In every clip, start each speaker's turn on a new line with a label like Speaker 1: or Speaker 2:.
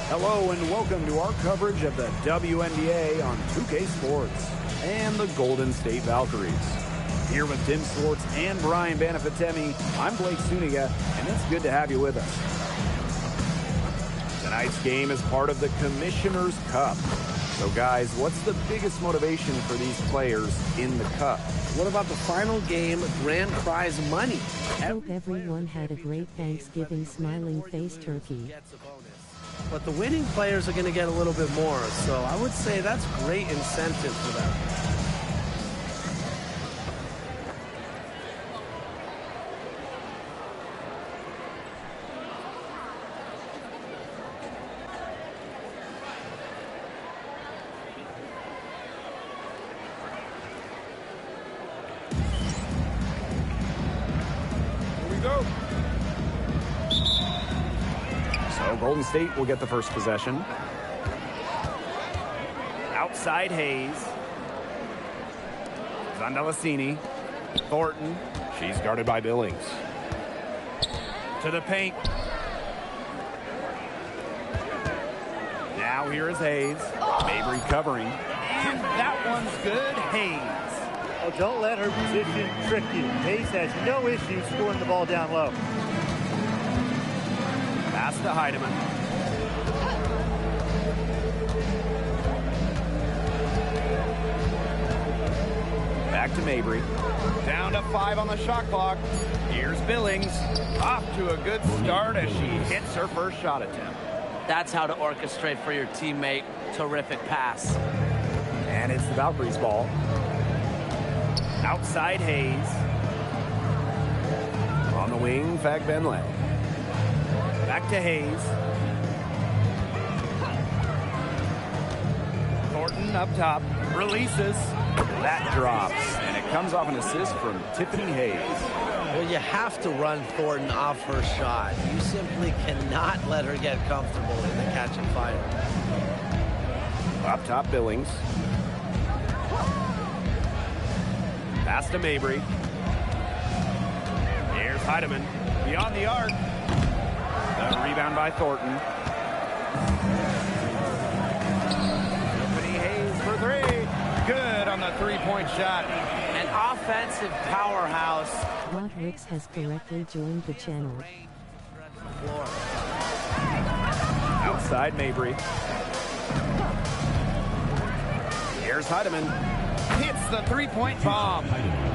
Speaker 1: Hello and welcome to our coverage of the WNBA on 2K Sports and the Golden State Valkyries. Here with Tim Swartz and Brian Banafitemi, I'm Blake Suniga, and it's good to have you with us. Tonight's game is part of the Commissioner's Cup. So guys, what's the biggest motivation for these players in the Cup?
Speaker 2: What about the final game, grand prize money?
Speaker 3: Hope everyone had a great Thanksgiving, smiling face turkey.
Speaker 2: But the winning players are going to get a little bit more, so I would say that's great incentive for them.
Speaker 1: Golden State will get the first possession. Outside Hayes. Zandalasini. Thornton. She's guarded by Billings. To the paint. Now here is Hayes. Mabry covering. And that one's good. Hayes.
Speaker 4: Oh, don't let her position trick you. Hayes has no issue scoring the ball down low.
Speaker 1: Pass to Heidemann. Back to Mabry. Down to 5 on the shot clock. Here's Billings. Off to a good start as she hits her first shot attempt.
Speaker 5: That's how to orchestrate for your teammate. Terrific pass.
Speaker 1: And it's the Valkyries' ball. Outside Hayes. On the wing, Fagbenle. Back to Hayes. Thornton up top. Releases. That drops. And it comes off an assist from Tiffany Hayes.
Speaker 2: Well, you have to run Thornton off her shot. You simply cannot let her get comfortable in the catch and fire.
Speaker 1: Up top, Billings. Pass to Mabry. Here's Heidemann. Beyond the arc. The rebound by Thornton. Tiffany Hayes for 3. Good on the three-point shot.
Speaker 5: An offensive powerhouse.
Speaker 3: Rodriguez has correctly joined the channel.
Speaker 1: Outside Mabry. Here's Heidemann. Hits the three-point bomb.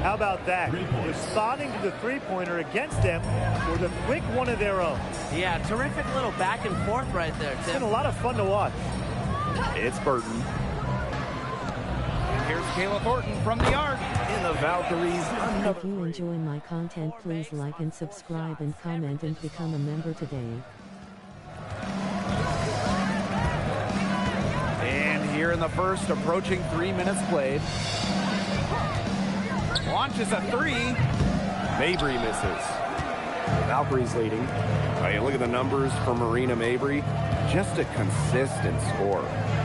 Speaker 4: How about that? Responding to the three-pointer against them with a quick one of their own.
Speaker 5: Yeah, terrific little back and forth right there, Tim.
Speaker 4: It's been a lot of fun to watch.
Speaker 1: It's Burton. And here's Kayla Thornton from the arc. In the Valkyries.
Speaker 3: If you enjoy my content, please like and subscribe and comment and become a member today.
Speaker 1: And here in the first, approaching 3 minutes played. Launches a 3. Mabry misses. Valkyries leading. Oh, you look at the numbers for Marina Mabry. Just a consistent score.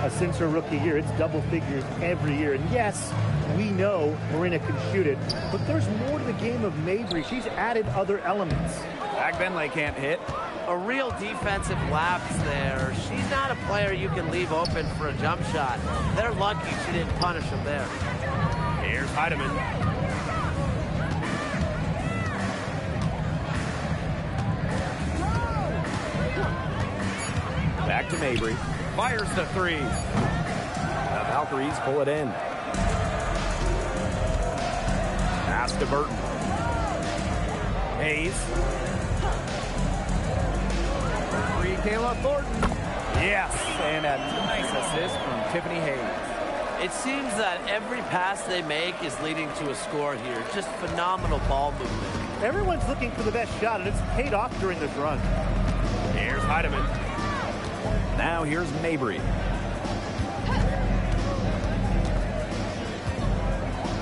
Speaker 4: Since her rookie year, it's double figures every year. And yes, we know Marina can shoot it, but there's more to the game of Mabry. She's added other elements.
Speaker 1: Fagbenle can't hit.
Speaker 5: A real defensive lapse there. She's not a player you can leave open for a jump shot. They're lucky she didn't punish them there.
Speaker 1: Here's Heidemann. Back to Mabry. Fires the 3. The Valkyries pull it in. Pass to Burton. Hayes. Free Kayla Thornton. Yes, and a nice assist from Tiffany Hayes.
Speaker 5: It seems that every pass they make is leading to a score here. Just phenomenal ball movement.
Speaker 4: Everyone's looking for the best shot, and it's paid off during this run.
Speaker 1: Here's Heidemann. Now here's Mabry.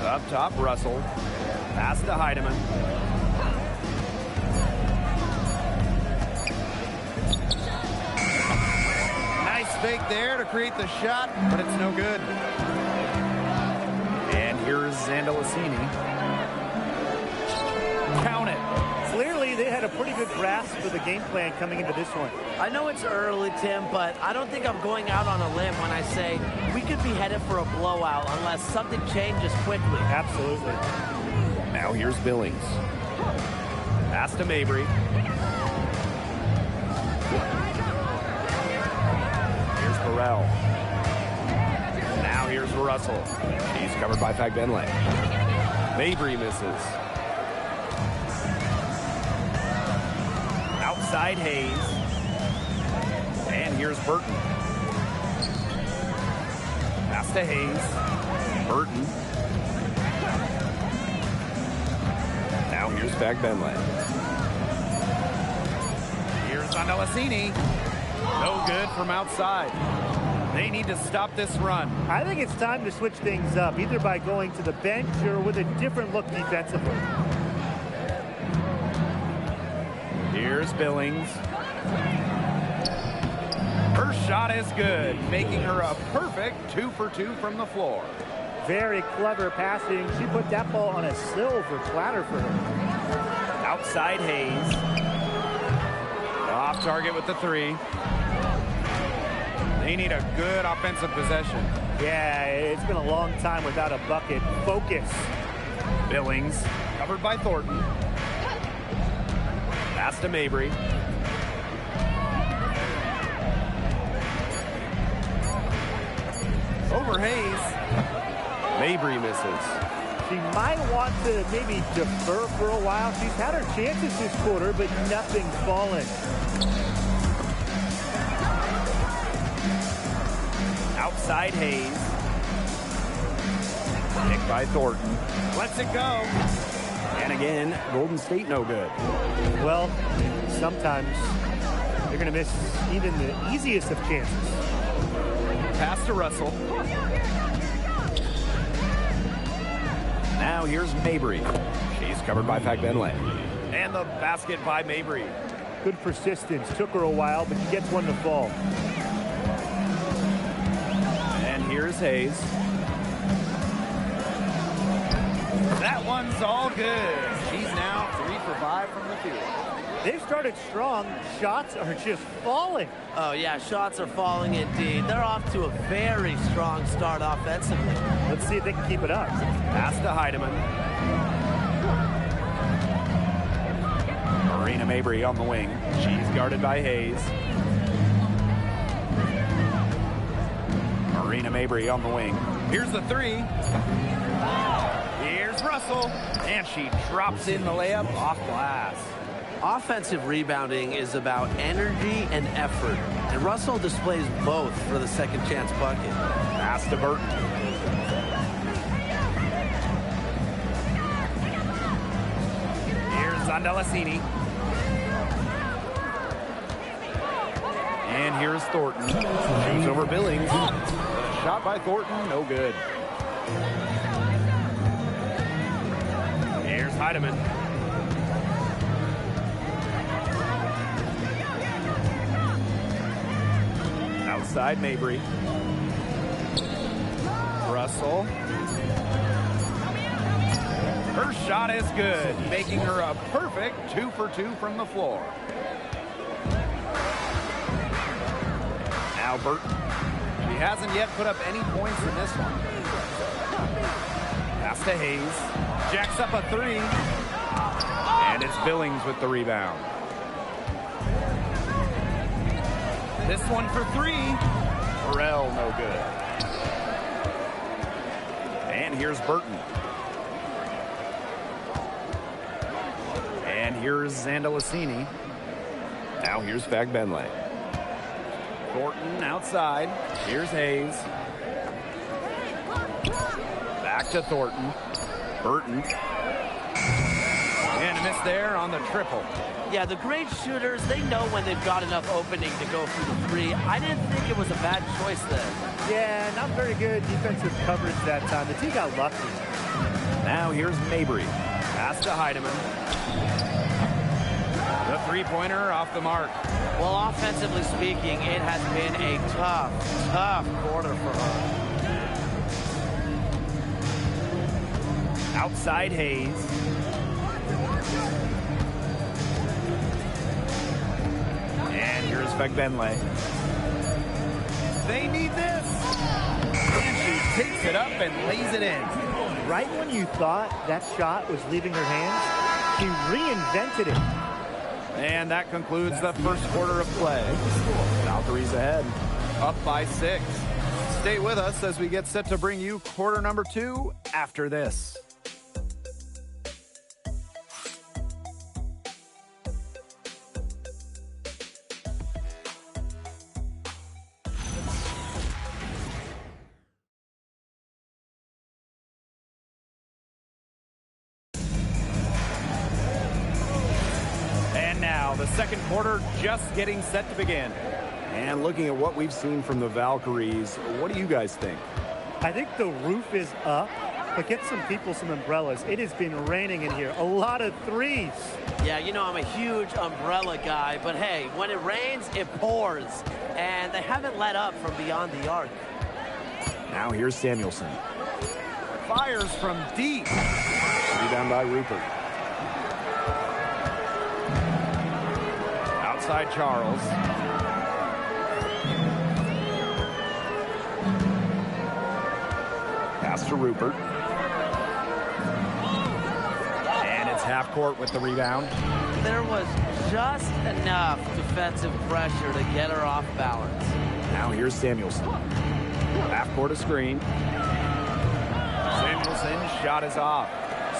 Speaker 1: Up top, Russell. Pass to Heidemann. Nice fake there to create the shot, but it's no good. And here's Zandalasini. Count it.
Speaker 4: Clearly, they had a pretty good grasp of the game plan coming into this one.
Speaker 5: I know it's early, Tim, but I don't think I'm going out on a limb when I say we could be headed for a blowout unless something changes quickly.
Speaker 4: Absolutely.
Speaker 1: Now here's Billings. Pass to Mabry. Here's Burrell. Now here's Russell. He's covered by Fagbenle. Mabry misses. Outside Hayes. And here's Burton. Pass to Hayes. Burton. Now here's Fagbenle. Here's Andalassini. No good from outside. They need to stop this run.
Speaker 4: I think it's time to switch things up, either by going to the bench or with a different look defensively.
Speaker 1: Here's Billings. Her shot is good, making her a perfect 2 for 2 from the floor.
Speaker 4: Very clever passing. She put that ball on a silver platter for her.
Speaker 1: Outside Hayes. Off target with the 3. They need a good offensive possession.
Speaker 4: Yeah, it's been a long time without a bucket. Focus.
Speaker 1: Billings, covered by Thornton. Pass to Mabry. Over Hayes. Mabry misses.
Speaker 4: She might want to maybe defer for a while. She's had her chances this quarter, but nothing's fallen.
Speaker 1: Outside Hayes. Picked by Thornton. Lets it go. And again, Golden State no good.
Speaker 4: Well, sometimes you're going to miss even the easiest of chances.
Speaker 1: Pass to Russell. Now here's Mabry. She's covered by Fagbenle. And the basket by Mabry.
Speaker 4: Good persistence. Took her a while, but she gets one to fall.
Speaker 1: And here's Hayes. That one's all good. She's now 3 for 5 from the field.
Speaker 4: They've started strong. Shots are just falling.
Speaker 5: Oh, yeah, shots are falling indeed. They're off to a very strong start offensively.
Speaker 4: Let's see if they can keep it up.
Speaker 1: Pass to Heidemann. Marina Mabry on the wing. She's guarded by Hayes. Marina Mabry on the wing. Here's the 3. Here's Russell. And she drops in the layup off glass.
Speaker 5: Offensive rebounding is about energy and effort, and Russell displays both for the second chance bucket.
Speaker 1: Pass to Burton. Here's Andalassini. And here's Thornton. Shoots over Billings. Shot by Thornton, no good. Here's Heidemann. Outside Mabry. Russell. Her shot is good, making her a perfect 2 for 2 from the floor. Now Burton. She hasn't yet put up any points in this one. Pass to Hayes. Jacks up a 3. And it's Billings with the rebound. This one for 3. Burrell, no good. And here's Burton. And here's Andalassini. Now here's Fagbenle. Thornton outside. Here's Hayes. Back to Thornton. Burton. And a miss there on the triple.
Speaker 5: Yeah, the great shooters, they know when they've got enough opening to go through the 3. I didn't think it was a bad choice there.
Speaker 4: Yeah, not very good defensive coverage that time. The team got lucky.
Speaker 1: Now here's Mabry. Pass to Heidemann. The three-pointer off the mark.
Speaker 5: Well, offensively speaking, it has been a tough quarter for her.
Speaker 1: Outside Hayes. Benley. They need this. And she takes it up and lays it in.
Speaker 4: Right when you thought that shot was leaving her hands, she reinvented it.
Speaker 1: And that concludes the first quarter of play. Valkyries ahead, up by 6. Stay with us as we get set to bring you quarter number 2 after this. The second quarter just getting set to begin. And looking at what we've seen from the Valkyries, what do you guys think?
Speaker 4: I think the roof is up, but get some people some umbrellas. It has been raining in here. A lot of threes.
Speaker 5: Yeah, you know I'm a huge umbrella guy, but hey, when it rains, it pours. And they haven't let up from beyond the arc.
Speaker 1: Now here's Samuelson. Fires from deep. Rebound by Rupert. Outside Charles. Pass to Rupert. And it's half court with the rebound.
Speaker 5: There was just enough defensive pressure to get her off balance.
Speaker 1: Now here's Samuelson. Half court a screen. Samuelson's shot is off.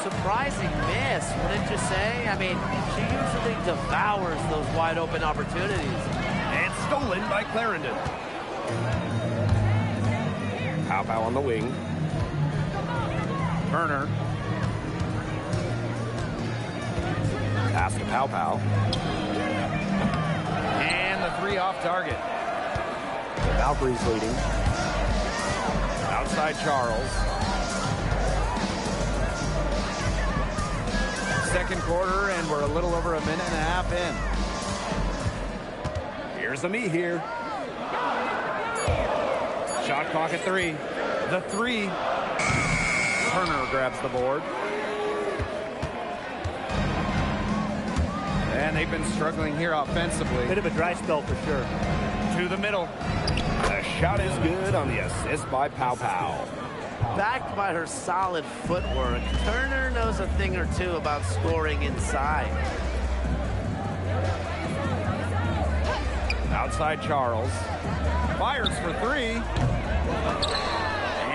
Speaker 5: Surprising miss, wouldn't you say? I mean, she usually devours those wide open opportunities.
Speaker 1: And stolen by Clarendon. Pow on the wing. Turner. Pass to Pow. And the 3 off target. Valkyries leading. Outside Charles. Second quarter, and we're a little over a minute and a half in. Here's a me here. Shot clock at 3. The 3. Turner grabs the board. And they've been struggling here offensively.
Speaker 4: Bit of a dry spell for sure.
Speaker 1: To the middle. The shot is good on the assist by Pow.
Speaker 5: Backed by her solid footwork, Turner knows a thing or two about scoring inside.
Speaker 1: Outside Charles. Fires for 3.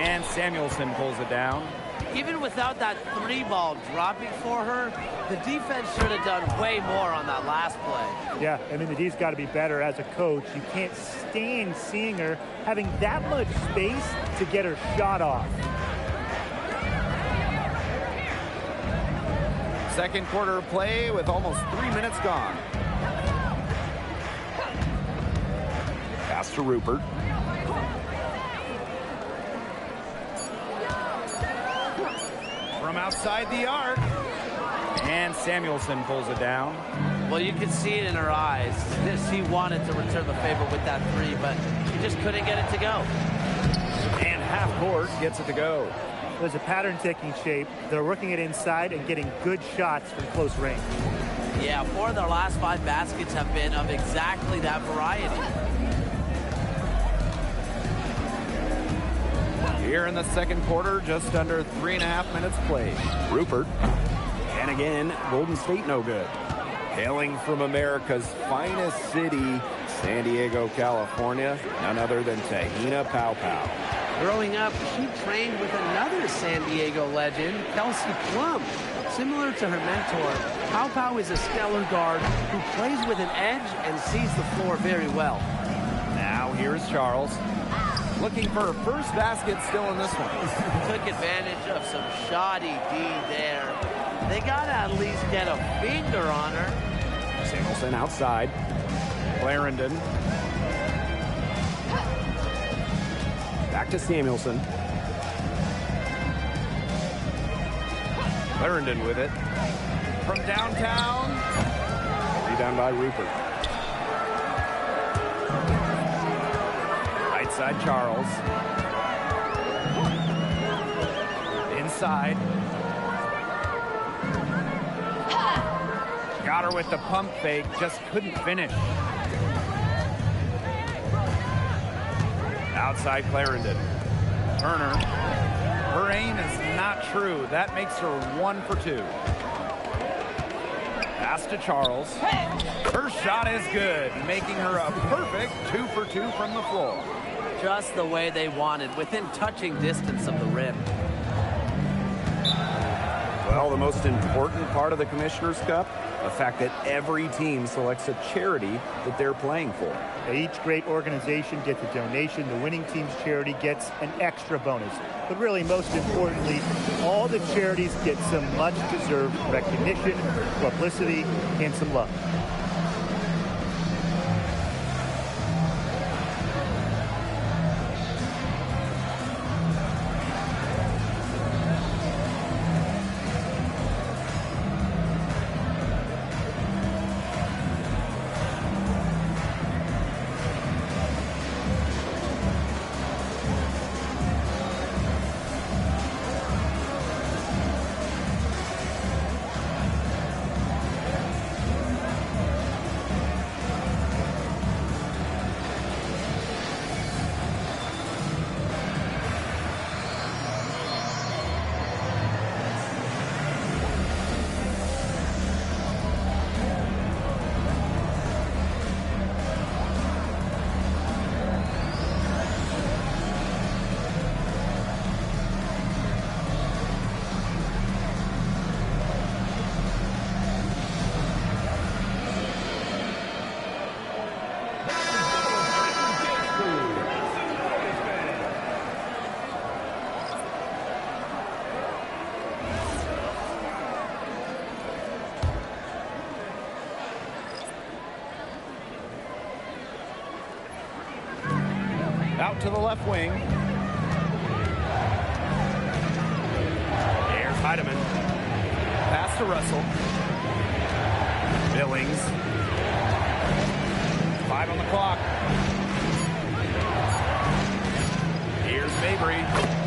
Speaker 1: And Samuelson pulls it down.
Speaker 5: Even without that 3 ball dropping for her, the defense should have done way more on that last play.
Speaker 4: Yeah, I mean, the D's got to be better as a coach. You can't stand seeing her having that much space to get her shot off.
Speaker 1: Second quarter play with almost 3 minutes gone. Pass to Rupert. From outside the arc. And Samuelson pulls it down.
Speaker 5: Well, you can see it in her eyes. She wanted to return the favor with that 3, but she just couldn't get it to go.
Speaker 1: And half court gets it to go.
Speaker 4: There's a pattern taking shape. They're working it inside and getting good shots from close range.
Speaker 5: Yeah, 4 of their last 5 baskets have been of exactly that variety.
Speaker 1: Here in the second quarter, just under 3.5 minutes played. Rupert. And again, Golden State no good. Hailing from America's finest city, San Diego, California, none other than Tahina Pow.
Speaker 5: Growing up, she trained with another San Diego legend, Kelsey Plum. Similar to her mentor, Pow is a stellar guard who plays with an edge and sees the floor very well.
Speaker 1: Now here's Charles. Looking for her first basket still in this one.
Speaker 5: Took advantage of some shoddy D there. They got to at least get a finger on her.
Speaker 1: Samuelson outside. Clarendon. Back to Samuelson. Clarendon with it. From downtown. Rebound by Rupert. Right side Charles. Inside. Got her with the pump fake, just couldn't finish. Outside Clarendon. Turner. Her aim is not true. That makes her 1 for 2. Pass to Charles. Her shot is good, making her a perfect 2 for 2 from the floor.
Speaker 5: Just the way they wanted, within touching distance of the rim.
Speaker 1: Well, the most important part of the Commissioner's Cup, the fact that every team selects a charity that they're playing for.
Speaker 4: Each great organization gets a donation. The winning team's charity gets an extra bonus. But really, most importantly, all the charities get some much-deserved recognition, publicity, and some love.
Speaker 1: Out to the left wing. Here's Heidemann. Pass to Russell. Billings. 5 on the clock. Here's Mabry.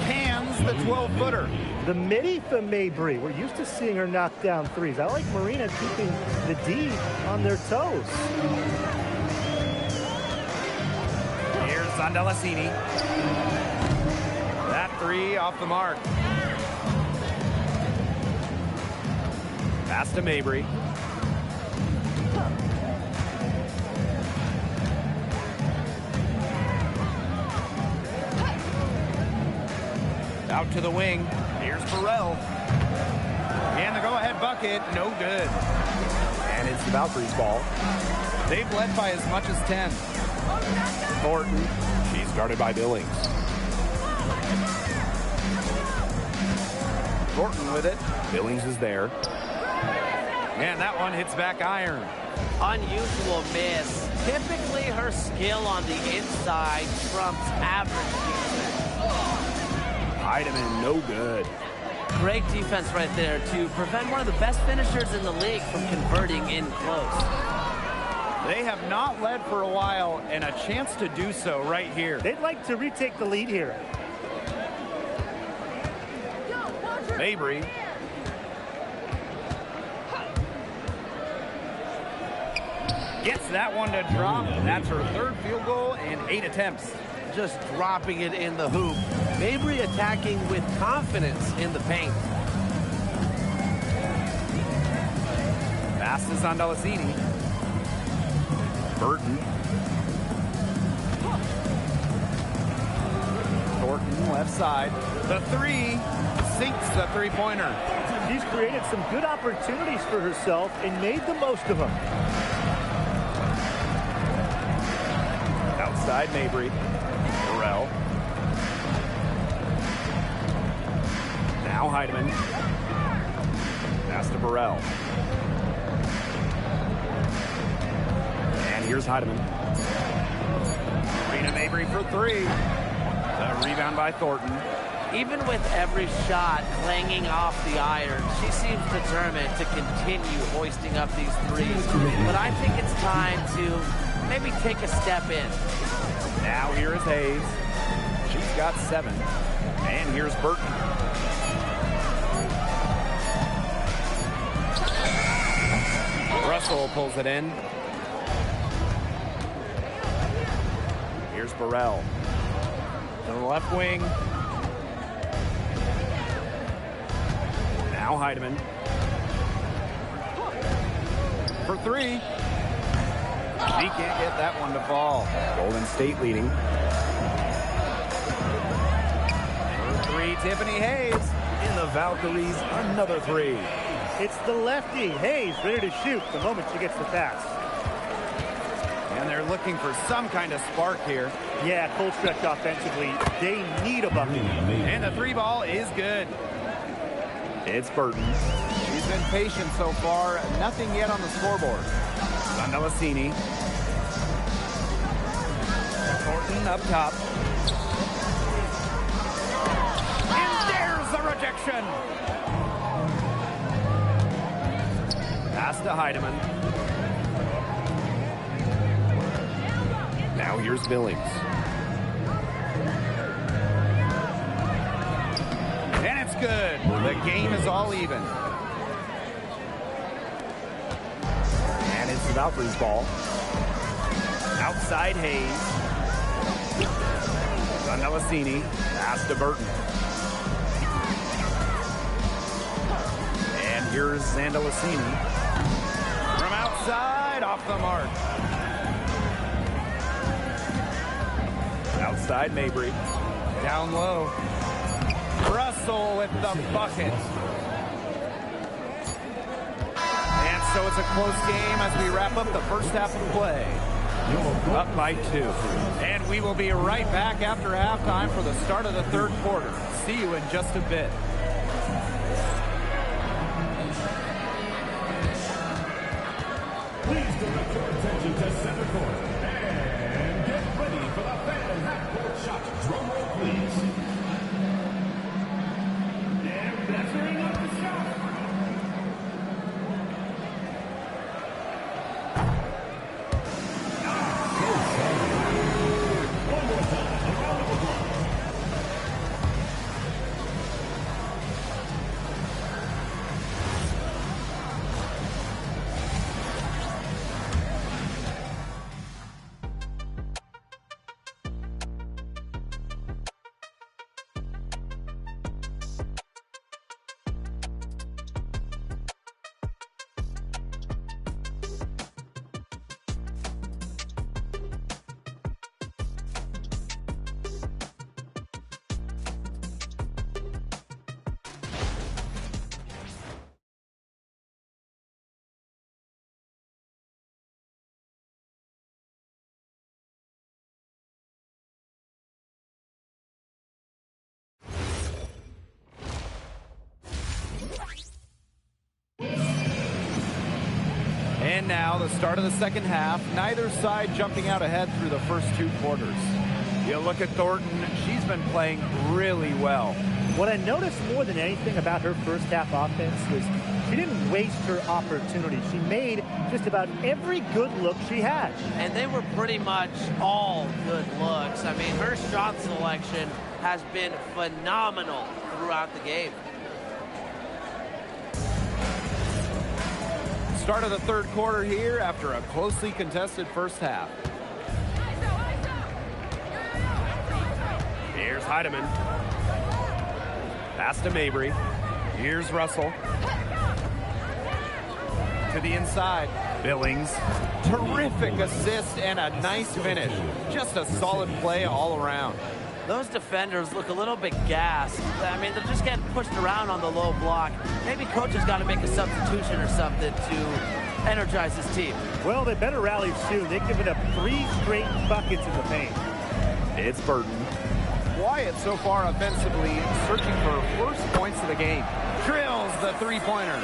Speaker 1: Cans the 12-footer.
Speaker 4: The midi for Mabry. We're used to seeing her knock down threes. I like Marina keeping the D on their toes.
Speaker 1: Zandalasini. That 3 off the mark. Pass to Mabry. Out to the wing. Here's Burrell. And the go-ahead bucket, no good. And it's the Valkyries' ball. They've led by as much as 10. Thornton. She's guarded by Billings. Thornton with it. Billings is there. And that one hits back iron.
Speaker 5: Unusual miss. Typically her skill on the inside trumps average defense.
Speaker 1: Heidemann, no good.
Speaker 5: Great defense right there to prevent one of the best finishers in the league from converting in close.
Speaker 1: They have not led for a while, and a chance to do so right here.
Speaker 4: They'd like to retake the lead here.
Speaker 1: Mabry. Gets that one to drop. That's her 3rd field goal in 8 attempts.
Speaker 5: Just dropping it in the hoop. Mabry attacking with confidence in the paint.
Speaker 1: Pass to Zandalasini. Burton. Thornton, left side. The 3 sinks the 3-pointer.
Speaker 4: She's created some good opportunities for herself and made the most of them.
Speaker 1: Outside Mabry. Burrell. Now Heidemann. Pass to Burrell. And here's Heidemann. Rena Mabry for 3. The rebound by Thornton.
Speaker 5: Even with every shot clanging off the iron, she seems determined to continue hoisting up these threes. But I think it's time to maybe take a step in.
Speaker 1: Now here is Hayes. She's got 7. And here's Burton. Russell pulls it in. Here's Burrell. To the left wing. Now Heidemann. For three. He can't get that one to fall. Golden State leading. For three, Tiffany Hayes. And the Valkyries, another three.
Speaker 4: It's the lefty, Hayes, ready to shoot the moment she gets the pass.
Speaker 1: And they're looking for some kind of spark here.
Speaker 4: Yeah, cold stretch offensively. They need a bucket.
Speaker 1: And the three ball is good. It's Burton. She's been patient so far. Nothing yet on the scoreboard. Zandalasini. Thornton up top. And there's the rejection. Pass to Heidemann. Now here's Billings. And it's good. The game is all even. And it's the Valkyries ball. Outside Hayes. Zandalasini. Pass to Burton. And here's Zandalasini. From outside, off the mark. Outside Mabry. Down low. Russell with the bucket. And so it's a close game as we wrap up the first half of play. Up by 2. And we will be right back after halftime for the start of the third quarter. See you in just a bit.
Speaker 6: Please direct your attention to center court and get ready for the Phantom half-court shot. Drum roll, please. And measuring up the shot. One more time, a round of applause.
Speaker 1: And now the start of the second half. Neither side jumping out ahead through the first 2 quarters. You look at Thornton. She's been playing really well.
Speaker 4: What I noticed more than anything about her first half offense was she didn't waste her opportunity. She made just about every good look she had.
Speaker 2: And they were pretty much all good looks. I mean, her shot selection has been phenomenal throughout the game.
Speaker 1: Start of the third quarter here after a closely contested first half. Here's Heidemann. Pass to Mabry. Here's Russell. To the inside. Billings. Terrific assist and a nice finish. Just a solid play all around.
Speaker 2: Those defenders look a little bit gassed. I mean, they're just getting pushed around on the low block. Maybe coach has got to make a substitution or something to energize his team.
Speaker 4: Well, they better rally soon. They've given up 3 straight buckets in the paint.
Speaker 1: It's Burton. Quiet so far offensively, searching for first points of the game. Drills the three-pointer.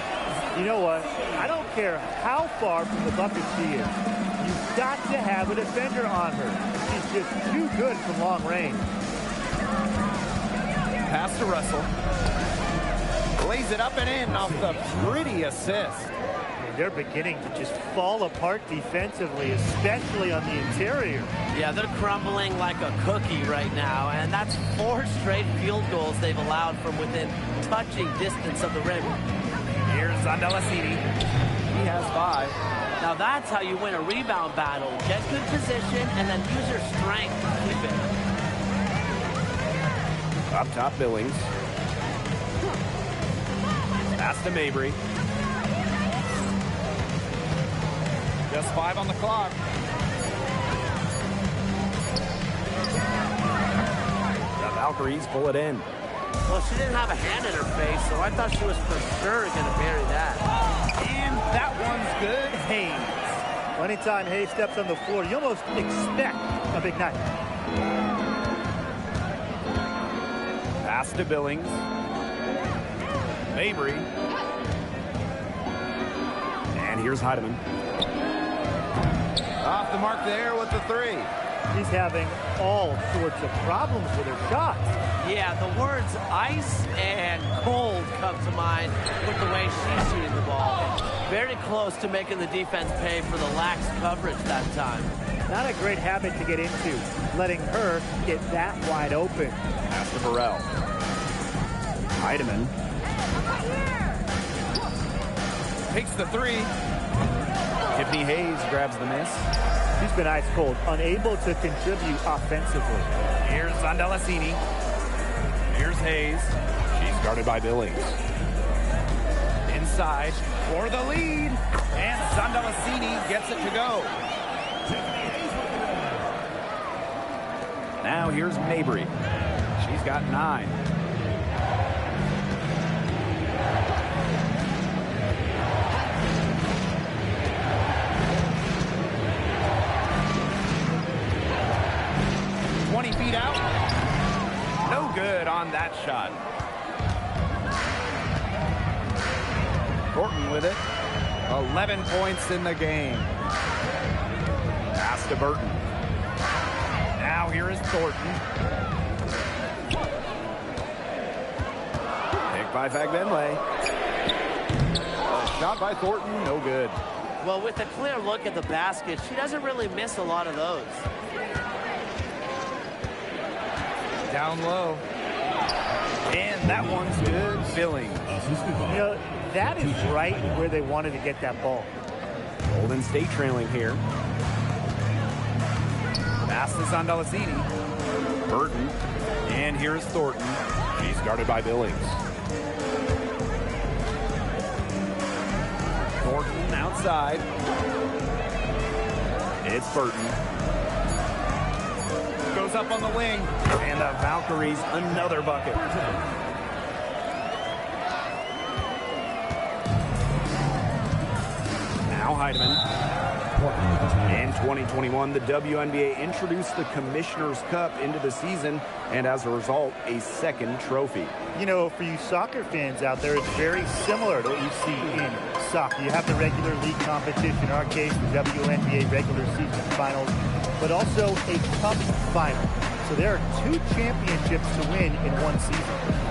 Speaker 4: You know what? I don't care how far from the bucket she is. You've got to have a defender on her. She's just too good from long range.
Speaker 1: Pass to Russell. Lays it up and in off the pretty assist.
Speaker 4: They're beginning to just fall apart defensively, especially on the interior.
Speaker 2: Yeah, they're crumbling like a cookie right now, and that's 4 straight field goals they've allowed from within touching distance of the rim.
Speaker 1: Here's Zandalasini. He has 5.
Speaker 2: Now that's how you win a rebound battle. Get good position and then use your strength to keep it.
Speaker 1: Up top, Billings. Pass to Mabry. Just 5 on the clock. The Valkyries pull it in.
Speaker 2: Well, she didn't have a hand in her face, so I thought she was for sure going to bury that.
Speaker 1: And that one's good. Hayes.
Speaker 4: Anytime Hayes steps on the floor, you almost expect a big night.
Speaker 1: Pass to Billings. Mabry. And here's Heidemann. Off the mark there with the 3.
Speaker 4: She's having all sorts of problems with her shots.
Speaker 2: Yeah, the words ice and cold come to mind with the way she's shooting the ball. Very close to making the defense pay for the lax coverage that time.
Speaker 4: Not a great habit to get into, letting her get that wide open.
Speaker 1: Pass to Burrell. Heidemann. Takes the 3. Tiffany Hayes grabs the miss.
Speaker 4: She's been ice cold, unable to contribute offensively.
Speaker 1: Here's Zandalacini. Here's Hayes. She's guarded by Billings. Inside for the lead. And Zandalacini gets it to go. Now here's Mabry. She's got 9. Feet out. No good on that shot. Thornton with it. 11 points in the game. Pass to Burton. Now here is Thornton. Picked by Fagbenle. Shot by Thornton, no good.
Speaker 2: Well, with a clear look at the basket, she doesn't really miss a lot of those.
Speaker 1: Down low. And that one's good. Billings.
Speaker 4: You know, that is right where they wanted to get that ball.
Speaker 1: Golden State trailing here. Pass to Zandalacini. Burton. And here's Thornton. She's guarded by Billings. Thornton outside. It's Burton. Goes up on the wing. And the Valkyries another bucket. Now Heidemann. In 2021, the WNBA introduced the Commissioner's Cup into the season, and as a result, a second trophy.
Speaker 4: You know, for you soccer fans out there, it's very similar to what you see in soccer. You have the regular league competition, in our case, the WNBA regular season finals, but also a cup final. So there are 2 championships to win in one season.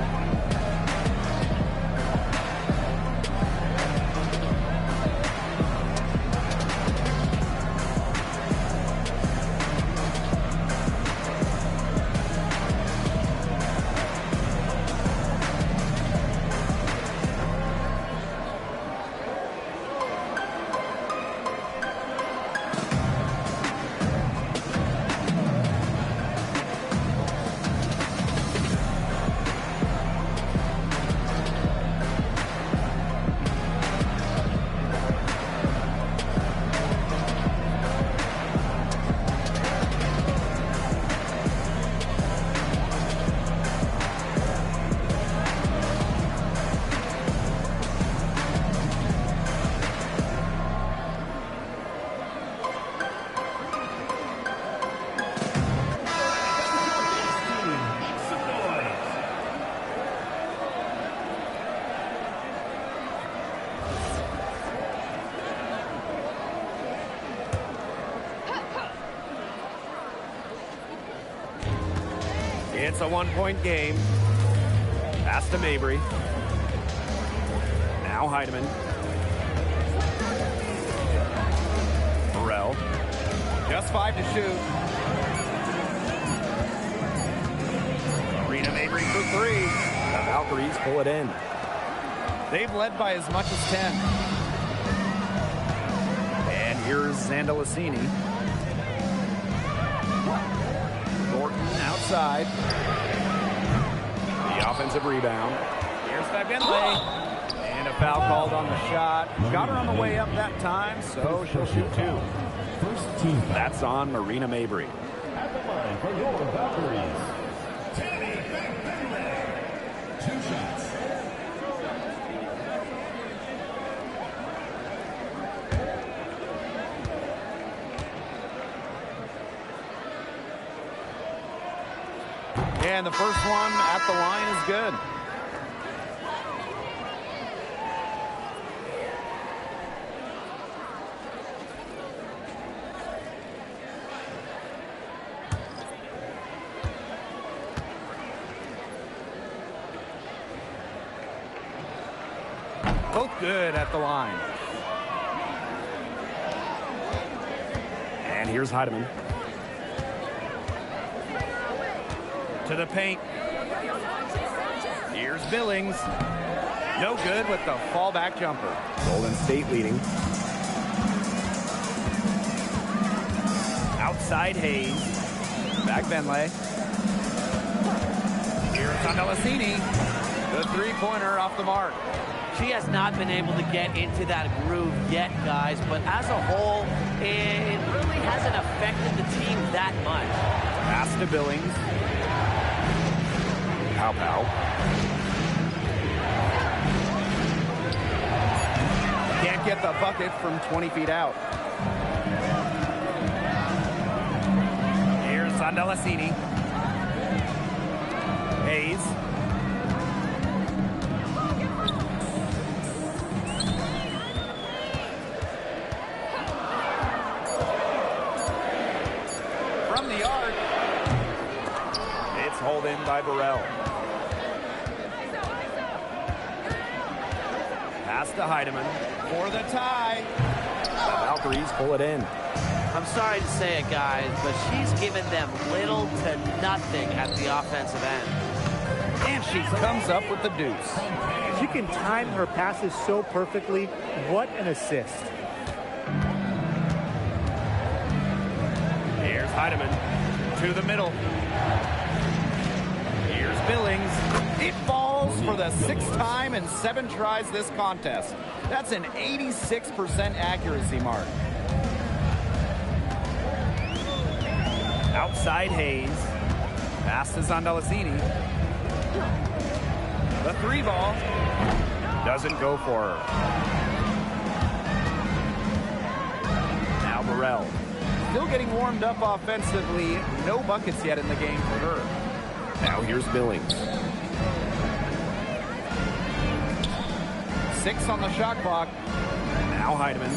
Speaker 1: It's a 1-point game. Pass to Mabry. Now Heidemann. Burrell. Just 5 to shoot. Marina Mabry for 3. The Valkyries pull it in. They've led by as much as 10. And here's Zandalacini. Thornton outside. offensive rebound. Here's Wnba. And a foul called on the shot. Got her on the way up that time, so she'll shoot 2.
Speaker 6: First team foul.
Speaker 1: That's on Marina Mabry.
Speaker 6: At the line for your Valkyries, Wnba. 2 shots.
Speaker 1: And the first one at the line is good. Both good at the line. And here's Heidemann. To the paint. Here's Billings. No good with the fallback jumper. Golden State leading. Outside Hayes. Back Benley. Here's Andalasini. The three-pointer off the mark.
Speaker 2: She has not been able to get into that groove yet, guys, but as a whole, it really hasn't affected the team that much.
Speaker 1: Pass to Billings. Pow. Can't get the bucket from 20 feet out. Here's Andalasini. Hayes. From the arc. It's hauled in by Burrell. Pass to Heidemann for the tie. The Valkyries pull it in.
Speaker 2: I'm sorry to say it, guys, but she's given them little to nothing at the offensive end.
Speaker 1: And she comes up with the deuce.
Speaker 4: She can time her passes so perfectly. What an assist.
Speaker 1: Here's Heidemann to the middle. Here's Billings. It falls for the 6th time in 7 tries this contest. That's an 86% accuracy mark. Outside Hayes. Pass to Zandalasini. The 3 ball doesn't go for her. Now Burrell. Still getting warmed up offensively. No buckets yet in the game for her. Now here's Billings. 6 on the shot clock. Now Heidemann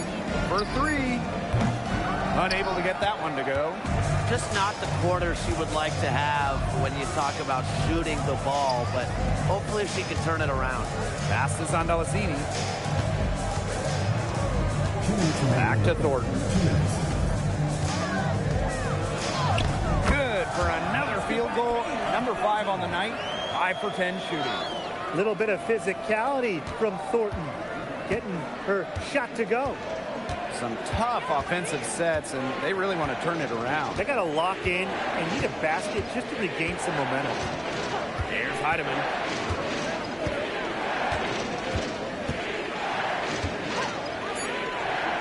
Speaker 1: for 3. Unable to get that one to go.
Speaker 2: Just not the quarter she would like to have when you talk about shooting the ball, but hopefully she can turn it around.
Speaker 1: Pass to Zandalasini. Back to Thornton. Good for another field goal. Number 5 on the night. 5 for 10 shooting.
Speaker 4: Little bit of physicality from Thornton, getting her shot to go.
Speaker 1: Some tough offensive sets, and they really want to turn it around.
Speaker 4: They got to lock in and need a basket just to regain some momentum.
Speaker 1: Here's Heidemann.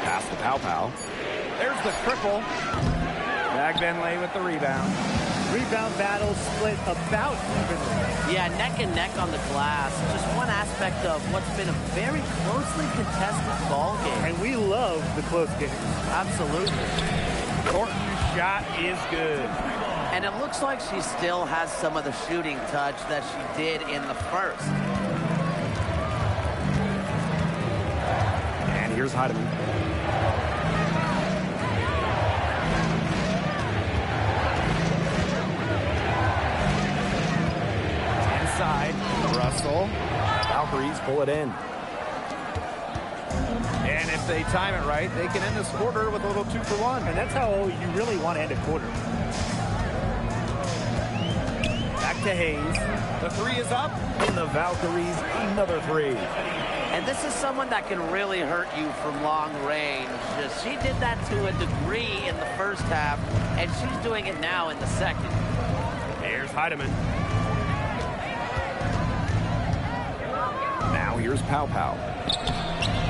Speaker 1: Pass to Pow. There's the triple. Bag Benley with the rebound.
Speaker 4: Rebound battle split about evenly.
Speaker 2: Yeah, neck and neck on the glass. Just one aspect of what's been a very closely contested ball game.
Speaker 4: And we love the close games.
Speaker 2: Absolutely.
Speaker 1: Thornton's shot is good.
Speaker 2: And it looks like she still has some of the shooting touch that she did in the first.
Speaker 1: And here's Heidemann. Inside, Russell. Valkyries pull it in. And if they time it right, they can end this quarter with a little 2-for-1.
Speaker 4: And that's how you really want to end a quarter.
Speaker 1: Back to Hayes. The 3 is up. And the Valkyries, another 3.
Speaker 2: And this is someone that can really hurt you from long range. She did that to a degree in the first half, and she's doing it now in the second.
Speaker 1: Here's Heidemann. here's Pow Pow.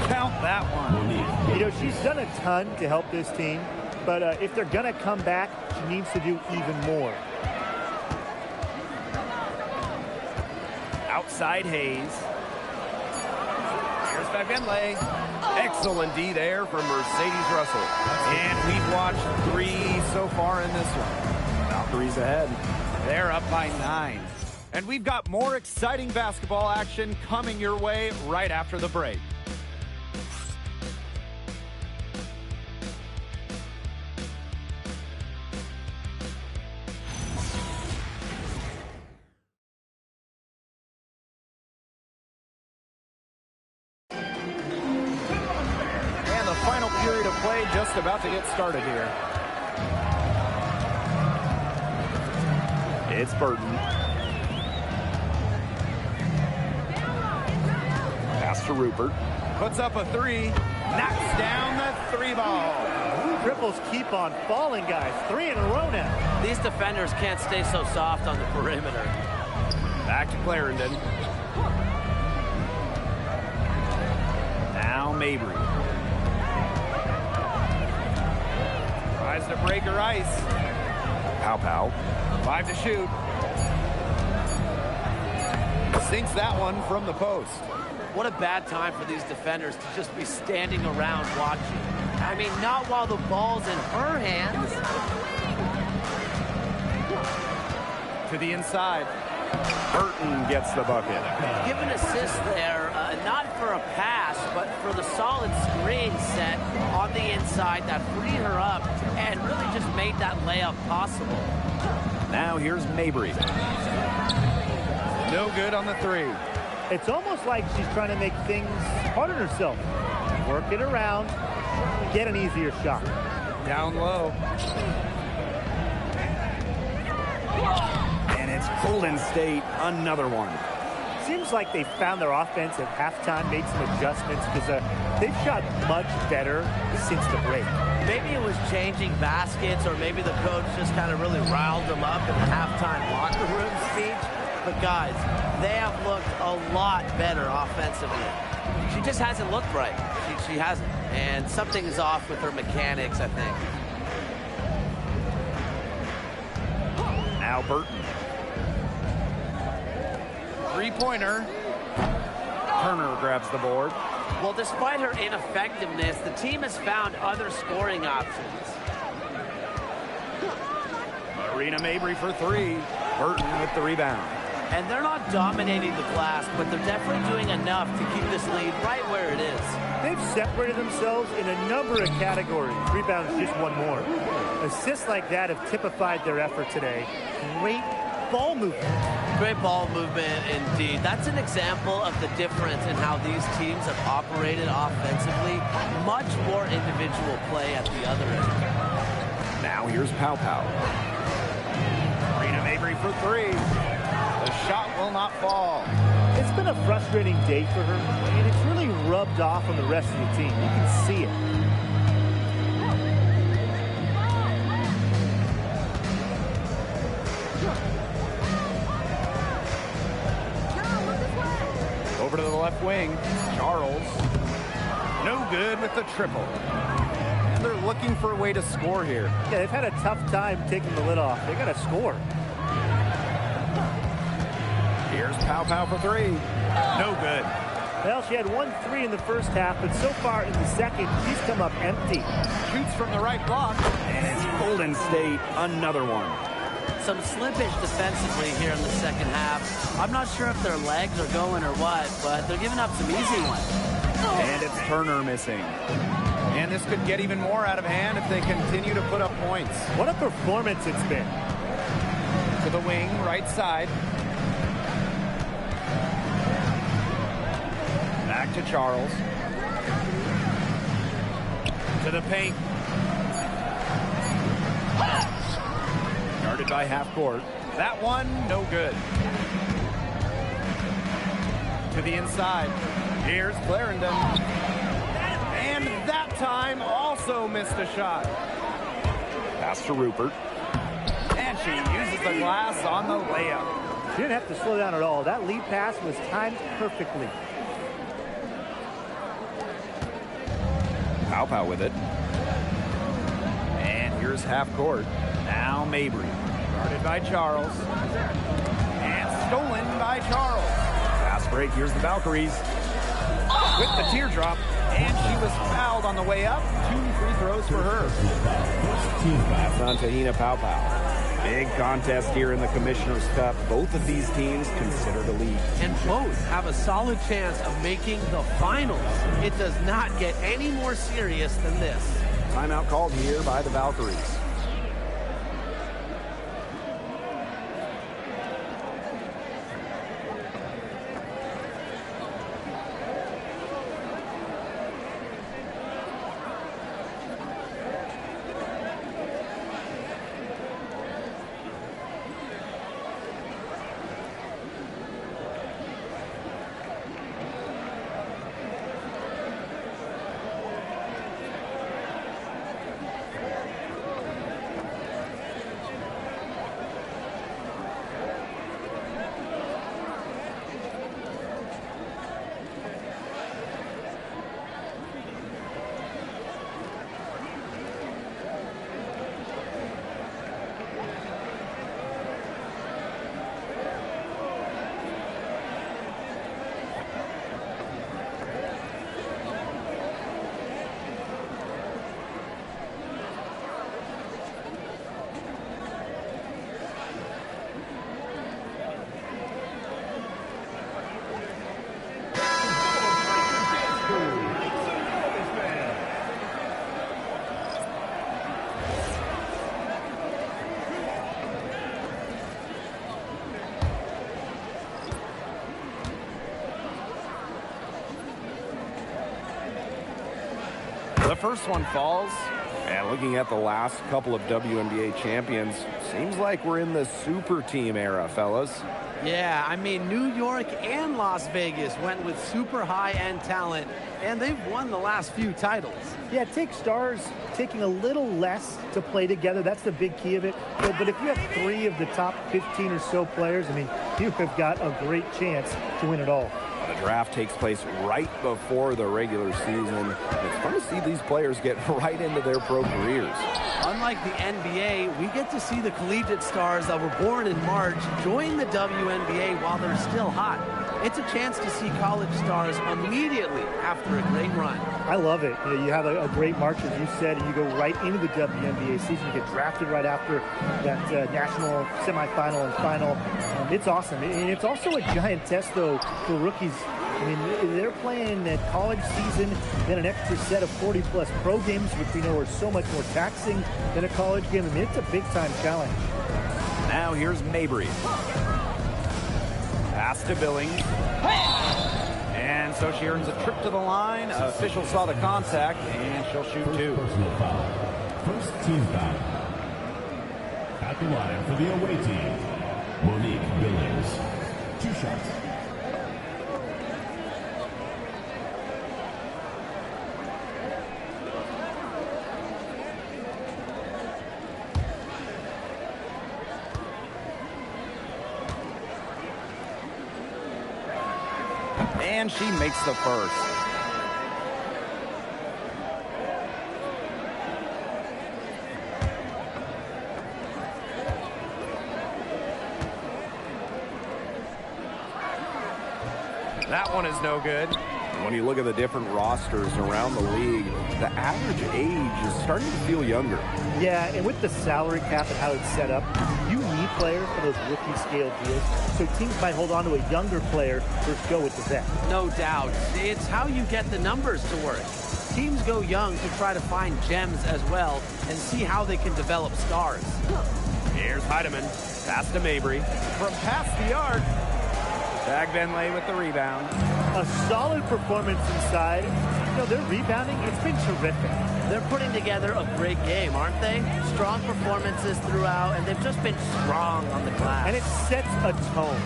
Speaker 1: Count that one.
Speaker 4: You know, she's done a ton to help this team, but if they're going to come back, she needs to do even more.
Speaker 1: Outside Hayes. Here's Wnba. Excellent D there from Mercedes Russell. And we've watched 3 so far in this one. Valkyries ahead. They're up by 9. And we've got more exciting basketball action coming your way right after the break. Final period of play just about to get started here. It's Burton. Pass to Rupert. Puts up a 3. Knocks down the 3 ball.
Speaker 4: Triples keep on falling, guys. 3 in a row now.
Speaker 2: These defenders can't stay so soft on the perimeter.
Speaker 1: Back to Clarendon. Now Mabry. Tries to break her ice. Pow Pow. 5 to shoot. Sinks that one from the post.
Speaker 2: What a bad time for these defenders to just be standing around watching. I mean, not while the ball's in her hands.
Speaker 1: To the inside. Burton gets the bucket.
Speaker 2: Give an assist there, not for a pass, but for the solid screen set on the inside that freed her up and really just made that layup possible.
Speaker 1: Now here's Mabry. No good on the 3.
Speaker 4: It's almost like she's trying to make things hard on herself. Work it around, get an easier shot.
Speaker 1: Down low. And it's Golden State, another one.
Speaker 4: Seems like they found their offense at halftime, made some adjustments, because they've shot much better since the break.
Speaker 2: Maybe it was changing baskets, or maybe the coach just kind of really riled them up in the halftime locker room speech. But guys, they have looked a lot better offensively. She just hasn't looked right. She hasn't. And something is off with her mechanics, I think.
Speaker 1: Now Burton. 3-pointer. Turner grabs the board.
Speaker 2: Well, despite her ineffectiveness, the team has found other scoring options.
Speaker 1: Marina Mabry for 3. Burton with the rebound.
Speaker 2: And they're not dominating the glass, but they're definitely doing enough to keep this lead right where it is.
Speaker 4: They've separated themselves in a number of categories. Rebounds just one more. Assists like that have typified their effort today. Great ball movement.
Speaker 2: Great ball movement indeed. That's an example of the difference in how these teams have operated offensively. Much more individual play at the other end.
Speaker 1: Now here's Pow Pow. Marina Mabry for 3. The shot will not fall.
Speaker 4: It's been a frustrating day for her, and it's really rubbed off on the rest of the team. You can see it.
Speaker 1: Over to the left wing. Charles. No good with the triple. And they're looking for a way to score here.
Speaker 4: Yeah, they've had a tough time taking the lid off. They got to score.
Speaker 1: Here's Pow Pow for 3. No good.
Speaker 4: Well, she had 1 3 in the first half, but so far in the second, she's come up empty.
Speaker 1: Shoots from the right block. And it's Golden State, another one.
Speaker 2: Some slippage defensively here in the second half. I'm not sure if their legs are going or what, but they're giving up some easy ones.
Speaker 1: And it's Turner missing. And this could get even more out of hand if they continue to put up points.
Speaker 4: What a performance it's been.
Speaker 1: To the wing, right side. Back to Charles. To the paint. Guarded by half court. That one, no good. To the inside. Here's Clarendon. And that time also missed a shot. Pass to Rupert. And she uses the glass on the layup.
Speaker 4: She didn't have to slow down at all. That lead pass was timed perfectly.
Speaker 1: Pow with it. And here's half court. Now Mabry. Guarded by Charles. And stolen by Charles. Fast break. Here's the Valkyries. With the teardrop. And she was fouled on the way up. 2 free throws for her. That's on Tahina Pow. Big contest here in the Commissioner's Cup. Both of these teams considered elite.
Speaker 5: And both have a solid chance of making the finals. It does not get any more serious than this.
Speaker 1: Timeout called here by the Valkyries. The first one falls, and looking at the last couple of WNBA champions, seems like we're in the super team era, fellas.
Speaker 5: Yeah, I mean, New York and Las Vegas went with super high-end talent, and they've won the last few titles.
Speaker 4: Yeah, it takes stars taking a little less to play together. That's the big key of it. But if you have 3 of the top 15 or so players, I mean, you have got a great chance to win it all.
Speaker 1: The draft takes place right before the regular season. It's fun to see these players get right into their pro careers.
Speaker 5: Unlike the NBA, we get to see the collegiate stars that were born in March join the WNBA while they're still hot. It's a chance to see college stars immediately after a great run.
Speaker 4: I love it. You have a great March, as you said, and you go right into the WNBA season. You get drafted right after that national semifinal and final. It's awesome. And it's also a giant test, though, for rookies. I mean, they're playing a college season, then an extra set of 40-plus pro games, which we know are so much more taxing than a college game. I mean, it's a big-time challenge.
Speaker 1: Now here's Mabry. Pass to Billings. And so she earns a trip to the line. Official saw the contact, and she'll shoot 2.
Speaker 6: Personal foul. First team foul. At the line for the away team, Monique Billings. 2 shots.
Speaker 1: And she makes the first. That one is no good. When you look at the different rosters around the league, the average age is starting to feel younger.
Speaker 4: Yeah, and with the salary cap and how it's set up, you need players for those rookie scale deals. So teams might hold on to a younger player versus go with the vet.
Speaker 5: No doubt. It's how you get the numbers to work. Teams go young to try to find gems as well and see how they can develop stars.
Speaker 1: Here's Heidemann. Pass to Mabry. From past the arc. Benley with the rebound.
Speaker 4: A solid performance inside. You know, their rebounding, it's been terrific.
Speaker 5: They're putting together a great game, aren't they? Strong performances throughout, and they've just been strong on the glass.
Speaker 4: And it sets a tone.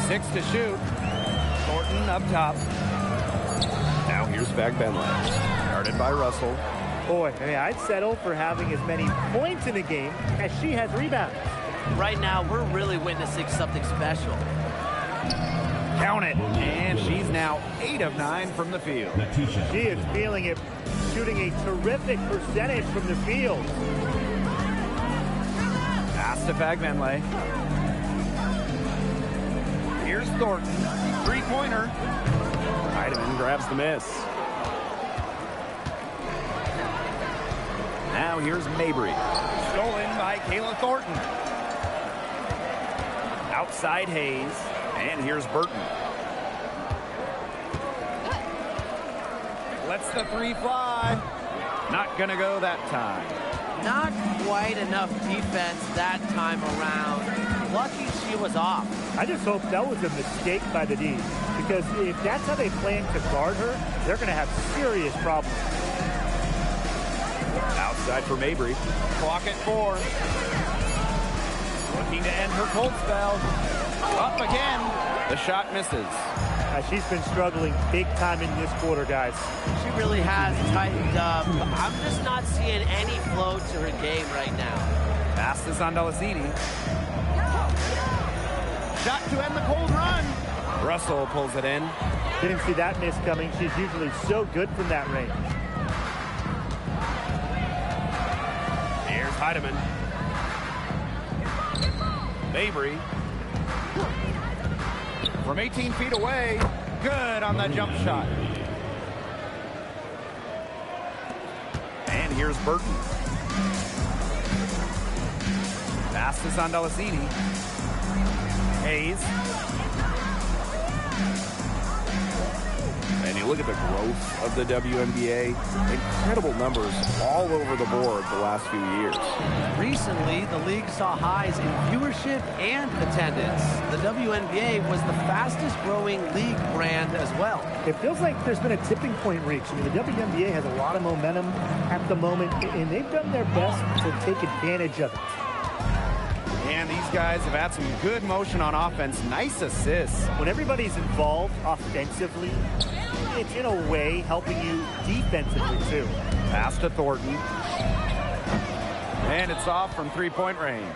Speaker 1: 6 to shoot. Thornton up top. Now here's Benley. Guarded by Russell.
Speaker 4: Boy, I mean, I'd settle for having as many points in a game as she has rebounds.
Speaker 5: Right now, we're really witnessing something special.
Speaker 1: Count it. And she's now 8 of 9 from the field.
Speaker 6: Natisha.
Speaker 4: She is feeling it, shooting a terrific percentage from the field.
Speaker 1: Pass to Fagmenle. Here's Thornton. Three-pointer. Heidemann grabs the miss. Now here's Mabry. Stolen by Kayla Thornton. Outside Hayes. And here's Burton. Lets the three fly. Not gonna go that time.
Speaker 2: Not quite enough defense that time around. Lucky she was off.
Speaker 4: I just hope that was a mistake by the D, because if that's how they plan to guard her, they're going to have serious problems.
Speaker 1: Outside for Mabry. Clock at 4. Looking to end her cold spell. Up again. The shot misses.
Speaker 4: She's been struggling big time in this quarter, guys.
Speaker 2: She really has tightened up. I'm just not seeing any flow to her game right now.
Speaker 1: Pass this on Delasini. Shot to end the cold run. Russell pulls it in.
Speaker 4: Didn't see that miss coming. She's usually so good from that range.
Speaker 1: Here's Heidemann. Mabry. From 18 feet away. Good on that jump shot. And here's Burton. Pass this on Delasini. Hayes. And you look at the growth of the WNBA. Incredible numbers all over the board the last few years.
Speaker 5: Recently, the league saw highs in viewership and attendance. The WNBA was the fastest growing league brand as well.
Speaker 4: It feels like there's been a tipping point reached. I mean, the WNBA has a lot of momentum at the moment, and they've done their best to take advantage of it.
Speaker 1: And these guys have had some good motion on offense. Nice assists.
Speaker 4: When everybody's involved offensively, it's in a way helping you defensively too.
Speaker 1: Pass to Thornton. And it's off from three-point range.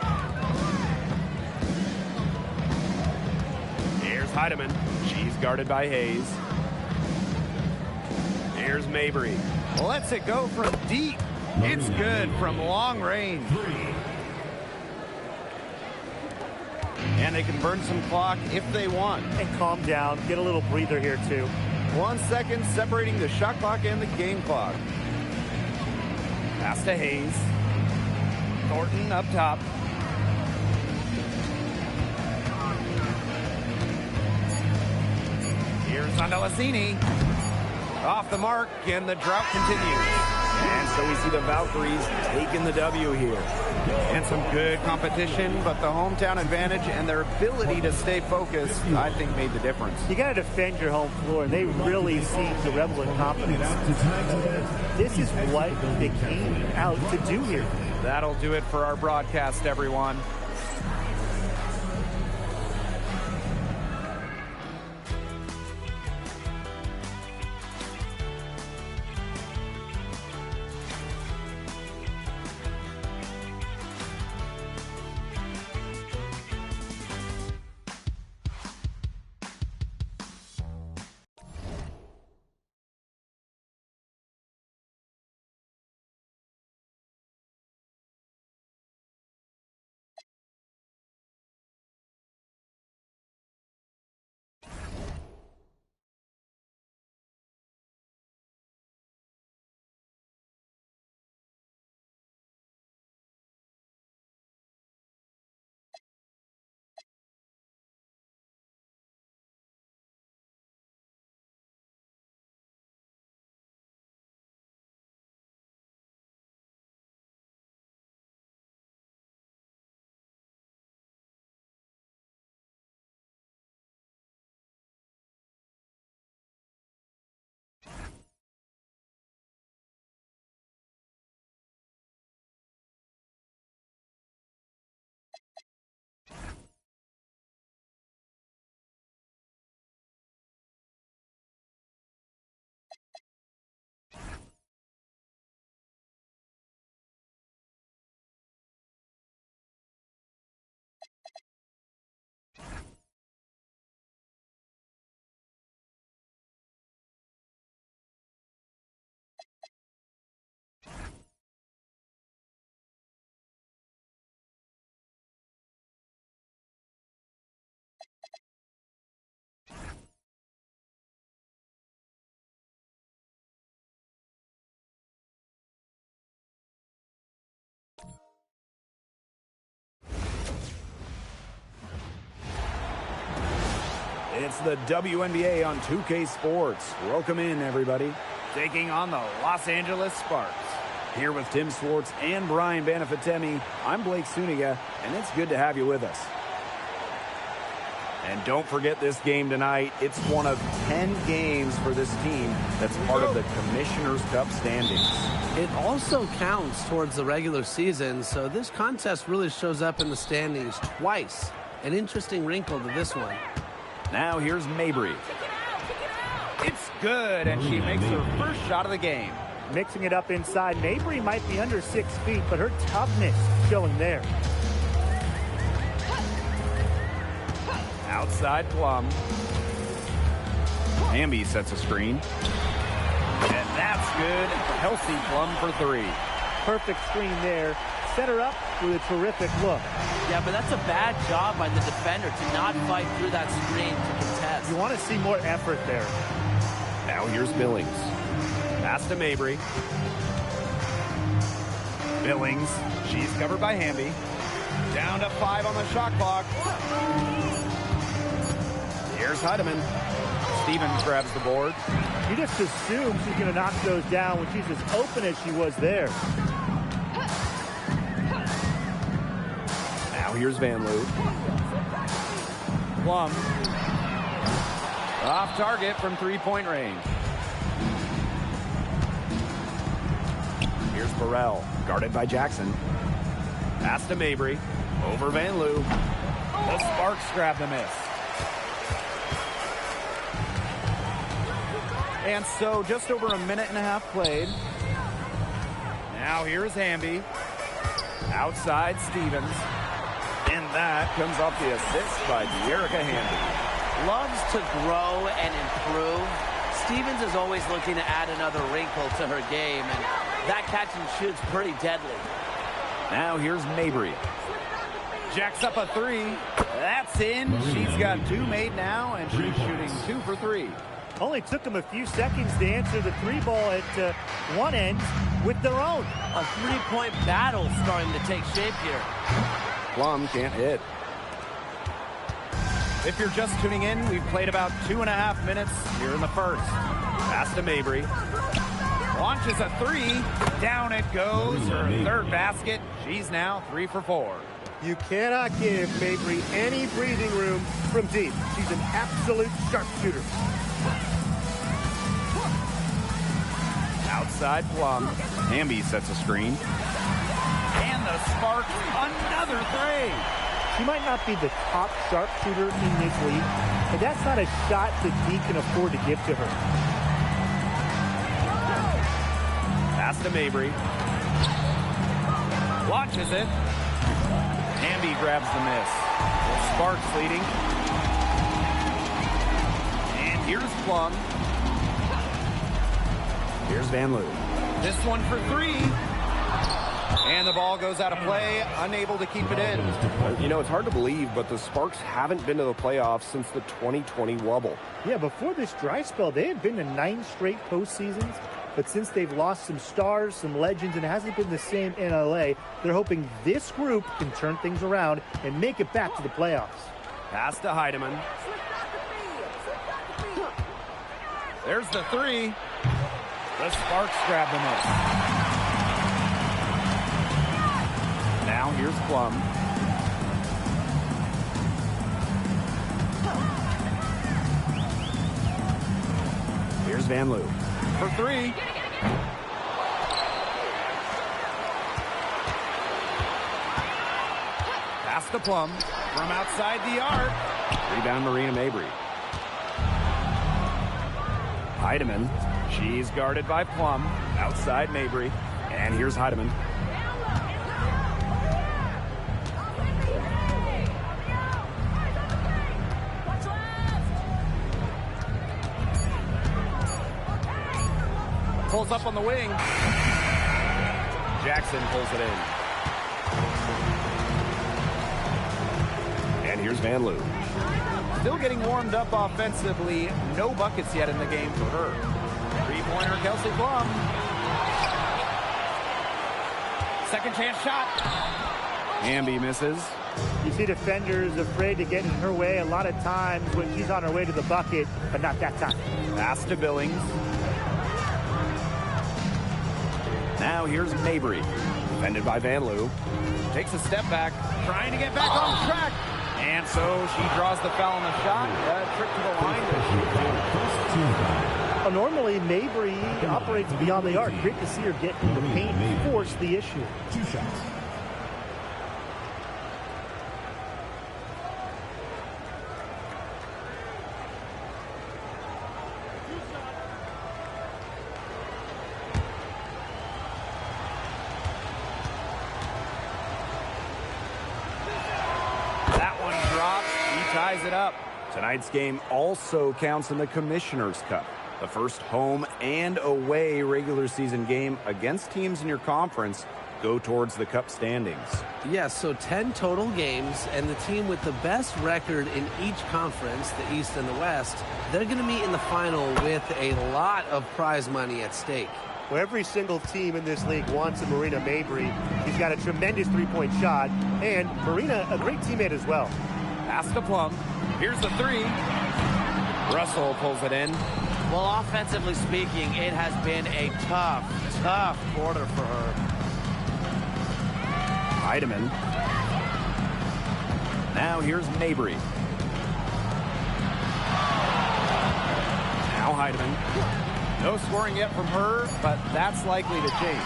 Speaker 1: Here's Heidemann. She's guarded by Hayes. Here's Mabry. Lets it go from deep. It's good from long range. And they can burn some clock if they want.
Speaker 4: And calm down, get a little breather here too.
Speaker 1: 1 second separating the shot clock and the game clock. Pass to Hayes. Thornton up top. Here's Delasini. Off the mark, and the drought continues. And so we see the Valkyries taking the W here. And some good competition, but the hometown advantage and their ability to stay focused, I think, made the difference.
Speaker 4: You got to defend your home floor, and they really seem to revel in confidence. This is what they came out to do here.
Speaker 1: That'll do it for our broadcast, everyone. It's the WNBA on 2K Sports. Welcome in, everybody. Taking on the Los Angeles Sparks. Here with Tim Swartz and Brian Banafitemi, I'm Blake Suniga, and it's good to have you with us. And don't forget this game tonight. It's one of 10 games for this team that's part of the Commissioner's Cup standings.
Speaker 5: It also counts towards the regular season, so this contest really shows up in the standings twice. An interesting wrinkle to this one.
Speaker 1: Now here's Mabry. It's good, and she makes her first shot of the game.
Speaker 4: Mixing it up inside. Mabry might be under 6 feet, but her toughness showing there.
Speaker 1: Outside Plum. Wnba sets a screen. And that's good. Kelsey Plum for 3.
Speaker 4: Perfect screen there. Set her up with a terrific look.
Speaker 2: Yeah, but that's a bad job by the defender to not fight through that screen to contest.
Speaker 4: You want to see more effort there.
Speaker 1: Now here's Billings. Pass to Mabry. Billings. She's covered by Wnba. Down to 5 on the shot clock. Here's Heidemann. Stevens grabs the board.
Speaker 4: You just assume she's going to knock those down when she's as open as she was there.
Speaker 1: Now here's Van Loo. Plum. Off target from 3-point range. Here's Burrell, guarded by Jackson. Pass to Mabry. Over Van Loo. The Sparks grab the miss. And so just over a minute and a half played. Now here's Wnba. Outside Stevens. And that comes off the assist by De'Erica Wnba.
Speaker 2: Loves to grow and improve. Stevens is always looking to add another wrinkle to her game, and that catch and shoot's pretty deadly.
Speaker 1: Now here's Mabry. Jacks up a 3. That's in. She's got 2 made now, and she's shooting 2 for 3.
Speaker 4: Only took them a few seconds to answer the 3 ball at one end with their own.
Speaker 2: A 3-point battle starting to take shape here.
Speaker 1: Plum can't hit. If you're just tuning in, we've played about 2.5 minutes here in the first. Pass to Mabry. Launches a 3. Down it goes. Her third basket. She's now 3 for 4.
Speaker 4: You cannot give Mabry any breathing room from deep. She's an absolute sharpshooter.
Speaker 1: Outside Plum. Wnba sets a screen. And the Sparks another 3.
Speaker 4: She might not be the top sharpshooter in this league, but that's not a shot that he can afford to give to her.
Speaker 1: Pass to Mabry. Launches it. Wnba grabs the miss. The Sparks leading. And here's Plum. Here's Van Loo. This one for 3. And the ball goes out of play, unable to keep it in.
Speaker 7: You know, it's hard to believe, but the Sparks haven't been to the playoffs since the 2020 wobble.
Speaker 4: Yeah, before this dry spell, they had been to 9 straight postseasons. But since they've lost some stars, some legends, and it hasn't been the same in LA, they're hoping this group can turn things around and make it back to the playoffs.
Speaker 1: Pass to Heidemann. There's the 3. The Sparks grab the miss. Now here's Plum. Here's Van Loo for 3. Pass to Plum from outside the arc. Rebound Marina Mabry. Heidemann. She's guarded by Plum. Outside Mabry. And here's Heidemann. Pulls up on the wing. Jackson pulls it in. And here's Van Loo. Still getting warmed up offensively. No buckets yet in the game for her. 3-pointer Kelsey Plum. Second chance shot. Wnba misses.
Speaker 4: You see defenders afraid to get in her way a lot of times when she's on her way to the bucket, but not that time.
Speaker 1: Pass to Billings. Now here's Mabry. Defended by Van Loo. Takes a step back, trying to get back on track. And so she draws the foul on the shot. Trip to the line.
Speaker 4: Normally, Mabry operates beyond the arc. Great to see her get in the paint and force the issue.
Speaker 6: 2 shots.
Speaker 1: That one drops. He ties it up. Tonight's game also counts in the Commissioner's Cup, the first home and away regular season game against teams in your conference go towards the Cup standings.
Speaker 5: Yes, so 10 total games, and the team with the best record in each conference, the East and the West, they're going to meet in the final with a lot of prize money at stake.
Speaker 4: Well, every single team in this league wants a Marina Mabry. She's got a tremendous three-point shot, and Marina, a great teammate as well.
Speaker 1: Pass to Plum. Here's the three. Russell pulls it in.
Speaker 2: Well, offensively speaking, it has been a tough quarter for her.
Speaker 1: Heidemann. Now here's Mabry. Now Heidemann. No scoring yet from her, but that's likely to change.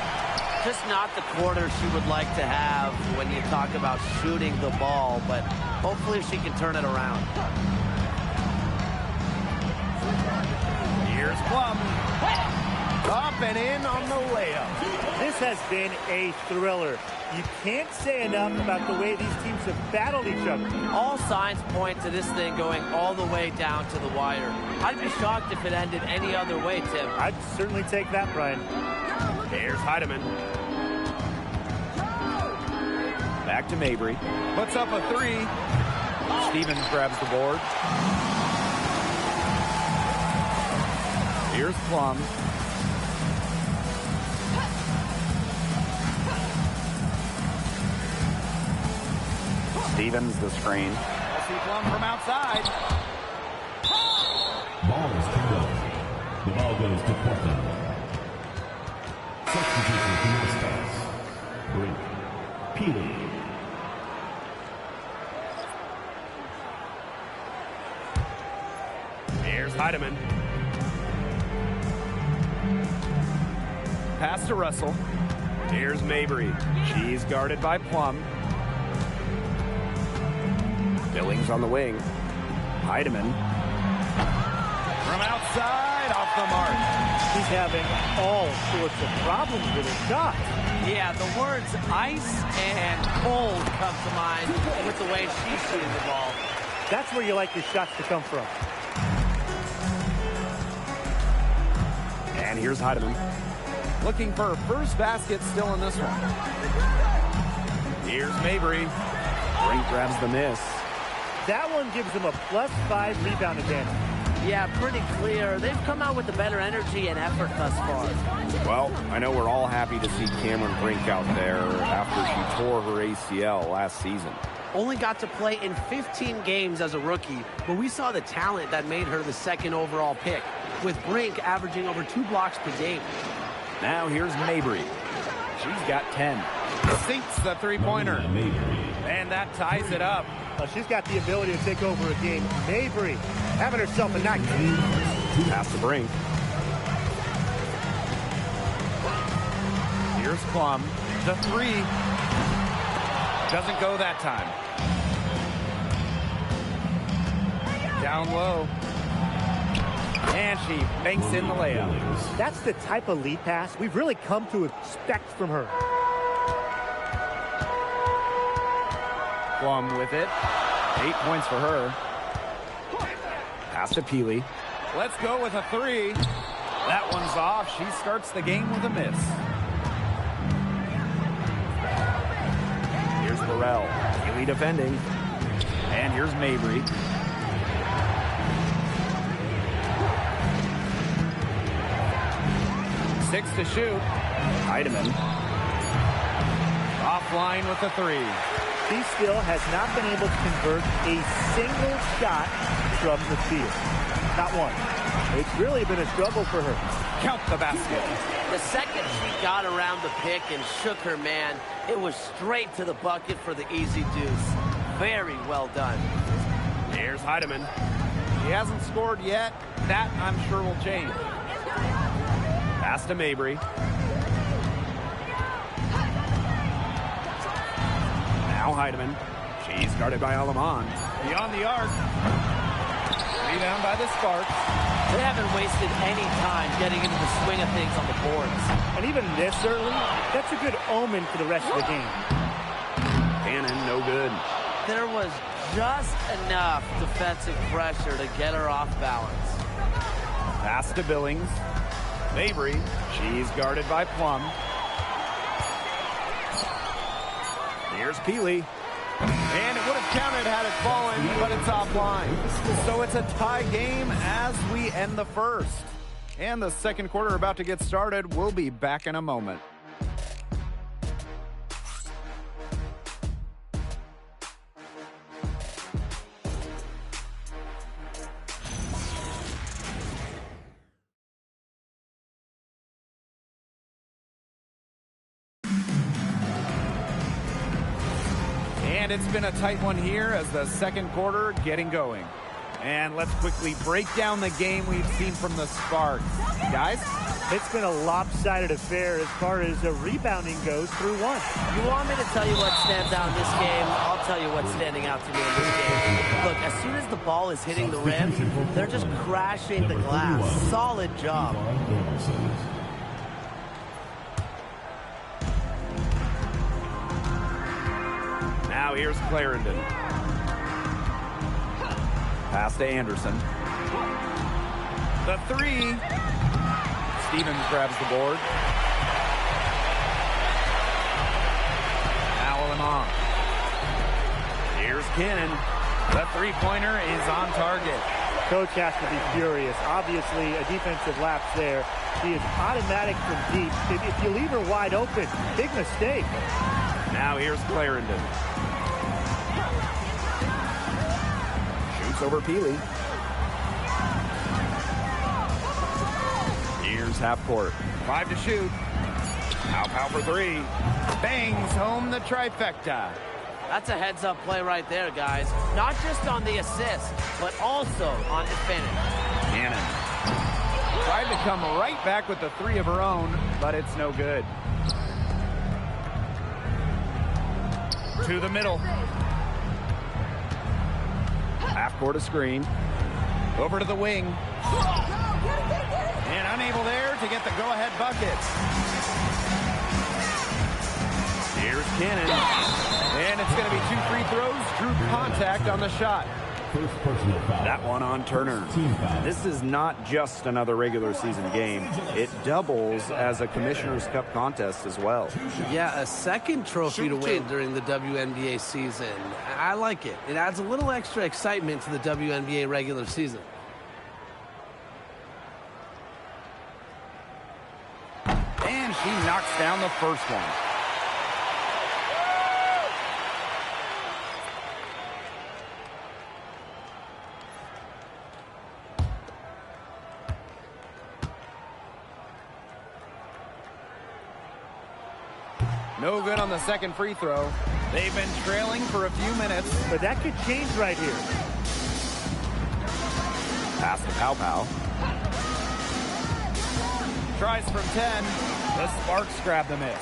Speaker 2: Just not the quarter she would like to have when you talk about shooting the ball, but hopefully she can turn it around.
Speaker 1: Here's Plum. Up and in on the layup.
Speaker 4: This has been a thriller. You can't say enough about the way these teams have battled each other.
Speaker 2: All signs point to this thing going all the way down to the wire. I'd be shocked if it ended any other way, Tim.
Speaker 4: I'd certainly take that, Brian.
Speaker 1: Here's Heidemann. Back to Mabry. Puts up a three. Stevens grabs the board. Here's Plum. Stevens the screen. See Plum from outside.
Speaker 6: Ball is turned over. The ball goes to Portland. Substitution for the Stars. Brink. Peely.
Speaker 1: Here's Heidemann. Pass to Russell. Here's Mabry. She's guarded by Plum. Billings on the wing. Heidemann. From outside, off the mark.
Speaker 4: She's having all sorts of problems with her shot.
Speaker 2: Yeah, the words ice and cold come to mind with the way she's shooting the ball.
Speaker 4: That's where you like your shots to come from.
Speaker 1: And here's Heidemann. Looking for her first basket still in this one. Here's Mabry. Brink grabs the miss.
Speaker 4: That one gives them a +5 rebound advantage.
Speaker 2: Yeah, pretty clear. They've come out with the better energy and effort thus far.
Speaker 1: Well, I know we're all happy to see Cameron Brink out there after she tore her ACL last season.
Speaker 5: Only got to play in 15 games as a rookie, but we saw the talent that made her the second overall pick, with Brink averaging over 2 blocks per game.
Speaker 1: Now here's Mabry. She's got 10. Sinks the three-pointer. And that ties it up.
Speaker 4: She's got the ability to take over a game. Mabry having herself a night.
Speaker 1: Pass to Brink. Here's Plum. The three. Doesn't go that time. Down low. And she banks in the layup.
Speaker 4: That's the type of lead pass we've really come to expect from her.
Speaker 1: Plum with it. 8 points for her. Pass to Peely. Let's go with a three. That one's off. She starts the game with a miss. Here's Burrell. Peely defending. And here's Mabry. Six to shoot. Heidemann. Offline with the three.
Speaker 4: She still has not been able to convert a single shot from the field. Not one. It's really been a struggle for her.
Speaker 1: Count the basket.
Speaker 2: The second she got around the pick and shook her man, it was straight to the bucket for the easy deuce. Very well done.
Speaker 1: Here's Heidemann. He hasn't scored yet. That, I'm sure, will change. Pass to Mabry. Now Heidemann. She's guarded by Aleman. Beyond the arc. Rebound by the Sparks.
Speaker 2: They haven't wasted any time getting into the swing of things on the boards.
Speaker 4: And even this early, that's a good omen for the rest of the game.
Speaker 1: Cannon, no good.
Speaker 2: There was just enough defensive pressure to get her off balance.
Speaker 1: Pass to Billings. Mabry. She's guarded by Plum. Here's Peely. And it would have counted had it fallen, but it's offline. So it's a tie game as we end the first. And the second quarter about to get started. We'll be back in a moment. And it's been a tight one here as the second quarter getting going. And let's quickly break down the game we've seen from the Sparks. Guys?
Speaker 4: It's been a lopsided affair as far as rebounding goes through one.
Speaker 2: You want me to tell you what stands out in this game? I'll tell you what's standing out to me in this game. Look, as soon as the ball is hitting the rim, they're just crashing the glass. Solid job.
Speaker 1: Now here's Clarendon. Pass to Anderson. The three. Stevens grabs the board. Now Lemon. Here's Cannon. The three-pointer is on target.
Speaker 4: Coach has to be furious. Obviously, a defensive lapse there. She is automatic from deep. If you leave her wide open, big mistake.
Speaker 1: Now here's Clarendon. Shoots over Peely. Here's half court. 5 to shoot. Pow for three. Bangs home the trifecta.
Speaker 2: That's a heads-up play right there, guys. Not just on the assist, but also on the finish.
Speaker 1: Cannon tried to come right back with the three of her own, but it's no good. To the middle. Half court a screen. Over to the wing. And unable there to get the go-ahead bucket. Here's Cannon. And it's going to be 2 free throws. Drew contact on the shot.
Speaker 6: First personal foul.
Speaker 1: That one on Turner.
Speaker 6: Team foul.
Speaker 1: This is not just another regular season game. It doubles as a Commissioner's Cup contest as well.
Speaker 5: Yeah, a second trophy to win during the WNBA season. I like it. It adds a little extra excitement to the WNBA regular season.
Speaker 1: And she knocks down the first one. No good on the second free throw. They've been trailing for a few minutes.
Speaker 4: But that could change right here.
Speaker 1: Pass to Pow. Tries from 10. The Sparks grab the miss.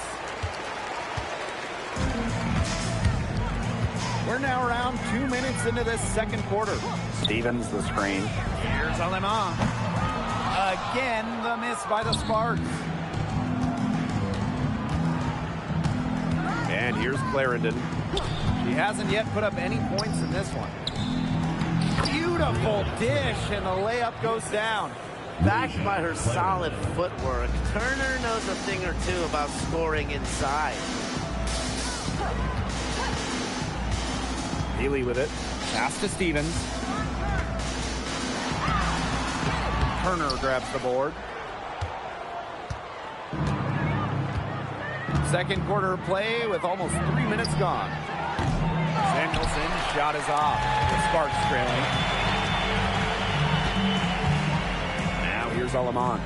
Speaker 1: We're now around 2 minutes into this second quarter. Stevens the screen. Here's Aleman. Again, the miss by the Sparks. And here's Clarendon. She hasn't yet put up any points in this one. Beautiful dish, and the layup goes down.
Speaker 2: Backed by her solid footwork, Turner knows a thing or two about scoring inside.
Speaker 1: Healy with it. Pass to Stevens. Turner grabs the board. Second quarter play with almost 3 minutes gone. Danielson's shot is off. The Sparks trailing. Now here's Alaman.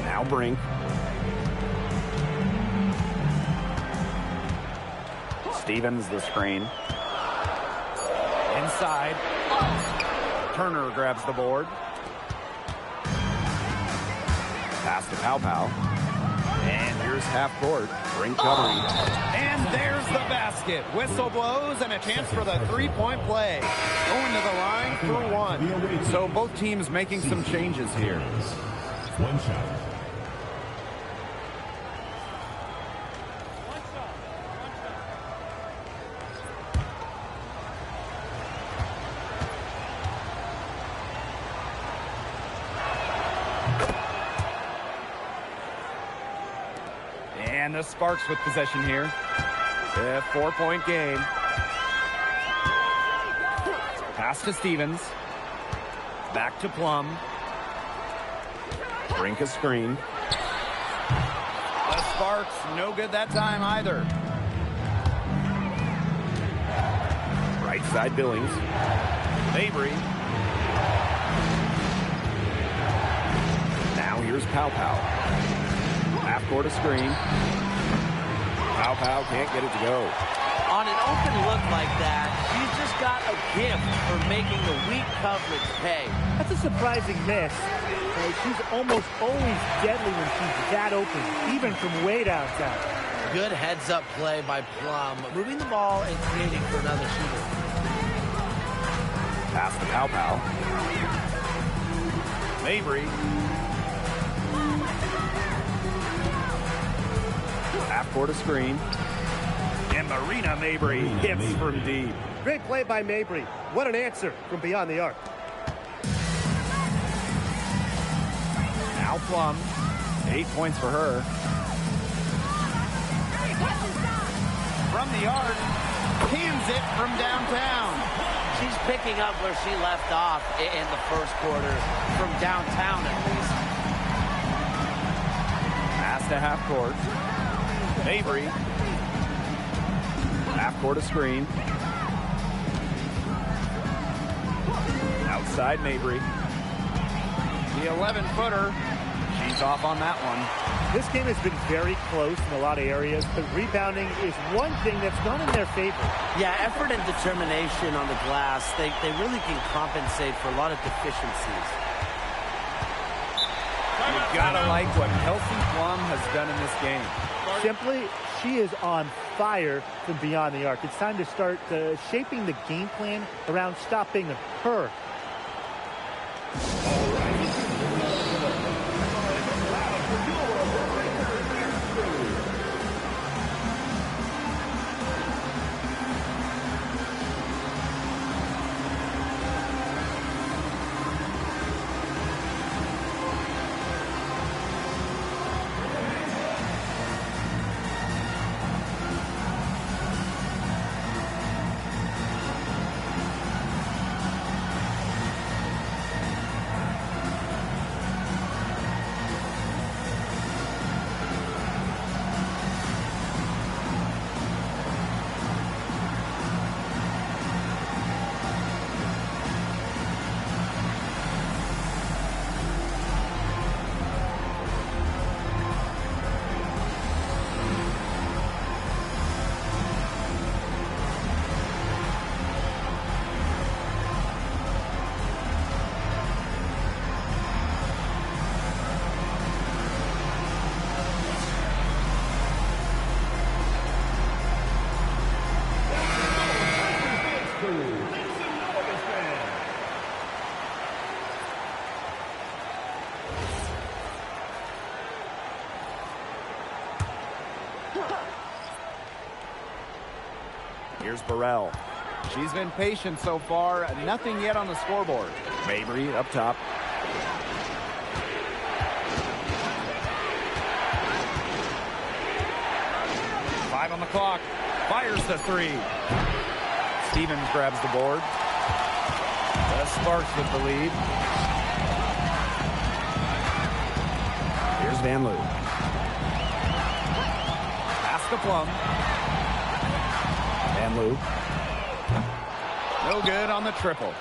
Speaker 1: Now Brink. Stevens the screen. Inside. Turner grabs the board. Pass to Pau. And here's half court. Brink covering. And there's the basket. Whistle blows and a chance for the three-point play. Going to the line for one. So both teams making some changes here.
Speaker 6: One shot.
Speaker 1: And the Sparks with possession here. A 4-point game. Pass to Stevens. Back to Plum. Brink a screen. The Sparks no good that time either. Right side Billings. Mabry. Now here's Pau. Half court a screen. Pau can't get it to go.
Speaker 2: On an open look like that, she's just got a gift for making the weak coverage pay.
Speaker 4: That's a surprising miss. She's almost always deadly when she's that open, even from way downtown.
Speaker 2: Good heads-up play by Plum, moving the ball and creating for another shooter.
Speaker 1: Pass to Pau. Mabry. Half court a screen. And Marina Mabry hits from deep.
Speaker 8: Great play by Mabry. What an answer from beyond the arc.
Speaker 1: Now Plum. 8 points for her. From the arc. Cans it from downtown.
Speaker 2: She's picking up where she left off in the first quarter, from downtown at least.
Speaker 1: Pass to half court. Mabry. Half court a screen. Outside Mabry. The 11-footer. She's off on that one.
Speaker 4: This game has been very close in a lot of areas, but rebounding is one thing that's gone in their favor.
Speaker 2: Yeah, effort and determination on the glass, they really can compensate for a lot of deficiencies.
Speaker 1: You gotta like what Kelsey Plum has done in this game.
Speaker 4: Simply, she is on fire from beyond the arc. It's time to start shaping the game plan around stopping her.
Speaker 1: Here's Burrell. She's been patient so far. Nothing yet on the scoreboard. Mabry up top. Five on the clock. Fires the three. Stevens grabs the board. The Sparks with the lead. Here's Van Loo. Pass to Plum. Van Loo. No good on the triple.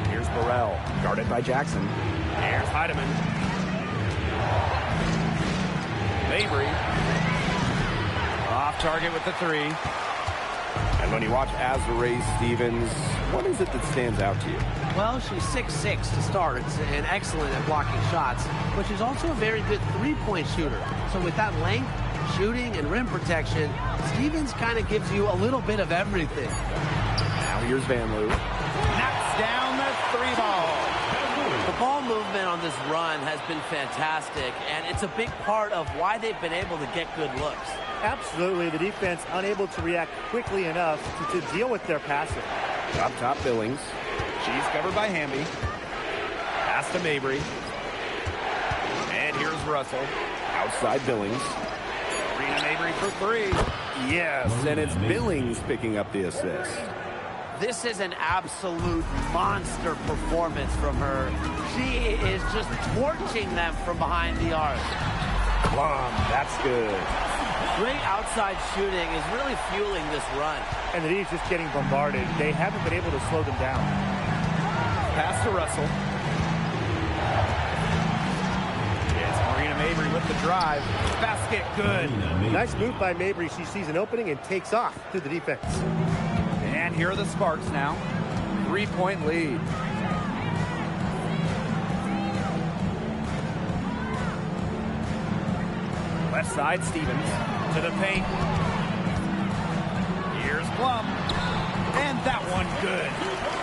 Speaker 1: Here's Burrell, guarded by Jackson. Here's Heidemann. Mabry. Off target with the three.
Speaker 7: And when you watch Azuree Stevens, what is it that stands out to you?
Speaker 5: Well, she's 6'6" to start and excellent at blocking shots, but she's also a very good three-point shooter. So with that length, shooting, and rim protection, Stevens kind of gives you a little bit of everything.
Speaker 7: Now here's Van Loo.
Speaker 1: Knocks down the three ball.
Speaker 2: The ball movement on this run has been fantastic, and it's a big part of why they've been able to get good looks.
Speaker 4: Absolutely, the defense unable to react quickly enough to deal with their passing.
Speaker 7: Up top, Billings.
Speaker 1: She's covered by Hamby. Pass to Mabry. And here's Russell.
Speaker 7: Outside Billings.
Speaker 1: Rena Mabry for three.
Speaker 7: Yes, and it's Billings picking up the assist.
Speaker 2: This is an absolute monster performance from her. She is just torching them from behind the arc.
Speaker 7: Plum, that's good.
Speaker 2: Great outside shooting is really fueling this run.
Speaker 4: And the D's just getting bombarded. They haven't been able to slow them down.
Speaker 1: Pass to Russell. It's Marina Mabry with the drive. Basket good.
Speaker 8: Nice move by Mabry. She sees an opening and takes off through the defense.
Speaker 1: And here are the Sparks now. 3-point lead. Left side, Stevens. To the paint. Here's Plum. And that one good.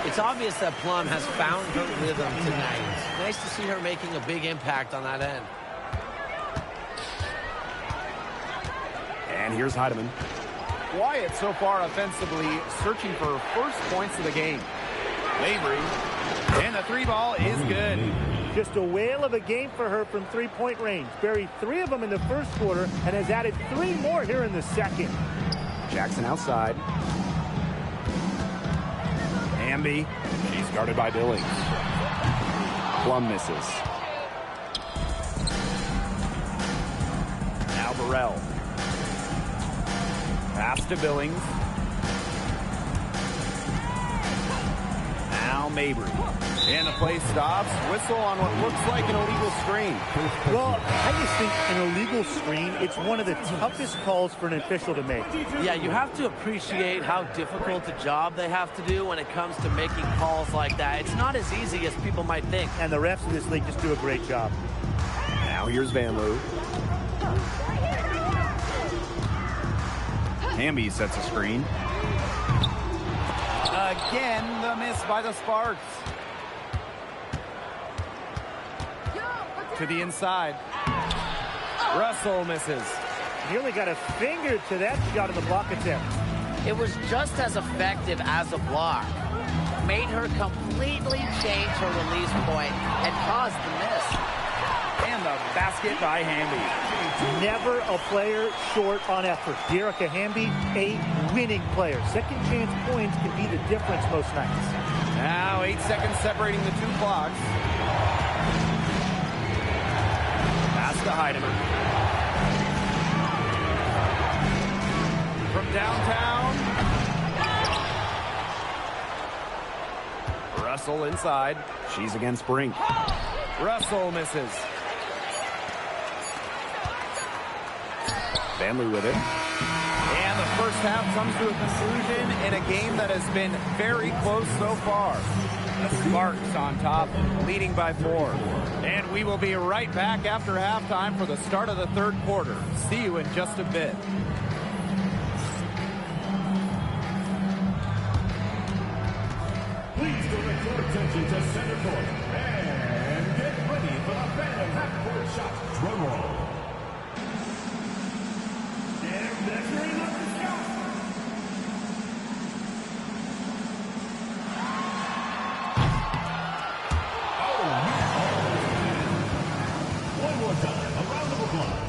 Speaker 2: It's obvious that Plum has found her rhythm tonight. Nice to see her making a big impact on that end.
Speaker 1: And here's Heidemann. Quiet so far offensively, searching for first points of the game. Mabry. And the three ball is good.
Speaker 4: Just a whale of a game for her from three-point range. Buried 3 of them in the first quarter and has added 3 more here in the second.
Speaker 1: Jackson outside. Hamby.
Speaker 7: She's guarded by Billings.
Speaker 1: Plum misses. Now Burrell. Pass to Billings. Now Mabry. And the play stops. Whistle on what looks like an illegal screen.
Speaker 4: Well, I just think an illegal screen, it's one of the toughest calls for an official to make.
Speaker 2: Yeah, you have to appreciate how difficult a job they have to do when it comes to making calls like that. It's not as easy as people might think.
Speaker 4: And the refs in this league just do a great job.
Speaker 7: Now here's Van Loo.
Speaker 1: Hamby sets a screen. Again, the miss by the Sparks. To the inside. Russell misses.
Speaker 4: He only got a finger to that shot in the block attempt.
Speaker 2: It was just as effective as a block. Made her completely change her release point and caused the miss.
Speaker 1: And the basket by Hamby.
Speaker 4: Never a player short on effort. Dearica Hamby, a winning player. Second chance points can be the difference most nights.
Speaker 1: Now 8 seconds separating the two clocks. Pass to Heidemann. From downtown. Russell inside. She's against Brink. Russell misses.
Speaker 7: Van Loo with it.
Speaker 1: And the first half comes to a conclusion in a game that has been very close so far. The Sparks on top, leading by 4. And we will be right back after halftime for the start of the third quarter. See you in just a bit.
Speaker 6: Please direct your attention to center court and get ready for the Phantom half-court shot. Drum roll. And measuring up the shot. One more time, a round of applause.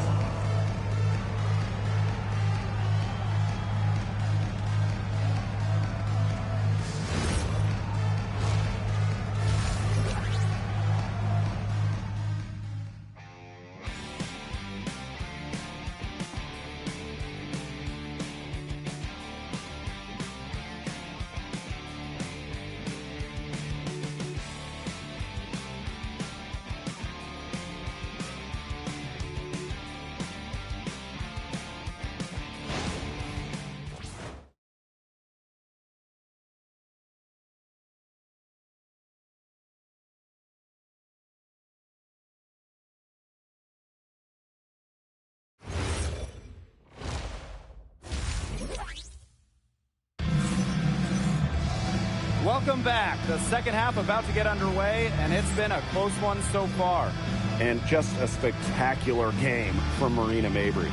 Speaker 1: Welcome back. The second half about to get underway, and it's been a close one so far. And just a spectacular game from Marina Mabrey.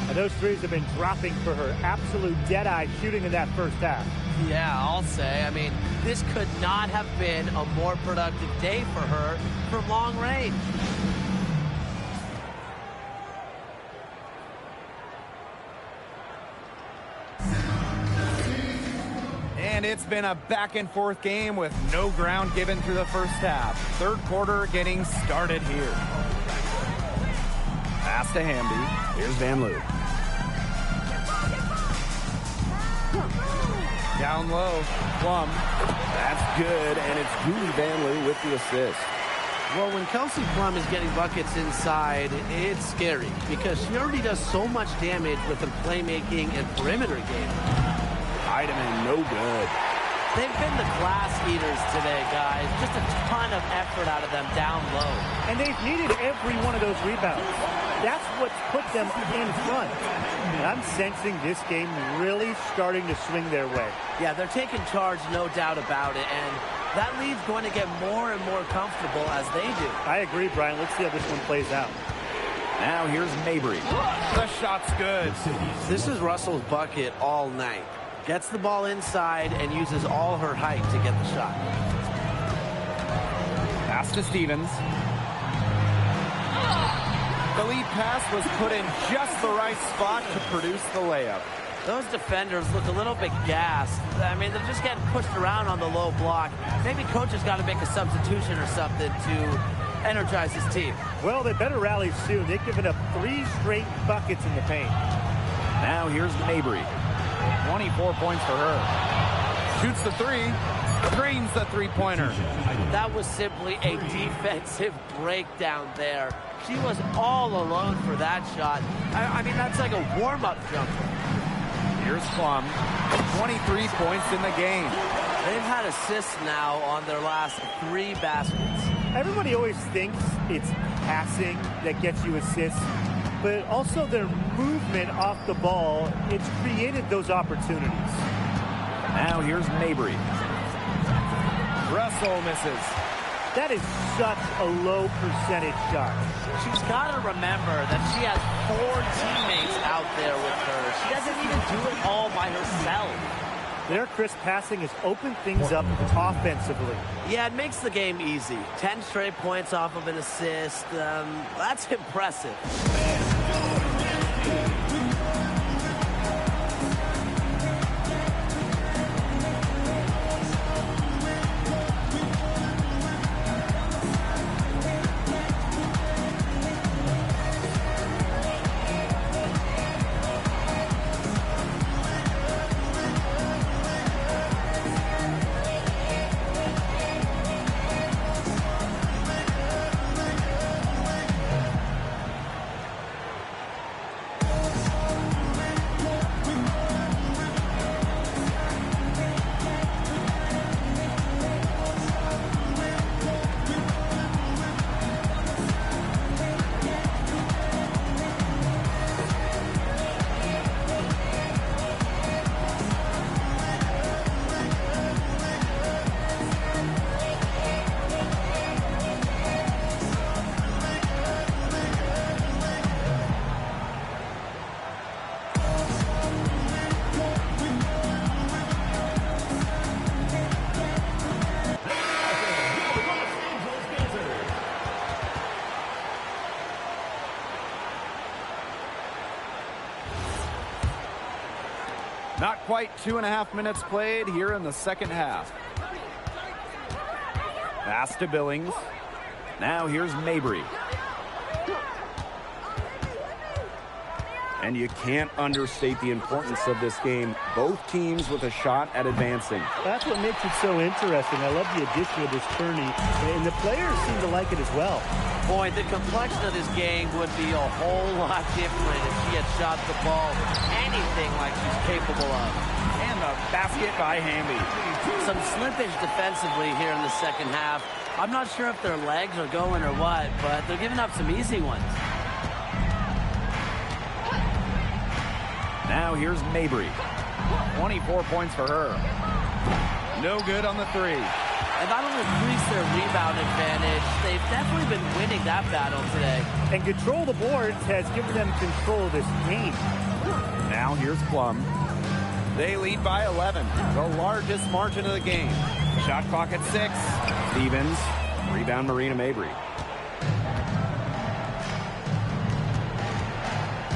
Speaker 4: And those threes have been dropping for her. Absolute dead-eye shooting in that first half.
Speaker 2: Yeah, I'll say. I mean, this could not have been a more productive day for her from long range.
Speaker 1: And it's been a back-and-forth game with no ground given through the first half. Third quarter getting started here. Pass to Hamby. Here's Van Loo. Down low. Plum. That's good, and it's Julie Van Loo with the assist.
Speaker 2: Well, when Kelsey Plum is getting buckets inside, it's scary because she already does so much damage with her playmaking and perimeter game.
Speaker 1: Heidemann, no good.
Speaker 2: They've been the glass eaters today, guys. Just a ton of effort out of them down low.
Speaker 4: And they've needed every one of those rebounds. That's what's put them in front. And I'm sensing this game really starting to swing their way.
Speaker 2: Yeah, they're taking charge, no doubt about it. And that lead's going to get more and more comfortable as they do.
Speaker 4: I agree, Brian. Let's see how this one plays out.
Speaker 1: Now here's Mabrey. The shot's good.
Speaker 2: This is Russell's bucket all night. Gets the ball inside and uses all her height to get the shot.
Speaker 1: Pass to Stevens. The lead pass was put in just the right spot to produce the layup.
Speaker 2: Those defenders look a little bit gassed. I mean, they're just getting pushed around on the low block. Maybe coach has got to make a substitution or something to energize his team.
Speaker 4: Well, they better rally soon. They've given up 3 straight buckets in the paint.
Speaker 1: Now here's Mabrey. 24 points for her. Shoots the three. Drains the three-pointer.
Speaker 2: That was simply a defensive breakdown there. She was all alone for that shot. I mean, that's like a warm-up jumper.
Speaker 1: Here's Plum. 23 points in the game.
Speaker 2: They've had assists now on their last 3 baskets.
Speaker 4: Everybody always thinks it's passing that gets you assists, but also their movement off the ball, it's created those opportunities.
Speaker 1: Now here's Mabrey. Russell misses.
Speaker 4: That is such a low percentage shot.
Speaker 2: She's got to remember that she has 4 teammates out there with her. She doesn't need to do it all by herself.
Speaker 4: Their crisp passing has opened things up offensively.
Speaker 2: Yeah, it makes the game easy. 10 straight points off of an assist. That's impressive.
Speaker 1: Not quite 2.5 minutes played here in the second half. Pass to Billings. Now here's Mabrey. And you can't understate the importance of this game. Both teams with a shot at advancing.
Speaker 4: That's what makes it so interesting. I love the addition of this tourney, and the players seem to like it as well.
Speaker 2: Boy, the complexion of this game would be a whole lot different if she had shot the ball anything like she's capable of.
Speaker 1: And the basket by Hamby.
Speaker 2: Some slippage defensively here in the second half. I'm not sure if their legs are going or what, but they're giving up some easy ones.
Speaker 1: Now here's Mabrey. 24 points for her. No good on the three.
Speaker 2: And that'll increase their rebound advantage. They've definitely been winning that battle today.
Speaker 4: And control the boards has given them control of this game.
Speaker 1: Now here's Plum. They lead by 11, the largest margin of the game. Shot clock at 6. Stevens, rebound Marina Mabry.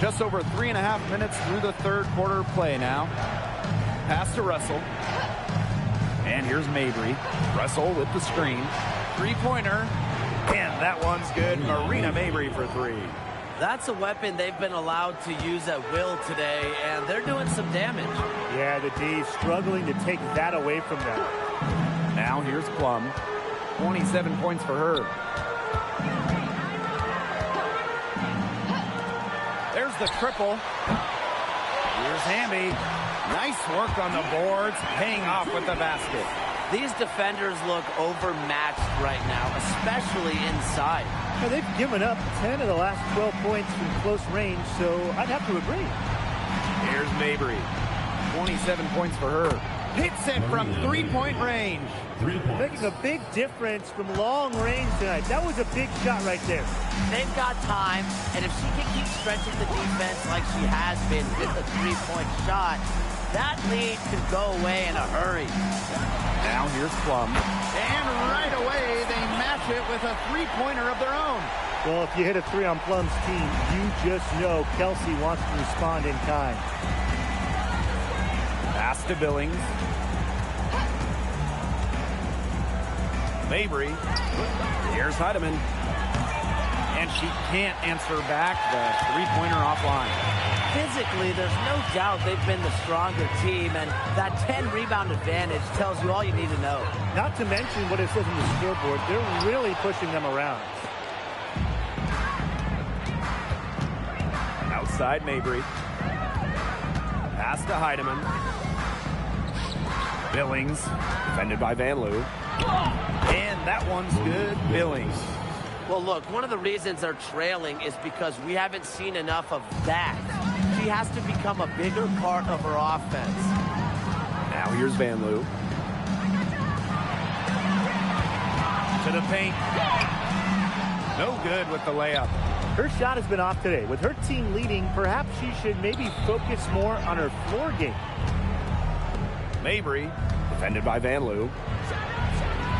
Speaker 1: Just over 3.5 minutes through the third quarter play now. Pass to Russell. And here's Mabry. Russell with the screen. Three-pointer. And that one's good. Marina Mabry for 3.
Speaker 2: That's a weapon they've been allowed to use at will today, and they're doing some damage.
Speaker 4: Yeah, the D's struggling to take that away from them.
Speaker 1: Now here's Plum. 27 points for her. There's the triple. Here's Hamby. Nice work on the boards, paying off with the basket.
Speaker 2: These defenders look overmatched right now, especially inside.
Speaker 4: Now, they've given up 10 of the last 12 points from close range, so I'd have to agree.
Speaker 1: Here's Mabry. 27 points for her. Hits it from three-point range.
Speaker 6: 3 points.
Speaker 4: Making a big difference from long range tonight. That was a big shot right there.
Speaker 2: They've got time, and if she can keep stretching the defense like she has been with the three-point shot, that lead could go away in a hurry.
Speaker 1: Now here's Plum. And right away, they match it with a three-pointer of their own.
Speaker 4: Well, if you hit a 3 on Plum's team, you just know Kelsey wants to respond in kind.
Speaker 1: Pass to Billings. Mabry. Here's Heidemann. And she can't answer back the three-pointer offline.
Speaker 2: Physically, there's no doubt they've been the stronger team, and that 10-rebound advantage tells you all you need to know.
Speaker 4: Not to mention what it says on the scoreboard, they're really pushing them around.
Speaker 1: Outside Mabry. Pass to Heidemann. Billings, defended by Van Loo. And that one's good. Billings.
Speaker 2: Well, look, one of the reasons they're trailing is because we haven't seen enough of that. She has to become a bigger part of her offense.
Speaker 1: Now here's Van Loo. To the paint. No good with the layup.
Speaker 4: Her shot has been off today. With her team leading, perhaps she should maybe focus more on her floor game.
Speaker 1: Mabry, defended by Van Loo.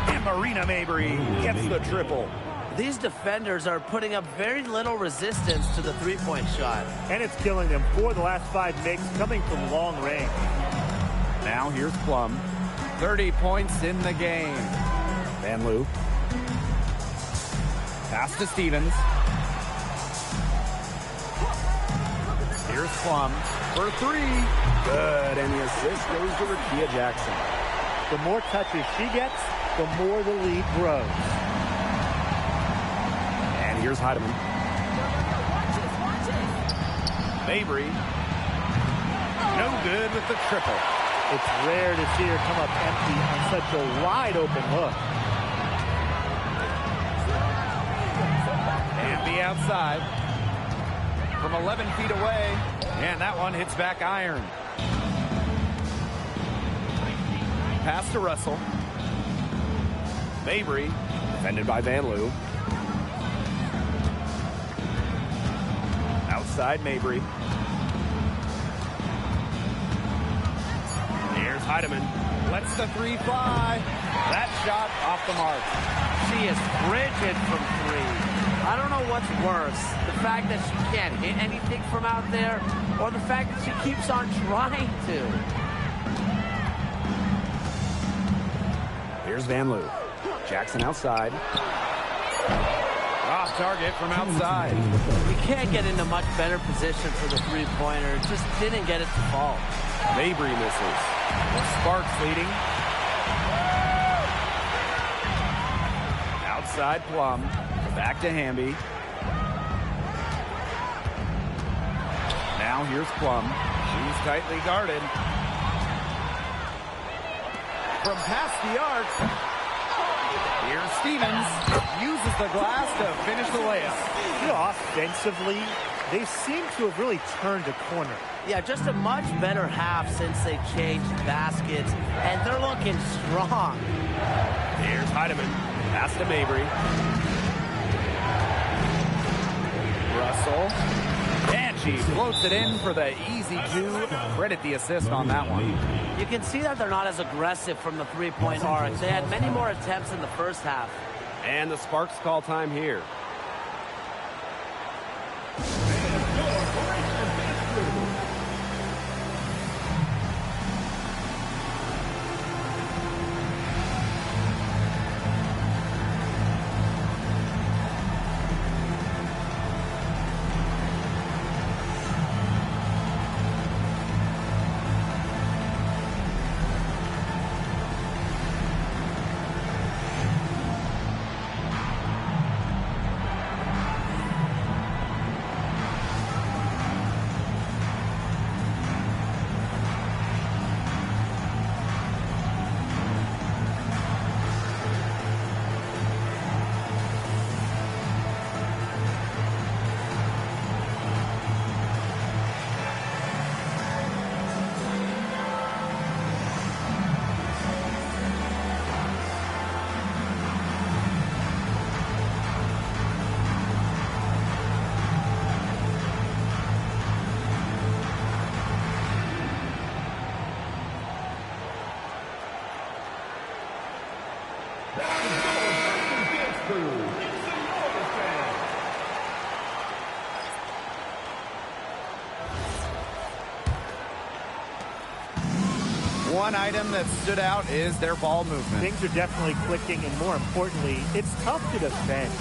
Speaker 1: And Marina Mabry gets the triple.
Speaker 2: These defenders are putting up very little resistance to the three-point shot.
Speaker 4: And it's killing them. 4 of the last 5 makes coming from long range.
Speaker 1: Now here's Plum. 30 points in the game. Van Loo. Pass to Stevens. Here's Plum for 3. Good, and the assist goes to Rakia Jackson.
Speaker 4: The more touches she gets, the more the lead grows.
Speaker 1: And here's Heidemann. Mabry. No good with the triple.
Speaker 4: It's rare to see her come up empty on such a wide open look.
Speaker 1: And be outside from 11 feet away. And that one hits back iron. Pass to Russell. Mabry, defended by Van Loo. Outside Mabry. Here's Heidemann. Lets the 3 fly. That shot off the mark.
Speaker 2: She is frigid from 3. I don't know what's worse, the fact that she can't hit anything from out there, or the fact that she keeps on trying to.
Speaker 1: Here's Van Loo. Jackson outside. Off target from outside.
Speaker 2: We can't get into much better position for the three-pointer. Just didn't get it to fall.
Speaker 1: Mabry misses. The Sparks leading. Outside Plum. Back to Hamby. Now here's Plum. She's tightly guarded. From past the arc. Here's Stevens. Uses the glass to finish the layup.
Speaker 4: You know, offensively, They seem to have really turned a corner.
Speaker 2: Yeah, just a much better half since they changed baskets, and they're looking strong.
Speaker 1: Here's Heidemann. Pass to Mabry. Russell. And she floats it in for the easy two. Credit the assist on that one.
Speaker 2: You can see that they're not as aggressive from the three-point arc. They had many more attempts in the first half.
Speaker 7: And the Sparks call time here.
Speaker 1: One item that stood out is their ball movement.
Speaker 4: Things are definitely clicking, and more importantly, it's tough to defend.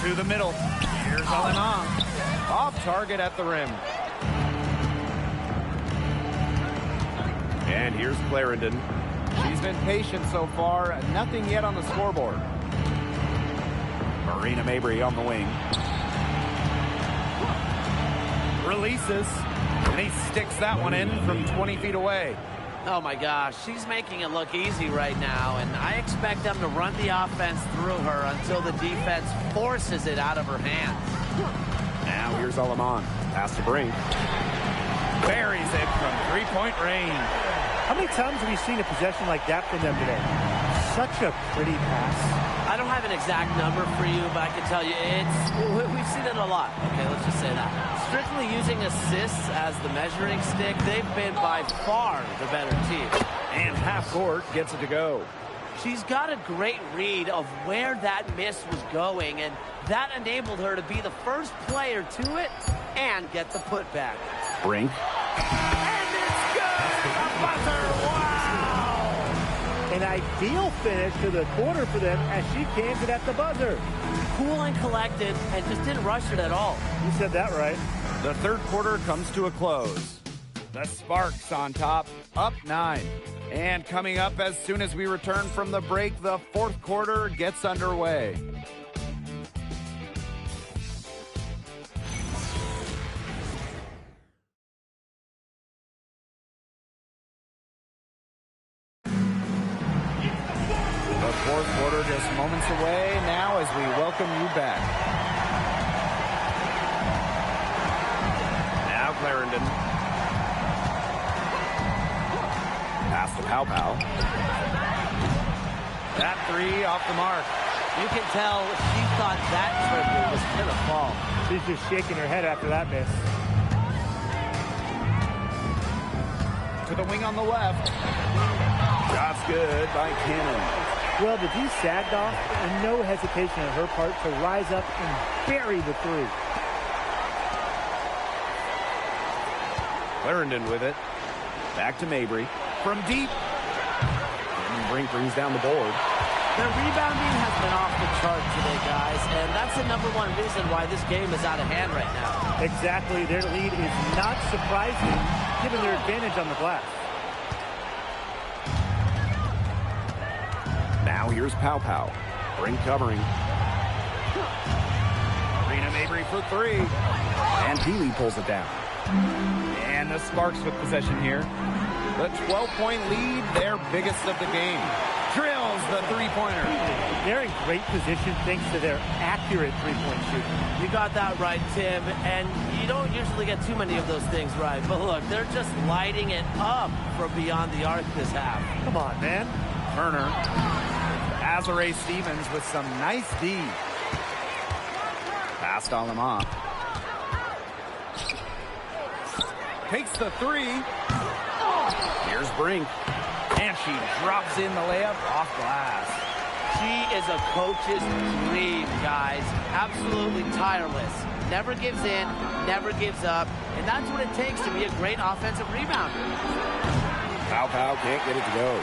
Speaker 1: To the middle. Here's Wnba. Off target at the rim. And here's Clarendon. She's been patient so far. Nothing yet on the scoreboard. Marina Mabry on the wing. Releases. And he sticks that one in from 20 feet away.
Speaker 2: Oh my gosh, she's making it look easy right now, and I expect them to run the offense through her until the defense forces it out of her hands.
Speaker 1: Now here's Wnba. Pass to Brink. Buries it from three-point range.
Speaker 4: How many times have you seen a possession like that from them today? Such a pretty pass.
Speaker 2: I don't have an exact number for you, but I can tell you we've seen it a lot. Okay, let's just say that. Strictly using assists as the measuring stick, they've been by far the better team.
Speaker 1: And half court gets it to go.
Speaker 2: She's got a great read of where that miss was going, and that enabled her to be the first player to it and get the putback.
Speaker 1: Brink.
Speaker 2: And it's good! A buzzer! Wow!
Speaker 4: An ideal finish to the quarter for them as she cans it at the buzzer.
Speaker 2: Cool and collected, and just didn't rush it at all.
Speaker 4: You said that right.
Speaker 1: The third quarter comes to a close. The Sparks on top, up 9. And coming up as soon as we return from the break, the fourth quarter gets underway. The fourth quarter just moments away now as we welcome you back. Now Clarendon. Pass to Pow. That three off the mark.
Speaker 2: You can tell she thought that triple was going to fall.
Speaker 4: She's just shaking her head after that miss.
Speaker 1: To the wing on the left. Shot's good by Cannon.
Speaker 4: Well, the D sagged off, and no hesitation on her part to rise up and bury the three.
Speaker 1: Clarendon with it. Back to Mabry. From deep. And Brink brings down the board.
Speaker 2: Their rebounding has been off the chart today, guys, and that's the #1 reason why this game is out of hand right now.
Speaker 4: Exactly. Their lead is not surprising, given their advantage on the glass.
Speaker 1: Now here's Pow. Brink covering. Marina Mabry for three. And Healy pulls it down. And the Sparks with possession here. The 12-point lead, their biggest of the game. Drills the three-pointer.
Speaker 4: They're in great position thanks to their accurate three-point shooting.
Speaker 2: You got that right, Tim, and you don't usually get too many of those things right. But look, they're just lighting it up from beyond the arc this half.
Speaker 4: Come on, man.
Speaker 1: Turner. Azare Stevens with some nice D. Pass to Lemon. Takes the three. Here's Brink. And she drops in the layup off glass.
Speaker 2: She is a coach's dream, guys. Absolutely tireless. Never gives in, never gives up. And that's what it takes to be a great offensive rebounder.
Speaker 7: Pow can't get it to go.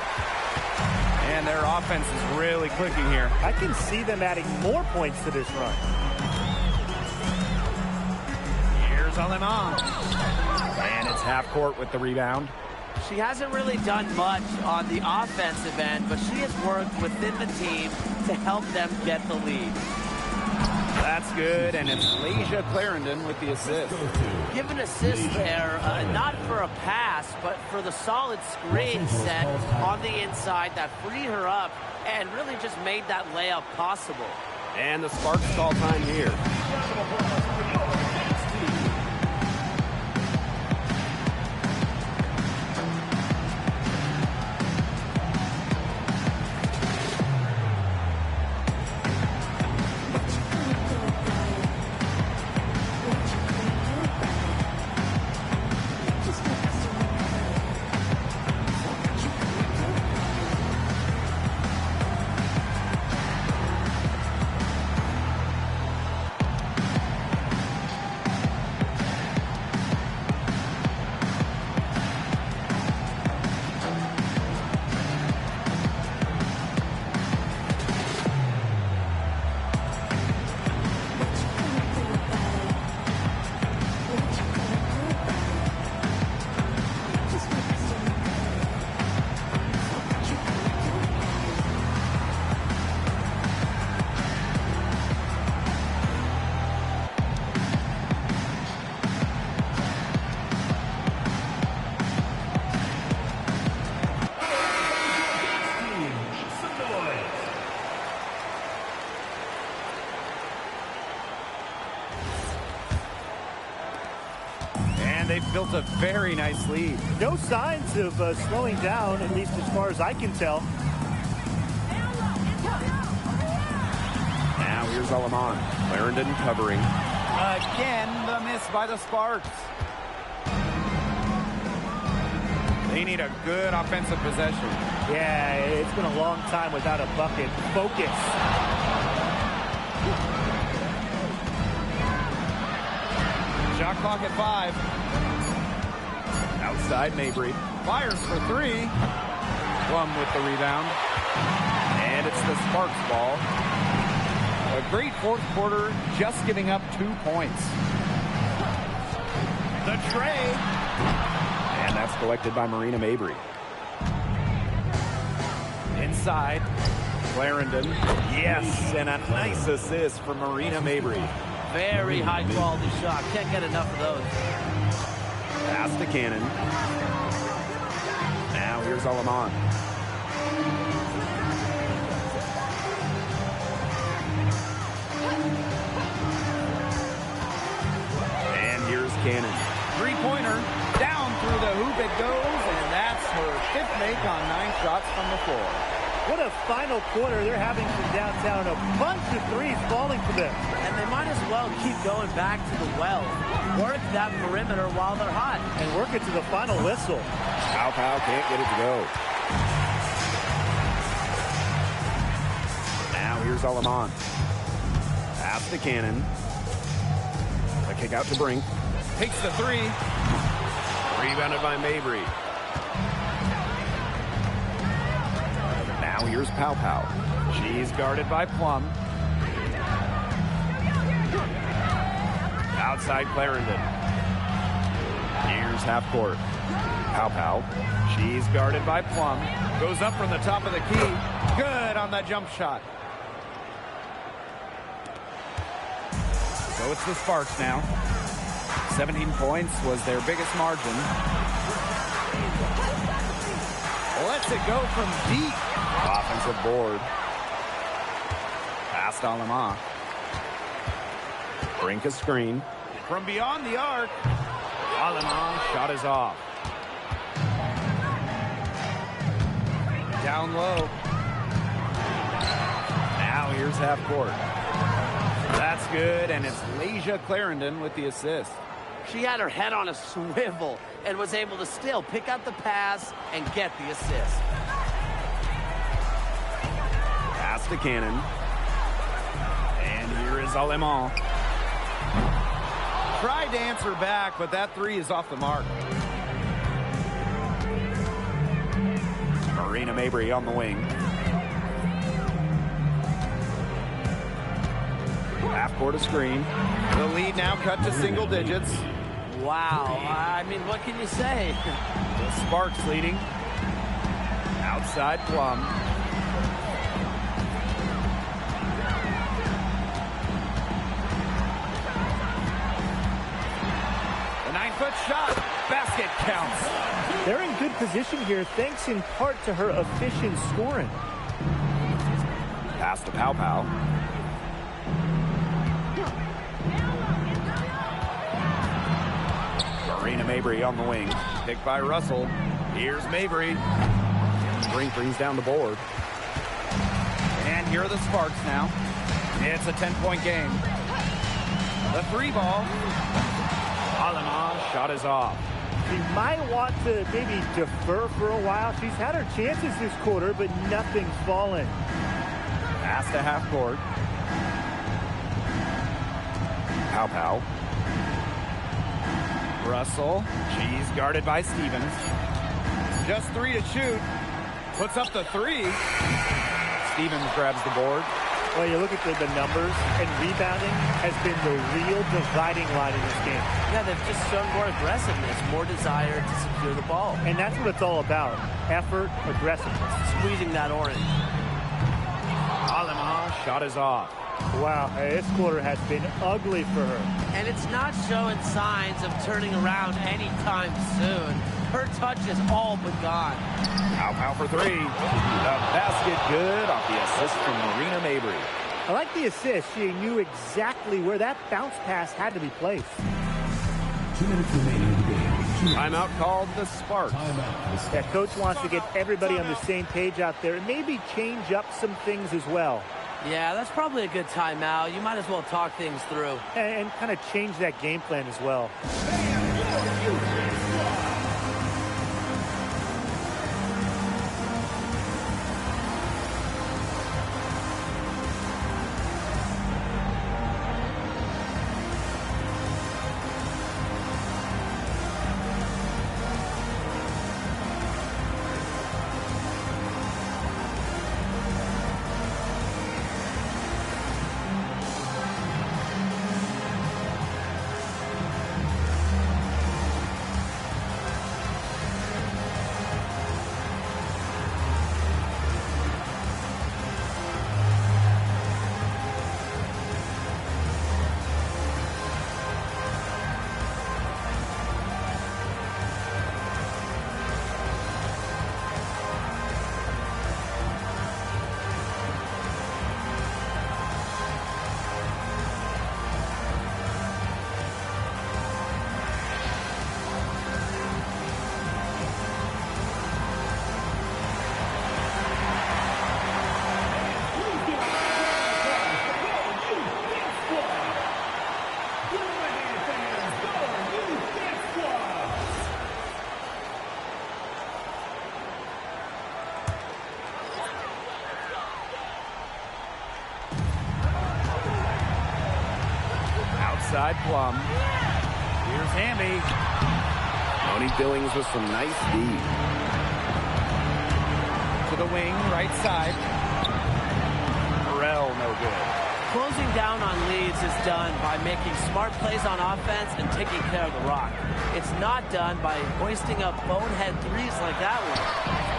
Speaker 1: And their offense is really clicking here.
Speaker 4: I can see them adding more points to this run.
Speaker 1: Here's Aleman. And it's half court with the rebound.
Speaker 2: She hasn't really done much on the offensive end, but she has worked within the team to help them get the lead.
Speaker 1: That's good, and it's Lasia Clarendon with the assist.
Speaker 2: Give an assist there, not for a pass, but for the solid screen set on the inside that freed her up and really just made that layup possible.
Speaker 7: And the Sparks call time here.
Speaker 1: They've built a very nice lead.
Speaker 4: No signs of slowing down, at least as far as I can tell.
Speaker 7: Now here's Aleman. Clarendon covering.
Speaker 1: Again, the miss by the Sparks. They need a good offensive possession.
Speaker 4: Yeah, it's been a long time without a bucket. Focus.
Speaker 1: Shot clock at 5. Outside, Mabry fires for 3. Plum with the rebound. And it's the Sparks ball. A great fourth quarter, just giving up 2 points. The tray.
Speaker 7: And that's collected by Marina Mabry.
Speaker 1: Inside, Clarendon. Yes, and a nice assist from Marina Mabry.
Speaker 2: Very high quality shot. Can't get enough of those.
Speaker 7: Pass to Cannon. Now here's Aleman. And here's Cannon.
Speaker 1: Three-pointer. Down through the hoop it goes, and that's her 5th make on 9 shots from the floor.
Speaker 4: What a final quarter they're having from downtown. A bunch of threes falling for them.
Speaker 2: And they might as well keep going back to the well. Work that perimeter while they're hot.
Speaker 4: And work it to the final whistle.
Speaker 7: Pow can't get it to go. Now here's Aleman. Pass to Cannon. The kick out to Brink.
Speaker 1: Takes the 3.
Speaker 7: Rebounded by Mabry. Now here's Pow.
Speaker 1: She's guarded by Plum.
Speaker 7: Outside Clarendon. Here's half court. Pow.
Speaker 1: She's guarded by Plum. Goes up from the top of the key. Good on that jump shot. So it's the Sparks now. 17 points was their biggest margin. Lets it go from deep.
Speaker 7: Offensive board.
Speaker 1: Past Alema. Brink a screen. From beyond the arc. Alema shot is off. Down low. Now here's half court. That's good, and it's Leisha Clarendon with the assist.
Speaker 2: She had her head on a swivel and was able to still pick up the pass and get the assist.
Speaker 1: Pass to Cannon. And here is Alema. Tried to answer back, but that three is off the mark. Marina Mabry on the wing. Half court a screen. The lead now cut to single digits.
Speaker 2: Wow. I mean, what can you say?
Speaker 1: The Sparks leading. Outside Plum. The 9-foot shot. Basket counts.
Speaker 4: They're in good position here, thanks in part to her efficient scoring.
Speaker 1: Pass to Pow Pow. Marina Mabry on the wing. Picked by Russell. Here's Mabry. Brink brings down the board. And here are the Sparks now. It's a 10-point game. The three ball. Alema shot is off.
Speaker 4: She might want to maybe defer for a while. She's had her chances this quarter, but nothing's fallen.
Speaker 1: Pass to half court. Pow Pow. Russell. She's guarded by Stevens. Just three to shoot. Puts up the three. Stevens grabs the board.
Speaker 4: Well, you look at the numbers, and rebounding has been the real dividing line in this game.
Speaker 2: Yeah, they've just shown more aggressiveness, more desire to secure the ball.
Speaker 4: And that's what it's all about. Effort, aggressiveness.
Speaker 2: Squeezing that orange.
Speaker 1: Alema shot is off.
Speaker 4: Wow, this quarter has been ugly for her.
Speaker 2: And it's not showing signs of turning around anytime soon. Her touch is all but gone.
Speaker 1: Pow Pow for three. The basket good off the assist from Marina Mabry.
Speaker 4: I like the assist. She knew exactly where that bounce pass had to be placed.
Speaker 6: 2 minutes remaining in the game.
Speaker 1: Timeout called the Sparks.
Speaker 4: Yeah, coach wants to get everybody on the same page out there and maybe change up some things as well.
Speaker 2: Yeah, that's probably a good timeout. You might as well talk things through.
Speaker 4: And kind of change that game plan as well.
Speaker 1: Outside Plum. Here's Hamby. Monique Billings with some nice D. To the wing, right side. Burrell, no good.
Speaker 2: Closing down on leads is done by making smart plays on offense and taking care of the rock. It's not done by hoisting up bonehead threes like that one.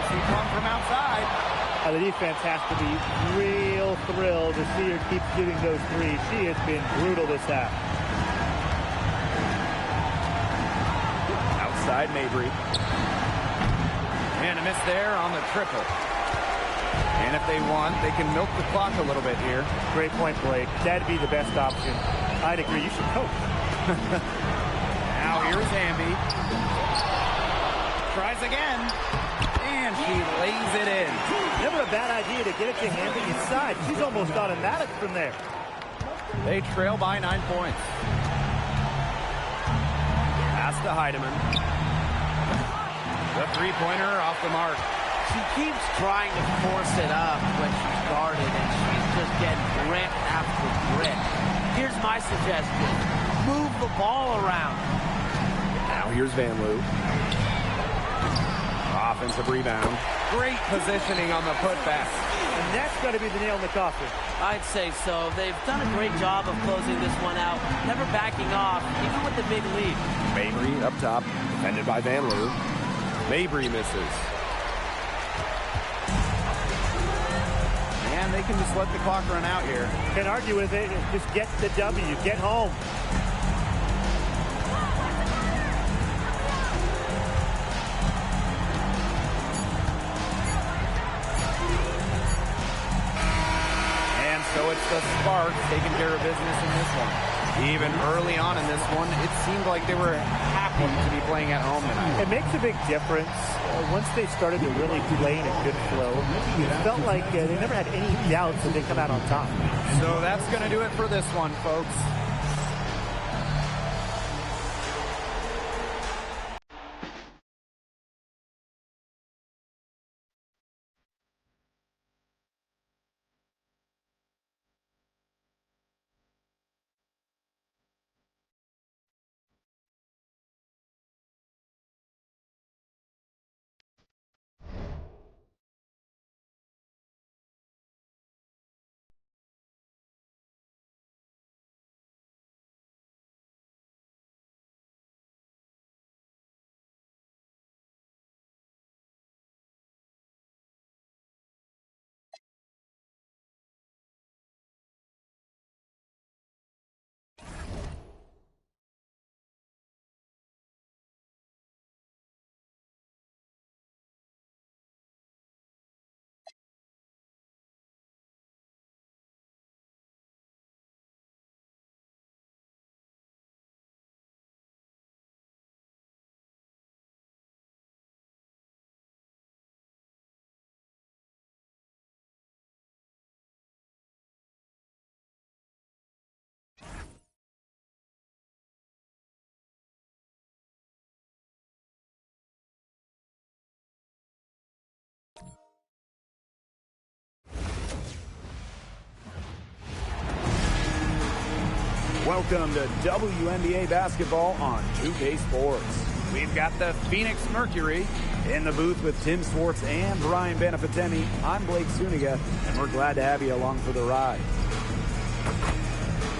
Speaker 1: See Plum from outside.
Speaker 4: The defense has to be real thrilled to see her keep shooting those threes. She has been brutal this half.
Speaker 1: Outside Mabry. And a miss there on the triple. And if they want, they can milk the clock a little bit here.
Speaker 4: Great point, Blake. That'd be the best option. I'd agree. You should coach.
Speaker 1: Now here's Wnba. Tries again. And she lays it in.
Speaker 4: Never a bad idea to get it to Wnba inside. She's almost automatic from there.
Speaker 1: They trail by 9 points. Pass to Heidemann. The three-pointer off the mark.
Speaker 2: She keeps trying to force it up when she's guarded, and she's just getting brick after brick. Here's my suggestion. Move the ball around.
Speaker 7: Now here's Van Loo.
Speaker 1: Offensive rebound. Great positioning on the putback.
Speaker 4: And that's got to be the nail in the coffin.
Speaker 2: I'd say so. They've done a great job of closing this one out, never backing off, even with the big lead.
Speaker 7: Mabry up top, defended by Van Loo. Mabry misses.
Speaker 1: And they can just let the clock run out here.
Speaker 4: Can't argue with it. Just get the W. Get home.
Speaker 1: And so it's the Sparks taking care of business in this one. Even early on in this one, it seemed like they were happy to be playing at home tonight.
Speaker 4: It makes a big difference. Once they started to really play in a good flow, it felt like they never had any doubts that they'd come out on top.
Speaker 1: So that's going to do it for this one, folks. Welcome to WNBA basketball on 2K Sports. We've got the Phoenix Mercury in the booth with Tim Swartz and Brian Benefitemi. I'm Blake Suniga, and we're glad to have you along for the ride.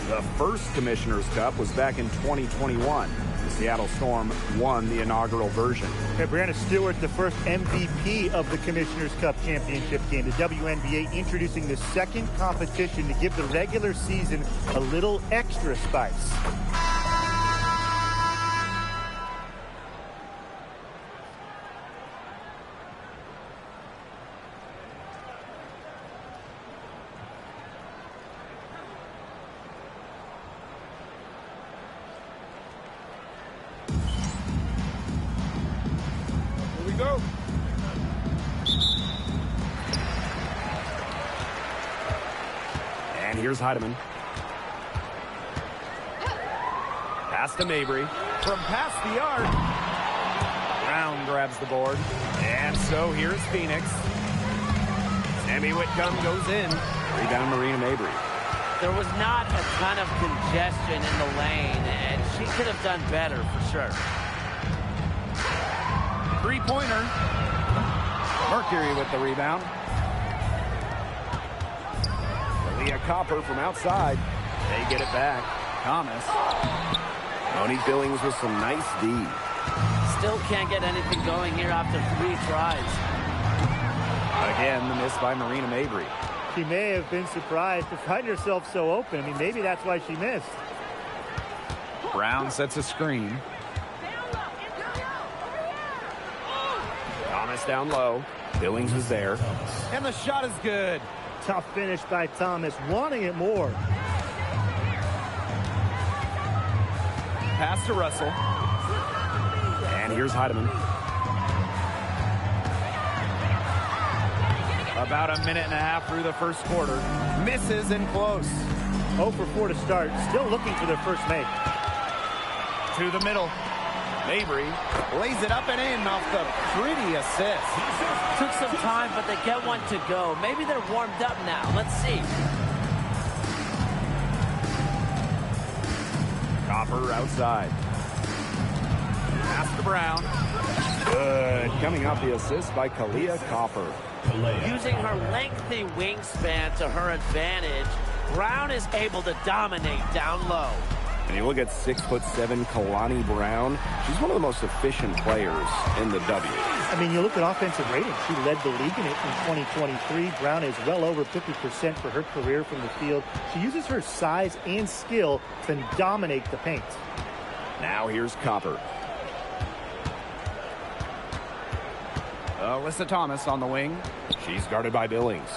Speaker 1: The first Commissioner's Cup was back in 2021. The Seattle Storm won the inaugural version.
Speaker 4: Okay, Brianna Stewart, the first MVP of the Commissioner's Cup championship game. The WNBA introducing the second competition to give the regular season a little extra spice.
Speaker 7: Go.
Speaker 1: And here's Heidemann. Pass to Mabry. From past the arc. Brown grabs the board. And so here's Phoenix. Sammy Whitcomb goes in. Rebound Marina Mabry.
Speaker 2: There was not a ton of congestion in the lane, and she could have done better for sure.
Speaker 1: Three-pointer. Mercury with the rebound. Leah Copper from outside. They get it back. Thomas.
Speaker 7: Monique Billings with some nice D.
Speaker 2: Still can't get anything going here after 3 tries.
Speaker 1: Again, the miss by Marina Mabry.
Speaker 4: She may have been surprised to find herself so open. I mean, maybe that's why she missed.
Speaker 1: Brown sets a screen. Thomas down low. Billings is there. And the shot is good.
Speaker 4: Tough finish by Thomas, wanting it more.
Speaker 1: Pass to Russell. And here's Heidemann. About a minute and a half through the first quarter. Misses and close.
Speaker 4: 0 for 4 to start. Still looking for their first make.
Speaker 1: To the middle. Mabry lays it up and in off the pretty assist.
Speaker 2: Took some time, but they get one to go. Maybe they're warmed up now. Let's see.
Speaker 1: Copper outside. Pass to Brown. Good. Coming off the assist by Kalia Copper.
Speaker 2: Using her lengthy wingspan to her advantage, Brown is able to dominate down low.
Speaker 7: And you look at 6'7" Kalani Brown. She's one of the most efficient players in the W.
Speaker 4: I mean, you look at offensive rating. She led the league in it in 2023. Brown is well over 50% for her career from the field. She uses her size and skill to dominate the paint.
Speaker 1: Now here's Copper. Alyssa Thomas on the wing.
Speaker 7: She's guarded by Billings.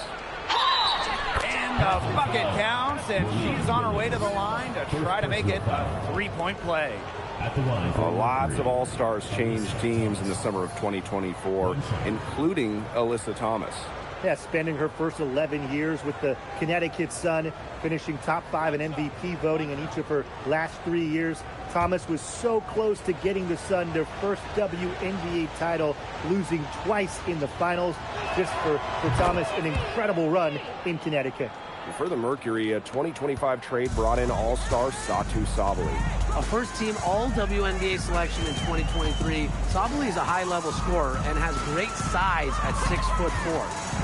Speaker 1: And the bucket counts, and she's on her way to the line to try to make it a three-point play.
Speaker 6: At the line.
Speaker 7: Lots of All-Stars changed teams in the summer of 2024, including Alyssa Thomas.
Speaker 4: Yeah, spending her first 11 years with the Connecticut Sun, finishing top 5 in MVP voting in each of her last 3 years. Thomas was so close to getting the Sun their first WNBA title, losing twice in the finals. Just for Thomas, an incredible run in Connecticut.
Speaker 7: For the Mercury, a 2025 trade brought in All-Star Satu Sabali.
Speaker 5: A first-team All-WNBA selection in 2023. Sabali is a high-level scorer and has great size at 6'4".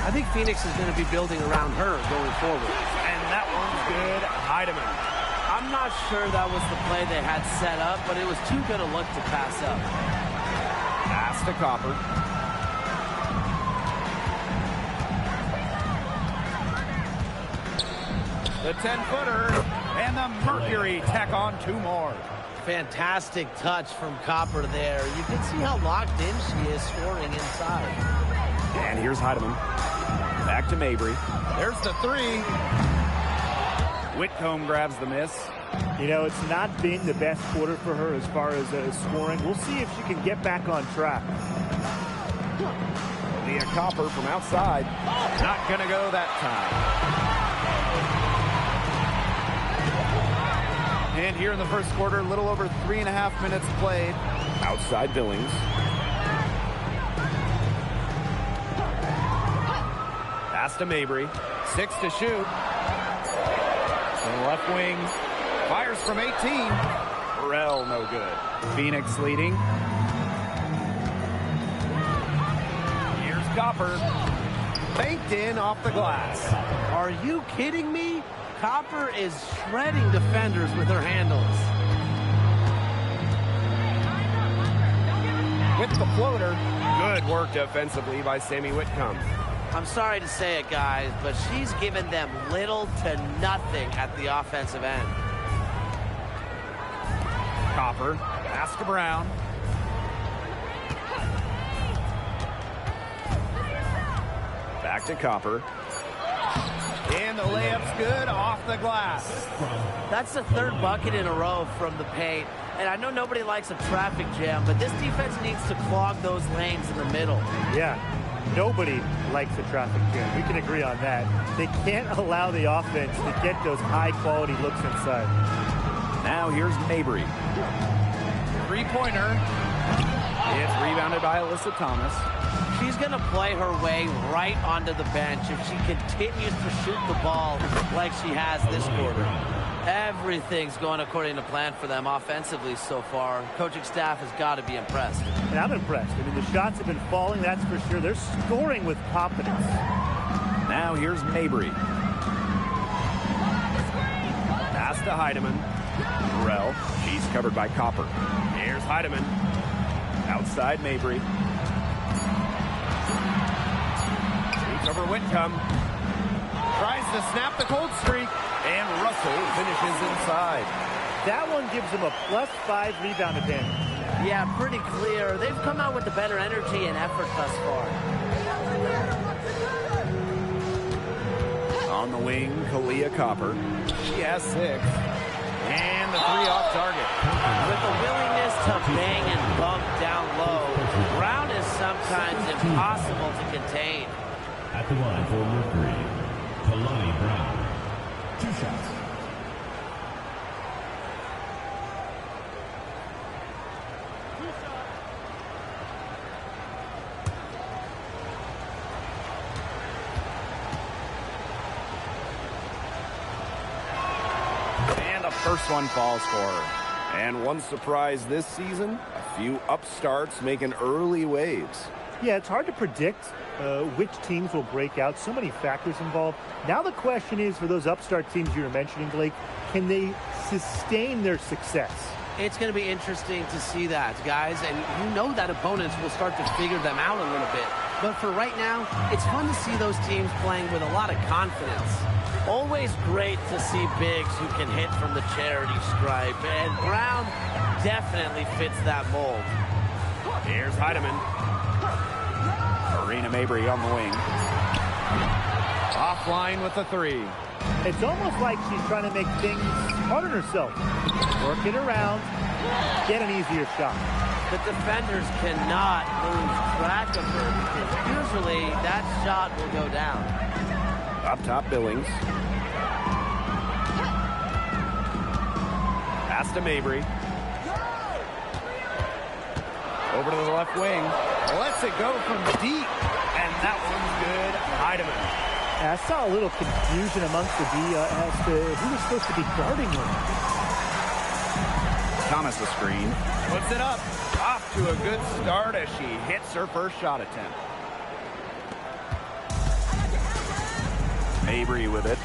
Speaker 5: I think Phoenix is going to be building around her going forward.
Speaker 1: And that one's good. Heidemann.
Speaker 2: I'm not sure that was the play they had set up, but it was too good a look to pass up.
Speaker 1: Pass to Copper. The 10-footer, and the Mercury tack on 2 more.
Speaker 2: Fantastic touch from Copper there. You can see how locked in she is scoring inside.
Speaker 1: And here's Heidemann. Back to Mabry. There's the 3. Whitcomb grabs the miss.
Speaker 4: You know, it's not been the best quarter for her as far as scoring. We'll see if she can get back on track.
Speaker 1: Leah Copper from outside. Not going to go that time. And here in the first quarter, a little over 3.5 minutes played.
Speaker 7: Outside Billings.
Speaker 1: Pass to Mabry. 6 to shoot. And left wing. Fires from 18. Burrell, no good. Phoenix leading. Here's Copper. Banked in off the glass.
Speaker 5: Are you kidding me? Copper is shredding defenders with her handles.
Speaker 7: With the floater. Good work defensively by Sammy Whitcomb.
Speaker 2: I'm sorry to say it, guys, but she's given them little to nothing at the offensive end.
Speaker 1: Copper. Pass to Brown. Back to Copper. And the layup's good off the glass.
Speaker 2: That's the 3rd bucket in a row from the paint. And I know nobody likes a traffic jam, but this defense needs to clog those lanes in the middle.
Speaker 4: Yeah, nobody likes a traffic jam. We can agree on that. They can't allow the offense to get those high-quality looks inside.
Speaker 1: Now here's Mabry. 3-pointer. It's rebounded by Alyssa Thomas.
Speaker 2: She's going to play her way right onto the bench if she continues to shoot the ball like she has this quarter. Everything's going according to plan for them offensively so far. Coaching staff has got to be impressed.
Speaker 4: And I'm impressed. I mean, the shots have been falling, that's for sure. They're scoring with confidence.
Speaker 1: Now here's Mabry. Pass to Heidemann. Burrell. She's covered by Copper. Here's Heidemann. Outside Mabry. Over Whitcomb. Tries to snap the cold streak. And Russell finishes inside.
Speaker 4: That one gives them a +5 rebound advantage.
Speaker 2: Yeah, pretty clear. They've come out with the better energy and effort thus far.
Speaker 1: On the wing, Kalia Copper. She has 6. And the 3 off target.
Speaker 2: With the willingness to bang and bump down low, Brown is sometimes impossible to contain.
Speaker 6: At the line for Mercury, Kalani Brown. 2 shots.
Speaker 1: And the first one falls for her.
Speaker 7: And one surprise this season, a few upstarts making early waves.
Speaker 4: Yeah, it's hard to predict which teams will break out. So many factors involved. Now the question is, for those upstart teams you were mentioning, Blake, can they sustain their success?
Speaker 5: It's going to be interesting to see that, guys. And you know that opponents will start to figure them out a little bit. But for right now, it's fun to see those teams playing with a lot of confidence.
Speaker 2: Always great to see bigs who can hit from the charity stripe. And Brown definitely fits that mold.
Speaker 1: Here's Heidemann. Marina Mabry on the wing. Offline with the 3.
Speaker 4: It's almost like she's trying to make things hard on herself. Work it around, get an easier shot.
Speaker 2: The defenders cannot lose track of her because usually that shot will go down.
Speaker 7: Up top, Billings.
Speaker 1: Pass to Mabry. Over to the left wing. Lets it go from deep. And that one's good. Heidemann.
Speaker 4: I saw a little confusion amongst the D as to who was supposed to be guarding her.
Speaker 1: Thomas a screen. Puts it up. Off to a good start as she hits her first shot attempt. Mabry with it.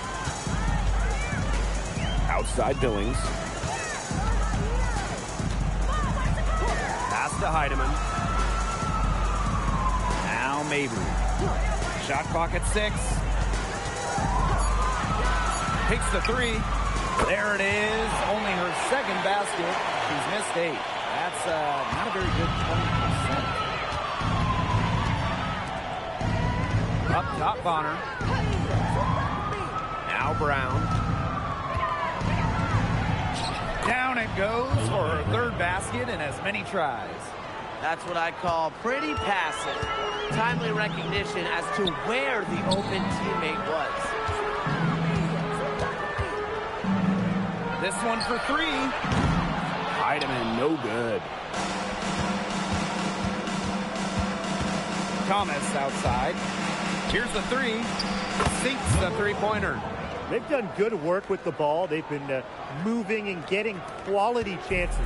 Speaker 7: Outside Billings.
Speaker 1: Pass to Heidemann. Now Mabry. Shot clock at 6. Takes the 3. There it is. Only her second basket. She's missed 8. That's not a very good 20%. Up top, Bonner. Now Brown. Down it goes for her third basket in as many tries.
Speaker 2: That's what I call pretty passive. Timely recognition as to where the open teammate was.
Speaker 1: This one for 3. Heidemann, no good. Thomas outside. Here's the 3. Sinks the 3-pointer.
Speaker 4: They've done good work with the ball. They've been moving and getting quality chances.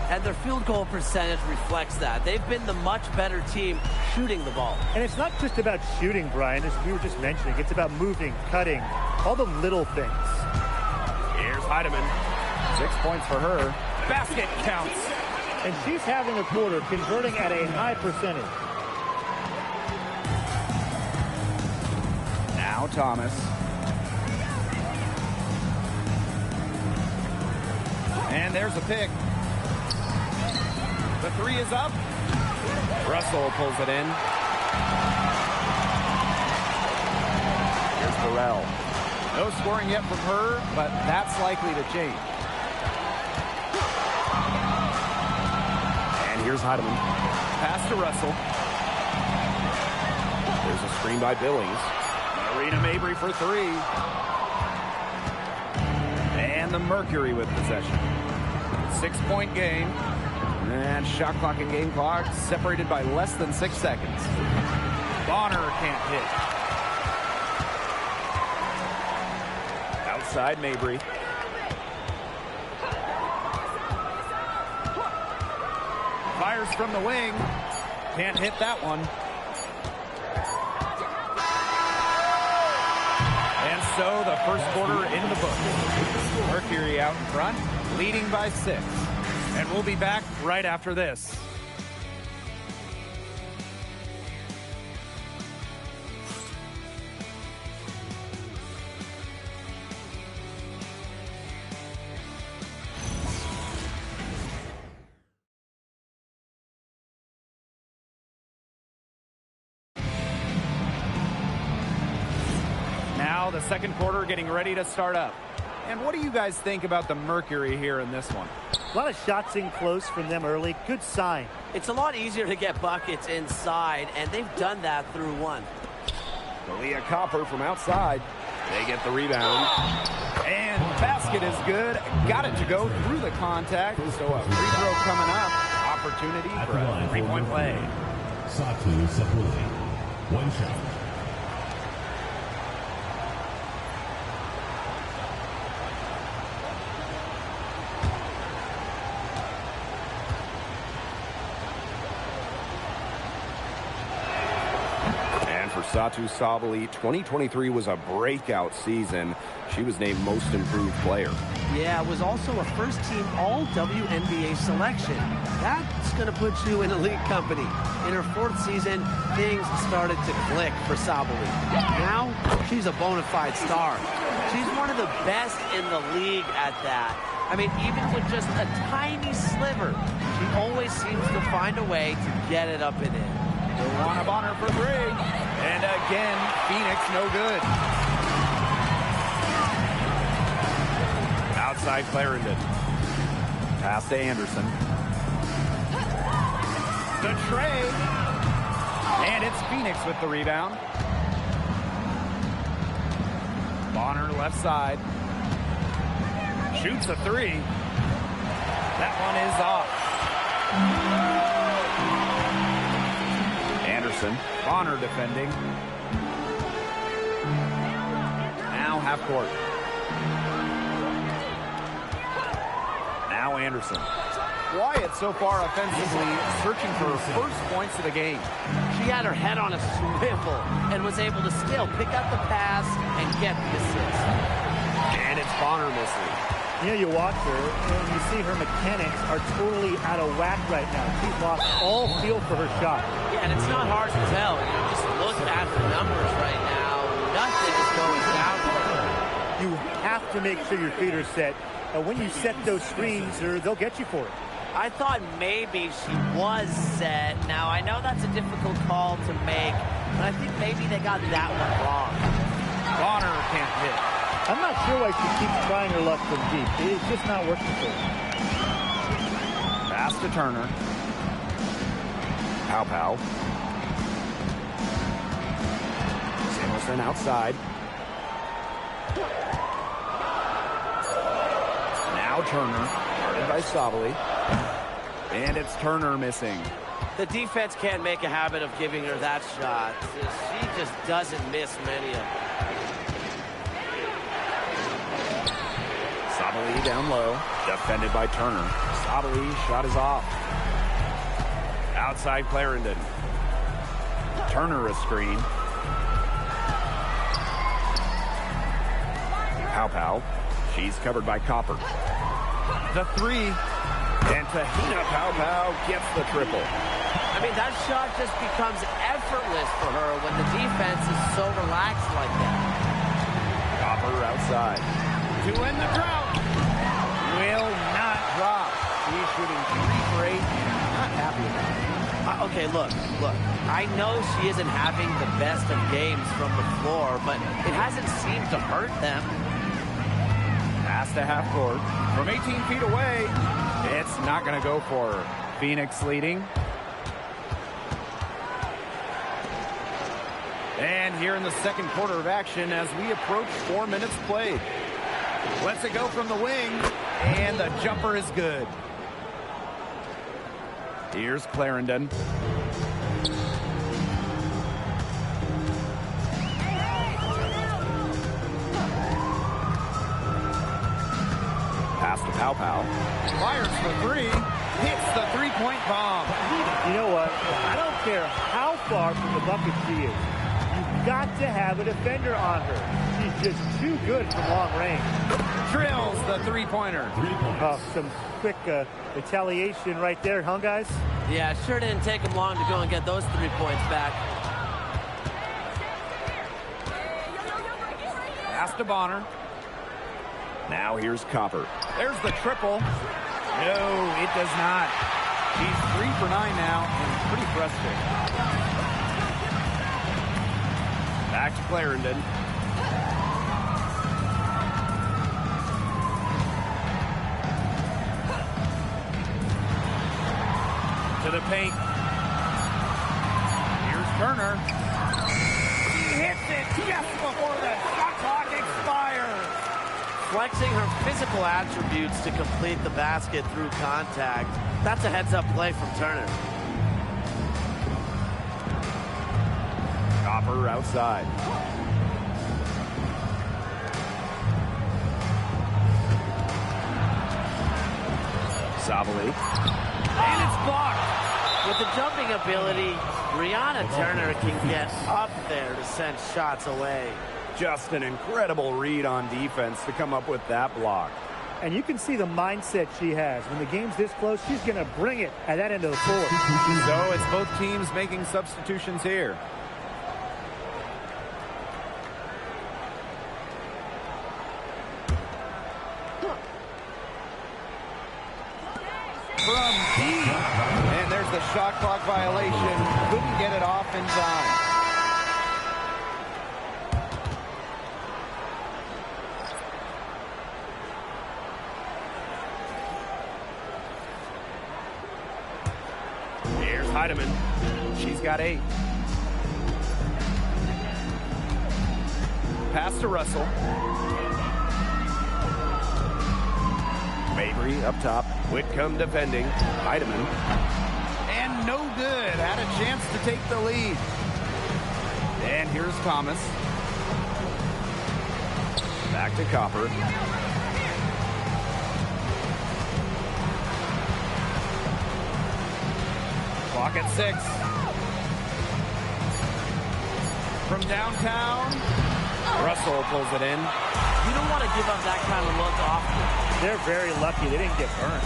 Speaker 2: And their field goal percentage reflects that. They've been the much better team shooting the ball.
Speaker 4: And it's not just about shooting, Brian, as we were just mentioning. It's about moving, cutting, all the little things.
Speaker 1: Here's Heidemann. 6 points for her. Basket counts.
Speaker 4: And she's having a quarter, converting at a high percentage.
Speaker 1: Now Thomas. And there's a pick. The 3 is up. Russell pulls it in. Here's Burrell. No scoring yet from her, but that's likely to change. And here's Heidemann. Pass to Russell.
Speaker 7: There's a screen by Billings.
Speaker 1: Marina Mabry for 3. And the Mercury with possession. 6-point game. And shot clock and game clock separated by less than 6 seconds. Bonner can't hit. Outside Mabry. Fires from the wing. Can't hit that one. And so the first quarter in the books. Mercury out in front, leading by 6. And we'll be back right after this. Well, the second quarter getting ready to start up. And what do you guys think about the Mercury here in this one?
Speaker 4: A lot of shots in close from them early. Good sign.
Speaker 2: It's a lot easier to get buckets inside, and they've done that through one.
Speaker 7: Leah Copper from outside. They get the rebound.
Speaker 1: And basket is good. Got it to go through the contact. So a free throw coming up. Opportunity for a three-point play.
Speaker 6: Satu Sapuli. One shot.
Speaker 7: Satu Sabali, 2023 was a breakout season. She was named Most Improved Player.
Speaker 5: Yeah, it was also a first-team All-WNBA selection. That's going to put you in elite company. In her fourth season, things started to click for Sabali. Now, she's a bona fide star.
Speaker 2: She's one of the best in the league at that. I mean, even with just a tiny sliver, she always seems to find a way to get it up and in.
Speaker 1: Wnba Bonner for three. And again, Phoenix no good. Outside Clarendon. Pass to Anderson. The trade. And it's Phoenix with the rebound. Bonner left side. Shoots a three. That one is off. Anderson, Bonner defending. Now half court. Now Anderson. Wyatt so far offensively searching for her first points of the game.
Speaker 2: She had her head on a swivel and was able to still pick up the pass and get the assist.
Speaker 7: And it's Bonner missing.
Speaker 4: You know, you watch her, and you see her mechanics are totally out of whack right now. She's lost all feel for her shot.
Speaker 2: Yeah, and it's not hard to tell. You just look at her numbers right now. Nothing is going down for her.
Speaker 4: You have to make sure your feet are set. When you set those screens, they'll get you for it.
Speaker 2: I thought maybe she was set. Now, I know that's a difficult call to make, but I think maybe they got that one wrong.
Speaker 1: Bonner can't hit.
Speaker 4: I'm not sure why she keeps trying her luck from deep. It's just not working for her.
Speaker 1: Pass to Turner.
Speaker 7: Pow.
Speaker 1: Samuelson outside. Now Turner. Guarded by Sabali. And it's Turner missing.
Speaker 2: The defense can't make a habit of giving her that shot. She just doesn't miss many of them.
Speaker 1: Sabali down low. Defended by Turner. Sabali shot is off. Outside Clarendon. Turner a screen. Pow. She's covered by Copper. The three. And Tahina Pow gets the triple.
Speaker 2: I mean, that shot just becomes effortless for her when the defense is so relaxed like that.
Speaker 1: Copper outside. To end the drought. Will not drop. She's shooting 3 for 8. Not happy about it.
Speaker 2: Okay, look. I know she isn't having the best of games from the floor, but it hasn't seemed to hurt them.
Speaker 1: Pass to half court. From 18 feet away, it's not going to go for her. Phoenix leading. And here in the second quarter of action as we approach 4 minutes played. Lets it go from the wing, and the jumper is good. Here's Clarendon. Pass to Pow. Fires for three. Hits the three-point bomb.
Speaker 4: You know what? I don't care how far from the bucket she is. You've got to have a defender on her. She's just too good from long range.
Speaker 1: Drills the three-pointer.
Speaker 4: Some quick retaliation right there, huh, guys?
Speaker 2: Yeah, sure didn't take them long to go and get those 3 points back.
Speaker 1: Pass to Bonner. Now here's Copper. There's the triple. No, it does not. She's 3 for 9 now and pretty frustrated. Back to Clarendon. To the paint. Here's Turner. He hits it just before the shot clock expires.
Speaker 2: Flexing her physical attributes to complete the basket through contact. That's a heads-up play from Turner.
Speaker 1: Copper outside. Sabali. And it's blocked.
Speaker 2: With the jumping ability, Brianna Turner can get up there to send shots away.
Speaker 1: Just an incredible read on defense to come up with that block.
Speaker 4: And you can see the mindset she has. When the game's this close, she's going to bring it at that end of the court.
Speaker 1: So it's both teams making substitutions here. From deep. And there's the shot clock violation. Couldn't get it off in time. Here's Heidemann. She's got 8. Pass to Russell. Mabry up top. Whitcomb defending. Heidemann. And no good. Had a chance to take the lead. And here's Thomas. Back to Copper. Clock at 6. From downtown. Russell pulls it in.
Speaker 2: You don't want to give up that kind of look often.
Speaker 4: They're very lucky they didn't get burned.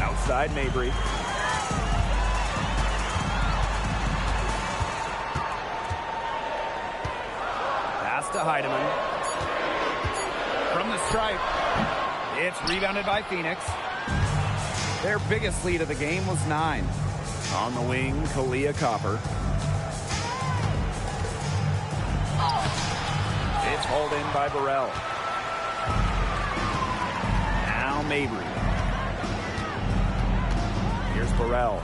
Speaker 1: Outside Mabry. Pass to Heidemann. From the stripe. It's rebounded by Phoenix. Their biggest lead of the game was 9. On the wing, Kalia Copper. It's hauled in by Burrell. Now Mabry. Here's Burrell.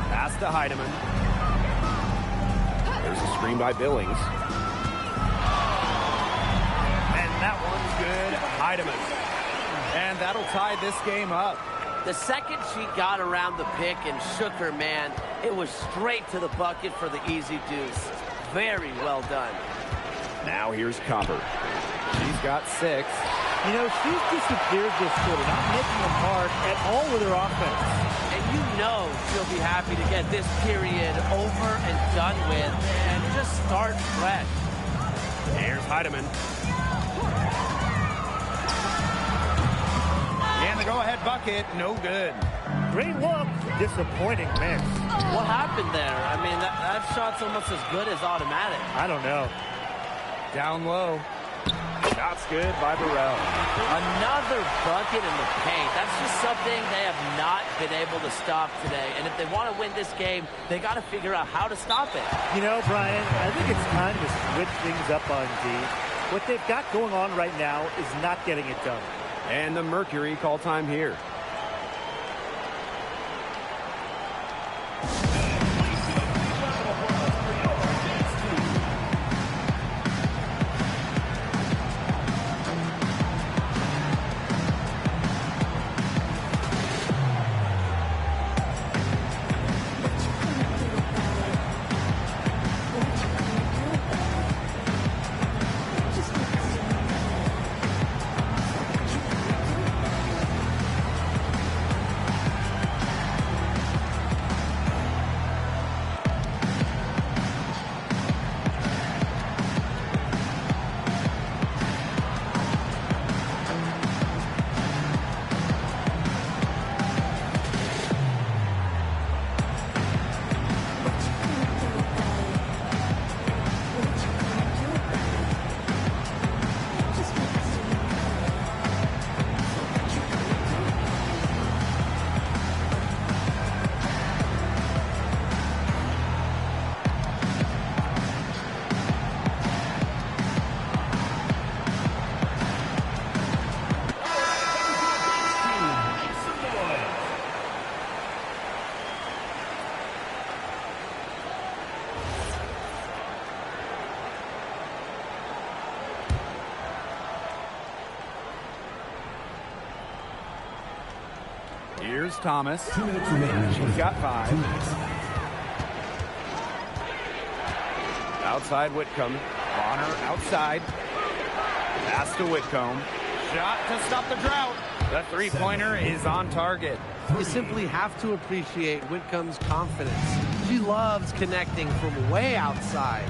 Speaker 1: Pass to Heidemann. There's a screen by Billings. And that one's good. Heidemann. And that'll tie this game up.
Speaker 2: The second she got around the pick and shook her man, it was straight to the bucket for the easy deuce. Very well done.
Speaker 1: Now here's Copper. She's got 6.
Speaker 4: You know, she's disappeared this quarter, not making it hard at all with her offense.
Speaker 2: And you know she'll be happy to get this period over and done with and just start fresh.
Speaker 1: Here's Heidemann. And the go-ahead bucket, no good.
Speaker 4: Great look, disappointing miss.
Speaker 2: What happened there? I mean, that shot's almost as good as automatic.
Speaker 4: I don't know.
Speaker 1: Down low. Shot's good by Burrell.
Speaker 2: Another bucket in the paint. That's just something they have not been able to stop today. And if they want to win this game, they got to figure out how to stop it.
Speaker 4: You know, Brian, I think it's time to switch things up on D. What they've got going on right now is not getting it done.
Speaker 1: And the Mercury call time here. Here's Thomas.
Speaker 6: 2 minutes remaining.
Speaker 1: She's got 5.
Speaker 6: 2 minutes.
Speaker 1: Outside Whitcomb. Bonner outside. Pass to Whitcomb. Shot to stop the drought. The three-pointer is on target.
Speaker 5: You simply have to appreciate Whitcomb's confidence. She loves connecting from way outside.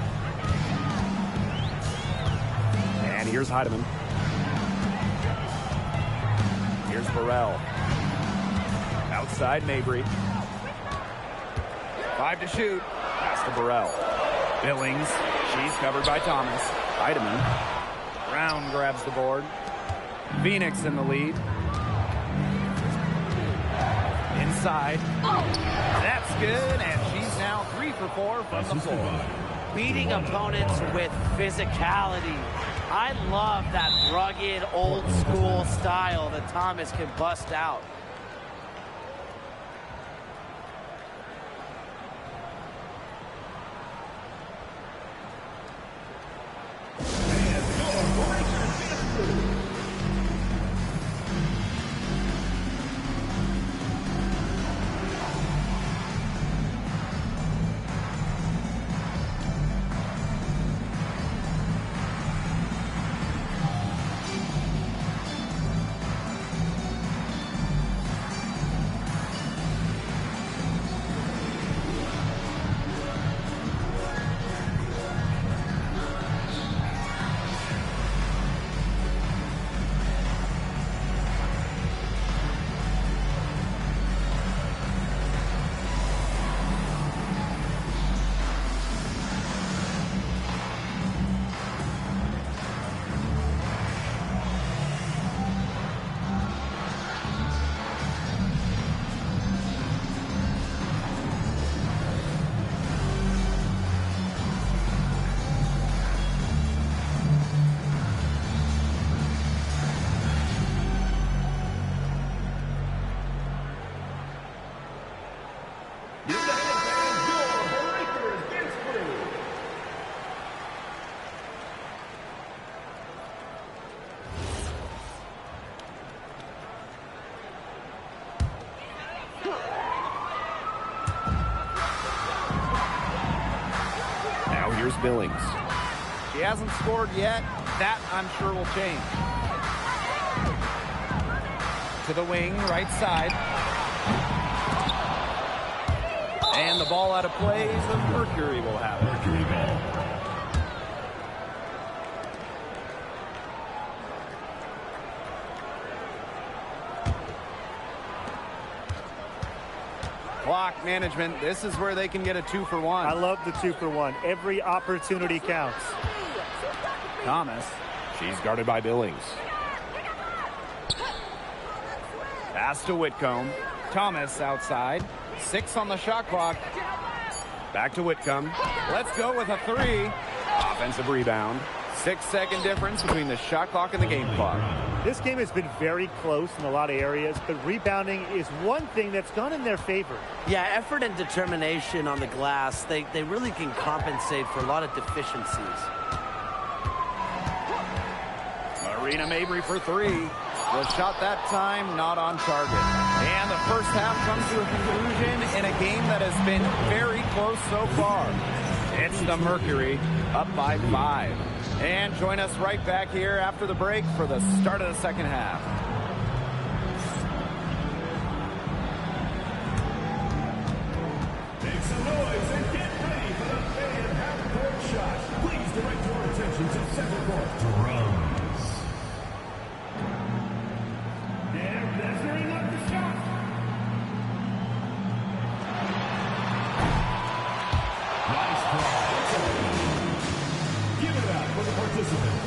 Speaker 1: And here's Heidemann. Here's Burrell. Outside Mabry. 5 to shoot. Pass to Burrell. Billings. She's covered by Thomas. Heidemann. Brown grabs the board. Phoenix in the lead. Inside. That's good, and she's now 3 for 4 from the floor.
Speaker 2: Beating opponents with physicality. I love that rugged, old-school style that Thomas can bust out.
Speaker 7: Here's Billings.
Speaker 1: She hasn't scored yet. That, I'm sure, will change. To the wing, right side. And the ball out of play, so Mercury will have it.
Speaker 6: Mercury ball.
Speaker 1: Clock management. This is where they can get a 2-for-1.
Speaker 4: I love the 2-for-1. Every opportunity counts.
Speaker 1: Thomas.
Speaker 7: She's guarded by Billings.
Speaker 1: Pass to Whitcomb. Thomas outside. 6 on the shot clock. Back to Whitcomb. Let's go with a 3. Offensive rebound. 6-second difference between the shot clock and the game clock.
Speaker 4: This game has been very close in a lot of areas, but rebounding is one thing that's gone in their favor.
Speaker 2: Yeah, effort and determination on the glass, they really can compensate for a lot of deficiencies.
Speaker 1: Marina Mabry for 3. The shot that time not on target. And the first half comes to a conclusion in a game that has been very close so far. It's the Mercury up by 5. And join us right back here after the break for the start of the second half.
Speaker 6: Make some noise and get ready for the fan half-court shot. Please direct your attention to center court. Drums. They're measuring up the shot. Nice play. Give it up for the participant.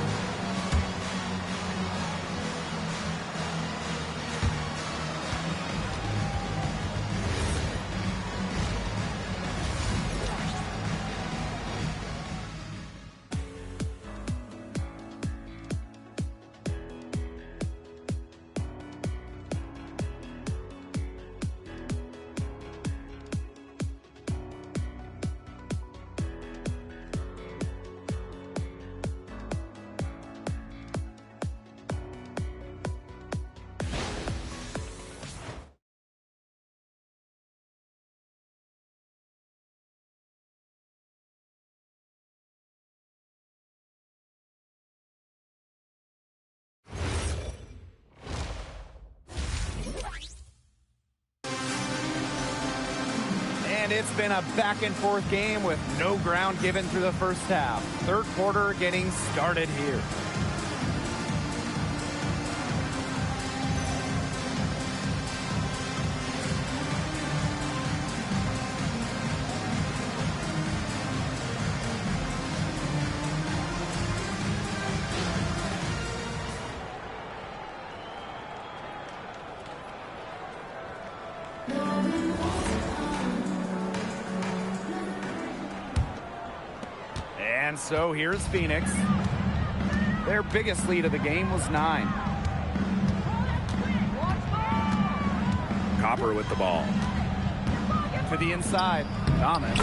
Speaker 1: And it's been a back-and-forth game with no ground given through the first half. Third quarter getting started here. And so here's Phoenix. Their biggest lead of the game was 9. Copper with the ball. To the inside. Thomas.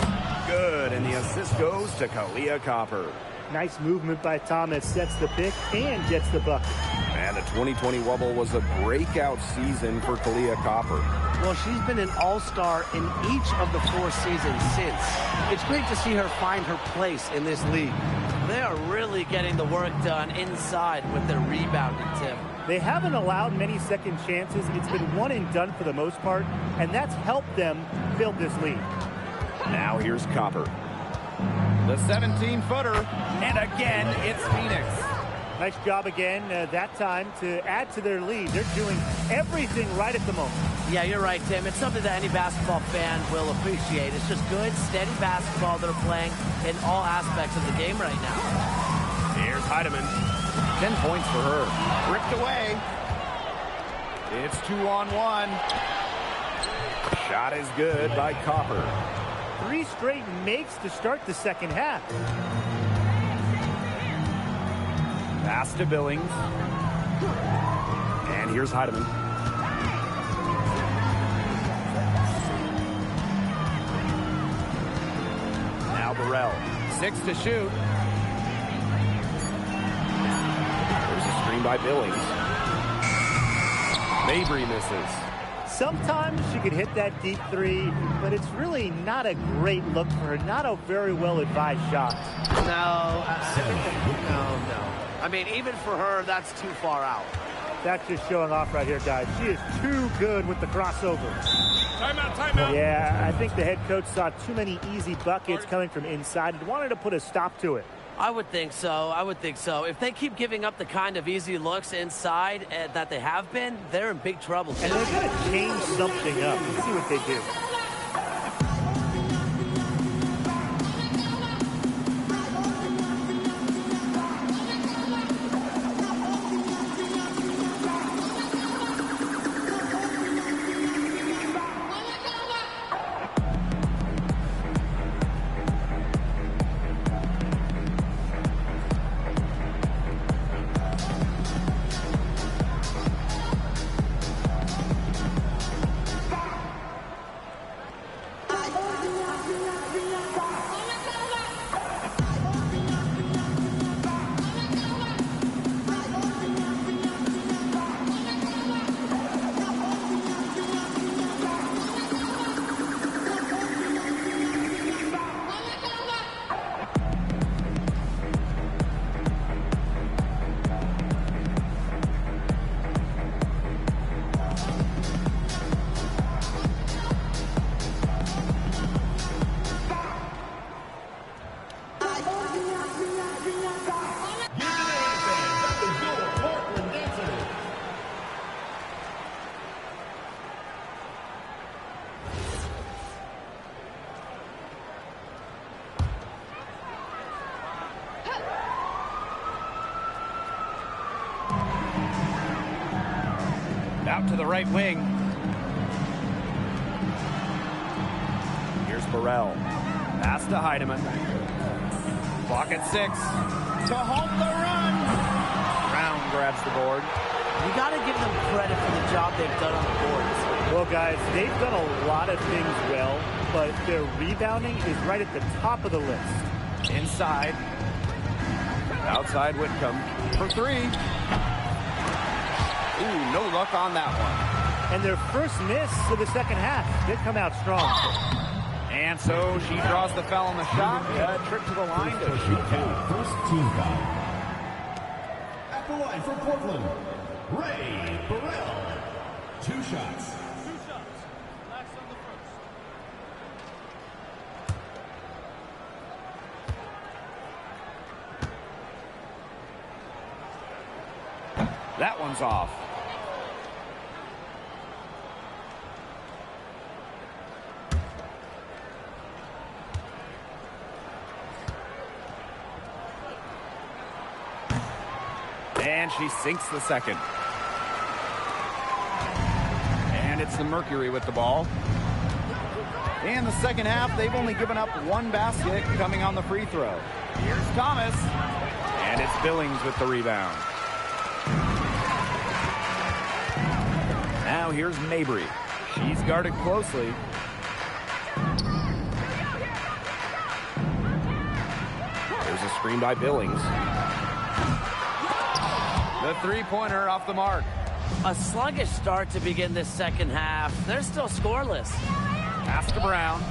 Speaker 1: Good. And the assist goes to Kalia Copper.
Speaker 4: Nice movement by Thomas. Sets the pick and gets the bucket.
Speaker 7: And the 2020 Wubble was a breakout season for Kalia Copper.
Speaker 5: Well, she's been an all-star in each of the 4 seasons since. It's great to see her find her place in this league.
Speaker 2: They are really getting the work done inside with their rebounding, Tim.
Speaker 4: They haven't allowed many second chances. It's been one and done for the most part, and that's helped them build this lead.
Speaker 1: Now here's Copper. The 17-footer, and again, it's Phoenix.
Speaker 4: Nice job again that time to add to their lead. They're doing everything right at the moment.
Speaker 2: Yeah, you're right, Tim. It's something that any basketball fan will appreciate. It's just good, steady basketball they're playing in all aspects of the game right now.
Speaker 1: Here's Heidemann. 10 points for her. Ripped away. It's 2-on-1. Shot is good by Copper.
Speaker 4: 3 straight makes to start the second half.
Speaker 1: Pass to Billings. And here's Heidemann. Now Burrell. 6 to shoot. There's a screen by Billings. Mabry misses.
Speaker 4: Sometimes she could hit that deep 3, but it's really not a great look for her. Not a very well-advised shot.
Speaker 2: No. I mean, even for her, that's too far out.
Speaker 4: That's just showing off right here, guys. She is too good with the crossover.
Speaker 6: Timeout, timeout.
Speaker 4: Yeah, I think the head coach saw too many easy buckets coming from inside and wanted to put a stop to it.
Speaker 2: I would think so. If they keep giving up the kind of easy looks inside that they have been, they're in big trouble.
Speaker 4: And they're going to change something up. Let's see what they do.
Speaker 1: Out to the right wing. Here's Burrell. Pass to Heidemann. Clock at 6. To halt the run. Brown grabs the board.
Speaker 2: You got to give them credit for the job they've done on the boards.
Speaker 4: Well, guys, they've done a lot of things well, but their rebounding is right at the top of the list.
Speaker 1: Inside. Outside Whitcomb for 3. Ooh, no luck on that one.
Speaker 4: And their first miss of the second half. They come out strong.
Speaker 1: And so she draws the foul on the shot. Trip to the line to shoot 2.
Speaker 6: First team foul. At the line for Portland, Ray Burrell. 2 shots.
Speaker 7: That one's off. And she sinks the second. And it's the Mercury with the ball. In the second half, they've only given up one basket coming on the free throw. Here's Thomas. And it's Billings with the rebound. Now here's Mabry. She's guarded closely. There's a screen by Billings. The three-pointer off the mark.
Speaker 2: A sluggish start to begin this second half. They're still scoreless.
Speaker 7: Pass to Brown.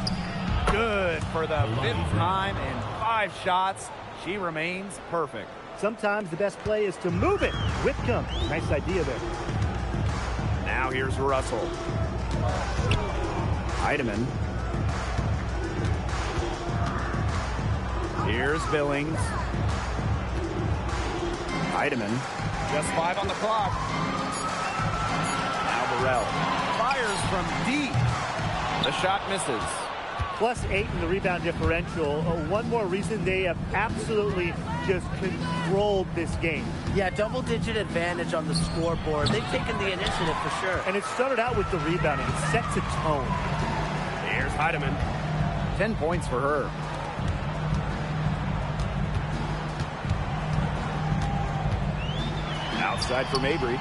Speaker 7: Good for the fifth time in 5 shots. She remains perfect.
Speaker 4: Sometimes the best play is to move it. Whitcomb, nice idea there.
Speaker 7: Now here's Russell. Heidemann. Here's Billings. Heidemann. Just 5 on the clock. Now Burrell fires from deep. The shot misses.
Speaker 4: +8 in the rebound differential. One more reason they have absolutely just controlled this game.
Speaker 2: Yeah, double-digit advantage on the scoreboard. They've taken the initiative for sure.
Speaker 4: And it started out with the rebounding. It sets a tone.
Speaker 7: Here's Heidemann. 10 points for her. Outside for Mabry.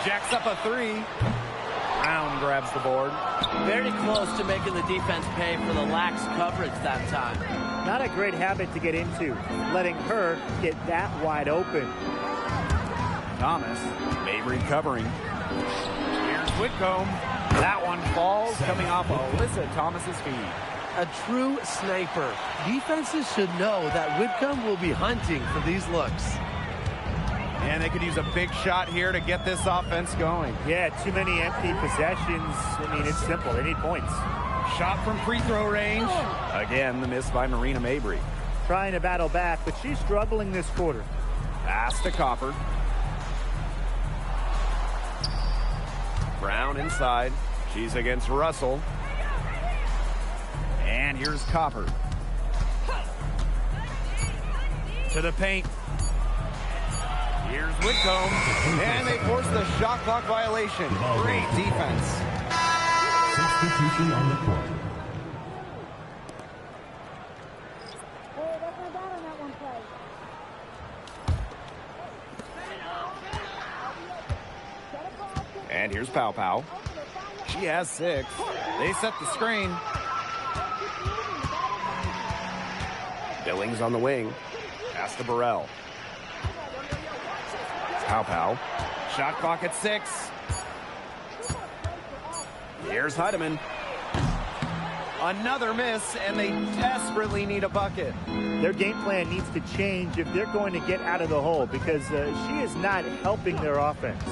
Speaker 7: Jacks up a 3. Brown grabs the board.
Speaker 2: Very close to making the defense pay for the lax coverage that time.
Speaker 4: Not a great habit to get into, letting her get that wide open.
Speaker 7: Thomas. Mabry covering. Here's Whitcomb. That one falls, coming off Alyssa Thomas's feet.
Speaker 5: A true sniper. Defenses should know that Whitcomb will be hunting for these looks.
Speaker 7: And they could use a big shot here to get this offense going.
Speaker 4: Yeah, too many empty possessions. I mean, it's simple. They need points.
Speaker 7: Shot from free throw range. Again, the miss by Marina Mabry.
Speaker 4: Trying to battle back, but she's struggling this quarter.
Speaker 7: Pass to Copper. Brown inside. She's against Russell. And here's Copper. To the paint. Here's Whitcomb. And they force the shot clock violation. Great defense.
Speaker 6: Substitution on the court.
Speaker 7: And here's Pow Pow. She has 6. They set the screen. Billings on the wing. Pass to Burrell. Pow Pow. Shot clock at 6. Here's Heidemann. Another miss, and they desperately need a bucket.
Speaker 4: Their game plan needs to change if they're going to get out of the hole, because she is not helping their offense.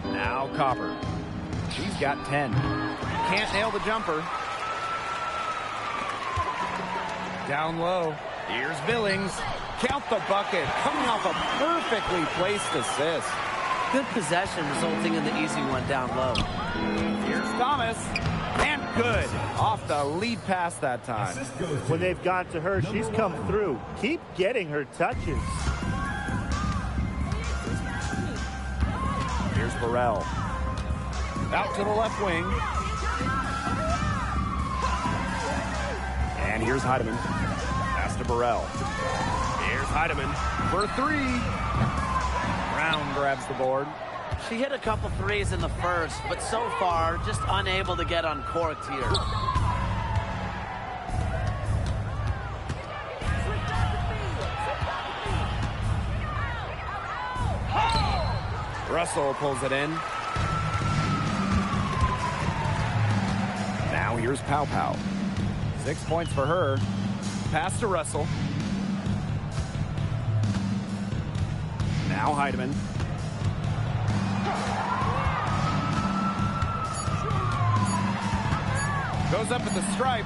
Speaker 7: Now Copper. She's got 10. Can't nail the jumper. Down low. Here's Billings. Count the bucket. Coming off a perfectly placed assist.
Speaker 2: Good possession resulting in the easy one down low.
Speaker 7: Here's Thomas. And good. Off the lead pass that time.
Speaker 4: When they've gone to her, she's come through. Keep getting her touches.
Speaker 7: Here's Burrell. Out to the left wing. And here's Heidemann. Pass to Burrell. Here's Heidemann for 3. Brown grabs the board.
Speaker 2: She hit a couple threes in the first, but so far just unable to get uncorked here.
Speaker 7: Russell pulls it in. Now here's Pow Pow. 6 points for her. Pass to Russell. Now Heidemann. Goes up at the stripe.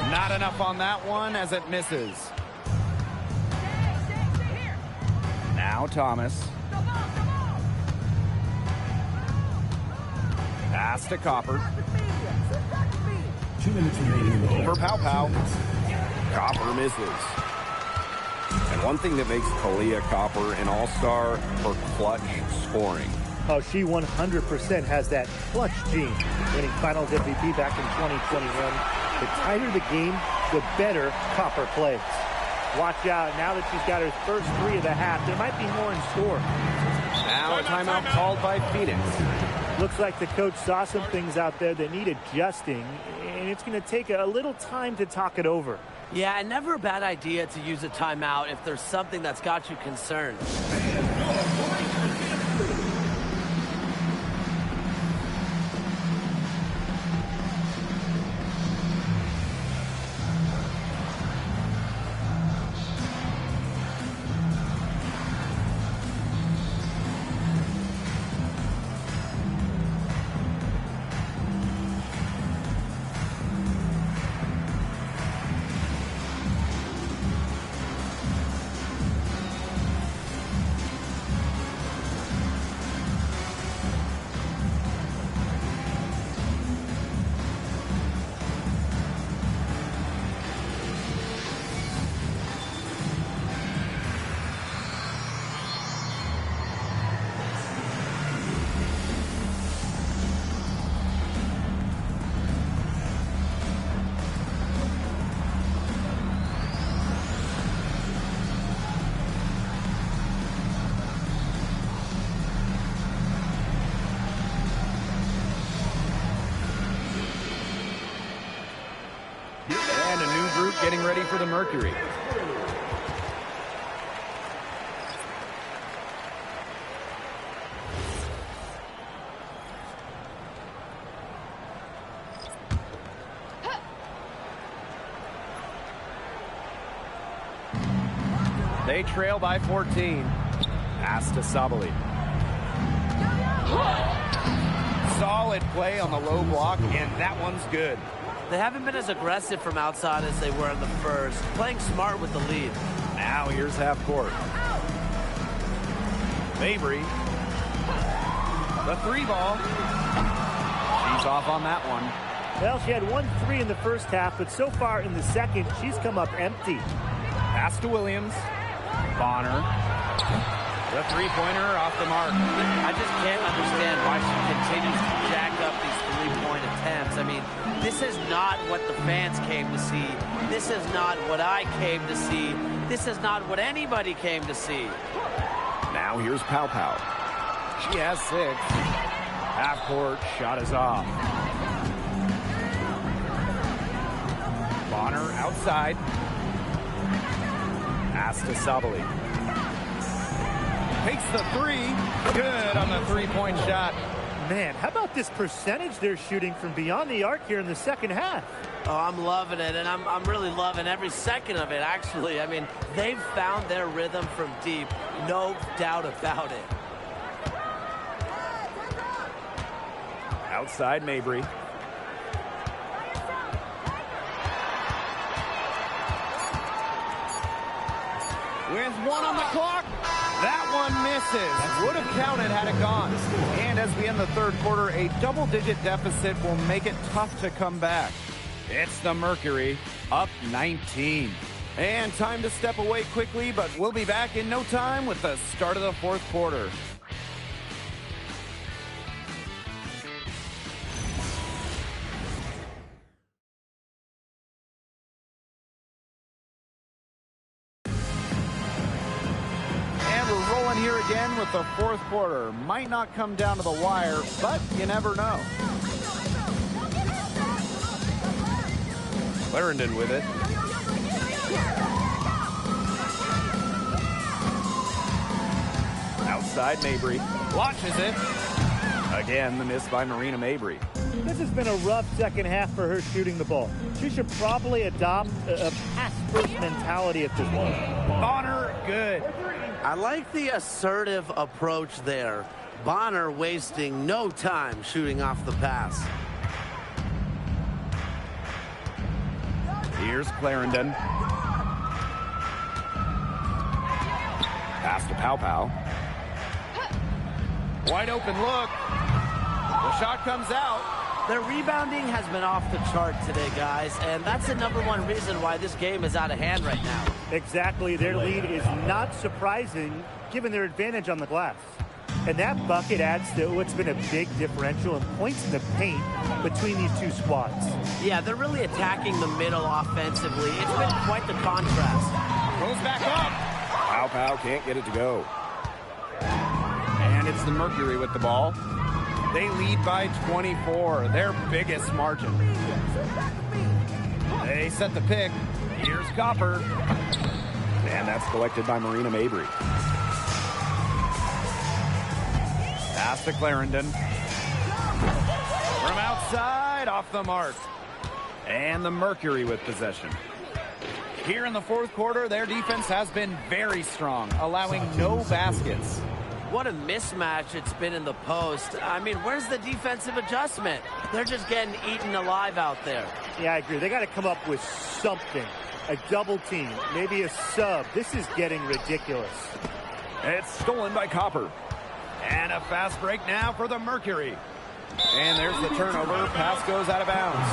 Speaker 7: Not enough on that one as it misses. Now Thomas. Pass to Copper.
Speaker 6: 2 minutes remaining.
Speaker 1: For Pow Pow. Copper misses. And one thing that makes Kalia Copper an all-star, her clutch scoring.
Speaker 4: Oh, she 100% has that clutch gene, winning Finals MVP back in 2021. The tighter the game, the better Copper plays. Watch out, now that she's got her first 3 of the half, there might be more in store.
Speaker 1: Now a timeout called by Phoenix.
Speaker 4: Looks like the coach saw some things out there that need adjusting, and it's going to take a little time to talk it over.
Speaker 2: Yeah, and never a bad idea to use a timeout if there's something that's got you concerned.
Speaker 1: And a new group getting ready for the Mercury. They trail by 14. Pass to Sabali. Solid play on the low block, and that one's good.
Speaker 2: They haven't been as aggressive from outside as they were in the first, playing smart with the lead.
Speaker 1: Now here's half court. Mabry. The 3 ball. She's off on that one.
Speaker 4: Well, she had 1 3 in the first half, but so far in the second, she's come up empty.
Speaker 1: Pass to Williams. Bonner. The 3-pointer off the mark.
Speaker 2: I just can't understand why she continues to jack up these 3-point attempts. I mean, this is not what the fans came to see. This is not what I came to see. This is not what anybody came to see.
Speaker 1: Now here's Pow Pow. She has 6. Half court, shot is off. Bonner outside. Pass to Sabali. Takes the 3. Good on the 3-point shot.
Speaker 4: Man, how about this percentage they're shooting from beyond the arc here in the second half?
Speaker 2: Oh, I'm loving it, and I'm really loving every second of it, actually. I mean, they've found their rhythm from deep, no doubt about it.
Speaker 1: Outside Mabry. With 1 on the clock. That one misses. Would have counted had it gone. And as we end the third quarter, a double-digit deficit will make it tough to come back. It's the Mercury, up 19. And time to step away quickly, but we'll be back in no time with the start of the fourth quarter. Here again with the fourth quarter. Might not come down to the wire, but you never know. Clarendon with it. Outside Mabry. Launches it. Again, the miss by Marina Mabry.
Speaker 4: This has been a rough second half for her shooting the ball. She should probably adopt a pass-first mentality at this point.
Speaker 1: Bonner, good.
Speaker 2: I like the assertive approach there. Bonner wasting no time shooting off the pass.
Speaker 7: Here's Clarendon. Pass to Pau. Wide open look. The shot comes out.
Speaker 2: Their rebounding has been off the chart today, guys, and that's the #1 reason why this game is out of hand right now.
Speaker 4: Exactly. Their lead is not surprising given their advantage on the glass. And that bucket adds to what's been a big differential in points in the paint between these two squads.
Speaker 2: Yeah, they're really attacking the middle offensively. It's been quite the contrast.
Speaker 7: Goes back up. Pau can't get it to go. And it's the Mercury with the ball. They lead by 24, their biggest margin. They set the pick. Here's Copper. And that's collected by Marina Mabry. Pass to Clarendon. From outside, off the mark. And the Mercury with possession. Here in the fourth quarter, their defense has been very strong, allowing no baskets.
Speaker 2: What a mismatch it's been in the post. I mean, where's the defensive adjustment? They're just getting eaten alive out there.
Speaker 4: Yeah, I agree. They got to come up with something. A double team, maybe a sub. This is getting ridiculous.
Speaker 7: It's stolen by Copper. And a fast break now for the Mercury. And there's the turnover. Pass goes out of bounds.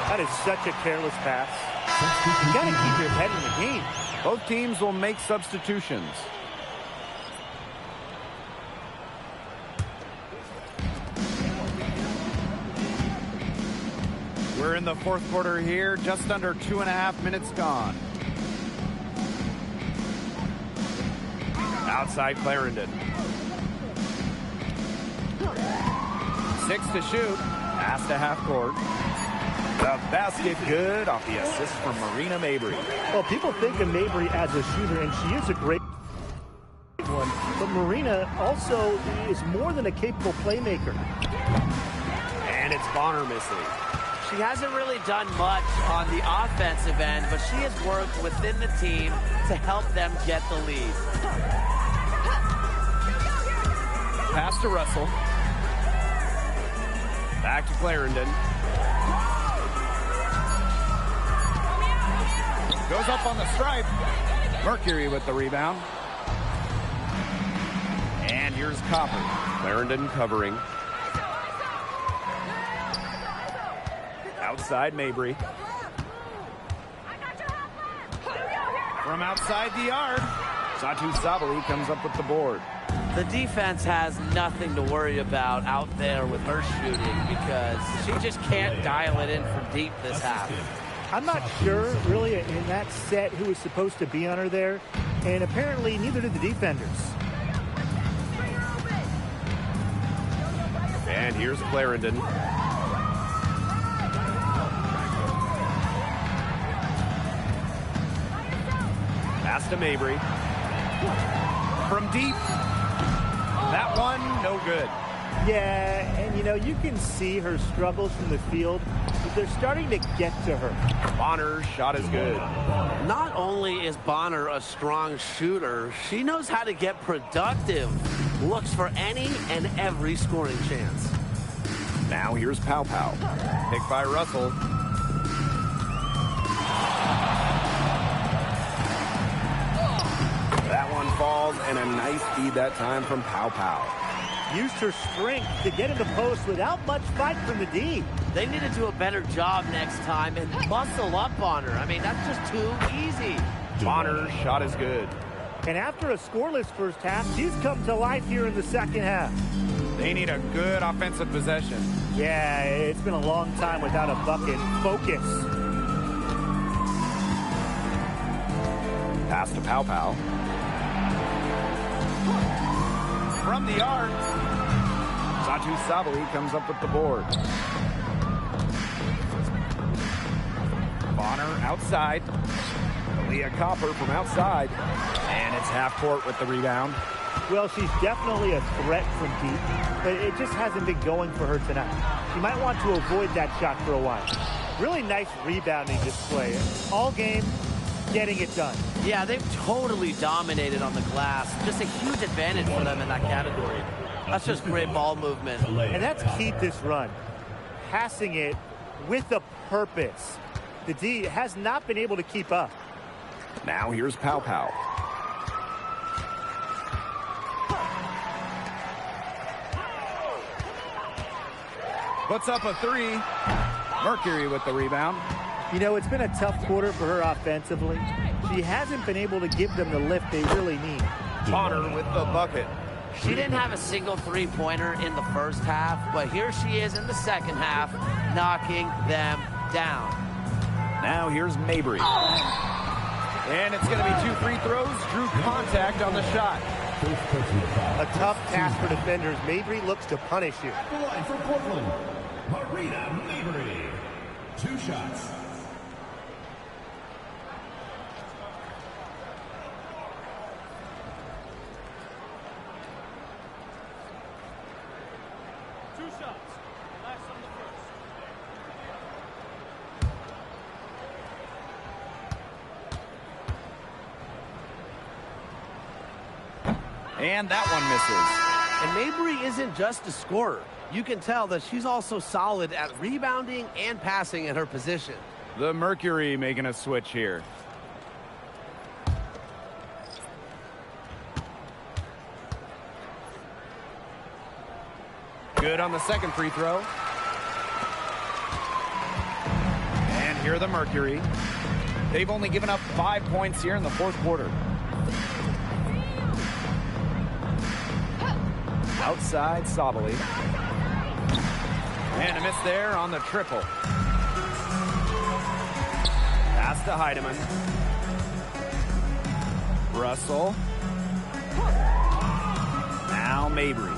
Speaker 4: That is such a careless pass. You got to keep your head in the game.
Speaker 7: Both teams will make substitutions. We're in the fourth quarter here, just under 2.5 minutes gone. Outside Clarendon. 6 to shoot. Pass to half court. The basket good off the assist from Marina Mabry.
Speaker 4: Well, people think of Mabry as a shooter, and she is a great one. But Marina also is more than a capable playmaker.
Speaker 7: And it's Bonner missing.
Speaker 2: She hasn't really done much on the offensive end, but she has worked within the team to help them get the lead.
Speaker 7: Pass to Russell. Back to Clarendon. Goes up on the stripe. Mercury with the rebound. And here's Copper. Clarendon covering. Outside Mabry. From outside the arc, Satu Sabali comes up with the board.
Speaker 2: The defense has nothing to worry about out there with her shooting because she just can't dial it in from deep this half.
Speaker 4: I'm not sure, really, in that set who was supposed to be on her there, and apparently neither did the defenders.
Speaker 7: And here's Clarendon. Pass to Mabry. From deep. That one, no good.
Speaker 4: Yeah, and you know, you can see her struggles from the field, but they're starting to get to her.
Speaker 7: Bonner's shot is good.
Speaker 2: Not only is Bonner a strong shooter, she knows how to get productive. Looks for any and every scoring chance.
Speaker 7: Now here's Pau. Picked by Russell. That one falls, and a nice feed that time from Pau.
Speaker 4: Used her strength to get in the post without much fight from the D.
Speaker 2: They need to do a better job next time and muscle up on her. I mean, that's just too easy.
Speaker 7: Bonner's shot is good.
Speaker 4: And after a scoreless first half, she's come to life here in the second half.
Speaker 7: They need a good offensive possession.
Speaker 4: Yeah, it's been a long time without a bucket. Focus.
Speaker 7: Pass to Pau. From the arc, Satu Sabali comes up with the board. Bonner outside. Leah Copper from outside. And it's half court with the rebound.
Speaker 4: Well, she's definitely a threat from deep, but it just hasn't been going for her tonight. She might want to avoid that shot for a while. Really nice rebounding display. All game, getting it done.
Speaker 2: Yeah, they've totally dominated on the glass. Just a huge advantage for them in that category. That's just great ball movement.
Speaker 4: And that's key to this run. Passing it with a purpose. The D has not been able to keep up.
Speaker 1: Now here's Pow Pow.
Speaker 7: Puts up a three. Mercury with the rebound.
Speaker 4: You know, it's been a tough quarter for her offensively. She hasn't been able to give them the lift they really need.
Speaker 7: Bonner with the bucket.
Speaker 2: She didn't have a single three-pointer in the first half, but here she is in the second half, knocking them down.
Speaker 1: Now here's Mabry.
Speaker 7: And it's going to be 2 free throws. Drew contact on the shot.
Speaker 4: A tough task for defenders. Mabry looks to punish you.
Speaker 6: At the line for Portland, Marina Mabry. 2 shots.
Speaker 7: And that one misses.
Speaker 2: And Mabry isn't just a scorer. You can tell that she's also solid at rebounding and passing in her position.
Speaker 7: The Mercury making a switch here. Good on the second free throw. And here are the Mercury. They've only given up 5 points here in the fourth quarter.
Speaker 1: Outside Sabali.
Speaker 7: And a miss there on the triple.
Speaker 1: Pass to Heidemann. Russell. Now Mabry.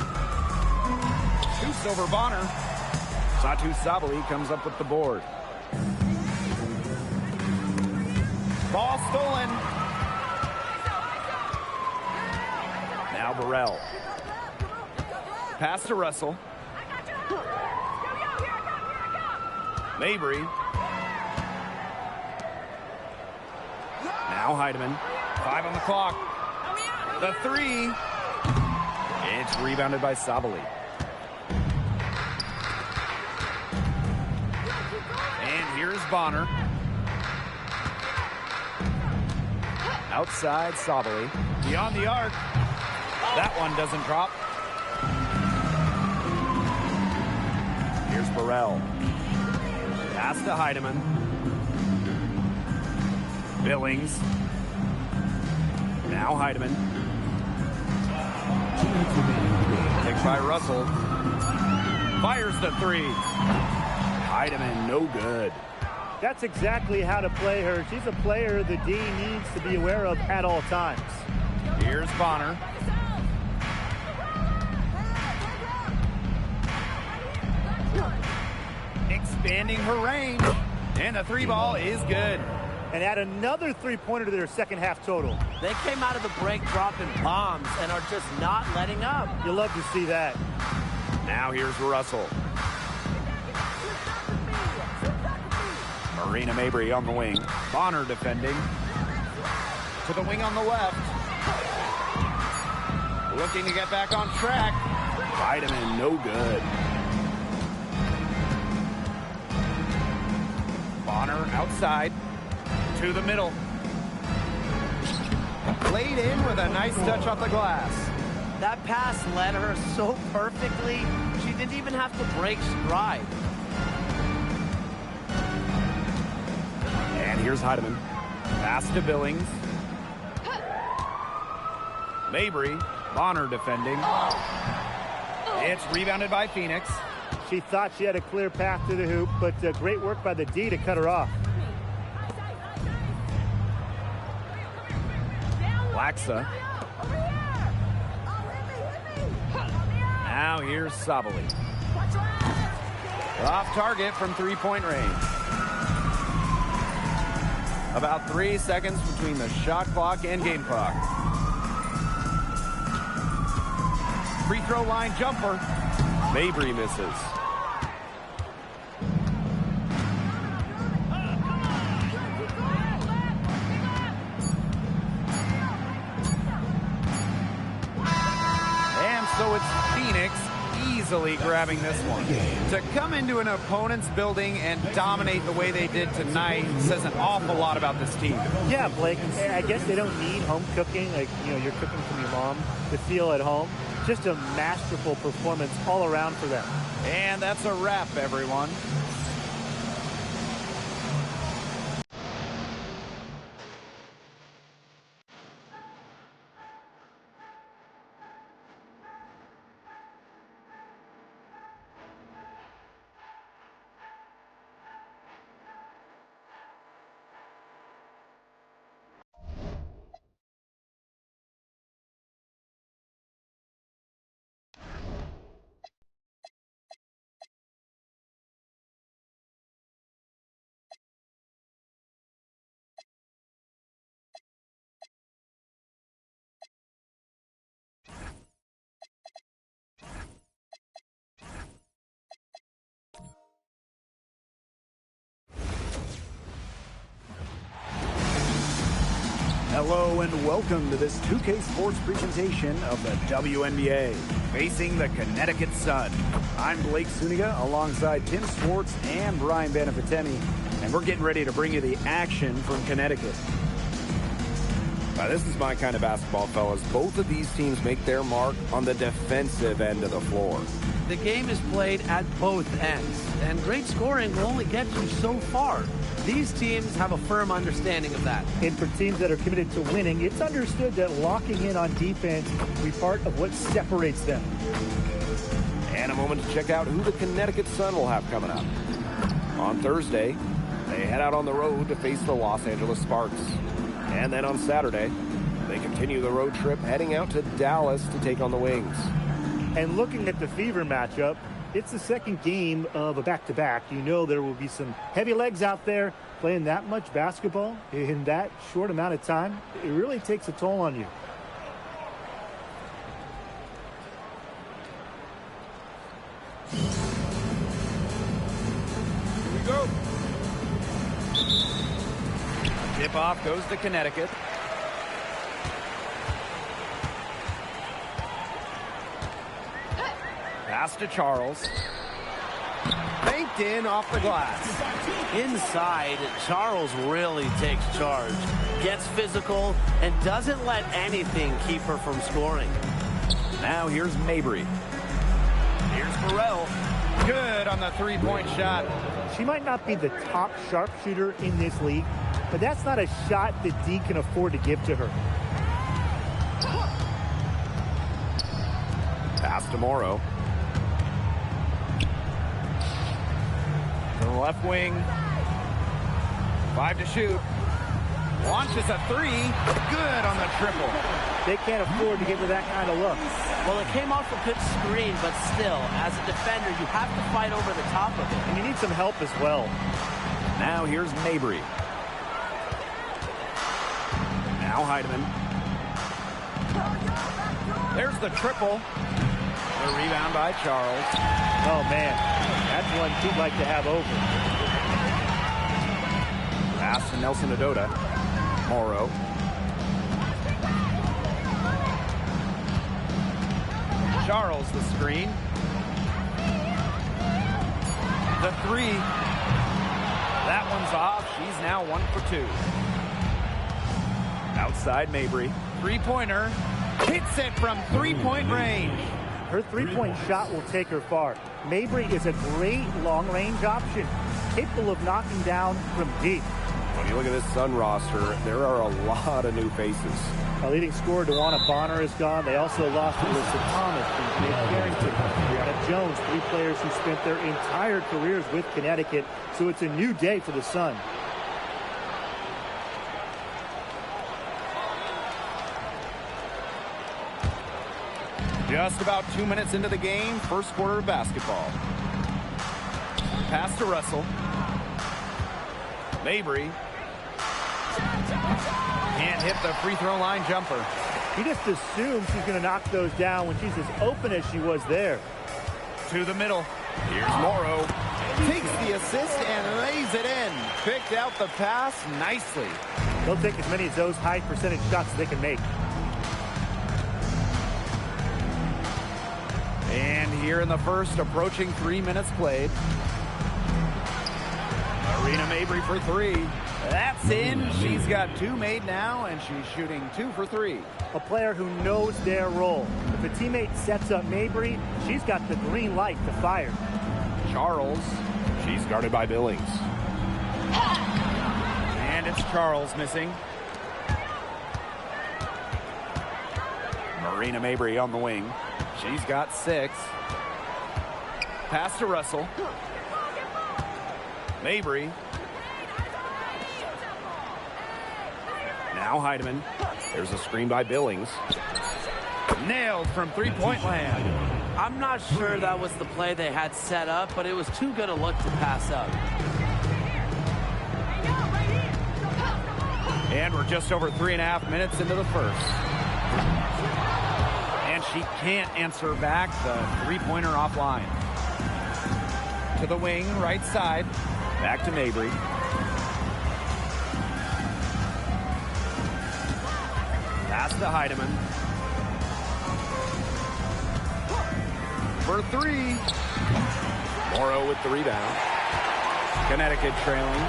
Speaker 7: Shoots over Bonner.
Speaker 1: Satu Sabali comes up with the board.
Speaker 7: Ball stolen.
Speaker 1: Now Burrell.
Speaker 7: Pass to Russell. Mabry.
Speaker 1: Now Heidemann.
Speaker 7: 5 on the clock. The three.
Speaker 1: It's rebounded by Sabali.
Speaker 7: And here's Bonner.
Speaker 1: Outside Sabali.
Speaker 7: Beyond the arc. That one doesn't drop.
Speaker 1: Here's Burrell. Pass to Heidemann. Billings. Now Heidemann.
Speaker 7: Picked by Russell. Fires the three.
Speaker 1: Heidemann, no good.
Speaker 4: That's exactly how to play her. She's a player the D needs to be aware of at all times.
Speaker 7: Here's Bonner. Expanding her range. And the three ball is good.
Speaker 4: And add another three-pointer to their second half total.
Speaker 2: They came out of the break dropping bombs and are just not letting up.
Speaker 4: You'll love to see that.
Speaker 1: Now here's Russell. Marina Mabry on the wing.
Speaker 7: Bonner defending. To the wing on the left. Looking to get back on track.
Speaker 1: Heidemann, no good.
Speaker 7: Bonner outside. To the middle. Played in with a nice touch off the glass.
Speaker 2: That pass led her so perfectly, she didn't even have to break stride.
Speaker 1: And here's Heidemann.
Speaker 7: Pass to Billings. Mabry. Bonner defending. It's rebounded by Phoenix.
Speaker 4: She thought she had a clear path to the hoop, but great work by the D to cut her off.
Speaker 1: Laxa. Now here's Sabali.
Speaker 7: Off target from three-point range. About 3 seconds between the shot clock and game clock. Free throw line jumper.
Speaker 1: Mabry misses.
Speaker 7: And so it's Phoenix easily grabbing this one. To come into an opponent's building and dominate the way they did tonight says an awful lot about this team.
Speaker 4: Yeah, Blake, I guess they don't need home cooking, like, you're cooking from your mom, to feel at home. Just a masterful performance all around for them.
Speaker 7: And that's a wrap, everyone.
Speaker 1: Hello and welcome to this 2K Sports presentation of the WNBA, facing the Connecticut Sun. I'm Blake Suniga alongside Tim Swartz and Brian Banafitemi, and we're getting ready to bring you the action from Connecticut.
Speaker 9: This is my kind of basketball, fellas. Both of these teams make their mark on the defensive end of the floor.
Speaker 5: The game is played at both ends, and great scoring will only get you so far. These teams have a firm understanding of that.
Speaker 4: And for teams that are committed to winning, it's understood that locking in on defense will be part of what separates them.
Speaker 9: And a moment to check out who the Connecticut Sun will have coming up. On Thursday, they head out on the road to face the Los Angeles Sparks. And then on Saturday, they continue the road trip heading out to Dallas to take on the Wings.
Speaker 4: And looking at the Fever matchup, it's the second game of a back-to-back. You know there will be some heavy legs out there playing that much basketball in that short amount of time. It really takes a toll on you.
Speaker 7: Here we go. Tip-off goes to Connecticut. Pass to Charles. Banked in off the glass.
Speaker 2: Inside, Charles really takes charge, gets physical, and doesn't let anything keep her from scoring.
Speaker 7: Now here's Mabry. Here's Burrell. Good on the three-point shot.
Speaker 4: She might not be the top sharpshooter in this league, but that's not a shot that D can afford to give to her.
Speaker 9: Pass to Morrow.
Speaker 7: To the left wing. 5 to shoot. Launches a three. Good on the triple.
Speaker 4: They can't afford to give her that kind of look.
Speaker 2: Well, it came off a good screen, but still, as a defender, you have to fight over the top of it.
Speaker 4: And you need some help as well.
Speaker 1: Now here's Mabry. Now Heidemann.
Speaker 7: There's the triple. The rebound by Charles.
Speaker 4: Oh, man. That's one she'd like to have over.
Speaker 1: Pass to Nelson Adota. Morrow.
Speaker 7: Charles the screen. The three. That one's off. She's now 1 for 2.
Speaker 1: Outside Mabry.
Speaker 7: Three-pointer. Hits it from three-point range.
Speaker 4: Her three-point shot will take her far. Mabry is a great long-range option, capable of knocking down from deep.
Speaker 9: When you look at this Sun roster, there are a lot of new faces.
Speaker 4: Our leading scorer, Wnba Bonner, is gone. They also lost Alyssa Thomas and Jake Carrington. Brianna Jones, 3 players who spent their entire careers with Connecticut. So it's a new day for the Sun.
Speaker 7: Just about 2 minutes into the game, first quarter of basketball. Pass to Russell. Mabry. Can't hit the free throw line jumper.
Speaker 4: He just assumes she's going to knock those down when she's as open as she was there.
Speaker 7: To the middle. Here's Morrow. Takes the assist and lays it in. Picked out the pass nicely.
Speaker 4: They'll take as many of those high percentage shots as they can make.
Speaker 7: And Here in the first, approaching 3 minutes played. Marina Mabry for three. That's in. She's got 2 made now, and she's shooting 2 for 3.
Speaker 4: A player who knows their role. If a teammate sets up Mabry, she's got the green light to fire.
Speaker 9: Charles. She's guarded by Billings.
Speaker 7: And it's Charles missing. Marina Mabry on the wing. She's got 6. Pass to Russell. Mabry. Now Heidemann.
Speaker 9: There's a screen by Billings.
Speaker 7: Nailed from three-point land.
Speaker 2: I'm not sure that was the play they had set up, but it was too good a look to pass up.
Speaker 7: And we're just over 3.5 minutes into the first. And she can't answer back the three-pointer offline. To the wing, right side. Back to Mabry. Pass to Heidemann. For 3.
Speaker 9: Morrow with the rebound.
Speaker 7: Connecticut trailing.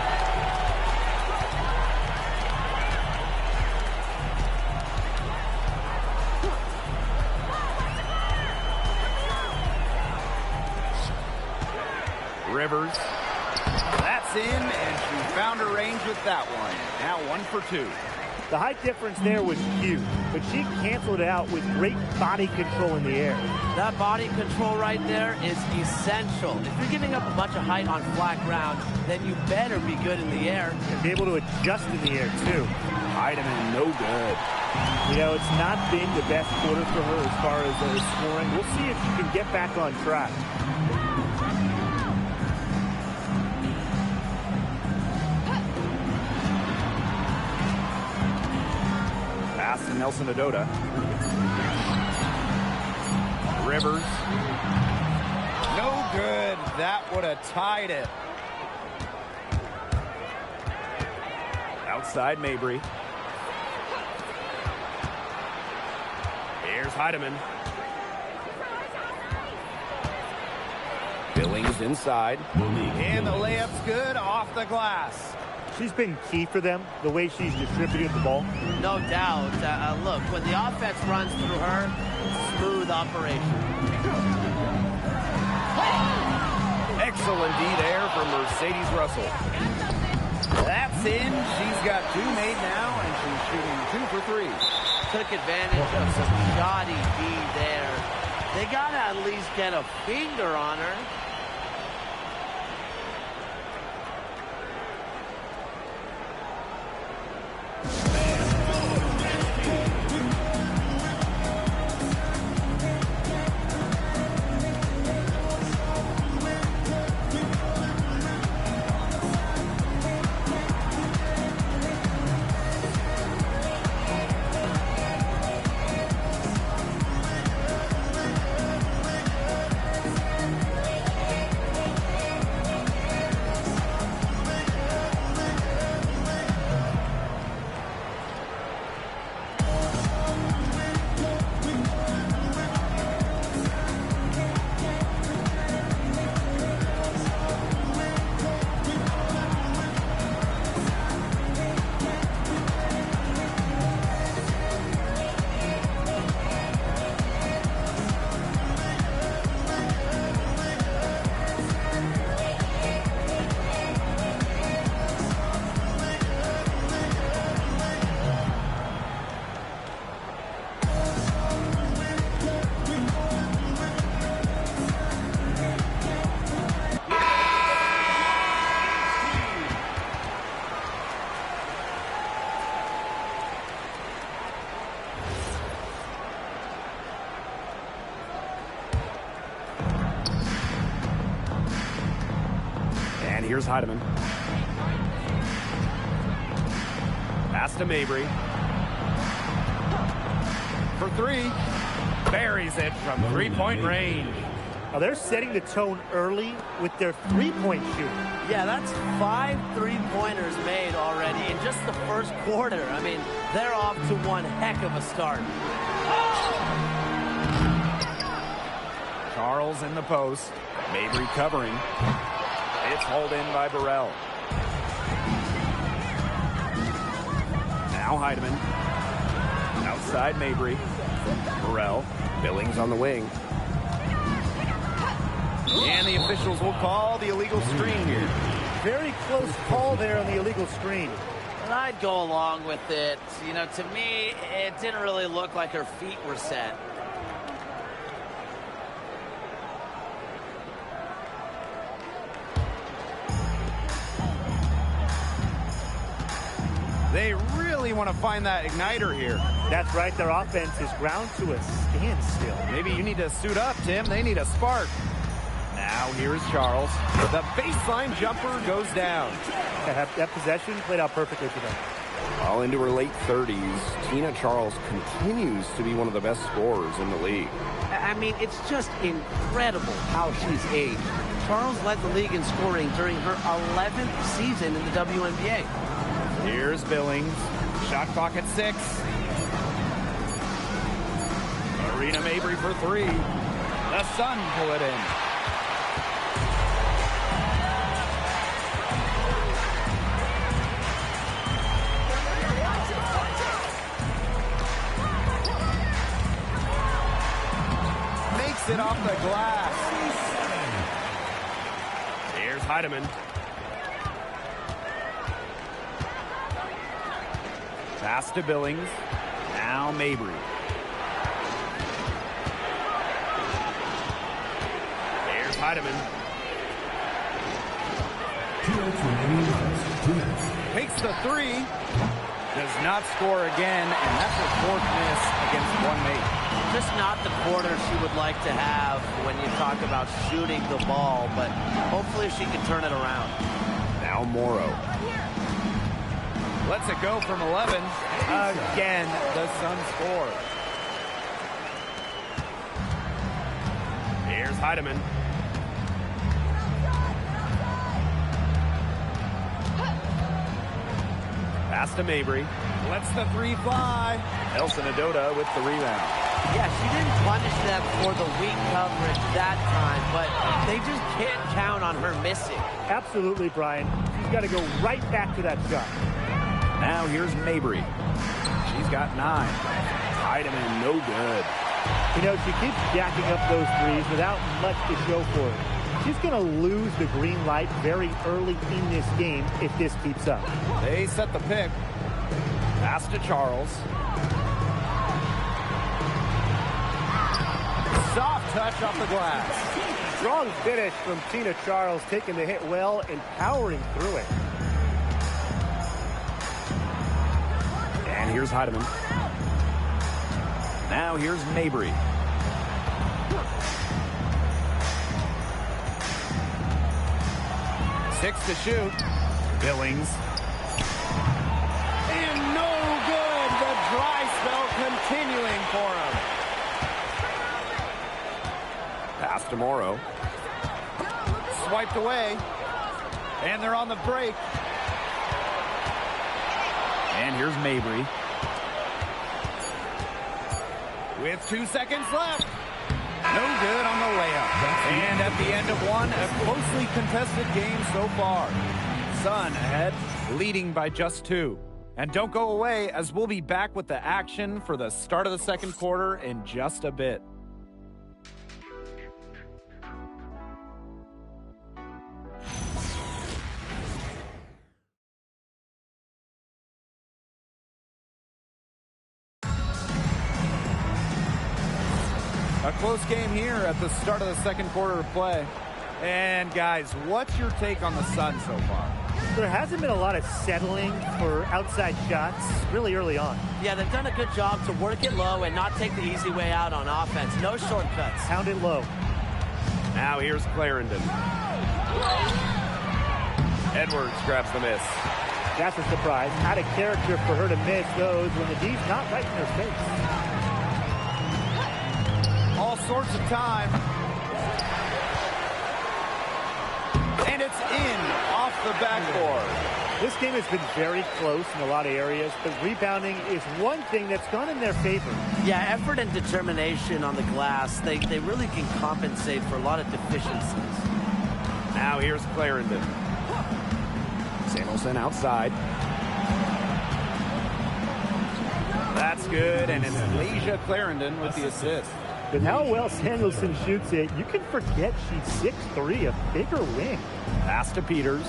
Speaker 7: Rivers. That's in, and she found her range with that one. Now 1 for 2.
Speaker 4: The height difference there was huge, but she canceled it out with great body control in the air.
Speaker 2: That body control right there is essential. If you're giving up a bunch of height on flat ground, then you better be good in the air.
Speaker 4: And be able to adjust in the air, too.
Speaker 7: Heidemann, no good.
Speaker 4: You know, it's not been the best quarter for her as far as scoring. We'll see if she can get back on track.
Speaker 7: Pass to Nelson Adota. Rivers. No good. That would have tied it. Outside Mabry. Here's Heidemann.
Speaker 9: Billings inside.
Speaker 7: And the layup's good off the glass.
Speaker 4: She's been key for them, the way she's distributed the ball.
Speaker 2: No doubt. Look, when the offense runs through her, smooth operation.
Speaker 7: Excellent D there from Mercedes Russell. That's in. She's got 2 made now, and she's shooting 2 for 3.
Speaker 2: Took advantage of some shoddy D there. They got to at least get a finger on her.
Speaker 7: Here's Heidemann. Pass to Mabry. For 3. Buries it from three-point range.
Speaker 4: Now they're setting the tone early with their three-point shooting.
Speaker 2: Yeah, that's 5 3-pointers made already in just the first quarter. I mean, they're off to one heck of a start.
Speaker 7: Charles in the post. Mabry covering. It's hauled in by Burrell. Now Heidemann. Outside Mabry. Burrell.
Speaker 9: Billings on the wing.
Speaker 7: And the officials will call the illegal screen here.
Speaker 4: Very close call there on the illegal screen.
Speaker 2: And I'd go along with it. You know, to me, it didn't really look like her feet were set.
Speaker 7: They really want to find that igniter here.
Speaker 4: That's right. Their offense is ground to a standstill.
Speaker 7: Maybe you need to suit up, Tim. They need a spark. Now here's Charles. The baseline jumper goes down.
Speaker 4: That possession played out perfectly for them.
Speaker 9: While into her late 30s, Tina Charles continues to be one of the best scorers in the league.
Speaker 5: I mean, it's just incredible how she's aged. Charles led the league in scoring during her 11th season in the WNBA.
Speaker 7: Here's Billings. Shot clock at 6. Marina Mabry for 3. The Sun pull it in. Makes it off the glass. Here's Heidemann. Pass to Billings. Now Mabry. Here's Heidemann.
Speaker 6: 2 minutes remaining. 2 minutes.
Speaker 7: Takes the 3. Does not score again, and that's her 4th miss against one mate.
Speaker 2: Just not the quarter she would like to have when you talk about shooting the ball, but hopefully she can turn it around.
Speaker 9: Now Morrow.
Speaker 7: Lets it go from 11. Again, the Sun score. Here's Heidemann. Pass to Mabry. Lets the 3 fly. Nelson Adota with the rebound.
Speaker 2: Yeah, she didn't punish them for the weak coverage that time, but they just can't count on her missing.
Speaker 4: Absolutely, Brian. She's got to go right back to that shot.
Speaker 7: Now here's Mabry. She's got 9. Heidemann, no good.
Speaker 4: You know, she keeps jacking up those threes without much to show for it. She's going to lose the green light very early in this game if this keeps up.
Speaker 7: They set the pick. Pass to Charles. Soft touch off the glass.
Speaker 8: Strong finish from Tina Charles, taking the hit well and powering through it.
Speaker 7: And here's Heidemann. Now here's Mabry. Six to shoot. Billings. And no good. The dry spell continuing for him.
Speaker 9: Pass to Morrow.
Speaker 7: Swiped away. And they're on the break. And here's Mabry. With 2 seconds left. No good on the layup. And at the end of one, a closely contested game so far. Sun ahead, leading by just 2. And don't go away, as we'll be back with the action for the start of the second quarter in just a bit. A close game here at the start of the second quarter of play. And guys, what's your take on the Sun so far?
Speaker 4: There hasn't been a lot of settling for outside shots really early on.
Speaker 2: Yeah, they've done a good job to work it low and not take the easy way out on offense. No shortcuts.
Speaker 4: Pound it low.
Speaker 7: Now here's Clarendon. Edwards grabs the miss.
Speaker 4: That's a surprise. Out of character for her to miss those when the D's not right in her face.
Speaker 7: All sorts of time. And it's in off the backboard.
Speaker 4: This game has been very close in a lot of areas, but rebounding is one thing that's gone in their favor.
Speaker 2: Yeah, effort and determination on the glass, they really can compensate for a lot of deficiencies.
Speaker 7: Now here's Clarendon. Samuelson outside. That's good, and it's Leisha Clarendon with the assist.
Speaker 4: But how well Samuelson shoots it, you can forget she's 6'3", a bigger wing.
Speaker 7: Pass to Peters.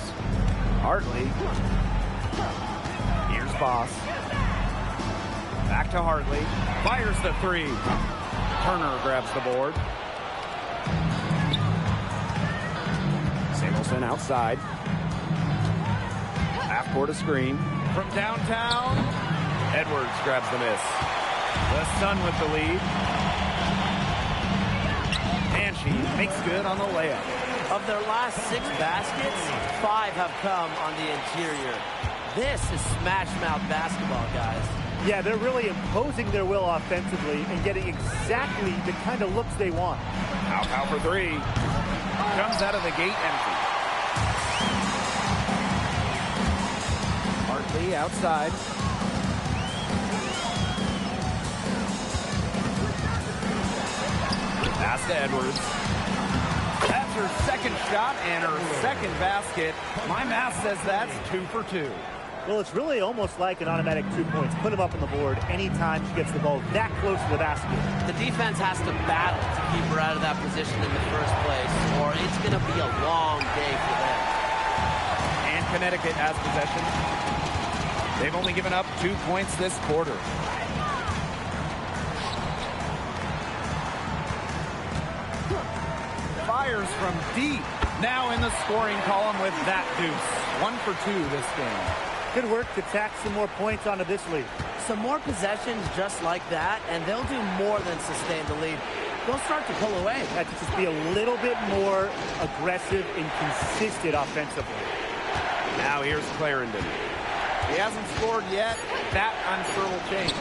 Speaker 7: Hartley. Here's Boss. Back to Hartley. Fires the three. Turner grabs the board. Samuelson outside. Half court a screen. From downtown, Edwards grabs the miss. The Sun with the lead. And she makes good on the layup.
Speaker 2: Of their last 6 baskets, 5 have come on the interior. This is smash mouth basketball, guys.
Speaker 4: Yeah, they're really imposing their will offensively and getting exactly the kind of looks they want.
Speaker 7: Pow for 3. Comes out of the gate empty. Hartley outside. Pass to Edwards. That's her second shot and her second basket. My math says that's 2 for 2.
Speaker 4: Well, it's really almost like an automatic 2 points. Put them up on the board anytime she gets the ball that close to the basket.
Speaker 2: The defense has to battle to keep her out of that position in the first place, or it's going to be a long day for them.
Speaker 7: And Connecticut has possession. They've only given up 2 points this quarter. Fires from deep. Now in the scoring column with that deuce. 1 for 2 this game.
Speaker 4: Good work to tack some more points onto this lead.
Speaker 2: Some more possessions just like that, and they'll do more than sustain the lead. They'll start to pull away.
Speaker 4: Have to just be a little bit more aggressive and consistent offensively.
Speaker 7: Now here's Clarendon. He hasn't scored yet. That I'm sure will change.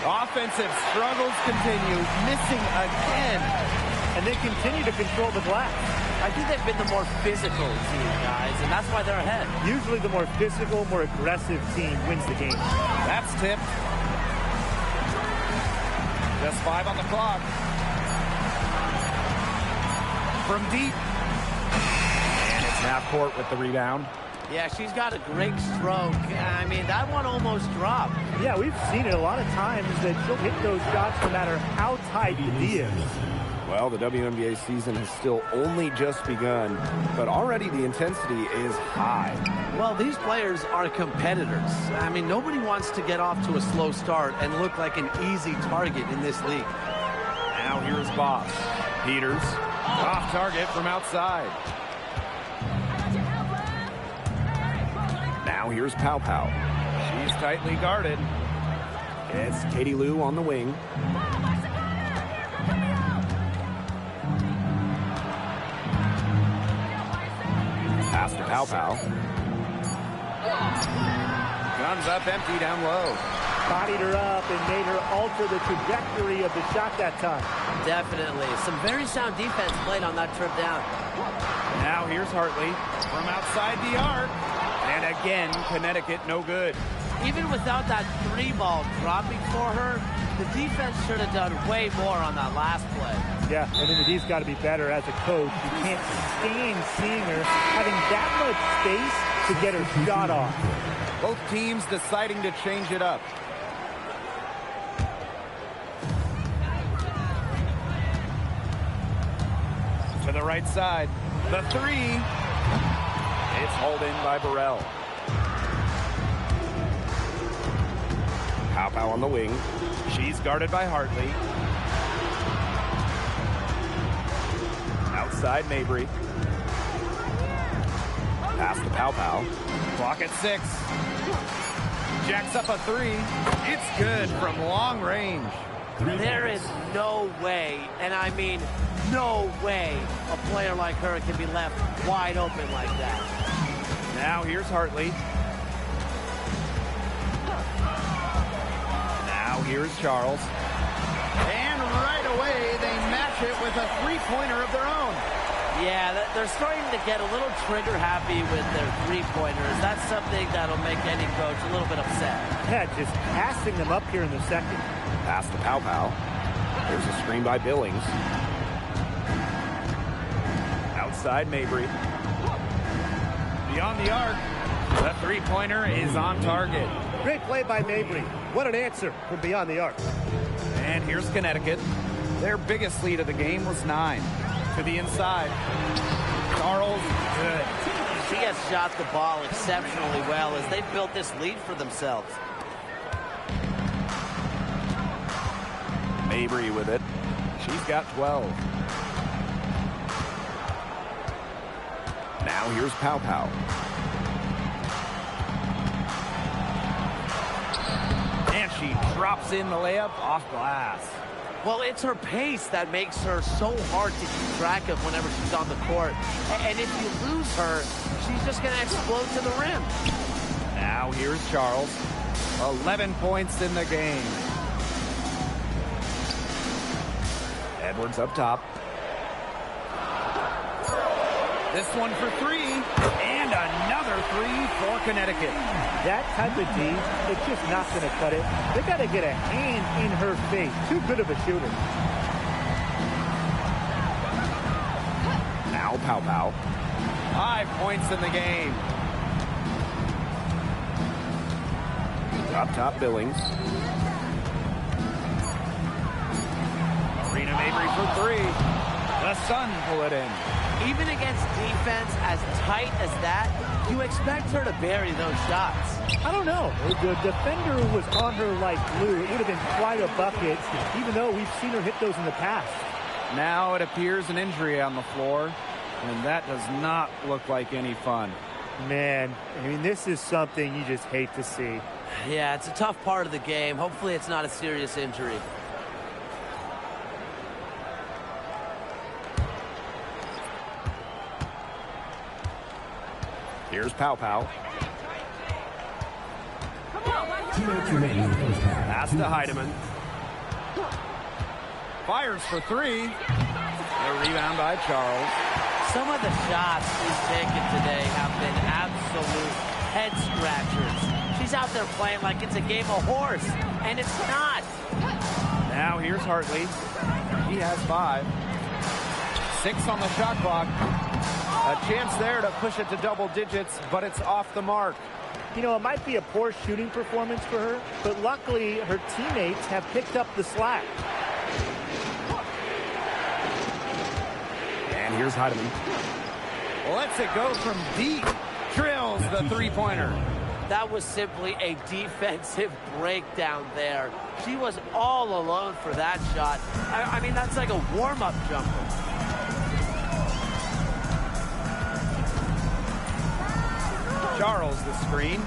Speaker 7: Offensive struggles continue. Missing again.
Speaker 4: And they continue to control the glass.
Speaker 2: I think they've been the more physical team, guys, and that's why they're ahead.
Speaker 4: Usually the more physical, more aggressive team wins the game.
Speaker 7: That's tipped. Just 5 on the clock. From deep. And it's half court with the rebound.
Speaker 2: Yeah, she's got a great stroke. I mean, that one almost dropped.
Speaker 4: Yeah, we've seen it a lot of times that she'll hit those shots no matter how tight the D is.
Speaker 9: Well, the WNBA season has still only just begun, but already the intensity is high.
Speaker 5: Well, these players are competitors. I mean, nobody wants to get off to a slow start and look like an easy target in this league.
Speaker 7: Now here's Boss. Peters, off target from outside.
Speaker 9: Now here's Pow.
Speaker 7: She's tightly guarded.
Speaker 9: It's Katie Lou on the wing. Pass to Pow.
Speaker 7: Guns up empty down low.
Speaker 4: Bodied her up and made her alter the trajectory of the shot that time.
Speaker 2: Definitely. Some very sound defense played on that trip down.
Speaker 7: Now here's Hartley from outside the arc. And again, Connecticut no good.
Speaker 2: Even without that 3-ball dropping for her, the defense should have done way more on that last play.
Speaker 4: Yeah, and then the D's got to be better as a coach. You can't stand seeing her having that much space to get her shot off.
Speaker 7: Both teams deciding to change it up. To the right side. The 3. It's hauled in by Burrell.
Speaker 9: Pow on the wing.
Speaker 7: She's guarded by Hartley. Outside Mabry.
Speaker 9: Pass to Pow.
Speaker 7: Clock at 6. Jacks up a 3. It's good from long range.
Speaker 2: There is no way, and I mean no way, a player like her can be left wide open like that.
Speaker 7: Now here's Hartley. Now here's Charles. And right away, they match it with a 3-pointer of their own.
Speaker 2: Yeah, they're starting to get a little trigger happy with their three-pointers. That's something that'll make any coach a little bit upset.
Speaker 4: Yeah, just passing them up here in the second.
Speaker 9: Pass to Pow Pow. There's a screen by Billings.
Speaker 7: Outside Mabry. Beyond the arc. The three-pointer is on target.
Speaker 8: Great play by Mabry. What an answer from beyond the arc.
Speaker 7: And here's Connecticut. Their biggest lead of the game was 9. To the inside. Charles, good.
Speaker 2: She has shot the ball exceptionally well as they built this lead for themselves.
Speaker 7: Mabry with it. She's got 12.
Speaker 9: Now here's Pow Pow.
Speaker 7: And she drops in the layup off glass.
Speaker 2: Well, it's her pace that makes her so hard to keep track of whenever she's on the court. And if you lose her, she's just going to explode to the rim.
Speaker 7: Now here's Charles. 11 points in the game. Edwards up top. This one for 3. And another 3 for Connecticut.
Speaker 4: That type of D, it's just not going to cut it. They got to get a hand in her face. Too good of a shooter.
Speaker 9: Now Pow Pow.
Speaker 7: 5 points in the game.
Speaker 9: Up top Billings.
Speaker 7: Marina Mabry for 3. The Sun pull it in.
Speaker 2: Even against defense as tight as that, you expect her to bury those shots.
Speaker 4: I don't know. The defender was on her like glue. It would have been quite a bucket, even though we've seen her hit those in the past.
Speaker 7: Now it appears an injury on the floor, and that does not look like any fun.
Speaker 4: Man, I mean, this is something you just hate to see.
Speaker 2: Yeah, it's a tough part of the game. Hopefully it's not a serious injury.
Speaker 9: Here's Pow Pow.
Speaker 7: Pass to Heidemann. Fires for 3. A rebound by Charles.
Speaker 2: Some of the shots she's taken today have been absolute head scratchers. She's out there playing like it's a game of horse, and it's not.
Speaker 7: Now here's Hartley. He has 5. 6 on the shot clock. A chance there to push it to double digits, but it's off the mark.
Speaker 4: You know, it might be a poor shooting performance for her, but luckily her teammates have picked up the slack.
Speaker 9: And here's Heidemann.
Speaker 7: Lets it go from deep. Drills the three-pointer.
Speaker 2: That was simply a defensive breakdown there. She was all alone for that shot. I mean, that's like a warm-up jumper.
Speaker 7: Charles the screen.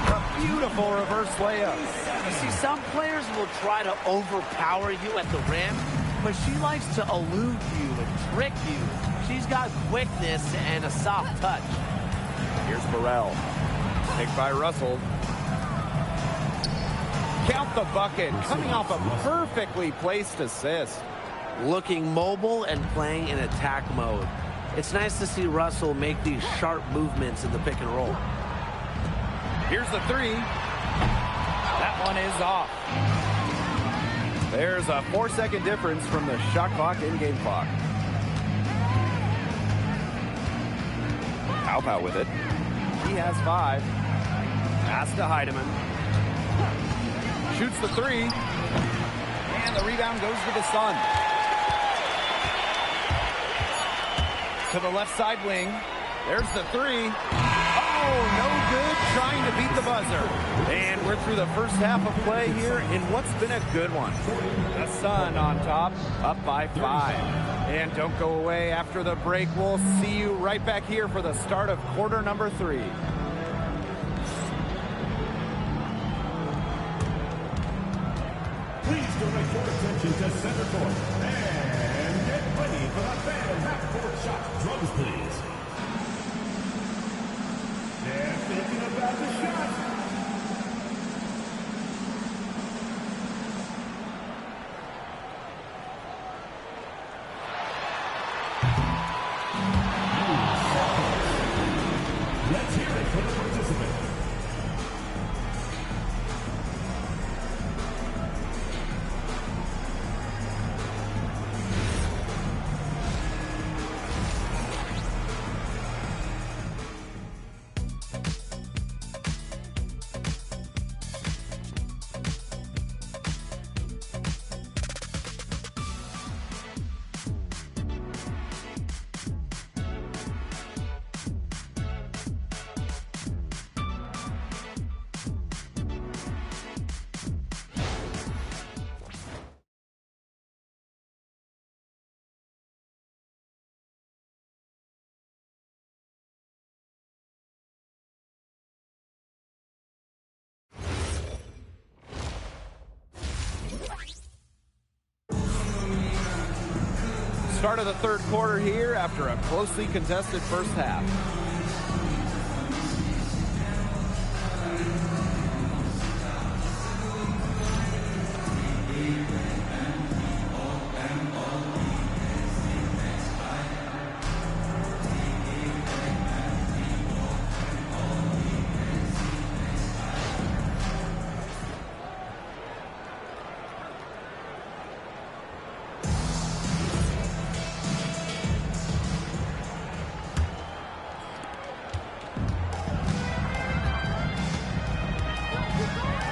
Speaker 7: A beautiful reverse layup.
Speaker 2: You see, some players will try to overpower you at the rim, but she likes to elude you and trick you. She's got quickness and a soft touch.
Speaker 7: Here's Burrell. Picked by Russell. Count the bucket. Coming off a perfectly placed assist.
Speaker 2: Looking mobile and playing in attack mode. It's nice to see Russell make these sharp movements in the pick and roll.
Speaker 7: Here's the 3. That one is off. There's a 4-second difference from the shot clock and game clock.
Speaker 9: Pow Pow with it.
Speaker 7: He has 5. Pass to Heidemann. Shoots the 3. And the rebound goes to the Sun. To the left side wing. There's the 3. Oh, no good. Trying to beat the buzzer. And we're through the first half of play here in what's been a good one. The Sun on top, up by 5. And don't go away after the break. We'll see you right back here for the start of quarter number 3.
Speaker 6: Please direct your attention to center court and get ready for the band backcourt shot. Drums, please. They're thinking about the shot.
Speaker 7: Start of the third quarter here after a closely contested first half.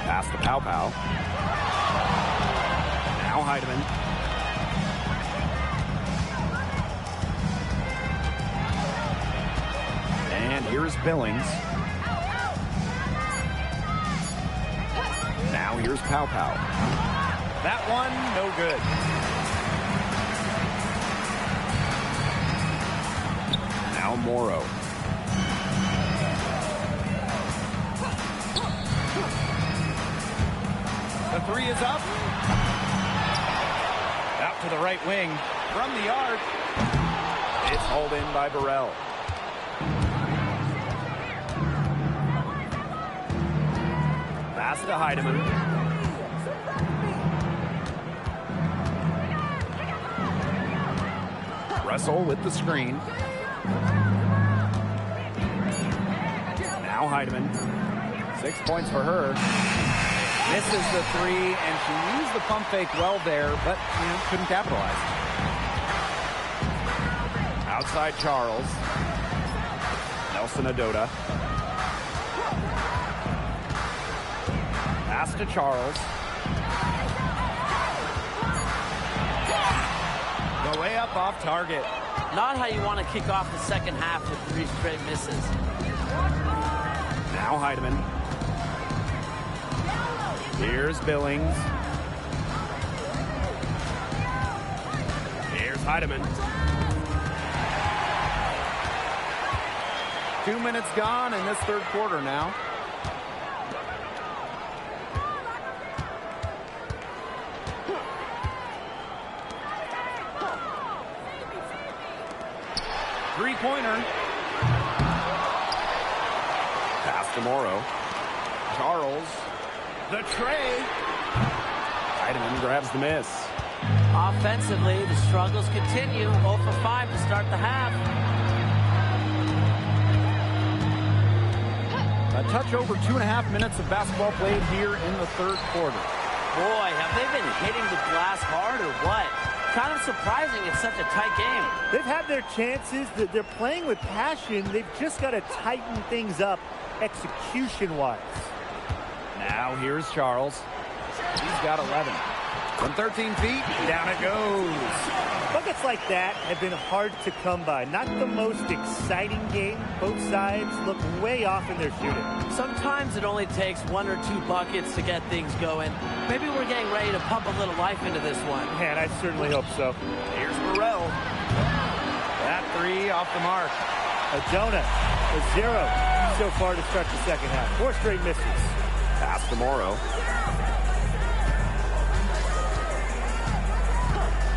Speaker 7: Pass to Pow Pow. Now Heidemann. And here's Billings. Now here's Pow Pow. That one, no good. Now Morrow. The three is up. Out to the right wing. From the arc. It's hauled in by Burrell. Pass to Heidemann. Russell with the screen. Now Heidemann. 6 points for her. Misses the three, and she used the pump fake well there, but couldn't capitalize. Outside Charles. Nelson Adota. Pass to Charles. The way up off target.
Speaker 2: Not how you want to kick off the second half with 3 straight misses.
Speaker 7: Now Heidemann. Here's Billings. Here's Heidemann. 2 minutes gone in this third quarter now. Three-pointer. Pass to Morrow. Charles. The tray. Heidemann grabs the miss.
Speaker 2: Offensively, the struggles continue. 0 for 5 to start the half.
Speaker 7: A touch over 2.5 minutes of basketball played here in the third quarter.
Speaker 2: Boy, have they been hitting the glass hard or what? Kind of surprising it's such a tight game.
Speaker 4: They've had their chances. They're playing with passion. They've just got to tighten things up execution-wise.
Speaker 7: Now here's Charles. He's got 11. From 13 feet, down it goes.
Speaker 4: Buckets like that have been hard to come by. Not the most exciting game. Both sides look way off in their shooting.
Speaker 2: Sometimes it only takes 1 or 2 buckets to get things going. Maybe we're getting ready to pump a little life into this one.
Speaker 4: Man, I certainly hope so.
Speaker 7: Here's Burrell. That three off the mark.
Speaker 4: Adona, a 0 so far to start the second half. 4 straight misses.
Speaker 9: Pass to Morrow.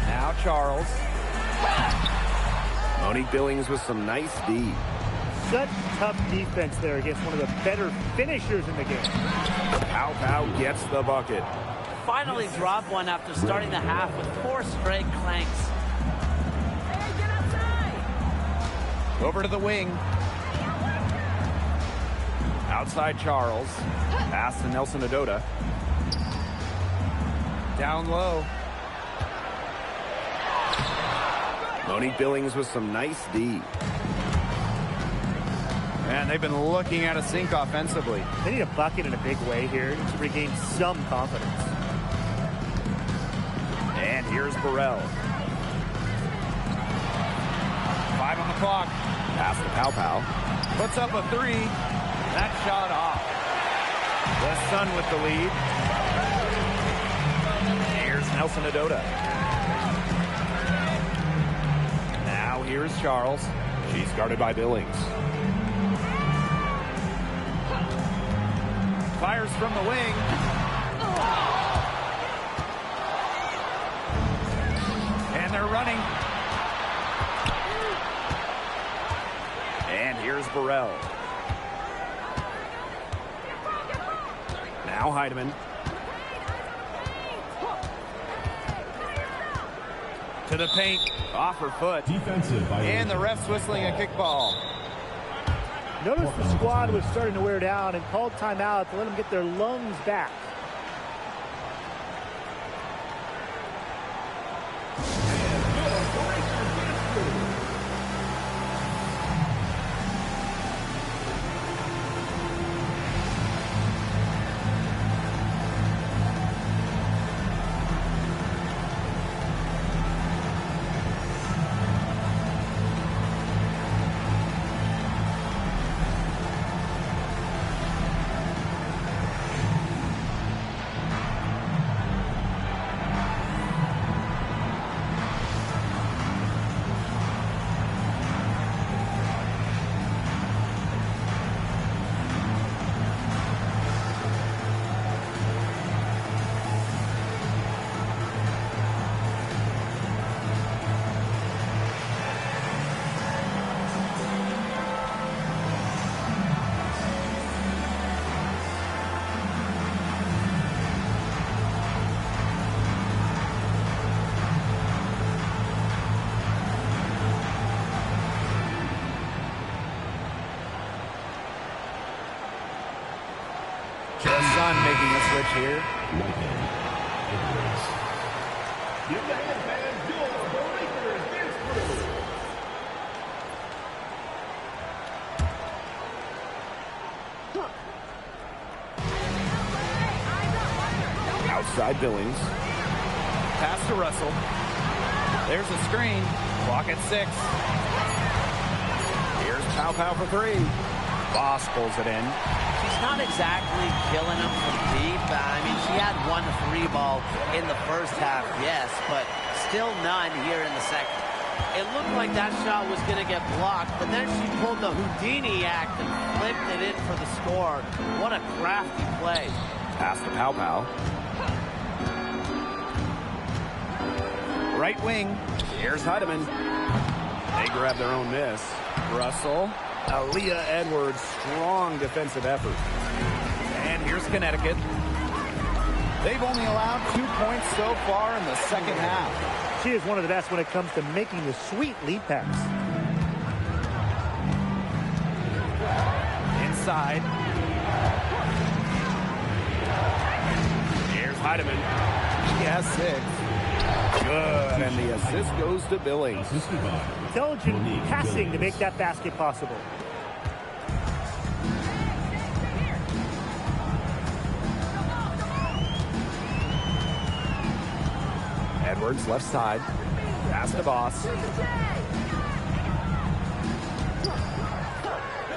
Speaker 7: Now Charles.
Speaker 9: Monique Billings with some nice D.
Speaker 4: Such tough defense there against one of the better finishers in the game.
Speaker 9: Pow Pow gets the bucket.
Speaker 2: Finally dropped one after starting the half with 4 straight clanks.
Speaker 7: Over to the wing. Outside Charles. Pass to Nelson Adota. Down low.
Speaker 9: Monique Billings with some nice D.
Speaker 7: And they've been looking at a sink offensively.
Speaker 4: They need a bucket in a big way here to regain some confidence.
Speaker 7: And here's Burrell. 5 on the clock.
Speaker 9: Pass to Pow Pow.
Speaker 7: Puts up a 3. That shot off. The Sun with the lead. Here's Nelson Adota. Now here's Charles.
Speaker 9: She's guarded by Billings.
Speaker 7: Fires from the wing. And they're running. Burrell. Now Heidemann. To the paint. Off her foot.
Speaker 6: Defensive
Speaker 7: And the ref's whistling a kickball.
Speaker 4: Notice the squad was starting to wear down and called timeout to let them get their lungs back.
Speaker 7: Sun making a switch here.
Speaker 9: Outside Billings.
Speaker 7: Pass to Russell. There's a screen. Clock at 6. Here's Pow for 3. Boss pulls it in.
Speaker 2: She's not exactly killing him from deep. I mean, she had 1 3 ball in the first half, yes, but still none here in the second. It looked like that shot was going to get blocked, but then she pulled the Houdini act and flipped it in for the score. What a crafty play.
Speaker 9: Pass to Pow.
Speaker 7: Right wing. Here's Heidemann. They grab their own miss. Russell. Aaliyah Edwards, strong defensive effort. And here's Connecticut. They've only allowed 2 points so far in the second half.
Speaker 4: She is one of the best when it comes to making the sweet lead pass.
Speaker 7: Inside. Here's Heidemann. She has 6. Good, and the assist goes to Billings.
Speaker 4: Intelligent passing to make that basket possible.
Speaker 7: Edwards, left side. Pass to Boss.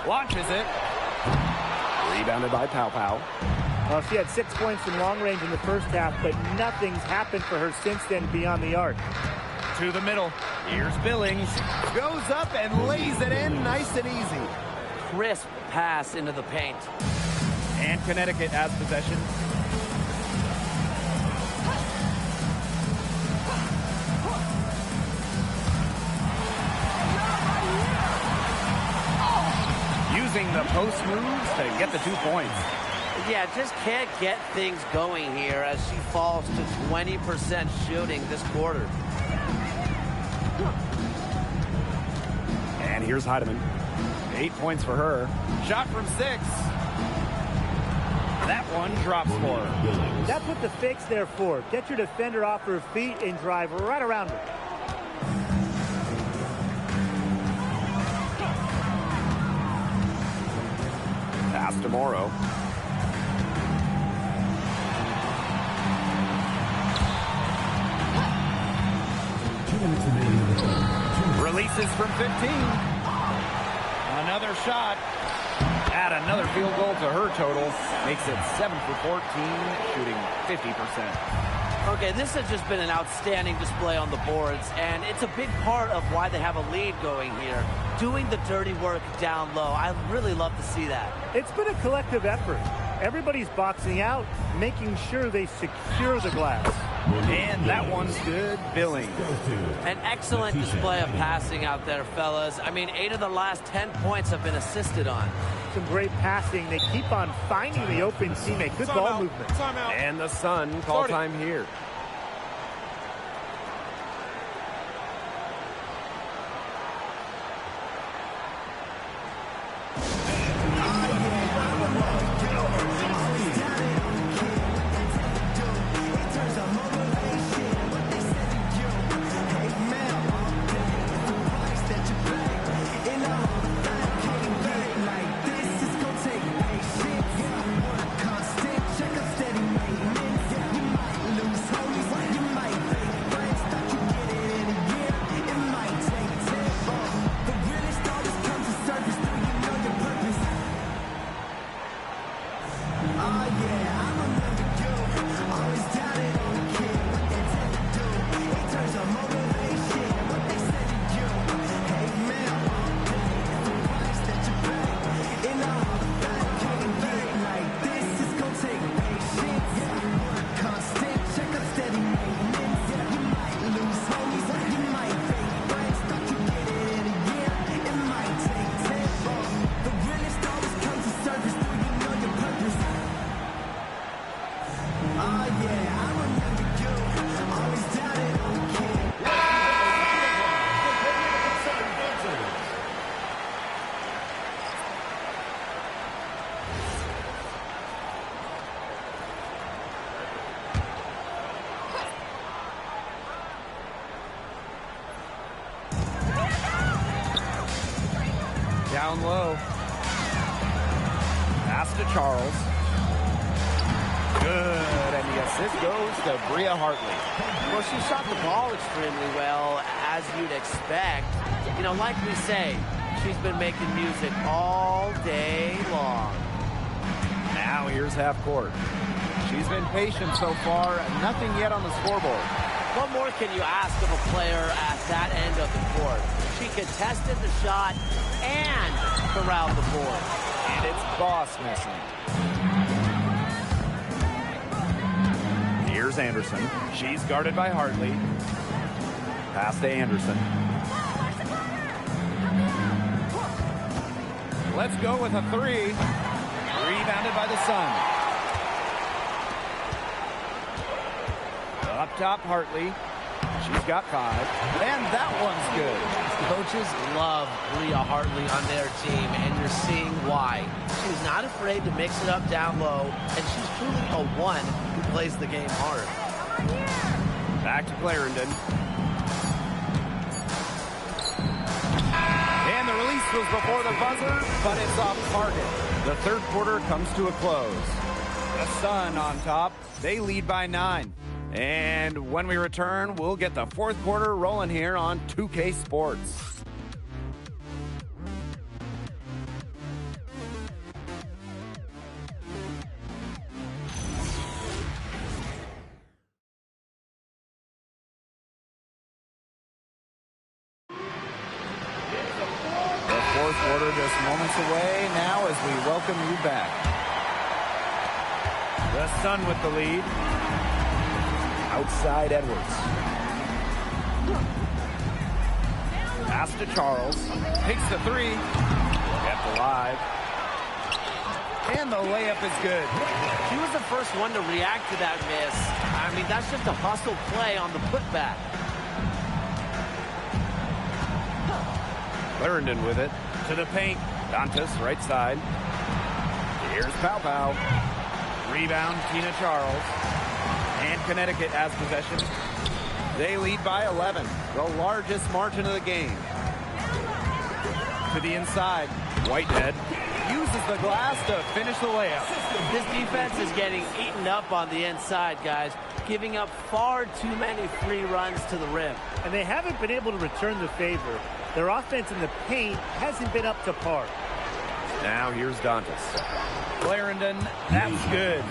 Speaker 7: Launches it.
Speaker 9: Rebounded by Pow.
Speaker 4: Well, she had 6 points in long range in the first half, but nothing's happened for her since then beyond the arc.
Speaker 7: To the middle. Here's Billings. Goes up and lays it in nice and easy.
Speaker 2: Crisp pass into the paint.
Speaker 7: And Connecticut has possession. Using the post moves to get the 2 points.
Speaker 2: Yeah, just can't get things going here as she falls to 20% shooting this quarter.
Speaker 7: And here's Heidemann. 8 points for her. Shot from 6. That one drops for her.
Speaker 4: That's what the fake's there for. Get your defender off her feet and drive right around her.
Speaker 9: Pass to Morrow.
Speaker 7: Releases from 15. Another shot. Add another field goal to her total. Makes it 7 for 14, shooting 50%.
Speaker 2: Okay, this has just been an outstanding display on the boards, and it's a big part of why they have a lead going here. Doing the dirty work down low. I really love to see that.
Speaker 4: It's been a collective effort. Everybody's boxing out, making sure they secure the glass.
Speaker 7: And that one's good. Billings.
Speaker 2: An excellent display of passing out there, fellas. I mean, 8 of the last 10 points have been assisted on.
Speaker 8: Some great passing. They keep on finding the open teammate. Good ball movement.
Speaker 9: And the Sun call time here.
Speaker 7: Down low. Pass to Charles. Good. And the assist goes to Bria Hartley.
Speaker 2: Well, she shot the ball extremely well, as you'd expect. You know, like we say, she's been making music all day long.
Speaker 7: Now here's half court. She's been patient so far. Nothing yet on the scoreboard.
Speaker 2: What more can you ask of a player at that end of the court? She contested the shot and corralled the board.
Speaker 7: And it's Boss missing. Here's Anderson. She's guarded by Hartley. Pass to Anderson. Let's go with a three. Rebounded by the Sun. Up top, Hartley. She's got 5. And that one's good.
Speaker 2: Coaches love Bria Hartley on their team, and you're seeing why. She's not afraid to mix it up down low, and she's truly a one who plays the game hard.
Speaker 7: Back to Clarendon. And the release was before the buzzer, but it's off target. The third quarter comes to a close. The Sun on top. They lead by 9. And when we return, we'll get the fourth quarter rolling here on 2K Sports. The fourth quarter just moments away now as we welcome you back. The Sun with the lead. Outside Edwards. Pass to Charles. Takes the 3. Kept alive. And the layup is good.
Speaker 2: She was the first one to react to that miss. I mean, that's just a hustle play on the putback.
Speaker 7: Clarendon with it. To the paint. Dantas, right side. Here's Pow Pow. Rebound, Tina Charles. And Connecticut has possession. They lead by 11, the largest margin of the game. To the inside, Whitehead uses the glass to finish the layup.
Speaker 2: This defense is getting eaten up on the inside, guys, giving up far too many free runs to the rim.
Speaker 8: And they haven't been able to return the favor. Their offense in the paint hasn't been up to par.
Speaker 7: Now here's Dantas. Clarendon, that's good.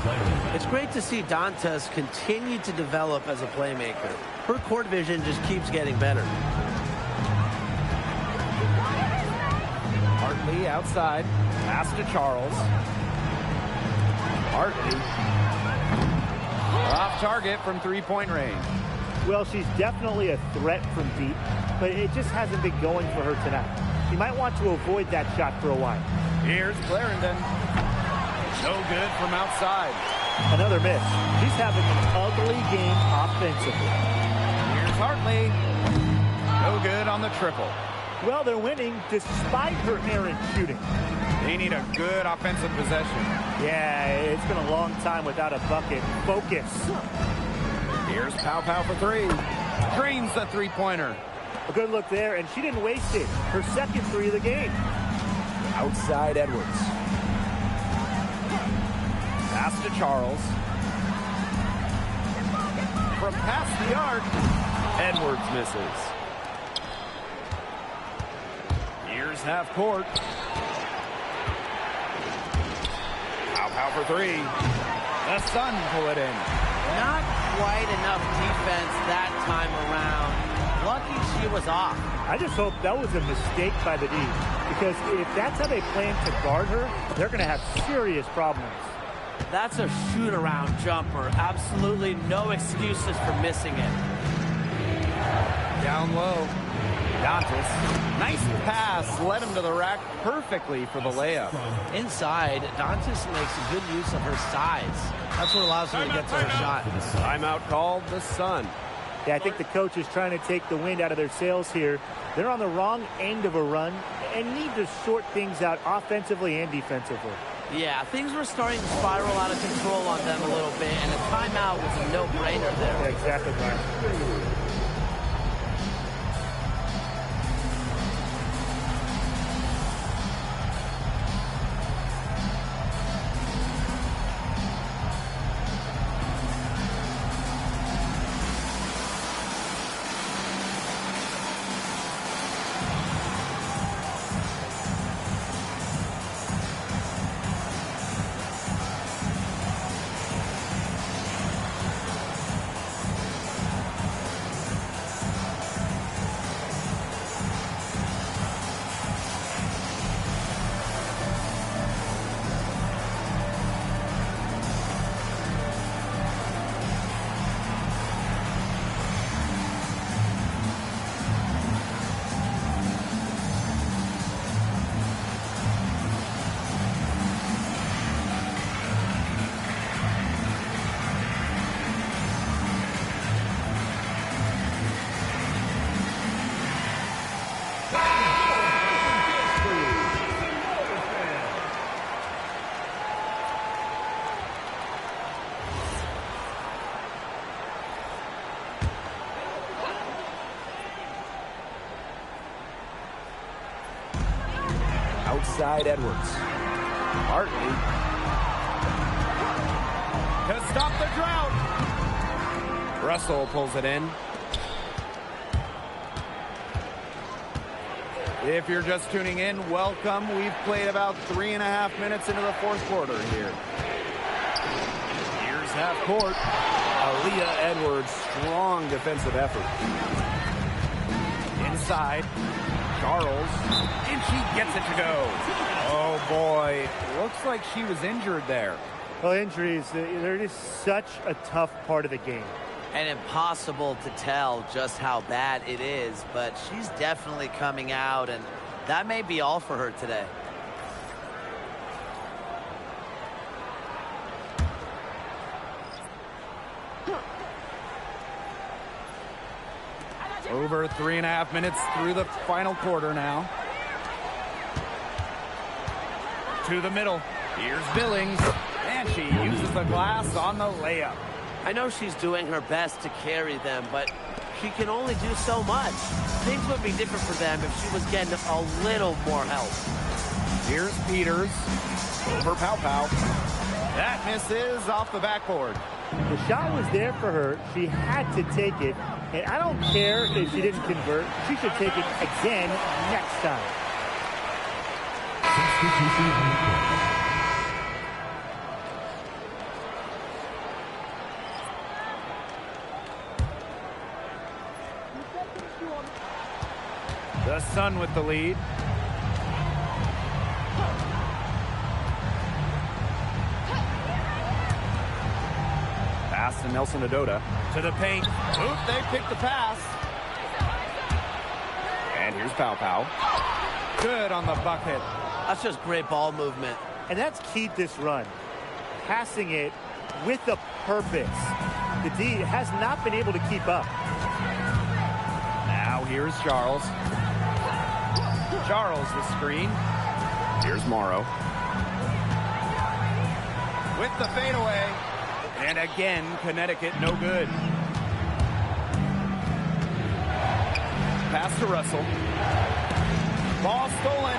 Speaker 2: It's great to see Dantas continue to develop as a playmaker. Her court vision just keeps getting better.
Speaker 7: Hartley outside. Pass to Charles. Hartley. Off target from three-point range.
Speaker 8: Well, she's definitely a threat from deep, but it just hasn't been going for her tonight. You might want to avoid that shot for a while.
Speaker 7: Here's Clarendon. No good from outside.
Speaker 8: Another miss. She's having an ugly game offensively.
Speaker 7: Here's Hartley. No good on the triple.
Speaker 8: Well, they're winning despite her errant shooting.
Speaker 7: They need a good offensive possession.
Speaker 8: Yeah, it's been a long time without a bucket. Focus.
Speaker 7: Here's Pow for three. Drains the three-pointer.
Speaker 8: A good look there, and she didn't waste it. Her second three of the game.
Speaker 7: Outside Edwards. Pass to Charles. From past the arc, Edwards misses. Here's half court. Pow for three. The Sun pull it in.
Speaker 2: Not quite enough defense that time around. Lucky she was off.
Speaker 8: I just hope that was a mistake by the D, because if that's how they plan to guard her, they're going to have serious problems.
Speaker 2: That's a shoot-around jumper. Absolutely no excuses for missing it.
Speaker 7: Down low. Dantas. Nice pass. Led him to the rack perfectly for the layup.
Speaker 2: Inside, Dantas makes good use of her size. That's what allows her to get to her shot.
Speaker 9: Timeout called the Sun.
Speaker 8: Yeah, I think the coach is trying to take the wind out of their sails here. They're on the wrong end of a run and need to sort things out offensively and defensively.
Speaker 2: Yeah, things were starting to spiral out of control on them a little bit, and a timeout was a no-brainer there.
Speaker 8: Yeah, exactly, Brian.
Speaker 7: Outside Edwards. Hartley. To stop the drought. Russell pulls it in. If you're just tuning in, welcome. We've played about 3.5 minutes into the fourth quarter here. Here's half court. Aaliyah Edwards, strong defensive effort. Inside. Charles, and she gets it to go. Oh, boy. Looks like she was injured there.
Speaker 8: Well, injuries, they're just such a tough part of the game.
Speaker 2: And impossible to tell just how bad it is, but she's definitely coming out, and that may be all for her today.
Speaker 7: Over 3.5 minutes through the final quarter now. To the middle. Here's Billings. And she uses the glass on the layup.
Speaker 2: I know she's doing her best to carry them, but she can only do so much. Things would be different for them if she was getting a little more help.
Speaker 7: Here's Peters. Over Pow. That misses off the backboard.
Speaker 8: The shot was there for her. She had to take it. And I don't care if she didn't convert. She should take it again next time.
Speaker 7: The Sun with the lead. Pass to Nelson Adota. To the paint. Oop, they picked the pass. And here's Pow Pow. Good on the bucket.
Speaker 2: That's just great ball movement.
Speaker 8: And that's keyed this run. Passing it with a purpose. The D has not been able to keep up.
Speaker 7: Now here's Charles. Charles the screen. Here's Morrow. With the fadeaway. And again, Connecticut no good. Pass to Russell. Ball stolen.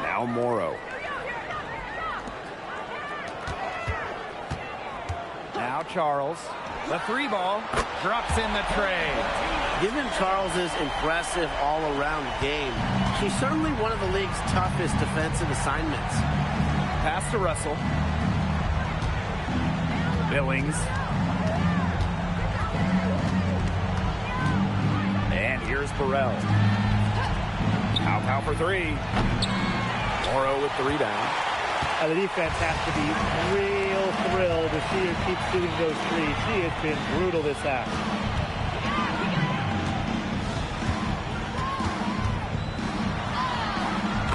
Speaker 7: Now Morrow. Now Charles. The three ball drops in the tray.
Speaker 2: Given Charles's impressive all-around game, she's certainly one of the league's toughest defensive assignments.
Speaker 7: Pass to Russell. Billings. And here's Burrell. Pow Pow for three. Morrow with the rebound.
Speaker 8: The defense has to be real thrilled to see her keep shooting those threes. She has been brutal this half.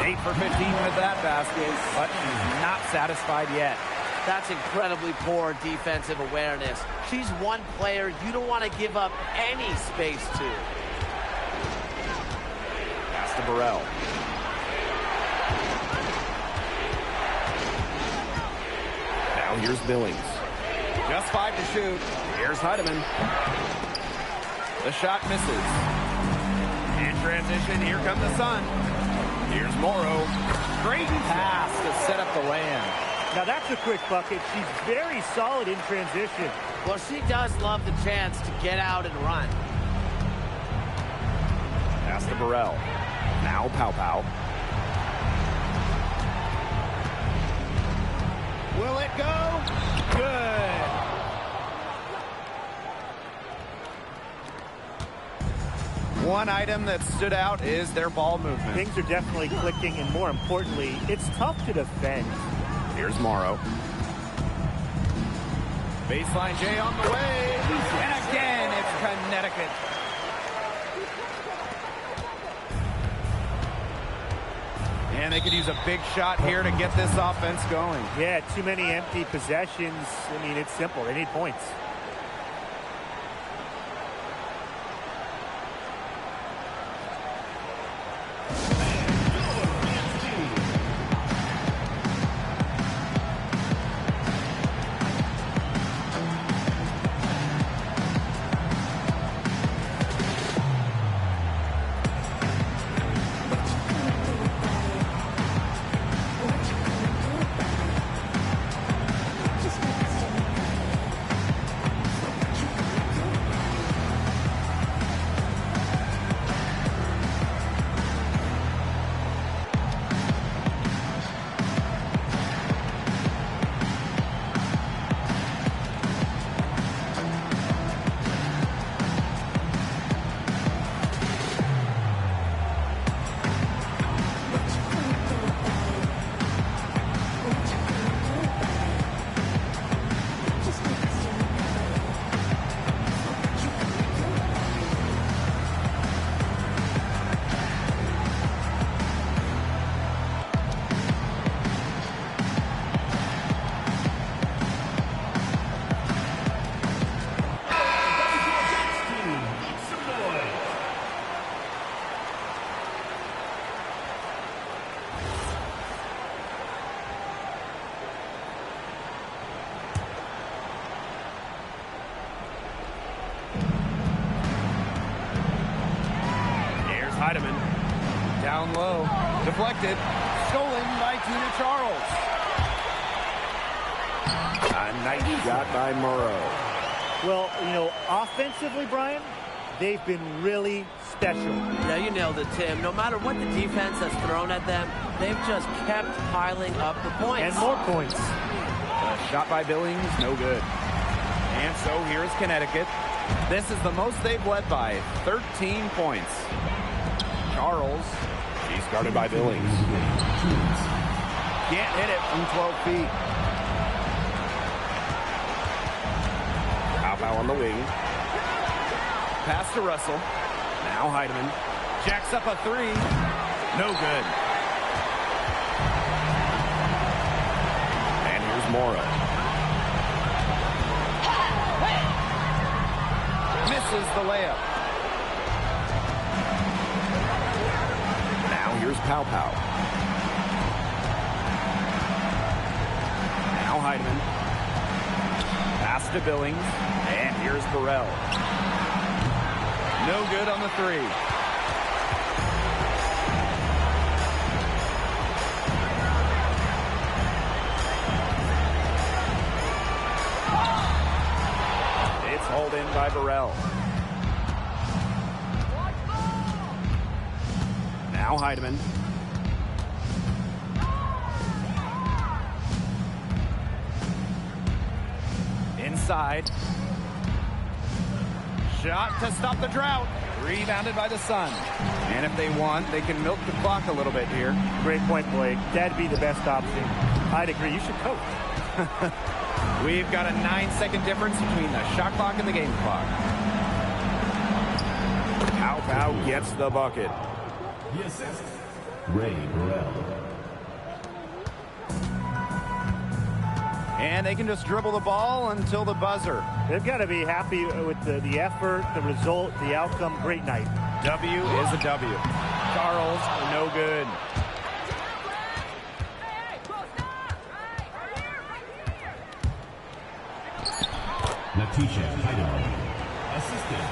Speaker 7: 8 for 15 with that basket, but she's not satisfied yet.
Speaker 2: That's incredibly poor defensive awareness. She's one player you don't want to give up any space to.
Speaker 7: Pass to Burrell. Now here's Billings. Just 5 to shoot. Here's Heidemann. The shot misses. In transition, here come the Sun. Here's Morrow. Great pass to set up the lay-in.
Speaker 8: Now that's a quick bucket. She's very solid in transition.
Speaker 2: Well, she does love the chance to get out and run.
Speaker 7: Pass to Burrell. Now Pow Pow. Will it go? Good. One item that stood out is their ball movement.
Speaker 8: Things are definitely clicking, and more importantly, it's tough to defend.
Speaker 7: Here's Morrow. Baseline J on the way. And again, it's Connecticut. And they could use a big shot here to get this offense going.
Speaker 8: Yeah, too many empty possessions. I mean, it's simple. They need points.
Speaker 7: Heidemann. Down low. Deflected. Stolen by Tina Charles. A nice shot by Morrow.
Speaker 8: Well, you know, offensively, Brian, they've been really special.
Speaker 2: Yeah, you nailed it, Tim. No matter what the defense has thrown at them, they've just kept piling up the points.
Speaker 8: And more points.
Speaker 7: Shot by Billings, no good. And so here's Connecticut. This is the most they've led by, 13 points. Charles, she's
Speaker 9: Guarded by Billings.
Speaker 7: Can't hit it from 12 feet.
Speaker 9: Pow on the wing.
Speaker 7: Pass to Russell. Now Heidemann. Jacks up a three. No good.
Speaker 9: And here's Morrow.
Speaker 7: Misses the layup.
Speaker 9: Now here's Pow.
Speaker 7: Now Heidemann. Pass to Billings. And here's Burrell. No good on the three. It's hauled in by Burrell. Now Heidemann. Inside. Shot to stop the drought. Rebounded by the Sun. And if they want, they can milk the clock a little bit here.
Speaker 8: Great point, Blake. That'd be the best option. I'd agree. You should coach.
Speaker 7: We've got a 9-second difference between the shot clock and the game clock. Pow gets the bucket.
Speaker 6: The assist, Ray Burrell.
Speaker 7: And they can just dribble the ball until the buzzer.
Speaker 8: They've got to be happy with the effort, the result, the outcome. Great night.
Speaker 7: W is a W. Charles, no good.
Speaker 6: Natisha Heidemann. Assistant,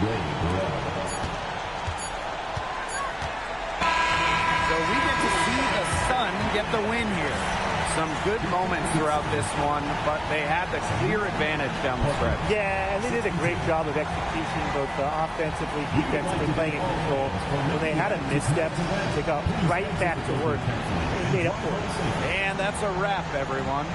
Speaker 6: Ray Burrell.
Speaker 7: So we get to see the Sun get the win here. Some good moments throughout this one, but they had the clear advantage down the stretch.
Speaker 8: Yeah, and they did a great job of execution, both offensively, defensively, playing in control. When they had a misstep, they got right back to work and made up for it.
Speaker 7: And that's a wrap, everyone.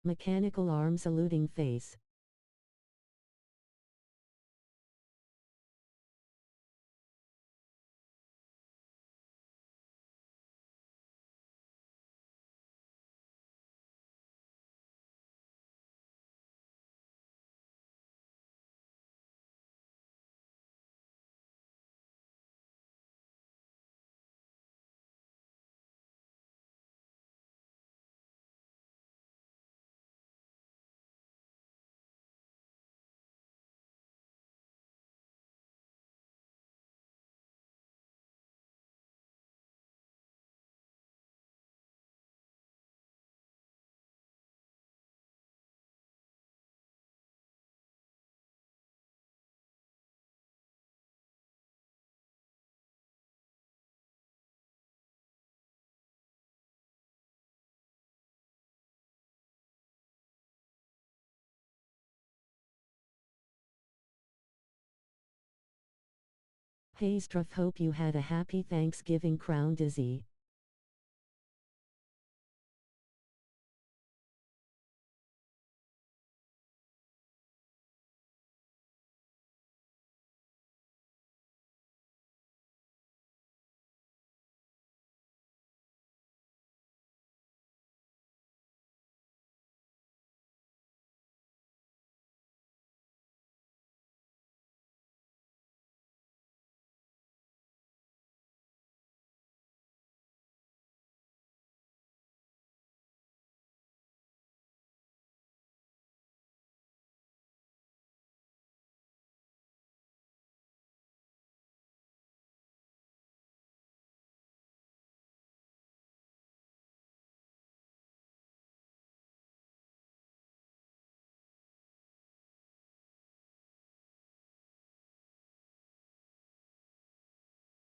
Speaker 3: Mechanical arm saluting face. Hey Struff, hope you had a happy Thanksgiving. Crown Dizzy.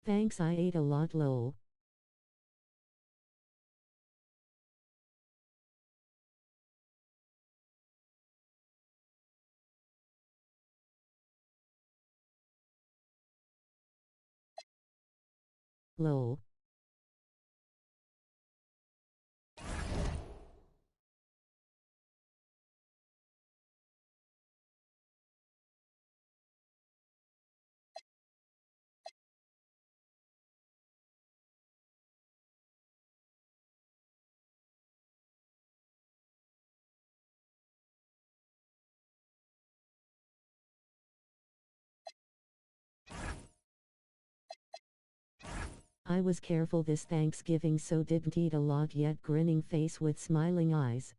Speaker 3: Thanks, I ate a lot. Lol. Lol. I was careful this Thanksgiving, so didn't eat a lot yet. Grinning face with smiling eyes.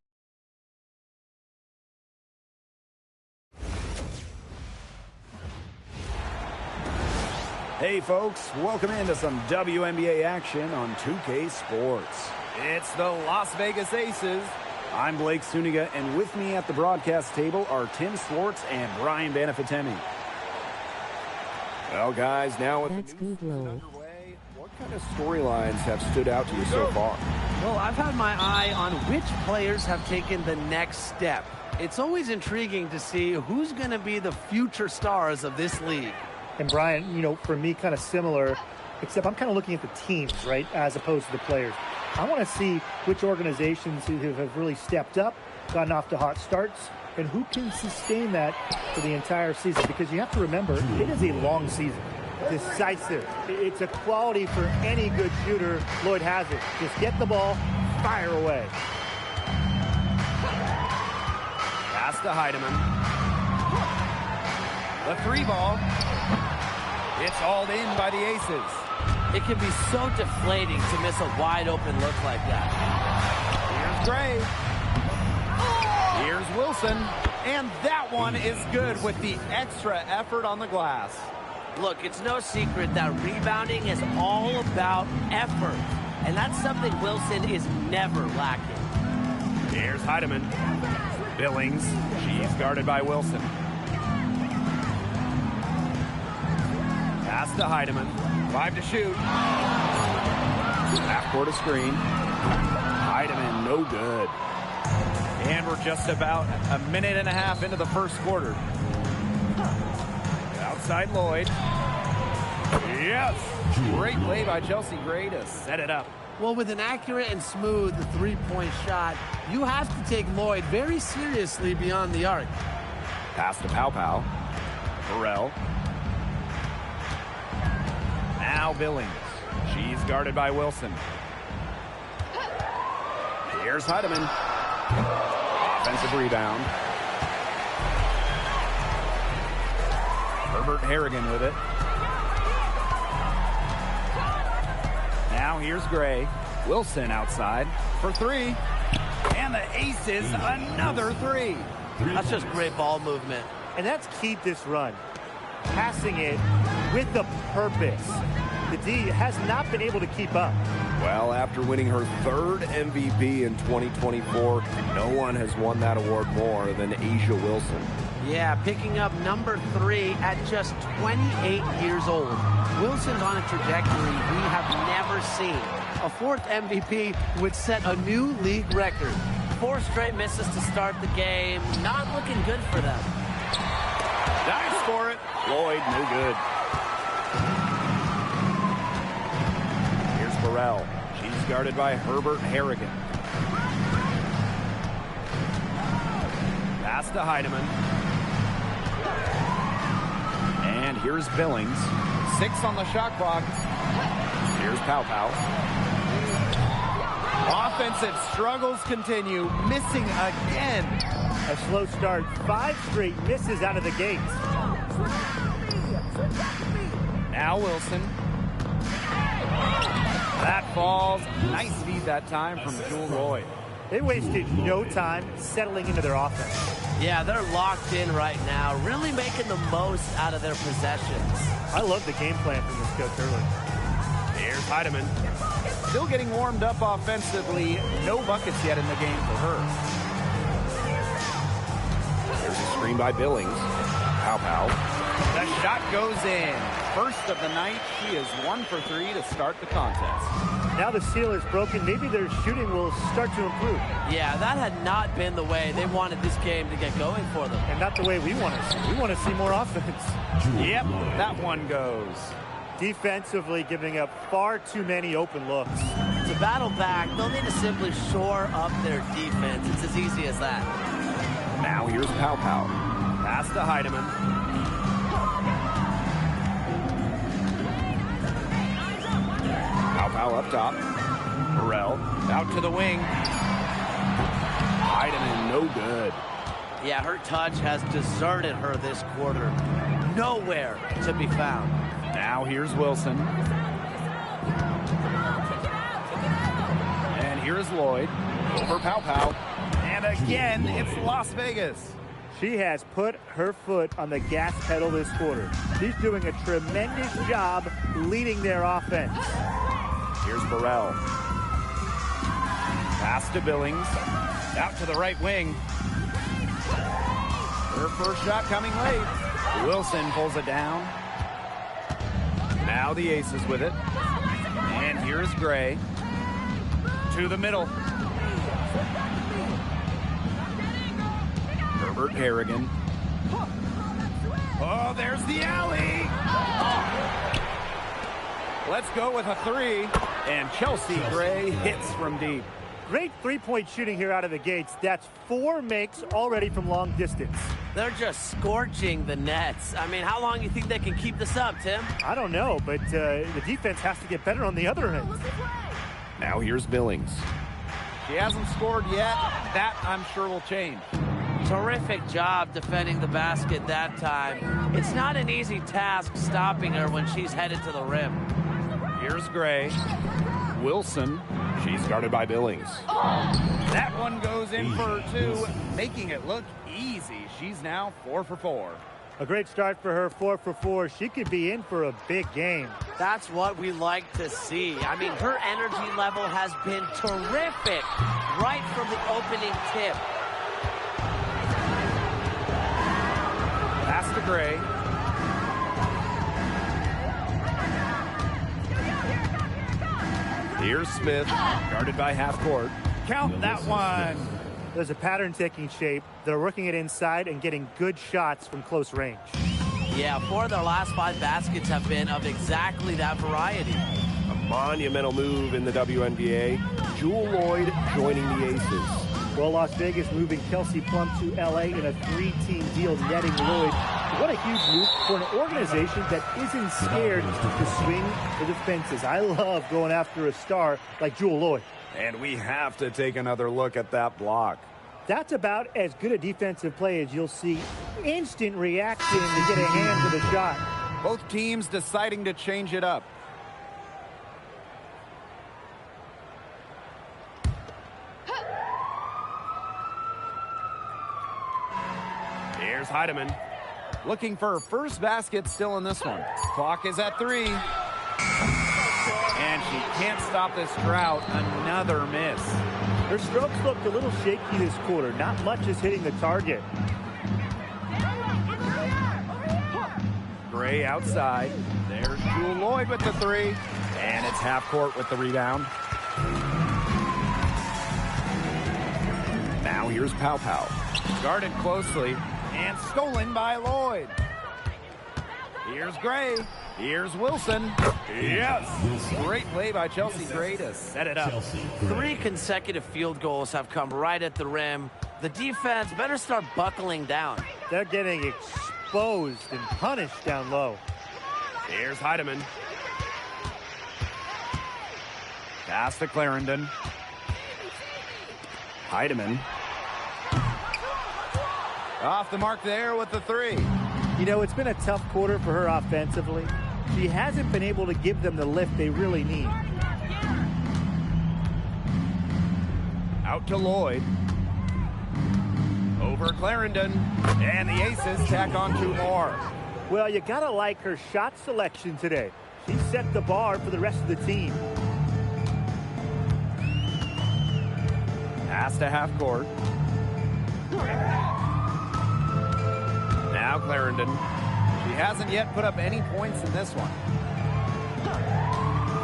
Speaker 1: Hey folks, welcome into some WNBA action on 2K Sports.
Speaker 7: It's the Las Vegas Aces.
Speaker 1: I'm Blake Suniga, and with me at the broadcast table are Tim Swartz and Brian Banafitemi.
Speaker 9: Well, guys, now with
Speaker 3: That's
Speaker 9: the new
Speaker 3: good,
Speaker 9: season
Speaker 3: lol.
Speaker 9: underway, what kind of storylines have stood out to you so far?
Speaker 5: Well, I've had my eye on which players have taken the next step. It's always intriguing to see who's going to be the future stars of this league.
Speaker 8: And Brian, you know, for me, kind of similar, except I'm kind of looking at the teams, right, as opposed to the players. I want to see which organizations who have really stepped up, gotten off to hot starts, and who can sustain that for the entire season. Because you have to remember, it is a long season. Decisive. It's a quality for any good shooter. Lloyd has it. Just get the ball, fire away.
Speaker 7: Pass to Heidemann. The three ball. It's hauled in by the Aces.
Speaker 2: It can be so deflating to miss a wide open look like that.
Speaker 7: Here's Gray. Here's Wilson. And that one is good with the extra effort on the glass.
Speaker 2: Look, it's no secret that rebounding is all about effort. And that's something Wilson is never lacking.
Speaker 7: Here's Heidemann. Billings. She's guarded by Wilson. Pass to Heidemann. 5 to shoot.
Speaker 1: Half court a screen. Heidemann, no good.
Speaker 7: And we're just about a minute and a half into the first quarter. Outside Lloyd. Yes! Great play by Chelsea Gray to set it up.
Speaker 5: Well, with an accurate and smooth three-point shot, you have to take Lloyd very seriously beyond the arc.
Speaker 7: Pass to Pow Pow. Burrell. Now Billings. She's guarded by Wilson. Here's Heidemann. Offensive rebound. Herbert Harrigan with it. Now here's Gray. Wilson outside for three. And the aces, another three.
Speaker 2: That's just great ball movement.
Speaker 8: And that's keyed this run. Passing it with a purpose. The D has not been able to keep up.
Speaker 9: Well, after winning her third MVP in 2024, no one has won that award more than A'ja Wilson.
Speaker 5: Yeah, picking up number 3 at just 28 years old. Wilson's on a trajectory we have never seen. A 4th MVP would set a new league record.
Speaker 2: 4 straight misses to start the game. Not looking good for them.
Speaker 7: Dives for it. Lloyd, no good. Here's Burrell. She's guarded by Herbert Harrigan. Pass to Heidemann. And here's Billings. 6 on the shot clock. Here's Pow Pow. Offensive struggles continue. Missing again.
Speaker 8: A slow start. 5 straight misses out of the gates.
Speaker 7: Now Wilson. That falls. Nice feed that time from Jewel Lloyd.
Speaker 8: They wasted no time settling into their offense.
Speaker 2: Yeah, they're locked in right now, really making the most out of their possessions.
Speaker 8: I love the game plan from this coach early.
Speaker 7: Here's Heidemann. Still getting warmed up offensively. No buckets yet in the game for her. There's a screen by Billings. Pow Pow. The shot goes in. First of the night. She is 1 for 3 to start the contest.
Speaker 8: Now the seal is broken. Maybe their shooting will start to improve.
Speaker 2: Yeah, that had not been the way they wanted this game to get going for them.
Speaker 8: And not the way we want to see. We want to see more offense.
Speaker 7: Yep, that one goes.
Speaker 8: Defensively giving up far too many open looks.
Speaker 2: To battle back, they'll need to simply shore up their defense. It's as easy as that.
Speaker 7: Now here's Pow Pow. Pass to Heidemann. Pow Pow up top. Burrell out to the wing. Heidemann no good.
Speaker 2: Yeah, her touch has deserted her this quarter. Nowhere to be found.
Speaker 7: Now here's Wilson. And here's Lloyd. Over Pow Pow. And again, it's Las Vegas.
Speaker 8: She has put her foot on the gas pedal this quarter. She's doing a tremendous job leading their offense.
Speaker 7: Here's Burrell. Pass to Billings. Out to the right wing. Her first shot coming late. Wilson pulls it down. Now the Aces with it. And here's Gray. To the middle. Herbert Harrigan. Oh, there's the alley. Let's go with a 3. And Chelsea Gray hits from deep.
Speaker 8: Great three-point shooting here out of the gates. That's 4 makes already from long distance.
Speaker 2: They're just scorching the nets. I mean, how long do you think they can keep this up, Tim?
Speaker 8: I don't know, but the defense has to get better on the other end.
Speaker 9: Now here's Billings.
Speaker 7: She hasn't scored yet. That, I'm sure, will change.
Speaker 2: Terrific job defending the basket that time. It's not an easy task stopping her when she's headed to the rim.
Speaker 7: Here's Gray.
Speaker 9: Wilson. She's guarded by Billings.
Speaker 7: That one goes in for 2, making it look easy. She's now 4 for 4.
Speaker 8: A great start for her, 4 for 4. She could be in for a big game.
Speaker 2: That's what we like to see. I mean, her energy level has been terrific right from the opening tip.
Speaker 7: Pass to Gray. Here's Smith, guarded by half court. Count that one.
Speaker 8: There's a pattern taking shape. They're working it inside and getting good shots from close range.
Speaker 2: Yeah, 4 of their last 5 baskets have been of exactly that variety.
Speaker 7: A
Speaker 9: Monumental move in the WNBA. Jewel Lloyd joining the Aces.
Speaker 8: Well, Las Vegas moving Kelsey Plum to LA in a 3-team deal, netting Lloyd. What a huge move for an organization that isn't scared to swing for the fences. I love going after a star like Jewel Lloyd.
Speaker 1: And we have to take another look at that block.
Speaker 8: That's about as good a defensive play as you'll see. Instant reaction to get a hand to the shot.
Speaker 7: Both teams deciding to change it up. Here's Heidemann. Looking for her first basket still in this one. Clock is at 3. And she can't stop this drought. Another miss.
Speaker 8: Her strokes looked a little shaky this quarter. Not much is hitting the target.
Speaker 1: Gray outside.
Speaker 7: There's Jewel Lloyd with the 3.
Speaker 1: And it's half court with the rebound. Now here's Pow Pow.
Speaker 7: Guarded closely. And stolen by Lloyd. Here's Gray. Here's Wilson. Yes! Great play by Chelsea Gray to set it up.
Speaker 2: 3 consecutive field goals have come right at the rim. The defense better start buckling down.
Speaker 8: They're getting exposed and punished down low.
Speaker 7: Here's Heidemann.
Speaker 1: Pass to Clarendon. Heidemann.
Speaker 7: Off the mark there with the 3.
Speaker 8: You know, it's been a tough quarter for her offensively. She hasn't been able to give them the lift they really need.
Speaker 7: Out to Lloyd. Over Clarendon. And the Aces tack on 2 more.
Speaker 8: Well, you gotta like her shot selection today. She set the bar for the rest of the team.
Speaker 1: Pass to half court.
Speaker 7: Now Clarendon. She hasn't yet put up any points in this one.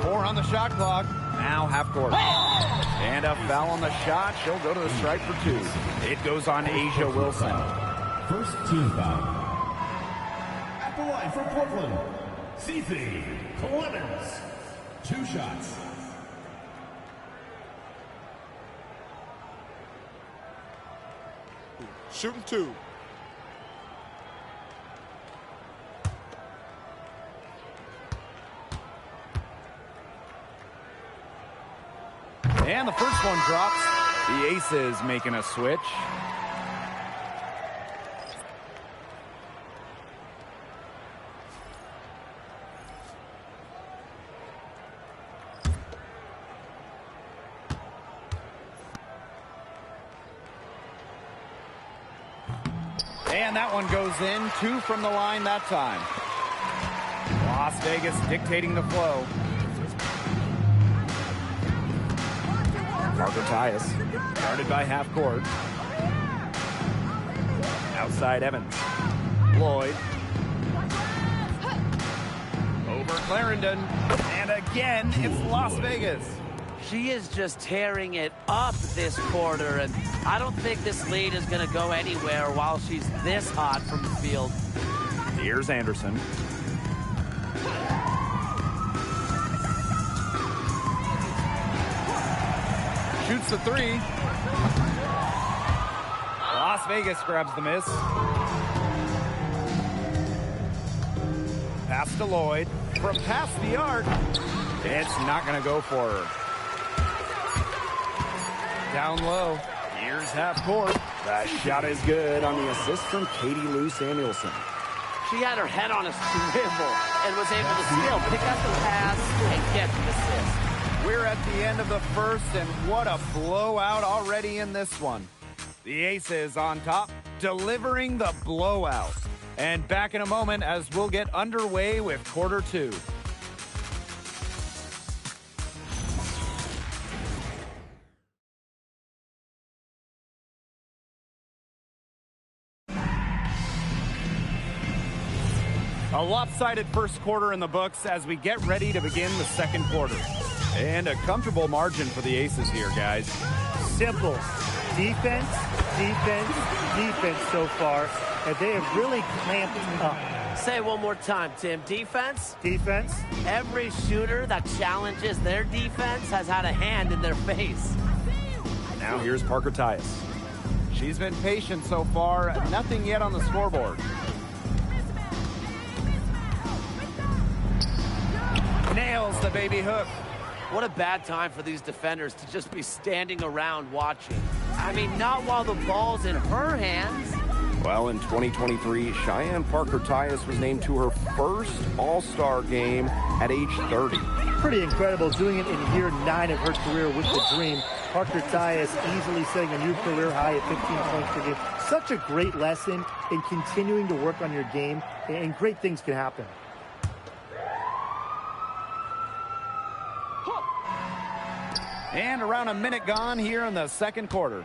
Speaker 7: 4 on the shot clock.
Speaker 1: Now half court. And a foul on the shot. She'll go to the stripe for 2. It goes on Asia Wilson.
Speaker 6: First team foul. At the line from Portland, Cece Clemens. 2 shots.
Speaker 10: Shooting 2.
Speaker 1: And the first one drops. The Aces making a switch.
Speaker 7: And that one goes in. 2 from the line that time.
Speaker 1: Las Vegas dictating the flow. Marco Tyus, guarded by half court. Outside Evans. Lloyd.
Speaker 7: Over Clarendon. And again, it's Las Vegas.
Speaker 2: She is just tearing it up this quarter, and I don't think this lead is going to go anywhere while she's this hot from the field.
Speaker 1: Here's Anderson.
Speaker 7: Shoots the 3. Las Vegas grabs the miss. Pass to Lloyd. From past the arc.
Speaker 1: It's not going to go for her.
Speaker 7: Down low.
Speaker 1: Here's half court. That shot is good on the assist from Katie Lou Samuelson.
Speaker 2: She had her head on a swivel and was able to still pick up the pass and get the assist.
Speaker 7: We're at the end of the first, and what a blowout already in this one. The Aces on top, delivering the blowout. And back in a moment as we'll get underway with quarter 2. A lopsided first quarter in the books as we get ready to begin the second quarter.
Speaker 1: And a comfortable margin for the Aces here, guys.
Speaker 8: Simple. Defense, defense, defense so far. And they have really clamped up.
Speaker 2: Say one more time, Tim. Defense?
Speaker 8: Defense.
Speaker 2: Every shooter that challenges their defense has had a hand in their face.
Speaker 1: Now here's Parker Tyus.
Speaker 7: She's been patient so far. Nothing yet on the scoreboard. Nails the baby hook.
Speaker 2: What a bad time for these defenders to just be standing around watching. I mean, not while the ball's in her hands.
Speaker 9: Well, in 2023, Cheyenne Parker Tyus was named to her first All-Star game at age 30.
Speaker 8: Pretty incredible, doing it in year 9 of her career with the Dream. Parker Tyus easily setting a new career high at 15 points per game. Such a great lesson in continuing to work on your game, and great things can happen.
Speaker 7: And around a minute gone here in the second quarter.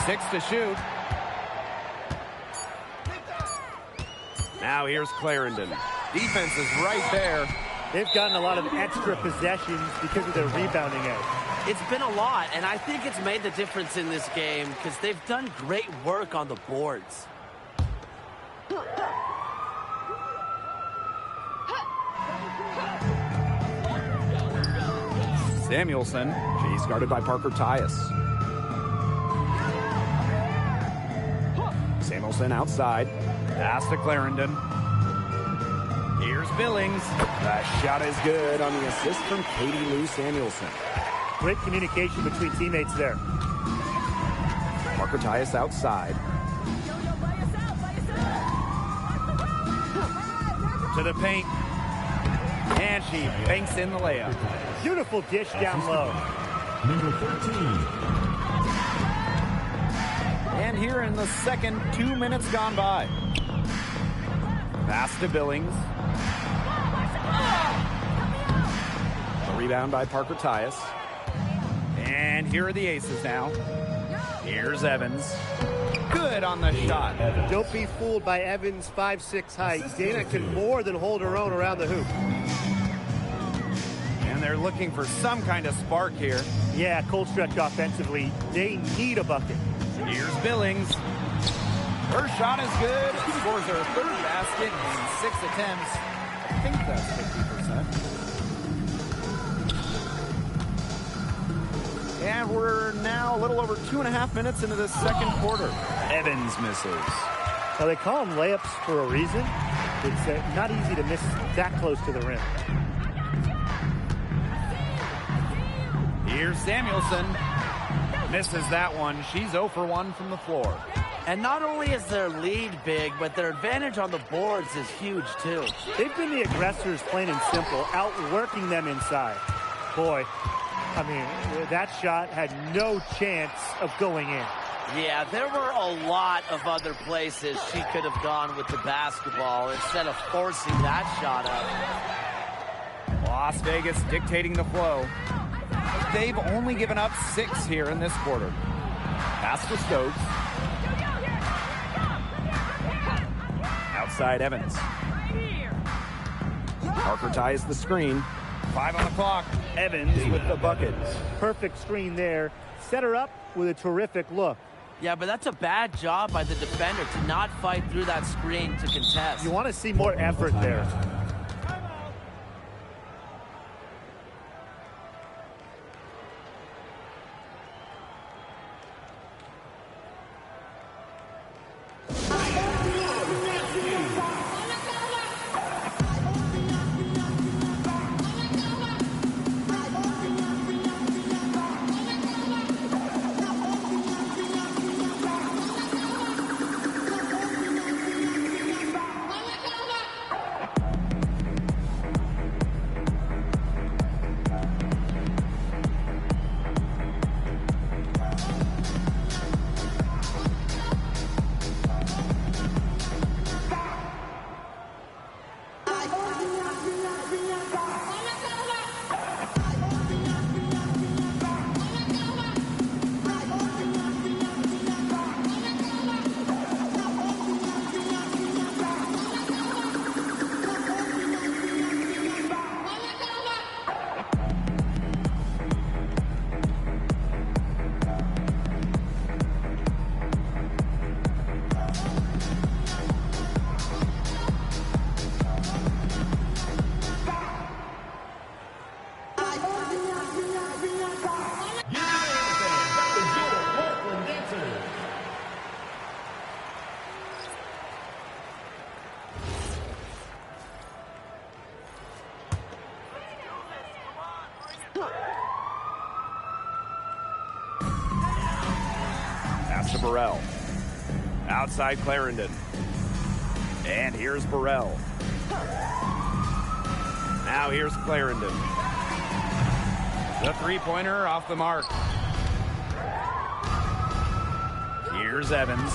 Speaker 7: 6 to shoot.
Speaker 1: Now here's Clarendon.
Speaker 7: Defense is right there.
Speaker 8: They've gotten a lot of extra possessions because of their rebounding edge.
Speaker 2: It's been a lot, and I think it's made the difference in this game because they've done great work on the boards.
Speaker 1: Samuelson. She's guarded by Parker Tyus. Samuelson outside. Pass to Clarendon. Here's Billings. That shot is good on the assist from Katie Lou Samuelson.
Speaker 8: Great communication between teammates there.
Speaker 1: Parker Tyus outside. To the paint. And she banks in the layup.
Speaker 8: Beautiful dish down low.
Speaker 6: Number 13.
Speaker 7: And here in the second, 2 minutes gone by.
Speaker 1: Pass to Billings. The rebound by Parker Tyus. And here are the aces now. Here's Evans.
Speaker 7: Good on the shot.
Speaker 10: Don't be fooled by Evans' 5'6" height. Dana can more than hold her own around the hoop.
Speaker 7: And they're looking for some kind of spark here.
Speaker 8: Yeah, cold stretch offensively. They need a bucket.
Speaker 7: Here's Billings. Her shot is good. Scores her third basket in 6 attempts. I think that's 50%. And we're now a little over 2.5 minutes into this second quarter.
Speaker 1: Evans misses.
Speaker 8: Now they call them layups for a reason. It's not easy to miss that close to the rim.
Speaker 7: Here's Samuelson. Misses that one. She's 0 for 1 from the floor.
Speaker 2: And not only is their lead big, but their advantage on the boards is huge, too.
Speaker 8: They've been the aggressors, plain and simple, outworking them inside. Boy, I mean, that shot had no chance of going in.
Speaker 2: Yeah, there were a lot of other places she could have gone with the basketball instead of forcing that shot up.
Speaker 7: Las Vegas dictating the flow. They've only given up 6 here in this quarter. Pass to Stokes.
Speaker 1: Outside Evans. Parker ties the screen.
Speaker 7: 5 on the clock.
Speaker 1: Evans with the bucket.
Speaker 8: Perfect screen there. Set her up with a terrific look.
Speaker 2: Yeah, but that's a bad job by the defender to not fight through that screen to contest.
Speaker 8: You want to see more effort there.
Speaker 7: to Burrell. Outside Clarendon. And here's Burrell. Now here's Clarendon. The three-pointer off the mark. Here's Evans.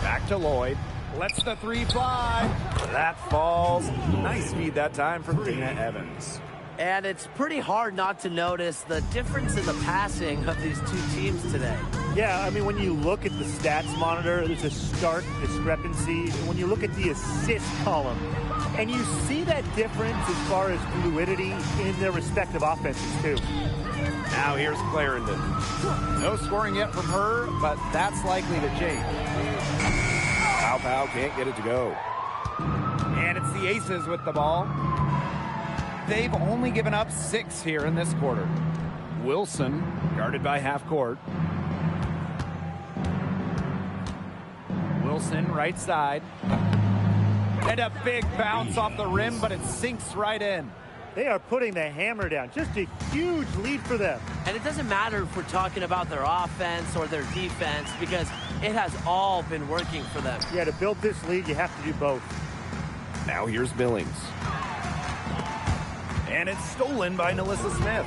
Speaker 7: Back to Lloyd. Lets the three fly. That falls. Nice feed that time from Dana Evans.
Speaker 2: And it's pretty hard not to notice the difference in the passing of these two teams today.
Speaker 8: Yeah, I mean, when you look at the stats monitor, there's a stark discrepancy. When you look at the assist column, and you see that difference as far as fluidity in their respective offenses, too.
Speaker 7: Now here's Clarendon. No scoring yet from her, but that's likely to change. Pow can't get it to go. And it's the Aces with the ball. They've only given up 6 here in this quarter. Wilson, guarded by half court. Wilson, right side. And a big bounce off the rim, but it sinks right in.
Speaker 8: They are putting the hammer down. Just a huge lead for them.
Speaker 2: And it doesn't matter if we're talking about their offense or their defense, because it has all been working for them.
Speaker 8: Yeah, to build this lead, you have to do both.
Speaker 7: Now here's Billings. And it's stolen by Nalissa Smith.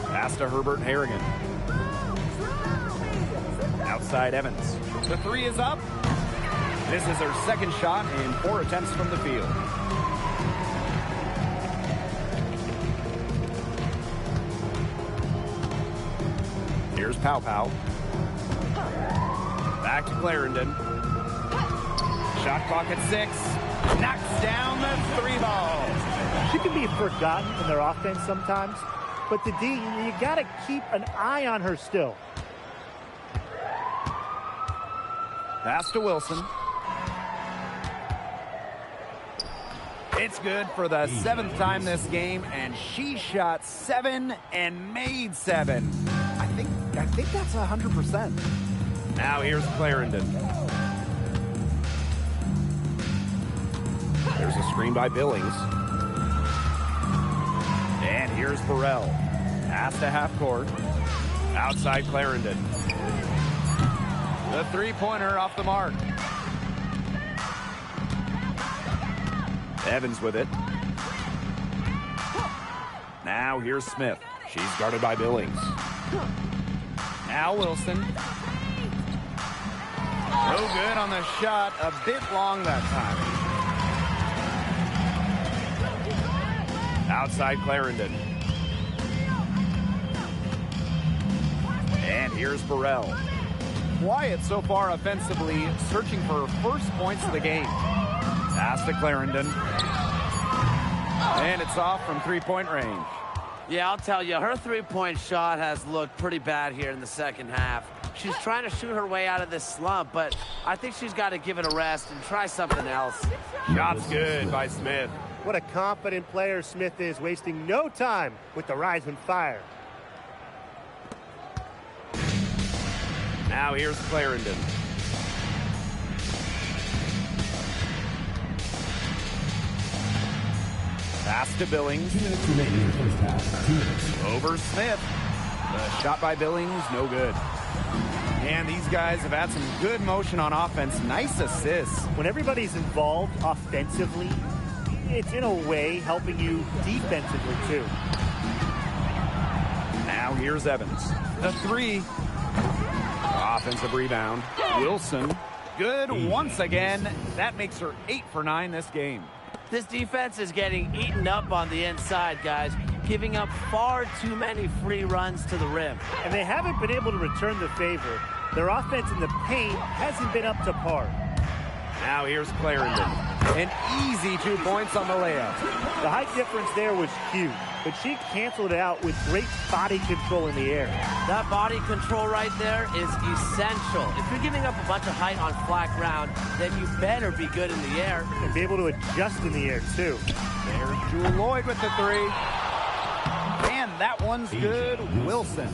Speaker 7: Pass to Herbert Harrigan. Outside Evans. The three is up. This is her second shot in 4 attempts from the field. Here's Pow. Back to Clarendon. Shot clock at 6. Knocks down the 3 ball.
Speaker 8: She can be forgotten in their offense sometimes, but the D, you got to keep an eye on her still.
Speaker 7: Pass to Wilson. It's good for the 7th time this game, and she shot 7 and made 7. I think that's 100%. Now here's Clarendon. There's a screen by Billings. And here's Burrell. Pass to half court. Outside Clarendon. The three-pointer off the mark. Evans with it. Now here's Smith. She's guarded by Billings. Now Wilson. No good on the shot. A bit long that time. Outside Clarendon. And here's Burrell. Quiet so far offensively, searching for her first points of the game. Pass to Clarendon. And it's off from three-point range.
Speaker 2: Yeah, I'll tell you, her three-point shot has looked pretty bad here in the second half. She's trying to shoot her way out of this slump, but I think she's got to give it a rest and try something else.
Speaker 7: Shot's good by Smith.
Speaker 10: What a confident player Smith is, wasting no time with the rise and fire.
Speaker 7: Now here's Clarendon. Pass to Billings.
Speaker 6: 2 minutes remaining in the first half. 2 minutes.
Speaker 7: Over Smith. The shot by Billings, no good. And these guys have had some good motion on offense. Nice assists.
Speaker 8: When everybody's involved offensively, it's in a way helping you defensively too.
Speaker 7: Now here's Evans. The three. Offensive rebound. Wilson. Good once again. That makes her 8 for 9 this game.
Speaker 2: This defense is getting eaten up on the inside, guys, giving up far too many free runs to the rim.
Speaker 8: And they haven't been able to return the favor. Their offense in the paint hasn't been up to par.
Speaker 7: Now here's Clarendon. An easy 2 points on the layup.
Speaker 8: The height difference there was huge, but she canceled it out with great body control in the air.
Speaker 2: That body control right there is essential. If you're giving up a bunch of height on flat ground, then you better be good in the air.
Speaker 8: And be able to adjust in the air, too.
Speaker 7: There's Jewel Lloyd with the three. And that one's good. Wilson.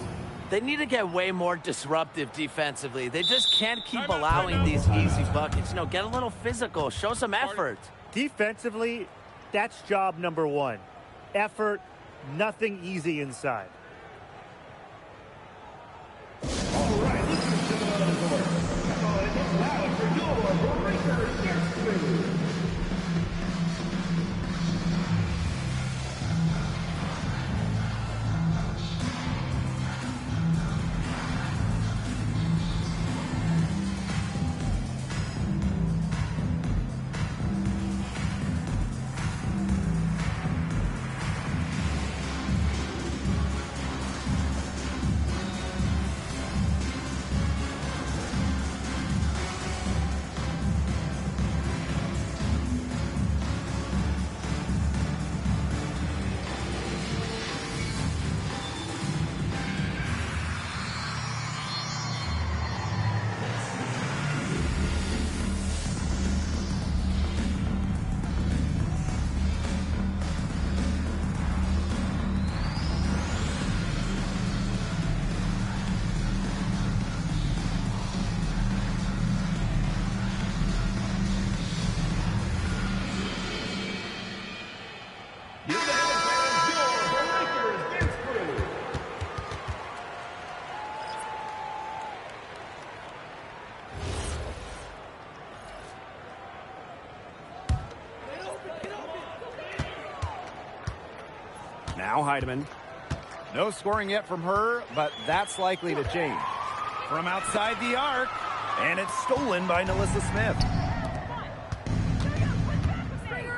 Speaker 2: They need to get way more disruptive defensively. They just can't keep allowing these easy buckets. You know, get a little physical. Show some effort.
Speaker 8: Defensively, that's job number 1. effort, nothing easy inside.
Speaker 6: All right, let's get to the court. Come on, it's loud for your breakers next move.
Speaker 7: Now Heidemann. No scoring yet from her, but that's likely to change. From outside the arc, and it's stolen by Nalissa Smith.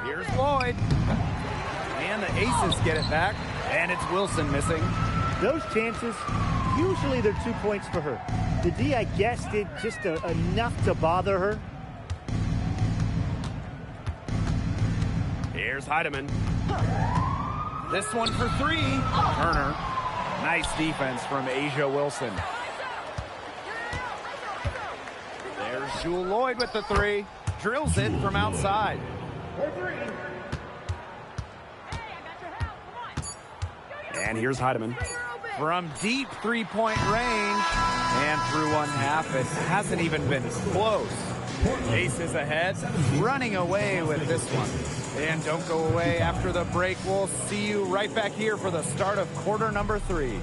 Speaker 7: Here's Lloyd. And the Aces get it back, and it's Wilson missing.
Speaker 8: Those chances, usually they're 2 points for her. The D, I guess, did just enough to bother her.
Speaker 7: Here's Heidemann. This one for three. Turner. Nice defense from Asia Wilson. There's Jewel Lloyd with the three. Drills it from outside. And here's Heidemann. From deep three-point range. And through one half, it hasn't even been close. Aces ahead, running away with this one. And don't go away after the break. We'll see you right back here for the start of quarter number 3.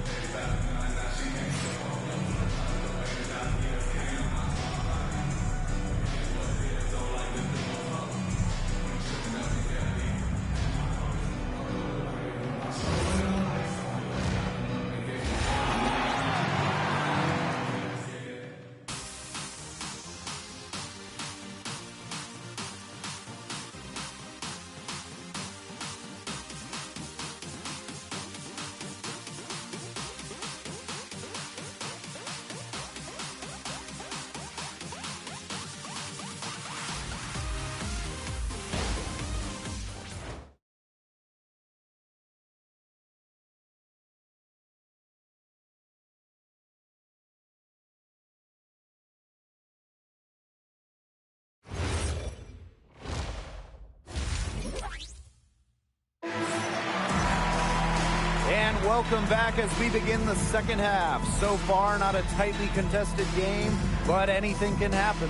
Speaker 7: Welcome back as we begin the second half. So far, not a tightly contested game, but anything can happen.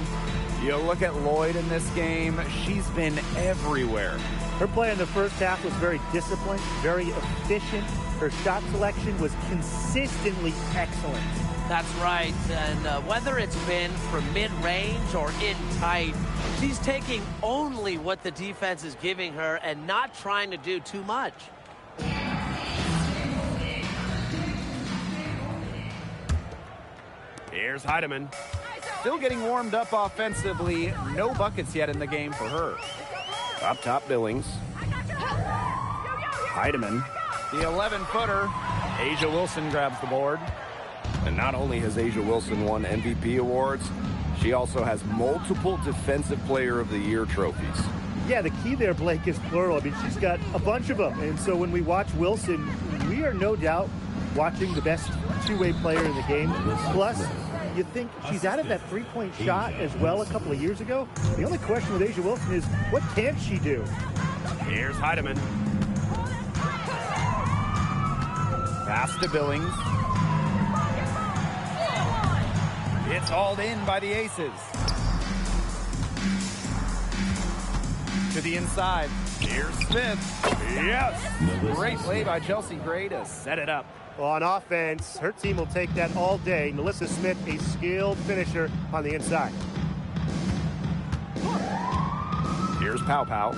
Speaker 7: You look at Lloyd in this game, she's been everywhere.
Speaker 8: Her play in the first half was very disciplined, very efficient. Her shot selection was consistently excellent.
Speaker 2: That's right, and whether it's been from mid-range or in tight, she's taking only what the defense is giving her and not trying to do too much.
Speaker 7: Here's Heidemann. Still getting warmed up offensively. No buckets yet in the game for her. Up top, Billings. Heidemann. The 11-footer. Asia Wilson grabs the board. And not only has Asia Wilson won MVP awards, she also has multiple Defensive Player of the Year trophies.
Speaker 8: Yeah, the key there, Blake, is plural. I mean, she's got a bunch of them. And so when we watch Wilson, we are no doubt watching the best two-way player in the game. Plus, you think she's out of that three-point shot as well a couple of years ago. The only question with Asia Wilson is, what can she do?
Speaker 7: Here's Heidemann. Pass to Billings. It's hauled in by the Aces. To the inside. Here's Smith. Yes! Great play by Chelsea Gray to set it up.
Speaker 10: Well, on offense, her team will take that all day. Melissa Smith, a skilled finisher on the inside.
Speaker 7: Here's Pow Pow.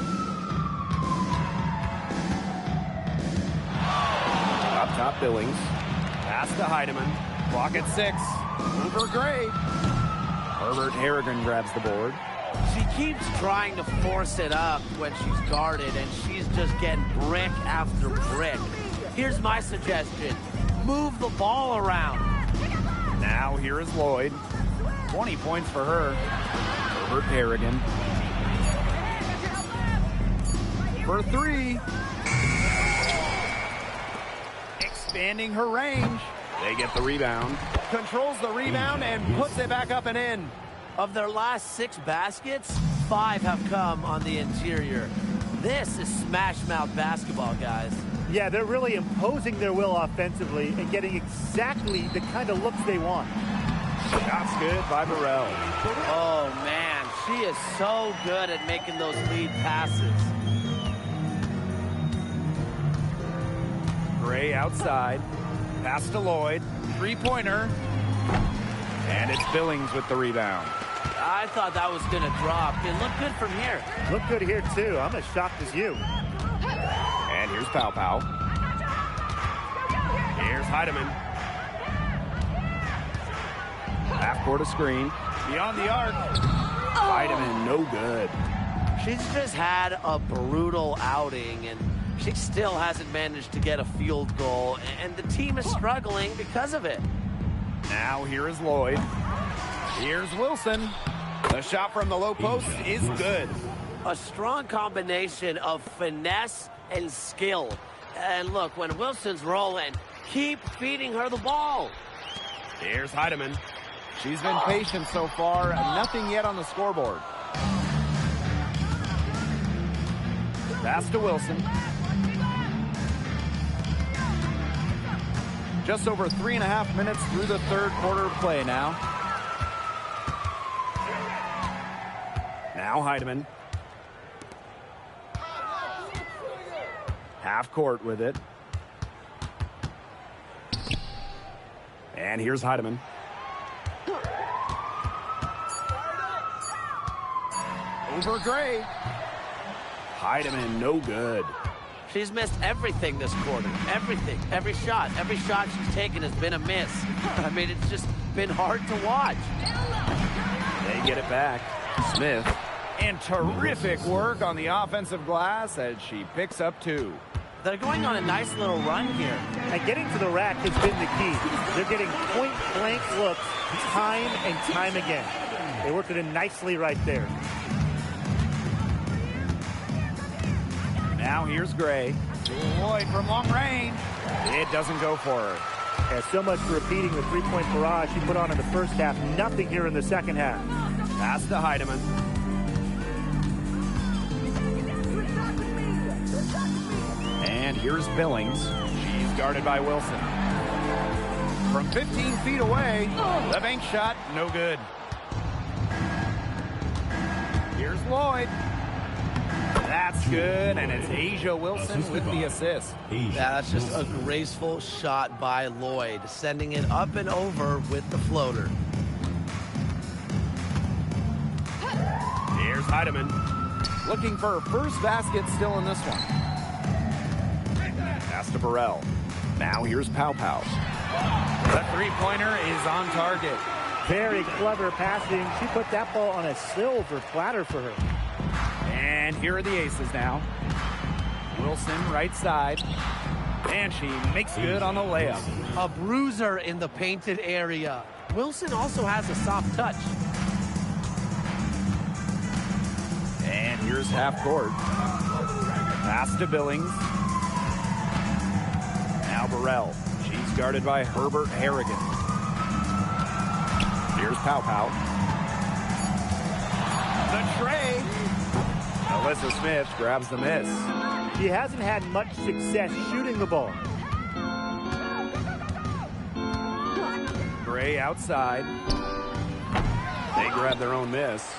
Speaker 7: Up top, Billings. Pass to Heidemann. Clock at 6. Over Gray. Herbert Harrigan grabs the board.
Speaker 2: She keeps trying to force it up when she's guarded, and she's just getting brick after brick. Here's my suggestion. Move the ball around.
Speaker 7: Now here is Lloyd. 20 points for her. Herbert Harrigan. For 3. Expanding her range. They get the rebound. Controls the rebound and puts it back up and in.
Speaker 2: Of their last 6 baskets, 5 have come on the interior. This is smash mouth basketball, guys.
Speaker 8: Yeah, they're really imposing their will offensively and getting exactly the kind of looks they want.
Speaker 7: Shots good by Burrell.
Speaker 2: Oh, man. She is so good at making those lead passes.
Speaker 7: Gray outside. Pass to Lloyd. 3-pointer. And it's Billings with the rebound.
Speaker 2: I thought that was going to drop. It looked good from here.
Speaker 8: Look good here, too. I'm as shocked as you.
Speaker 7: And here's Pow Pow. Here's Heidemann. Half court a screen. Beyond the arc. Heidemann, no good.
Speaker 2: She's just had a brutal outing, and she still hasn't managed to get a field goal, and the team is struggling because of it.
Speaker 7: Now here is Lloyd. Here's Wilson. The shot from the low post is good.
Speaker 2: A strong combination of finesse and skill. And look, when Wilson's rolling, keep feeding her the ball.
Speaker 7: Here's Heidemann. She's been patient so far, and nothing yet on the scoreboard. Pass to Wilson. Just over 3.5 minutes through the third quarter of play now. Now Heidemann. Half court with it. And here's Heidemann. Over Gray. Heidemann, no good.
Speaker 2: She's missed everything this quarter. Everything. Every shot she's taken has been a miss. I mean, it's just been hard to watch.
Speaker 7: They get it back. Smith. And terrific work on the offensive glass as she picks up 2.
Speaker 2: They're going on a nice little run here.
Speaker 8: And getting to the rack has been the key. They're getting point-blank looks time and time again. They worked it in nicely right there.
Speaker 7: Now here's Gray. Lloyd from long range. It doesn't go for her.
Speaker 8: Yeah, so much for repeating the 3-point barrage she put on in the first half. Nothing here in the second half.
Speaker 7: Pass to Heidemann. And here's Billings. She's guarded by Wilson. From 15 feet away, the bank shot, no good. Here's Lloyd. That's good, and it's Asia Wilson with the assist.
Speaker 2: Yeah, that's just a graceful shot by Lloyd, sending it up and over with the floater.
Speaker 7: Here's Heidemann. Looking for her first basket still in this one. Pass to Burrell. Now here's Pow Pow. The 3-pointer is on target.
Speaker 8: Very clever passing. She put that ball on a silver platter for her.
Speaker 7: And here are the aces now. Wilson right side. And she makes good on the layup.
Speaker 2: A bruiser in the painted area. Wilson also has a soft touch.
Speaker 7: And here's half court. Pass to Billings. Now Burrell. She's guarded by Herbert Harrigan. Here's Pow Pow. The tray. Melissa Smith grabs the miss.
Speaker 8: She hasn't had much success shooting the ball.
Speaker 7: Gray outside. They grab their own miss.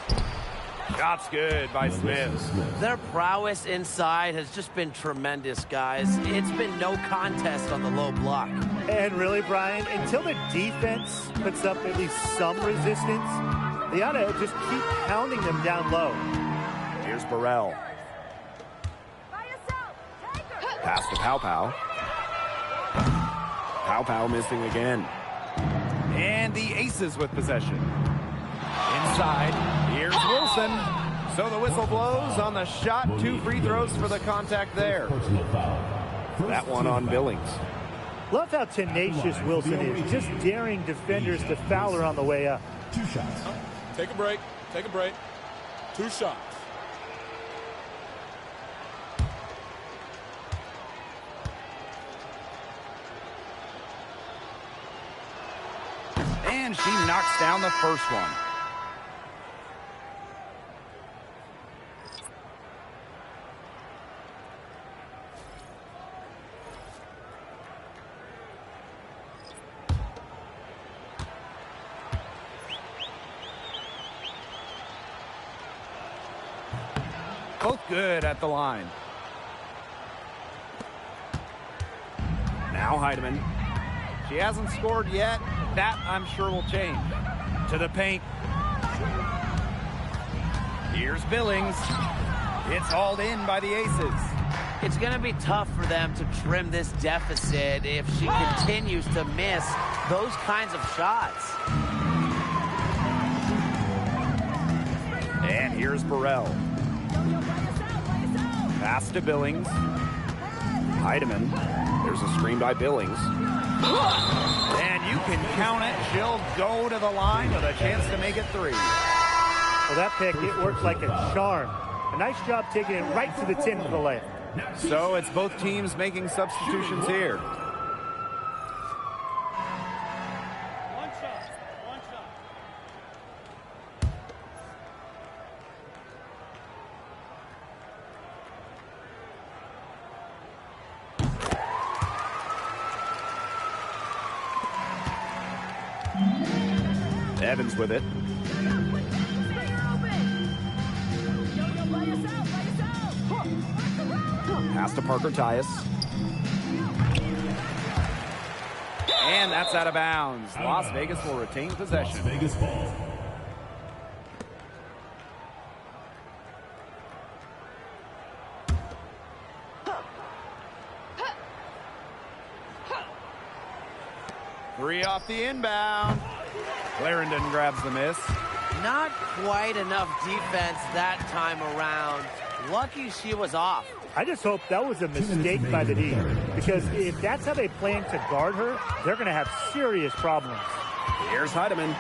Speaker 7: Shot's good by Smith.
Speaker 2: Their prowess inside has just been tremendous, guys. It's been no contest on the low block.
Speaker 8: And really, Brian, until the defense puts up at least some resistance, they ought to just keep pounding them down low.
Speaker 7: Here's Burrell. Pass to Pow. Pow missing again. And the Aces with possession. Inside, here's Wilson. So the whistle blows on the shot. 2 free throws for the contact there. That one on Billings.
Speaker 8: Love how tenacious Wilson is, just daring defenders to foul her on the way up.
Speaker 6: 2 shots.
Speaker 11: Take a break. 2 shots.
Speaker 7: And she knocks down the first one. Both good at the line. Now Heidemann. She hasn't scored yet. That, I'm sure, will change. To the paint. Here's Billings. It's hauled in by the Aces.
Speaker 2: It's going to be tough for them to trim this deficit if she continues to miss those kinds of shots.
Speaker 7: And here's Burrell. Pass to Billings. Heidemann. There's a screen by Billings. And you can count it. She'll go to the line with a chance to make it 3.
Speaker 8: Well, that pick, it worked like a charm. A nice job taking it right to the tin for the layup.
Speaker 7: So it's both teams making substitutions here.
Speaker 11: One shot.
Speaker 7: Evans with it. Pass to Parker Tyus. And that's out of bounds. Las Vegas will retain possession.
Speaker 6: Las Vegas ball.
Speaker 7: Three off the inbound. Clarendon grabs the miss.
Speaker 2: Not quite enough defense that time around. Lucky she was off.
Speaker 8: I just hope that was a mistake by the D, because if that's how they plan to guard her, they're going to have serious problems.
Speaker 7: Here's Heidemann.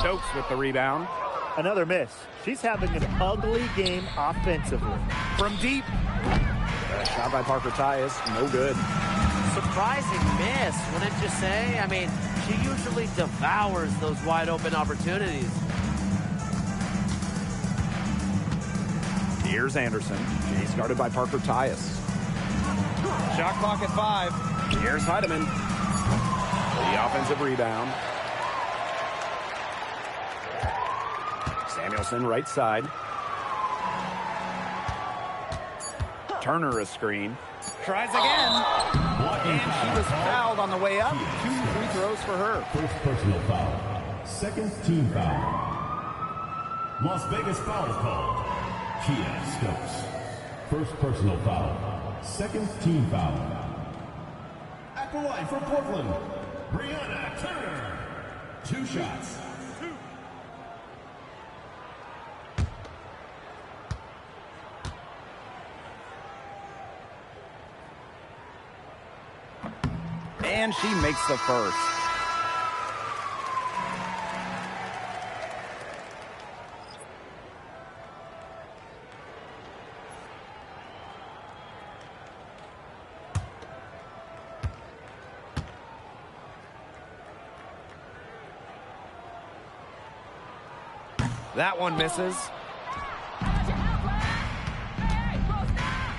Speaker 7: Stokes with the rebound.
Speaker 8: Another miss. She's having an ugly game offensively.
Speaker 7: From deep. Shot by Parker Tyus. No good.
Speaker 2: Surprising miss, wouldn't you say? I mean, she usually devours those wide open opportunities.
Speaker 7: Here's Anderson. She's guarded by Parker Tyus. Shot clock at 5. Here's Heidemann. The offensive rebound. Samuelson right side. Turner a screen. Tries again. And she was fouled on the way up. 2 free throws for her.
Speaker 6: First personal foul. Second team foul. Las Vegas foul called. Kia Stokes. First personal foul. Second team foul. At the line for Portland, Brianna Turner. 2 shots.
Speaker 7: And she makes the first. That one misses.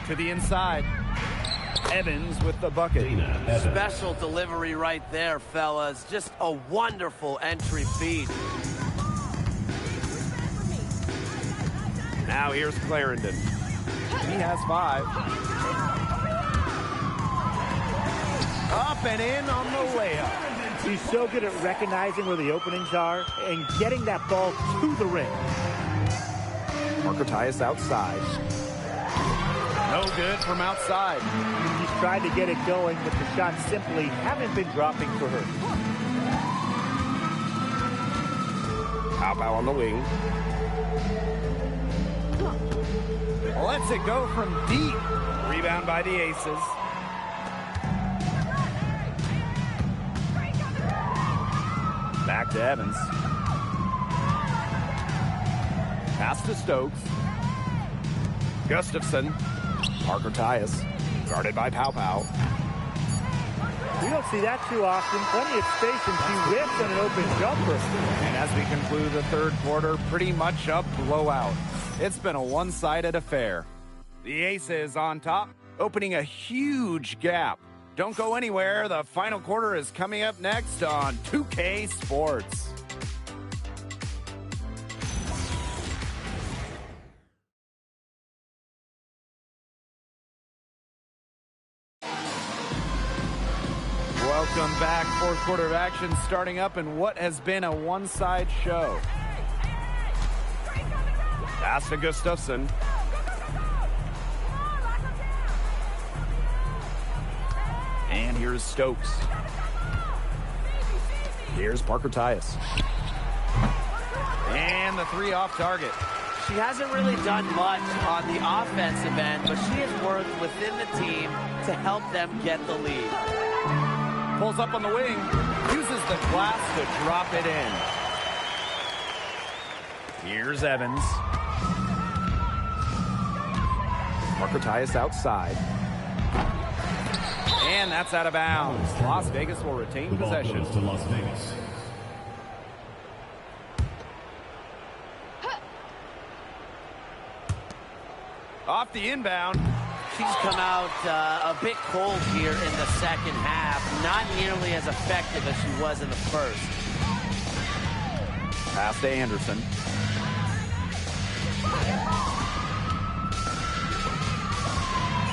Speaker 7: To the inside. Evans with the bucket.
Speaker 2: Special delivery right there, fellas. Just a wonderful entry feed.
Speaker 7: Now here's Clarendon. He has 5. Up and in on the layup.
Speaker 8: He's so good at recognizing where the openings are and getting that ball to the rim.
Speaker 7: Parker Tyus outside. No good from outside.
Speaker 8: He's tried to get it going, but the shots simply haven't been dropping for her.
Speaker 9: Wnba on the wing.
Speaker 7: Lets it go from deep. Rebound by the Aces. Back to Evans. Pass to Stokes. Gustafson. Parker Tyus. Guarded by Pau.
Speaker 8: We don't see that too often. Plenty of space, and she whips on an open jumper.
Speaker 7: And as we conclude the third quarter, pretty much a blowout. It's been a one-sided affair. The Aces on top, opening a huge gap. Don't go anywhere. The final quarter is coming up next on 2K Sports. Welcome back. Fourth quarter of action starting up in what has been a one-side show. Pass to Gustafson. And here's Stokes. Here's Parker Tyus. And the 3 off target.
Speaker 2: She hasn't really done much on the offensive end, but she has worked within the team to help them get the lead.
Speaker 7: Pulls up on the wing. Uses the glass to drop it in. Here's Evans. Parker Tyus outside. And that's out of bounds. Las Vegas will retain possession.
Speaker 6: To Las Vegas.
Speaker 7: Off the inbound.
Speaker 2: She's come out a bit cold here in the second half. Not nearly as effective as she was in the first.
Speaker 7: Pass to Anderson.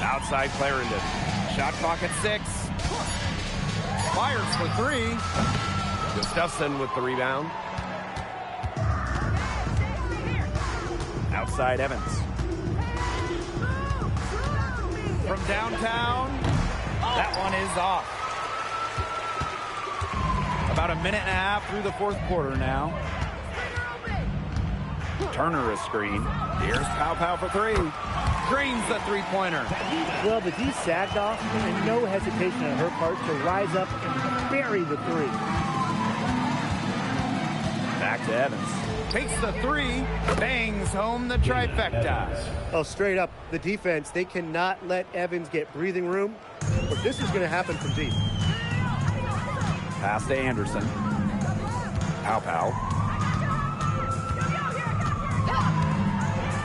Speaker 7: Outside Clarendon. Shot clock at 6. Fires for 3.
Speaker 9: Gustafson with the rebound.
Speaker 7: Outside Evans. From downtown. That one is off. About a minute and a half through the fourth quarter now. Turner a screen. Here's Pau for 3. Drains the three-pointer.
Speaker 8: Well, the D sagged off, and no hesitation on her part to rise up and bury the 3.
Speaker 7: Back to Evans. Takes the 3. Bangs home the trifecta.
Speaker 10: Oh, straight up, the defense, they cannot let Evans get breathing room, or this is going to happen from deep.
Speaker 7: Pass to Anderson. Pau.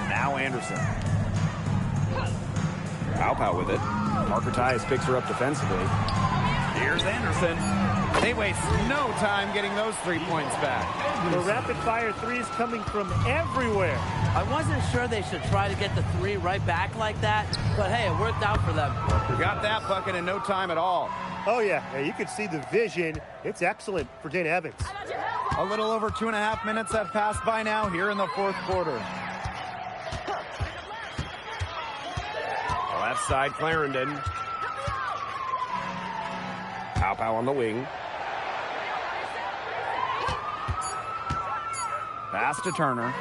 Speaker 7: Now Anderson. Pau with it. Parker Tyus picks her up defensively. Here's Anderson. They waste no time getting those 3 points back.
Speaker 8: The rapid-fire 3s coming from everywhere.
Speaker 2: I wasn't sure they should try to get the 3 right back like that, but hey, it worked out for them.
Speaker 7: Got that bucket in no time at all.
Speaker 10: Oh, yeah, you can see the vision. It's excellent for Dana Evans.
Speaker 7: A little over 2.5 minutes have passed by now here in the fourth quarter.
Speaker 9: Left side, Clarendon. Pau on the wing.
Speaker 7: Pass to Turner.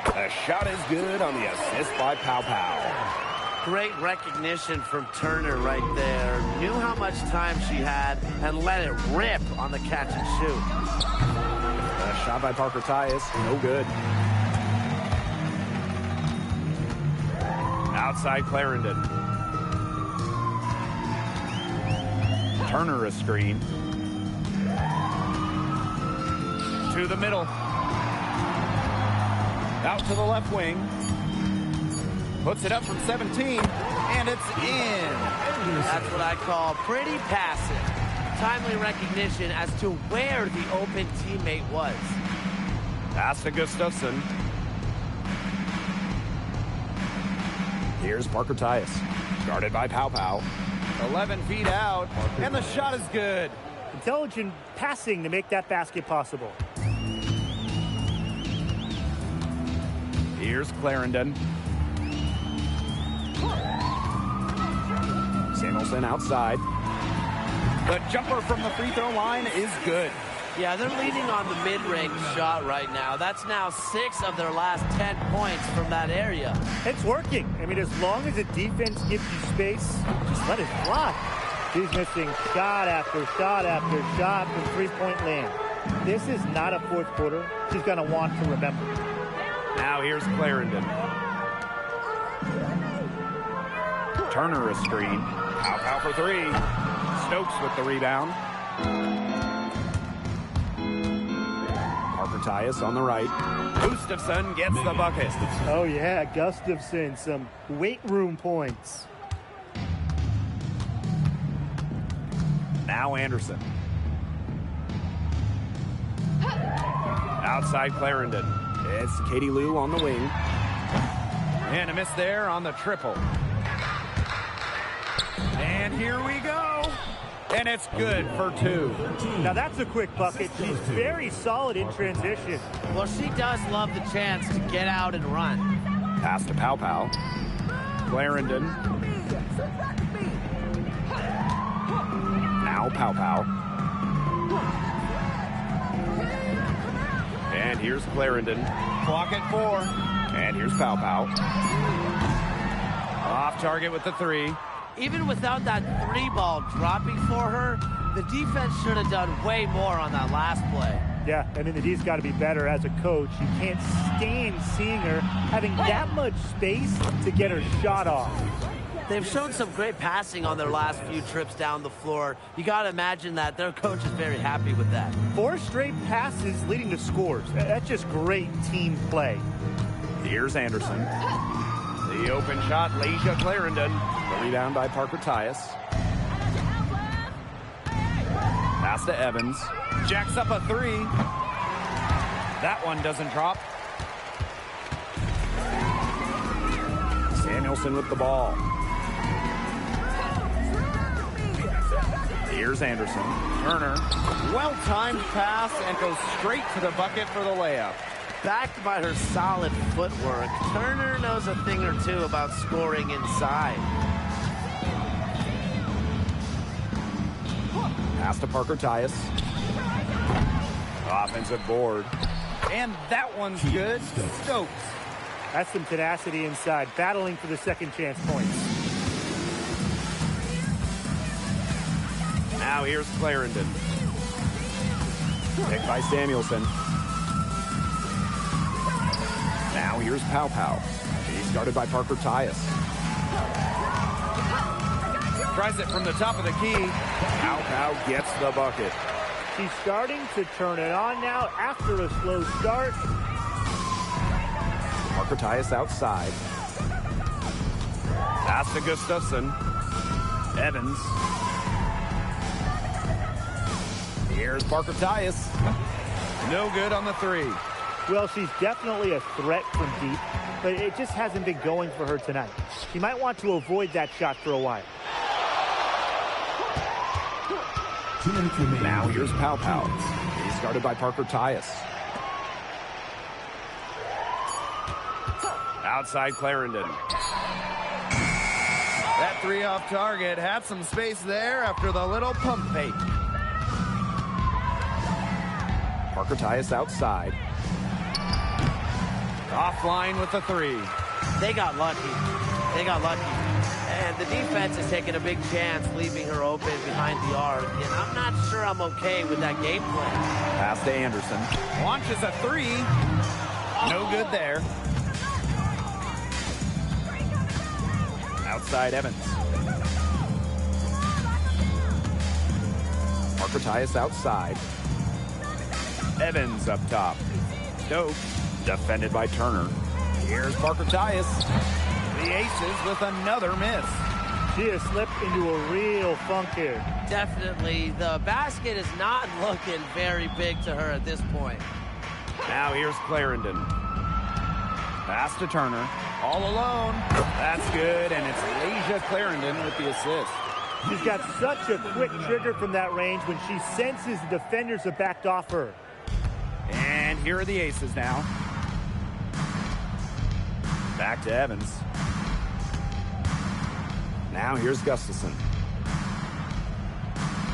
Speaker 9: The shot is good on the assist by Pau.
Speaker 2: Great recognition from Turner right there. Knew how much time she had and let it rip on the catch and shoot.
Speaker 7: Shot by Parker Tyus. No good. Outside Clarendon. Turner a screen. To the middle. Out to the left wing. Puts it up from 17, and it's in.
Speaker 2: That's what I call pretty passive. Timely recognition as to where the open teammate was.
Speaker 7: Pass to Gustafson. Here's Parker Tyus. Guarded by Pow Pow. 11 feet out, and the shot is good.
Speaker 8: Intelligent passing to make that basket possible.
Speaker 7: Here's Clarendon. Samuelson outside. The jumper from the free throw line is good.
Speaker 2: Yeah, they're leaning on the mid-range shot right now. That's now 6 of their last 10 points from that area.
Speaker 8: It's working. I mean, as long as the defense gives you space, just let it fly. She's missing shot after shot after shot from three-point land. This is not a fourth quarter she's going to want to remember.
Speaker 7: Now here's Clarendon. Turner a screen. Pow Pow for 3. Stokes with the rebound. Parker Tyus on the right. Gustafson gets the bucket.
Speaker 8: Oh, yeah, Gustafson, some weight room points.
Speaker 7: Now Anderson. Outside Clarendon. It's Katie Lou on the wing. And a miss there on the triple. And here we go. And it's good for 2.
Speaker 8: Now that's a quick bucket. She's very solid in transition.
Speaker 2: Well, she does love the chance to get out and run.
Speaker 7: Pass to Pow Pow. Clarendon. Now Pow Pow. And here's Clarendon. Clock at 4. And here's Pow Pow. Off target with the 3.
Speaker 2: Even without that 3 ball dropping for her, the defense should have done way more on that last play.
Speaker 8: Yeah, I mean, the D's got to be better as a coach. You can't stand seeing her having that much space to get her shot off.
Speaker 2: They've shown some great passing on their last few trips down the floor. You got to imagine that their coach is very happy with that.
Speaker 8: 4 straight passes leading to scores. That's just great team play.
Speaker 7: Here's Anderson. The open shot, Lasia Clarendon. The rebound by Parker Tyus. Pass to Evans. Jacks up a 3. That one doesn't drop. Samuelson with the ball. Here's Anderson. Turner. Well-timed pass and goes straight to the bucket for the layup.
Speaker 2: Backed by her solid footwork, Turner knows a thing or two about scoring inside.
Speaker 7: Pass to Parker Tyus. Offensive board. And that one's good. Stokes.
Speaker 8: That's some tenacity inside, battling for the second chance points.
Speaker 7: Now here's Clarendon. Picked by Samuelson. Now here's Pow Pow. He's guarded by Parker Tyus. Tries it from the top of the key. Pow Pow gets the bucket.
Speaker 8: She's starting to turn it on now after a slow start.
Speaker 7: Parker Tyus outside. Pass to Gustafson. Evans. Here's Parker Tyus. No good on the 3.
Speaker 8: Well, she's definitely a threat from deep, but it just hasn't been going for her tonight. She might want to avoid that shot for a while.
Speaker 7: Now here's Pow Pow. He's guarded by Parker Tyus. Outside Clarendon. That 3 off target had some space there after the little pump fake. Parker Tyus outside. Offline with the 3.
Speaker 2: They got lucky. They got lucky. And the defense is taking a big chance, leaving her open behind the arc. And I'm not sure I'm okay with that game plan.
Speaker 7: Pass to Anderson. Launches a 3. No good there. Outside Evans. Parker Tyus outside. Evans up top. Stokes. Defended by Turner. Here's Parker Tyus. The Aces with another miss.
Speaker 8: She has slipped into a real funk here.
Speaker 2: Definitely. The basket is not looking very big to her at this point.
Speaker 7: Now here's Clarendon. Pass to Turner.
Speaker 1: All alone. That's good, and it's Leisha Clarendon with the assist.
Speaker 8: She's got such a quick trigger from that range when she senses the defenders have backed off her.
Speaker 1: And here are the aces now. Back to Evans. Now here's Gustafson.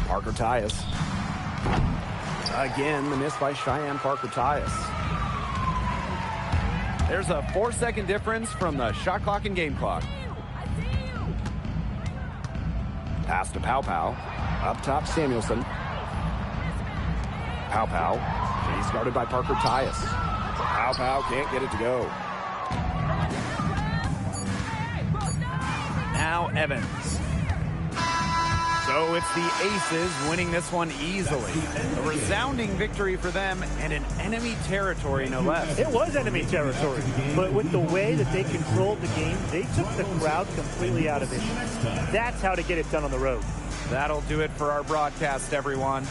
Speaker 1: Parker Tyus. Again, the miss by Cheyenne Parker Tyus. There's a 4-second difference from the shot clock and game clock. Pass to Pow Pow. Up top, Samuelson. Pow Pow. He's guarded by Parker Tyus. Pow Pow can't get it to go. Now Evans. So it's the Aces winning this one easily. A resounding victory for them and in enemy territory, no less.
Speaker 8: It was enemy territory, but with the way that they controlled the game, they took the crowd completely out of it. That's how to get it done on the road.
Speaker 1: That'll do it for our broadcast, everyone.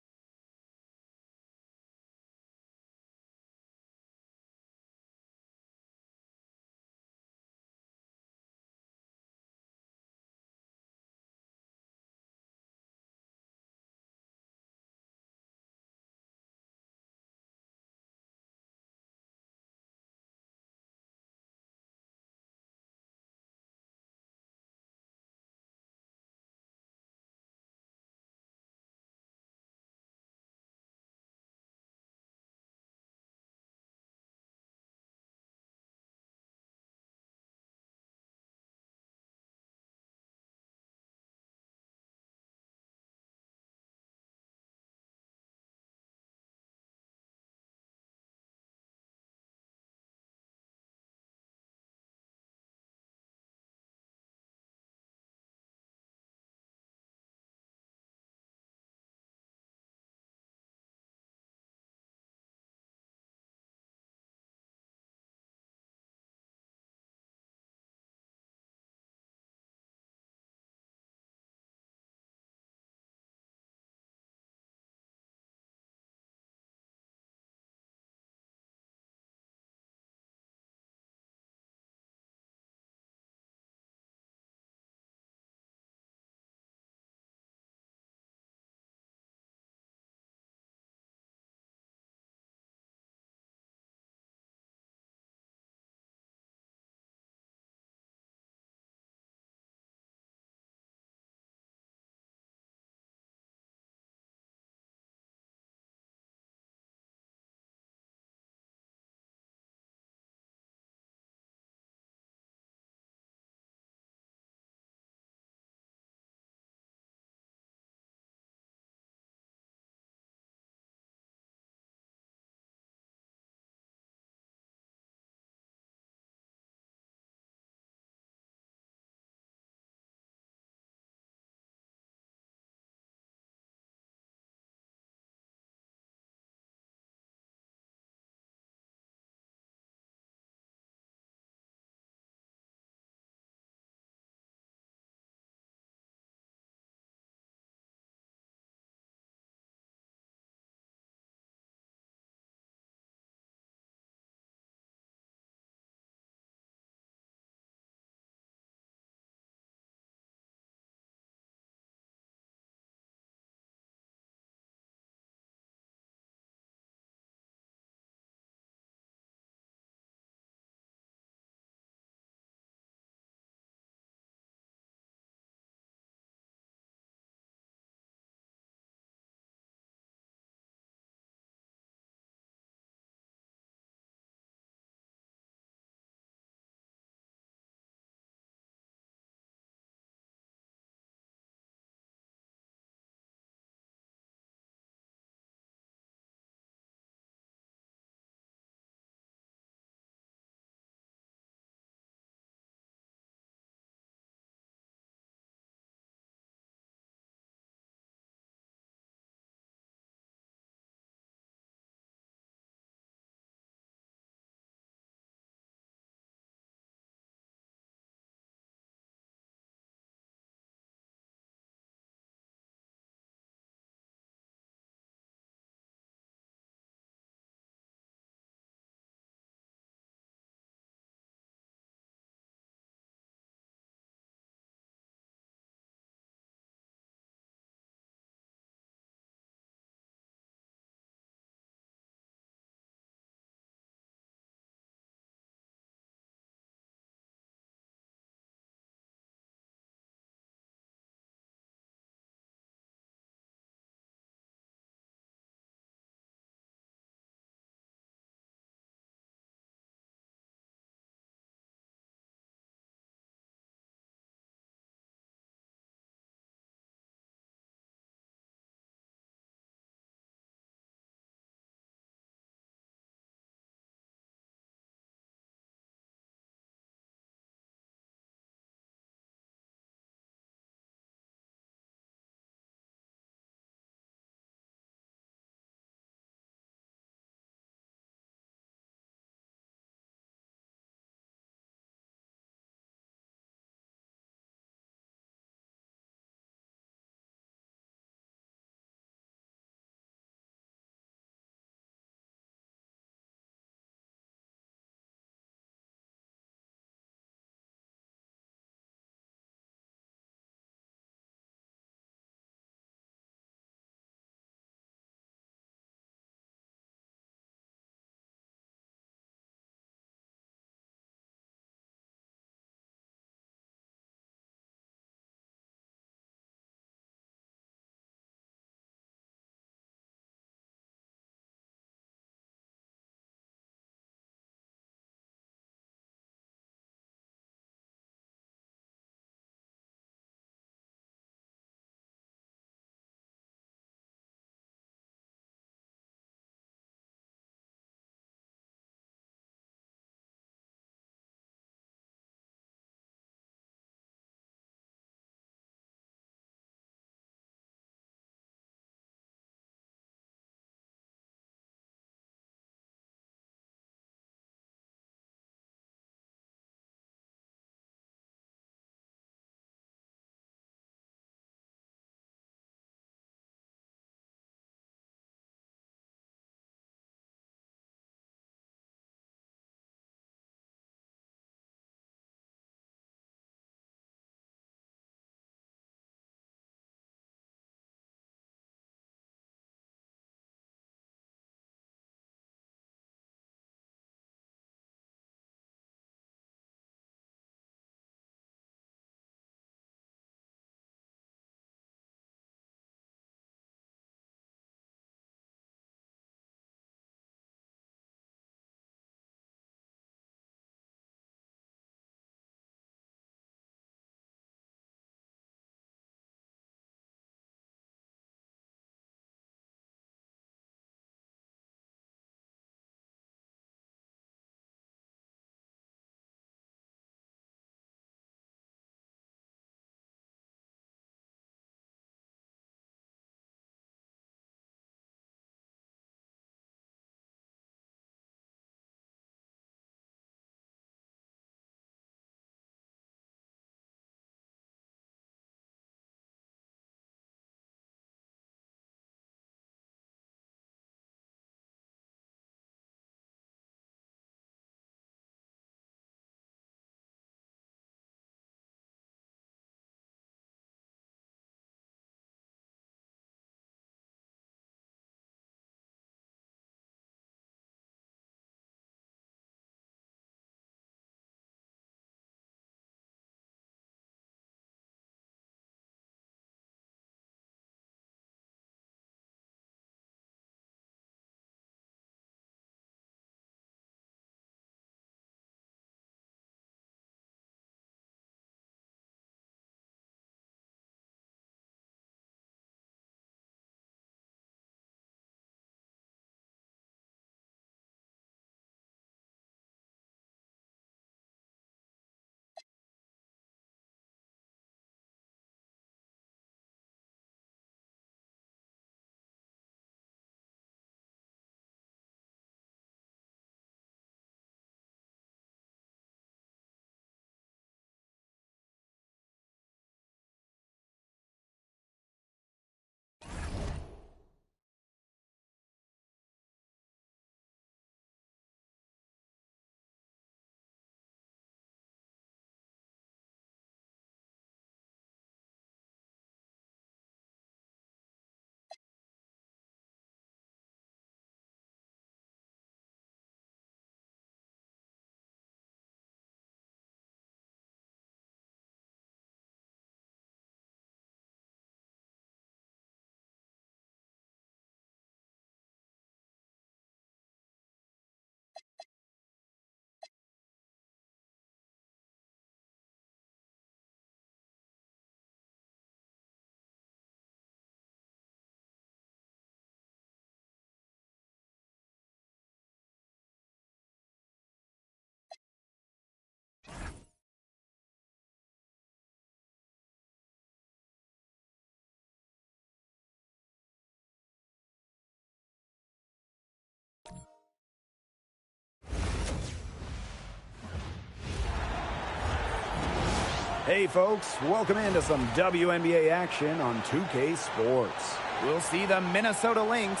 Speaker 1: Hey folks, welcome into some WNBA action on 2K Sports. We'll see the Minnesota Lynx.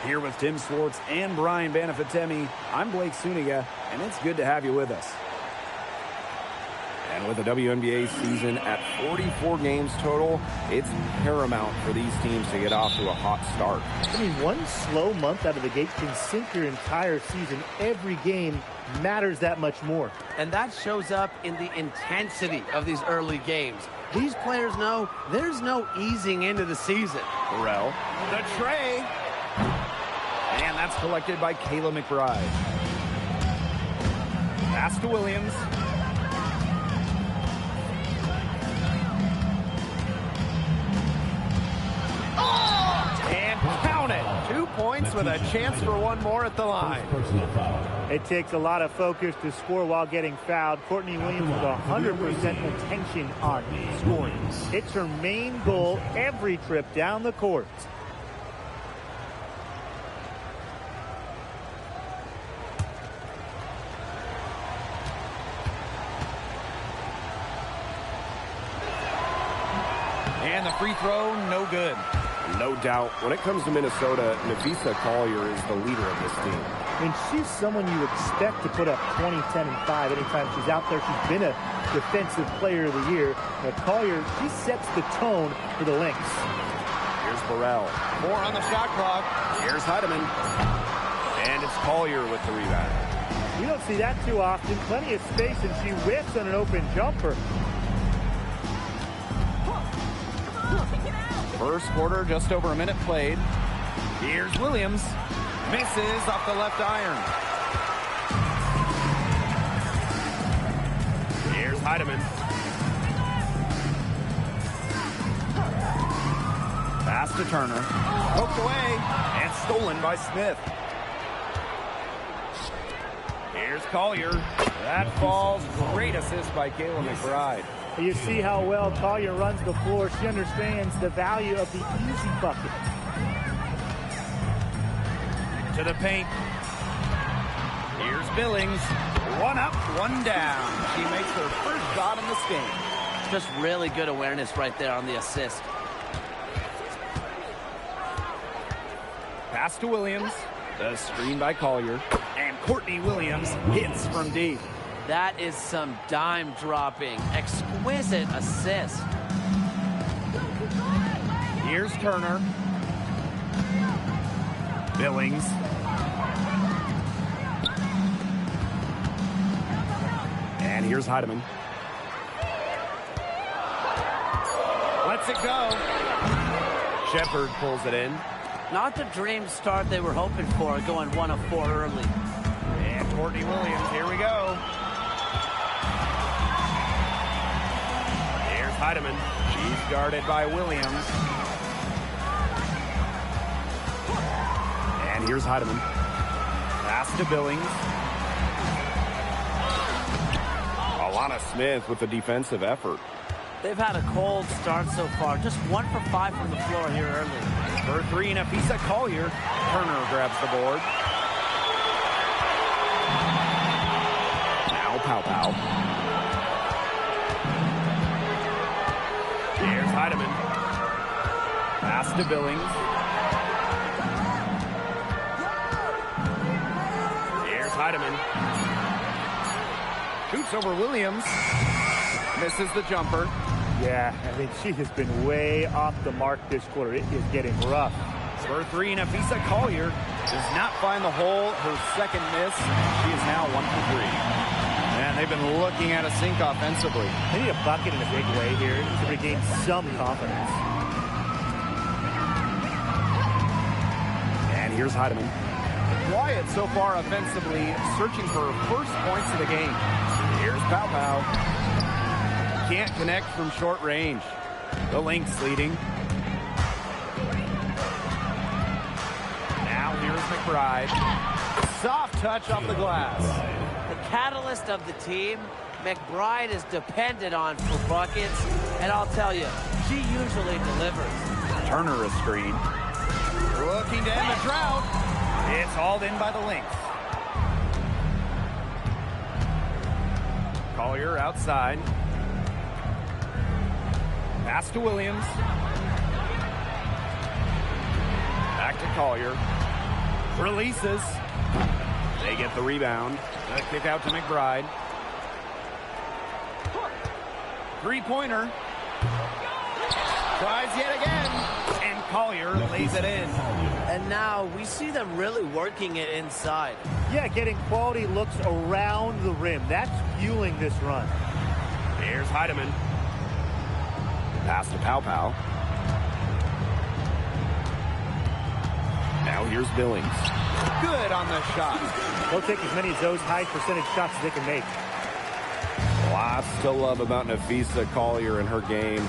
Speaker 1: Here with Tim Swartz and Brian Banafitemi, I'm Blake Suniga, and it's good to have you with us.
Speaker 9: And with the WNBA season at 44 games total, it's paramount for these teams to get off to a hot start.
Speaker 8: I mean, one slow month out of the gate can sink your entire season. Every game matters that much more.
Speaker 5: And that shows up in the intensity of these early games. These players know there's no easing into the season.
Speaker 1: Burrell, the tray. And that's collected by Kayla McBride. Pass to Williams. And count it. 2 points with a chance for one more at the line.
Speaker 8: It takes a lot of focus to score while getting fouled. Courtney Williams with 100% attention on scoring. It's her main goal every trip down the court.
Speaker 1: And the free throw, no good.
Speaker 9: No doubt, when it comes to Minnesota, Nafisa Collier is the leader of this team.
Speaker 8: I mean, she's someone you expect to put up 20, 10, and 5 anytime she's out there. She's been a defensive player of the year. But Collier, she sets the tone for the Lynx.
Speaker 1: Here's Burrell. 4 on the shot clock. Here's Heidemann. And it's Collier with the rebound.
Speaker 8: You don't see that too often. Plenty of space, and she whiffs on an open jumper.
Speaker 1: First quarter, just over a minute played. Here's Williams. Misses off the left iron. Here's Heidemann. Pass to Turner. Poked away and stolen by Smith. Here's Collier. That falls. Great assist by Kayla McBride.
Speaker 8: You see how well Collier runs the floor. She understands the value of the easy bucket.
Speaker 1: To the paint. Here's Billings. 1 up, 1 down. She makes her first shot in this game.
Speaker 2: Just really good awareness right there on the assist.
Speaker 1: Pass to Williams. The screen by Collier. And Courtney Williams hits from deep.
Speaker 2: That is some dime dropping. Exquisite assist.
Speaker 1: Here's Turner. Billings. And here's Heidemann. Lets it go. Shepard pulls it in.
Speaker 2: Not the dream start they were hoping for, going 1 of 4 early.
Speaker 1: And Courtney Williams, here we go. Here's Heidemann. She's guarded by Williams. And here's Heidemann. Pass to Billings.
Speaker 9: Alana Smith with the defensive effort.
Speaker 2: They've had a cold start so far. Just 1 for 5 from the floor here early.
Speaker 1: For 3, Nafisa Collier. Turner grabs the board. Now Pow. Here's Heidemann. Pass to Billings. Here's Heidemann. Shoots over Williams. Misses the jumper.
Speaker 8: Yeah, I mean, she has been way off the mark this quarter. It is getting rough.
Speaker 1: For 3, Nafisa Collier does not find the hole. Her second miss. She is now 1 for 3. And they've been looking at a sink offensively.
Speaker 8: They need a bucket in a big way here to regain some confidence.
Speaker 1: And here's Heidemann. Quiet so far offensively, searching for her first points of the game. Here's Pow. Can't connect from short range. The Lynx leading. Now here's McBride. Soft touch off the glass.
Speaker 2: The catalyst of the team, McBride is dependent on for buckets, and I'll tell you, she usually delivers.
Speaker 1: Turner a screen. Looking to end the drought. It's hauled in by the Lynx. Collier outside.
Speaker 7: Pass to Williams. Back to Collier. Releases. They get the rebound. The kick out to McBride. Three-pointer. Tries yet again. And Collier lays it in.
Speaker 2: And now we see them really working it inside.
Speaker 8: Yeah, getting quality looks around the rim. That's fueling this run.
Speaker 7: Here's Heidemann. Pass to Pow Pow. Now here's Billings. Good on the shot.
Speaker 8: They'll take as many of those high percentage shots as they can make.
Speaker 9: Lots to love about Napheesa Collier and her game.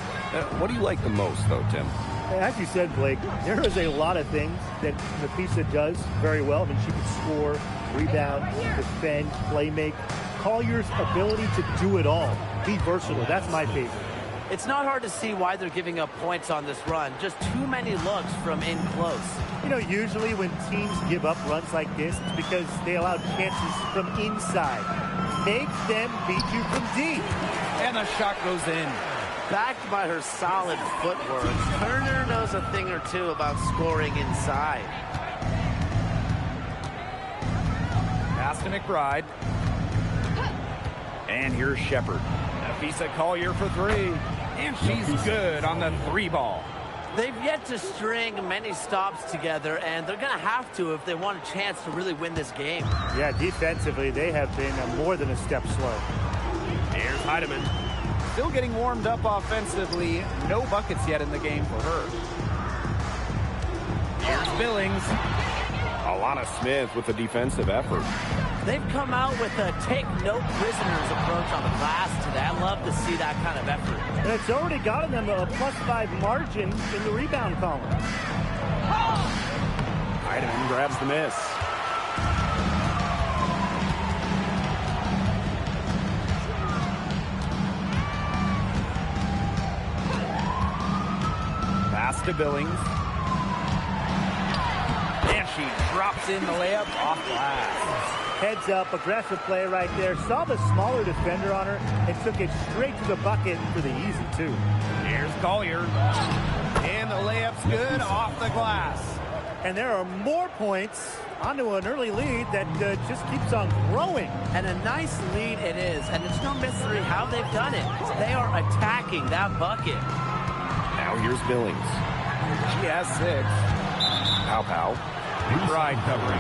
Speaker 9: What do you like the most, though, Tim?
Speaker 8: As you said, Blake, there is a lot of things that Napheesa does very well. I mean, she can score, rebound, defend, play make. Collier's ability to do it all. Be versatile. That's my favorite.
Speaker 2: It's not hard to see why they're giving up points on this run. Just too many looks from in close.
Speaker 8: You know, usually when teams give up runs like this, it's because they allow chances from inside. Make them beat you from deep.
Speaker 7: And the shot goes in.
Speaker 2: Backed by her solid footwork, Turner knows a thing or two about scoring inside.
Speaker 7: Pass to McBride. And here's Shepard. Napheesa Collier for three. And she's good on the three ball.
Speaker 2: They've yet to string many stops together, and they're going to have to if they want a chance to really win this game.
Speaker 8: Yeah, defensively, they have been more than a step slow.
Speaker 7: Here's Heidemann. Still getting warmed up offensively. No buckets yet in the game for her. Here's Billings.
Speaker 9: Alana Smith with a defensive effort.
Speaker 2: They've come out with a take no prisoners approach on the glass today. I love to see that kind of effort.
Speaker 8: And it's already gotten them a +5 margin in the rebound column.
Speaker 1: Heidemann grabs the miss.
Speaker 7: Pass to Billings. And she drops in the layup off glass.
Speaker 8: Heads up, aggressive play right there. Saw the smaller defender on her and took it straight to the bucket for the easy two.
Speaker 7: Here's Collier. And the layup's good off the glass.
Speaker 8: And there are more points onto an early lead that just keeps on growing.
Speaker 2: And a nice lead it is. And it's no mystery how they've done it. They are attacking that bucket.
Speaker 9: Now here's Billings.
Speaker 7: She has 6.
Speaker 9: Pow Pow.
Speaker 7: McBride covering.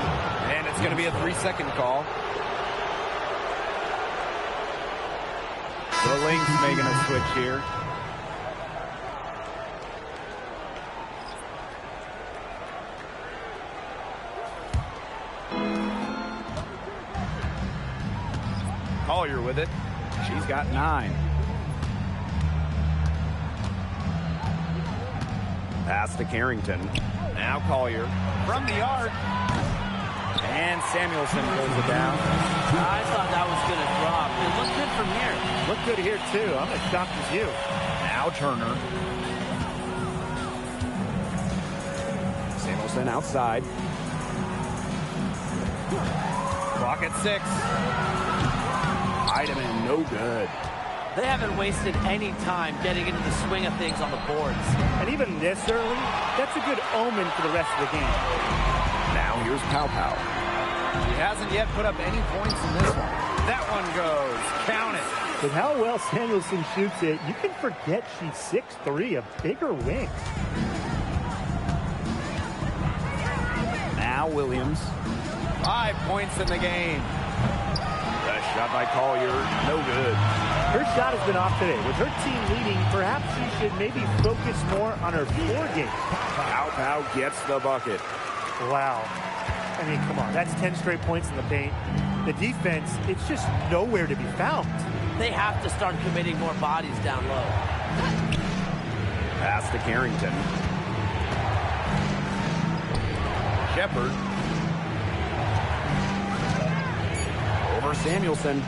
Speaker 7: And it's going to be a 3-second call. The Lynx making a switch here. Collier with it.
Speaker 1: She's got 9.
Speaker 7: Pass to Carrington. Now Collier from the arc. And Samuelson pulls it down.
Speaker 2: I thought that was going to drop. It looked good from here.
Speaker 8: Looked good here, too. I'm as shocked as you.
Speaker 7: Now Turner.
Speaker 1: Samuelson outside.
Speaker 7: Clock at 6.
Speaker 1: Heidemann, no good.
Speaker 2: They haven't wasted any time getting into the swing of things on the boards.
Speaker 8: And even this early, that's a good omen for the rest of the game.
Speaker 9: Now here's Pow Pow.
Speaker 7: He hasn't yet put up any points in this one. That one goes. Count it.
Speaker 8: With how well Samuelson shoots it, you can forget she's 6'3", a bigger wing.
Speaker 1: Now Williams.
Speaker 7: 5 points in the game.
Speaker 9: That shot by Collier, no good.
Speaker 8: Her shot has been off today. With her team leading, perhaps she should maybe focus more on her floor game.
Speaker 9: Pow Pow gets the bucket.
Speaker 8: Wow. I mean, come on. That's 10 straight points in the paint. The defense, it's just nowhere to be found.
Speaker 2: They have to start committing more bodies down low.
Speaker 7: Pass to Carrington. Shepard. Over Samuelson.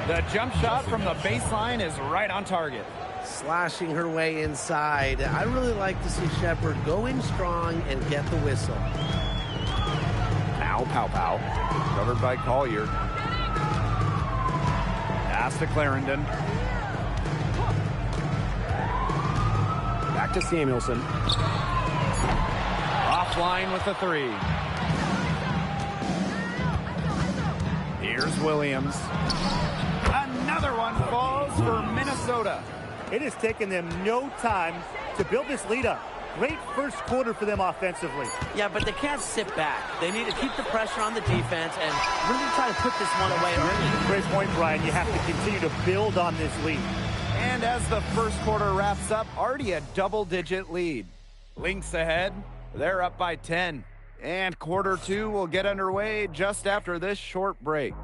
Speaker 7: The jump shot from the baseline is right on target.
Speaker 5: Slashing her way inside. I really like to see Shepard go in strong and get the whistle.
Speaker 7: Now Pow Pow. Covered by Collier. Pass to Clarendon. Back to Samuelson. Offline with the three. Here's Williams. Another one falls for Minnesota.
Speaker 4: It has taken them no time to build this lead up. Great first quarter for them offensively.
Speaker 2: Yeah, but they can't sit back. They need to keep the pressure on the defense and really try to put this one away early.
Speaker 4: Great point, Brian. You have to continue to build on this lead.
Speaker 7: And as the first quarter wraps up, already a double-digit lead. Lynx ahead. They're up by 10. And quarter two will get underway just after this short break.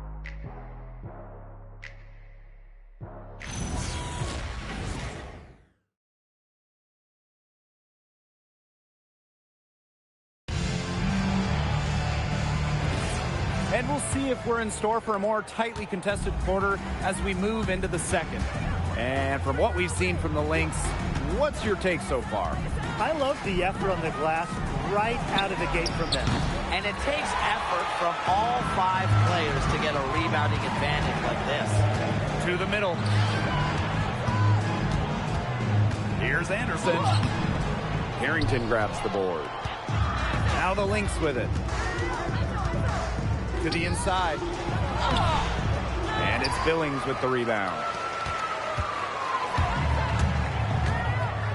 Speaker 7: And we'll see if we're in store for a more tightly contested quarter as we move into the second. And from what we've seen from the Lynx, what's your take so far?
Speaker 4: I love the effort on the glass right out of the gate from them.
Speaker 2: And it takes effort from all 5 players to get a rebounding advantage like this.
Speaker 7: To the middle. Here's Anderson. Harrington grabs the board. Now the Lynx with it. To the inside. And it's Billings with the rebound.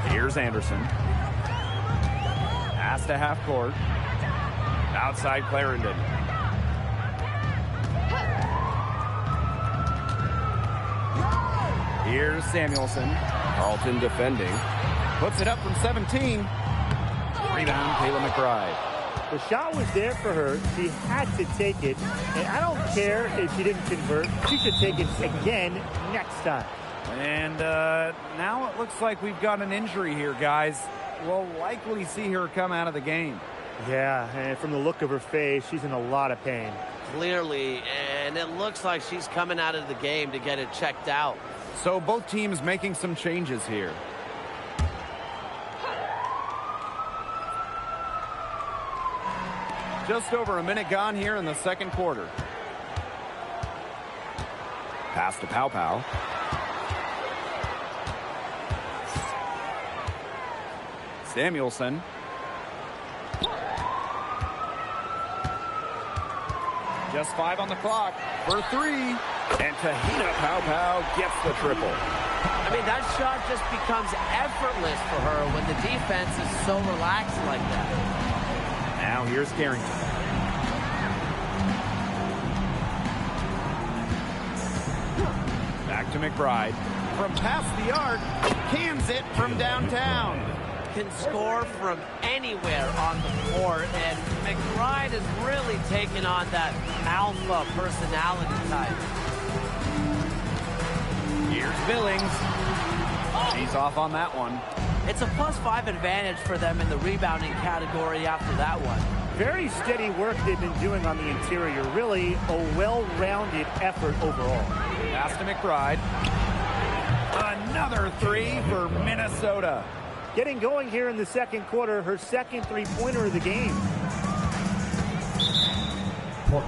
Speaker 7: Here's Anderson. Pass to half court. Outside Clarendon. Here's Samuelson. Carlton defending. Puts it up from 17. Rebound, Kayla McBride.
Speaker 4: The shot was there for her. She had to take it. And I don't care if she didn't convert. She should take it again next time.
Speaker 7: And now it looks like we've got an injury here, guys. We'll likely see her come out of the game.
Speaker 4: Yeah, and from the look of her face, she's in a lot of pain.
Speaker 2: Clearly, and it looks like she's coming out of the game to get it checked out.
Speaker 7: So both teams making some changes here. Just over a minute gone here in the second quarter. Pass to Pow Pow. Samuelson. Just 5 on the clock for 3. And Tahina Pow Pow gets the triple.
Speaker 2: I mean, that shot just becomes effortless for her when the defense is so relaxed like that.
Speaker 7: Now here's Carrington. Back to McBride. From past the arc, cans it from downtown.
Speaker 2: Can score from anywhere on the court, and McBride has really taken on that alpha personality type.
Speaker 7: Here's Billings. He's off on that one.
Speaker 2: It's a +5 advantage for them in the rebounding category after that one.
Speaker 4: Very steady work they've been doing on the interior. Really a well-rounded effort overall.
Speaker 7: Pass to McBride. Another 3 for Minnesota.
Speaker 4: Getting going here in the second quarter, her second three-pointer of the game.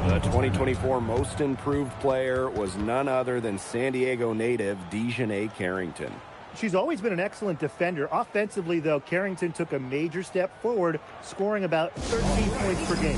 Speaker 9: The 2024 Most Improved Player was none other than San Diego native Dejanay Carrington.
Speaker 4: She's always been an excellent defender. Offensively, though, Carrington took a major step forward, scoring about 13 points per game.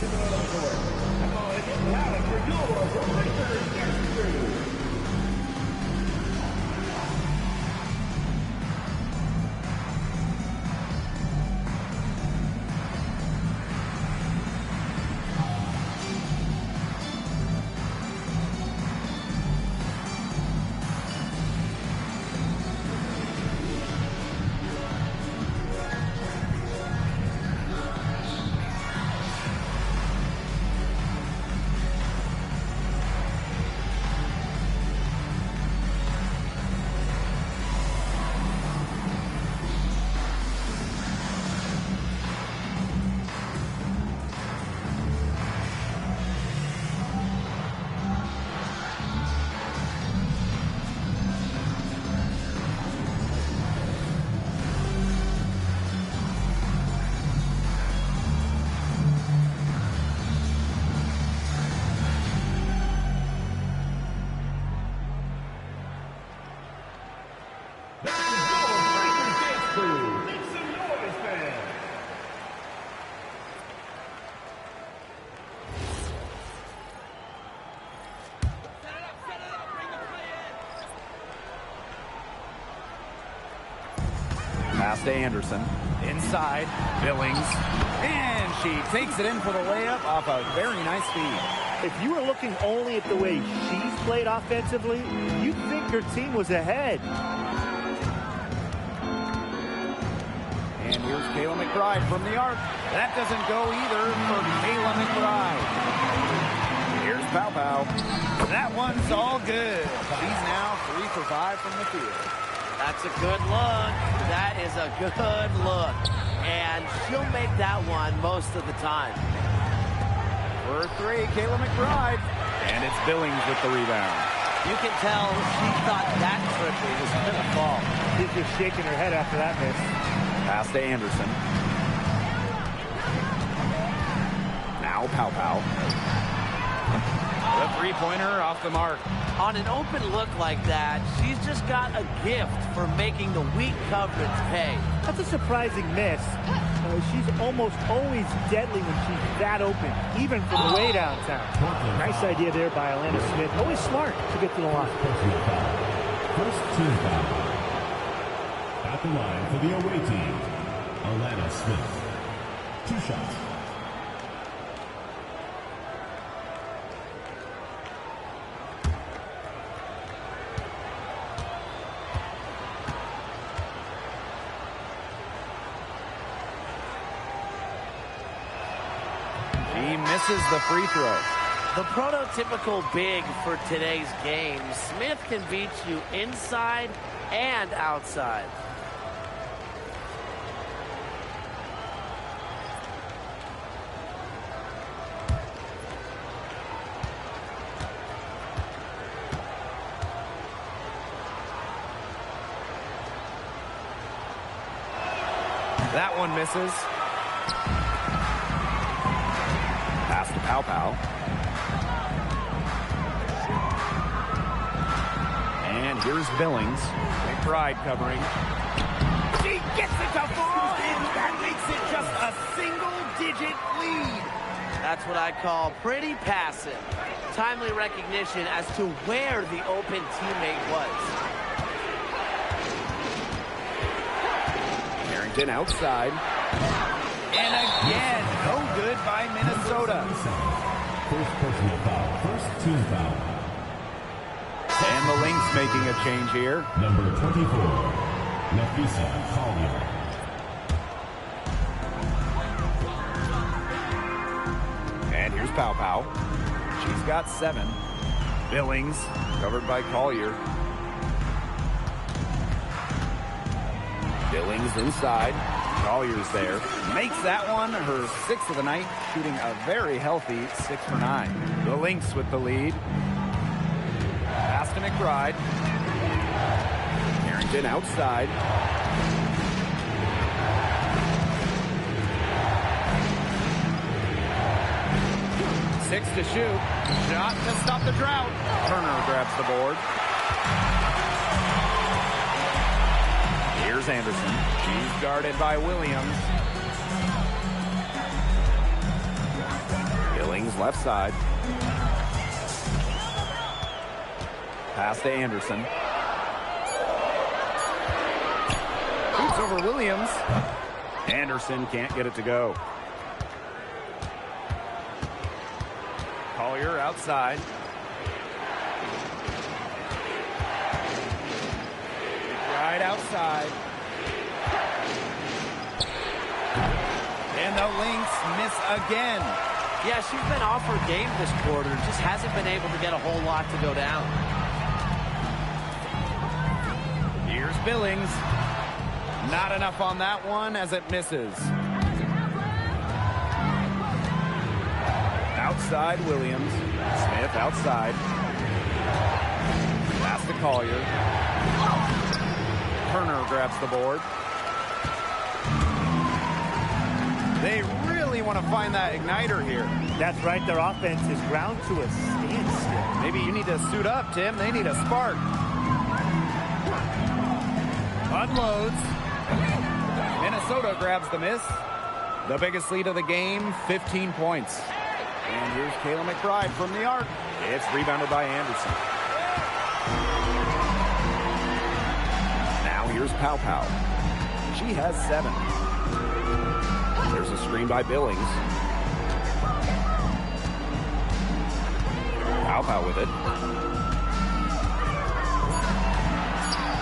Speaker 7: Pass to Anderson. Inside, Billings. And she takes it in for the layup off a very nice feed.
Speaker 8: If you were looking only at the way she's played offensively, you'd think her team was ahead.
Speaker 7: And here's Kayla McBride from the arc. That doesn't go either for Kayla McBride. Here's Pow Pow. That one's all good. She's now 3 for 5 from the field.
Speaker 2: That's a good look. That is a good look. And she'll make that one most of the time.
Speaker 7: For 3, Kayla McBride. And it's Billings with the rebound.
Speaker 2: You can tell she thought that triple was going to fall.
Speaker 8: She's just shaking her head after that miss.
Speaker 7: Pass to Anderson. Now Pow Pow. The three-pointer off the mark.
Speaker 2: On an open look like that, she's just got a gift for making the weak coverage pay.
Speaker 8: That's a surprising miss. She's almost always deadly when she's that open, even from way downtown. Nice idea there by Alana Smith. Always smart to get to the line.
Speaker 6: First team foul. At the line for the away team, Alana Smith. 2 shots.
Speaker 7: He misses the free throw.
Speaker 2: The prototypical big for today's game. Smith can beat you inside and outside.
Speaker 7: That one misses. Pass to Pow Pow. And here's Billings. McBride covering. She gets it to fall, and that makes it just a single-digit lead.
Speaker 2: That's what I call pretty passive. Timely recognition as to where the open teammate was.
Speaker 7: Harrington outside. And again, no good by Minnesota.
Speaker 6: First personal foul. First team foul.
Speaker 7: And the Lynx making a change here.
Speaker 6: Number 24, Nafisa Collier.
Speaker 7: And here's Pow Pow. She's got 7. Billings covered by Collier. Billings inside. Collier's there. Makes that one her 6th of the night, shooting a very healthy 6 for 9. The Lynx with the lead. Pass to McBride. Harrington outside. Six to shoot. Shot to stop the drought. Turner grabs the board. Here's Anderson. She's guarded by Williams. Billings left side. Pass to Anderson. Shoots over Williams. Anderson can't get it to go. Collier outside. Right outside. And the Lynx miss again.
Speaker 2: Yeah, she's been off her game this quarter. Just hasn't been able to get a whole lot to go down.
Speaker 7: Here's Billings. Not enough on that one as it misses. Outside Williams. Smith outside. Pass to Collier. Turner grabs the board. They really want to find that igniter here.
Speaker 8: That's right. Their offense is ground to a standstill.
Speaker 7: Maybe you need to suit up, Tim. They need a spark. Unloads. Minnesota grabs the miss. The biggest lead of the game, 15 points. And here's Kayla McBride from the arc. It's rebounded by Anderson. Now here's Pow Pow. She has 7.
Speaker 9: There's a screen by Billings. Wnba with it.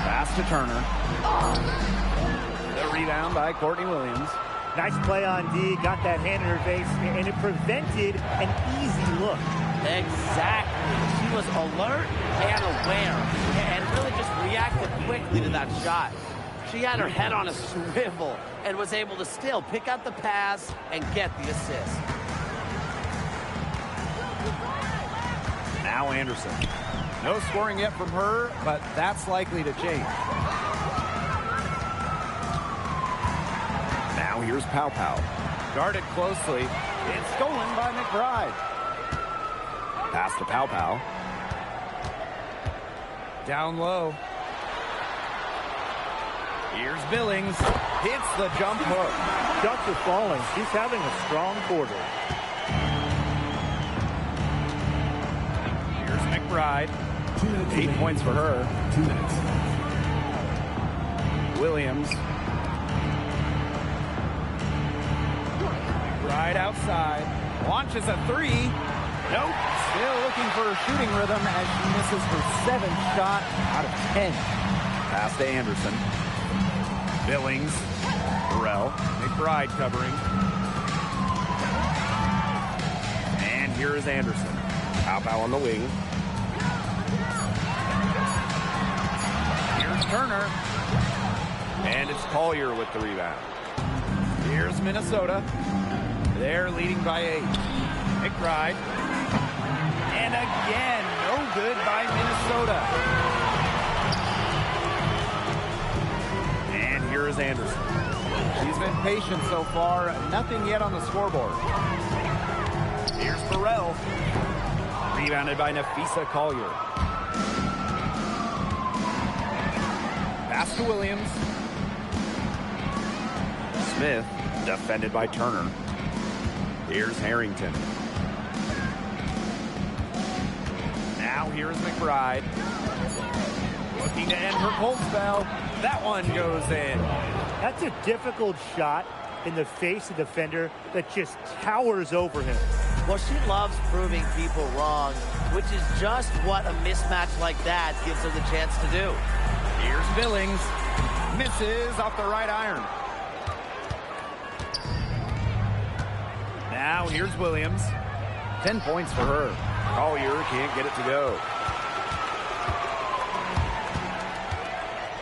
Speaker 7: Pass to Turner. The rebound by Courtney Williams.
Speaker 8: Nice play on D, got that hand in her face, and it prevented an easy look.
Speaker 2: Exactly. She was alert and aware and really just reacted quickly to that shot. She had her head on a swivel and was able to still pick out the pass and get the assist.
Speaker 7: Now Anderson. No scoring yet from her, but that's likely to change.
Speaker 9: Now here's Wnba.
Speaker 7: Guarded closely. It's stolen by McBride.
Speaker 9: Pass to Wnba.
Speaker 7: Down low. Here's Billings. Hits the jump hook.
Speaker 8: Shots are falling. She's having a strong quarter.
Speaker 7: Here's McBride. 8 points for her.
Speaker 6: 2 minutes.
Speaker 7: Williams. McBride outside. Launches a 3. Nope. Still looking for her shooting rhythm as she misses her 7th shot out of 10. Pass to Anderson. Billings. Burrell. McBride covering. And here is Anderson.
Speaker 9: Wnba on the wing.
Speaker 7: Here's Turner.
Speaker 9: And it's Collier with the rebound.
Speaker 7: Here's Minnesota. They're leading by 8. McBride. And again, no good by Minnesota. And here is Anderson. She's been patient so far. Nothing yet on the scoreboard. Here's Burrell. Rebounded by Nafisa Collier. Pass to Williams.
Speaker 9: Smith, defended by Turner. Here's Harrington.
Speaker 7: Now here's McBride. Looking to end her cold spell. That one goes in.
Speaker 8: That's a difficult shot in the face of the defender that just towers over him.
Speaker 2: Well, she loves proving people wrong, which is just what a mismatch like that gives her the chance to do.
Speaker 7: Here's Billings. Misses off the right iron. Now here's Williams. 10 points for her.
Speaker 9: Collier can't get it to go.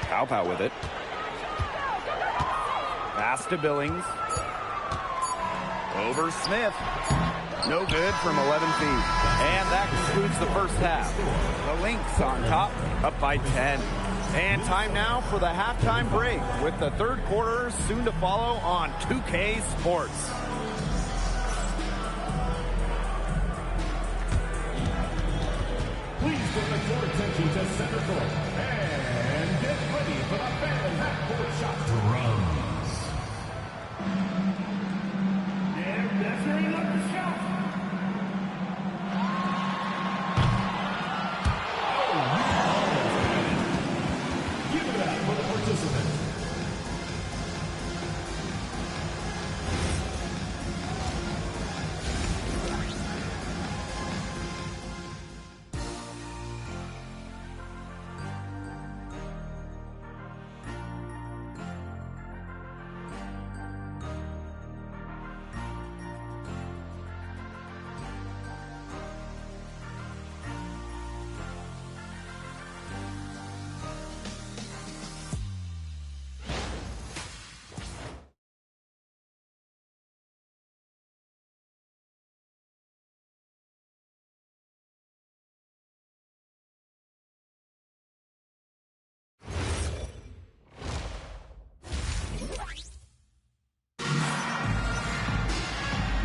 Speaker 9: Wnba with it.
Speaker 7: Pass to Billings. Over Smith. No good from 11 feet. And that concludes the first half. The Lynx on top, up by 10. And time now for the halftime break with the third quarter soon to follow on 2K Sports.
Speaker 6: Please direct your attention to center court and get ready for the family half-court shot. Drums. And that's where he left the shot. Give it up for the participants.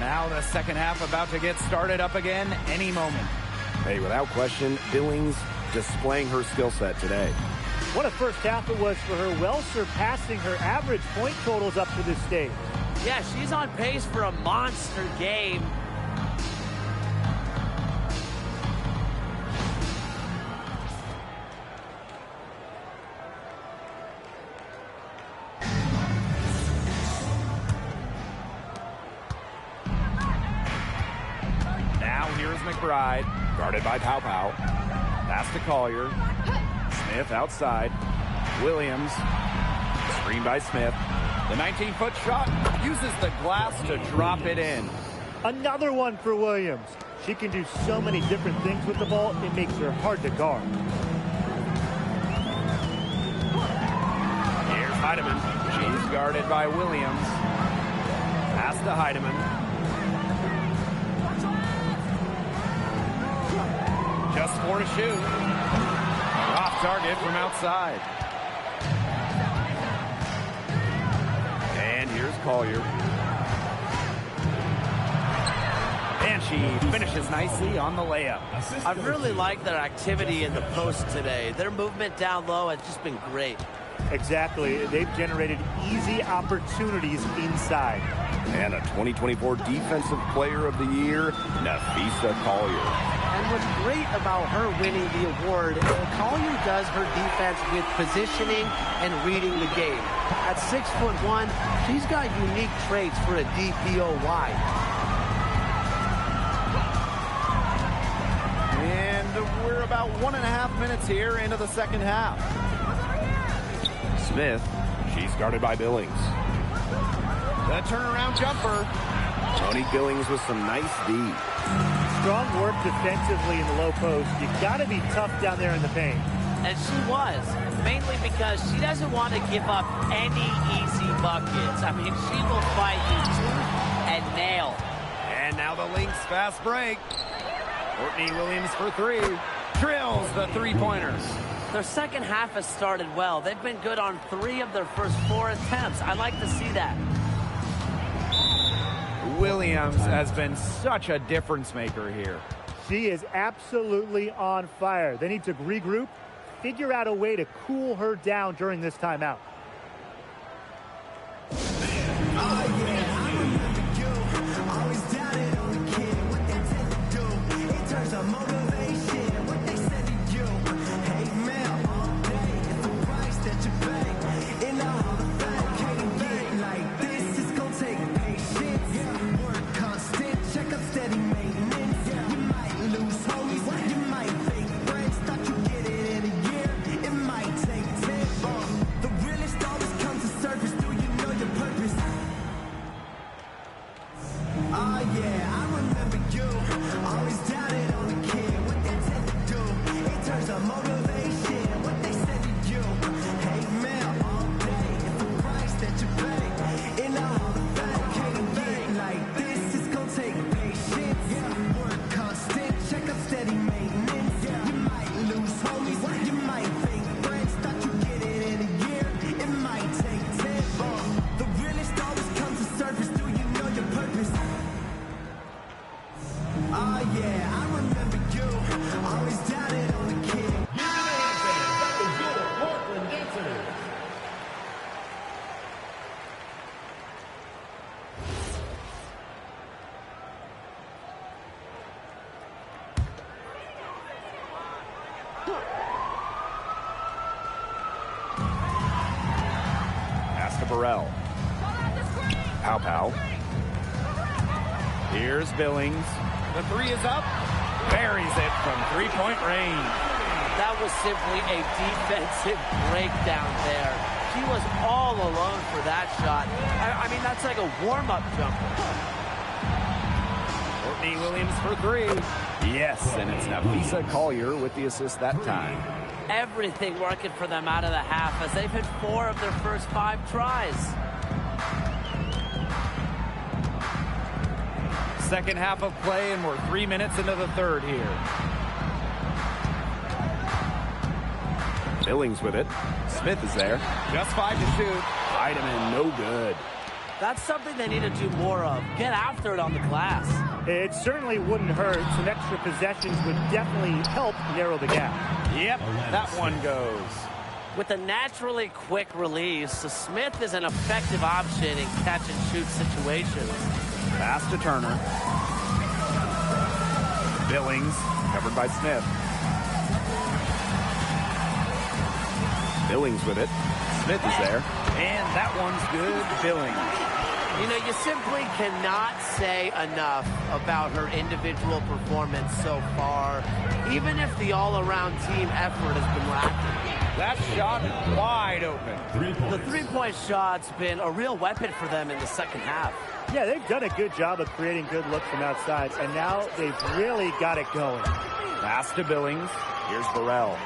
Speaker 7: Now the second half about to get started up again any moment.
Speaker 9: Hey, without question, Billings displaying her skill set today.
Speaker 8: What a first half it was for her, well surpassing her average point totals up to this stage.
Speaker 2: Yeah, she's on pace for a monster game.
Speaker 7: Here's McBride, guarded by Pow Pow. Pass to Collier. Smith outside. Williams, screen by Smith. The 19-foot shot uses the glass to drop it in.
Speaker 8: Another one for Williams. She can do so many different things with the ball, it makes her hard to guard.
Speaker 7: Here's Heidemann. She's guarded by Williams. Pass to Heidemann. Just 4 to shoot. Off target from outside. And here's Collier. And she finishes nicely on the layup.
Speaker 2: I really like their activity in the post today. Their movement down low has just been great.
Speaker 8: Exactly. They've generated easy opportunities inside.
Speaker 9: And a 2024 Defensive Player of the Year, Nafisa Collier.
Speaker 5: And what's great about her winning the award, Collier does her defense with positioning and reading the game. At 6'1", she's got unique traits for a DPOY.
Speaker 7: And we're about 1.5 minutes here into the second half.
Speaker 9: Smith, she's guarded by Billings.
Speaker 7: The turnaround jumper.
Speaker 9: Tony Billings with some nice D.
Speaker 8: Strong work defensively in the low post. You got to be tough down there in the paint.
Speaker 2: And she was, mainly because she doesn't want to give up any easy buckets. I mean, she will fight you tooth and nail.
Speaker 7: And now the Lynx fast break. Courtney Williams for 3. Drills the three-pointers.
Speaker 2: Their second half has started well. They've been good on 3 of their first 4 attempts. I like to see that.
Speaker 7: Williams has been such a difference maker here.
Speaker 8: She is absolutely on fire. They need to regroup, figure out a way to cool her down during this timeout.
Speaker 7: Burrell. Pow Pow. Here's Billings. The 3 is up. Buries it from 3-point range.
Speaker 2: That was simply a defensive breakdown there. She was all alone for that shot. I mean, that's like a warm-up jumper.
Speaker 7: Courtney Williams for 3. Yes, and it's Nafisa Collier with the assist that time.
Speaker 2: Everything working for them out of the half as they've hit 4 of their first 5 tries.
Speaker 7: Second half of play, and we're 3 minutes into the third here.
Speaker 9: Billings with it.
Speaker 7: Smith is there. Just 5 to shoot.
Speaker 9: Heidemann, no good.
Speaker 2: That's something they need to do more of. Get after it on the glass.
Speaker 8: It certainly wouldn't hurt. Some extra possessions would definitely help narrow the gap.
Speaker 7: Yep, that one goes.
Speaker 2: With a naturally quick release, Smith is an effective option in catch-and-shoot situations.
Speaker 7: Pass to Turner. Billings, covered by Smith.
Speaker 9: Billings with it.
Speaker 7: Smith is there. And that one's good. Billings.
Speaker 2: You know, you simply cannot say enough about her individual performance so far, even if the all-around team effort has been lacking.
Speaker 7: That shot wide open.
Speaker 2: The three-point shot's been a real weapon for them in the second half.
Speaker 8: Yeah, they've done a good job of creating good looks from outside, and now they've really got it going.
Speaker 7: Pass to Billings. Here's Burrell.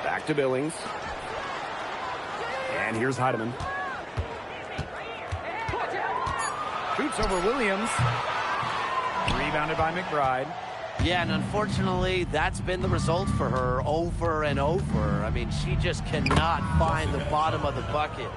Speaker 7: Back to Billings. And here's Heidemann. Shoots over Williams. Rebounded by McBride.
Speaker 2: Yeah, and unfortunately, that's been the result for her over and over. I mean, she just cannot find the bottom of the bucket.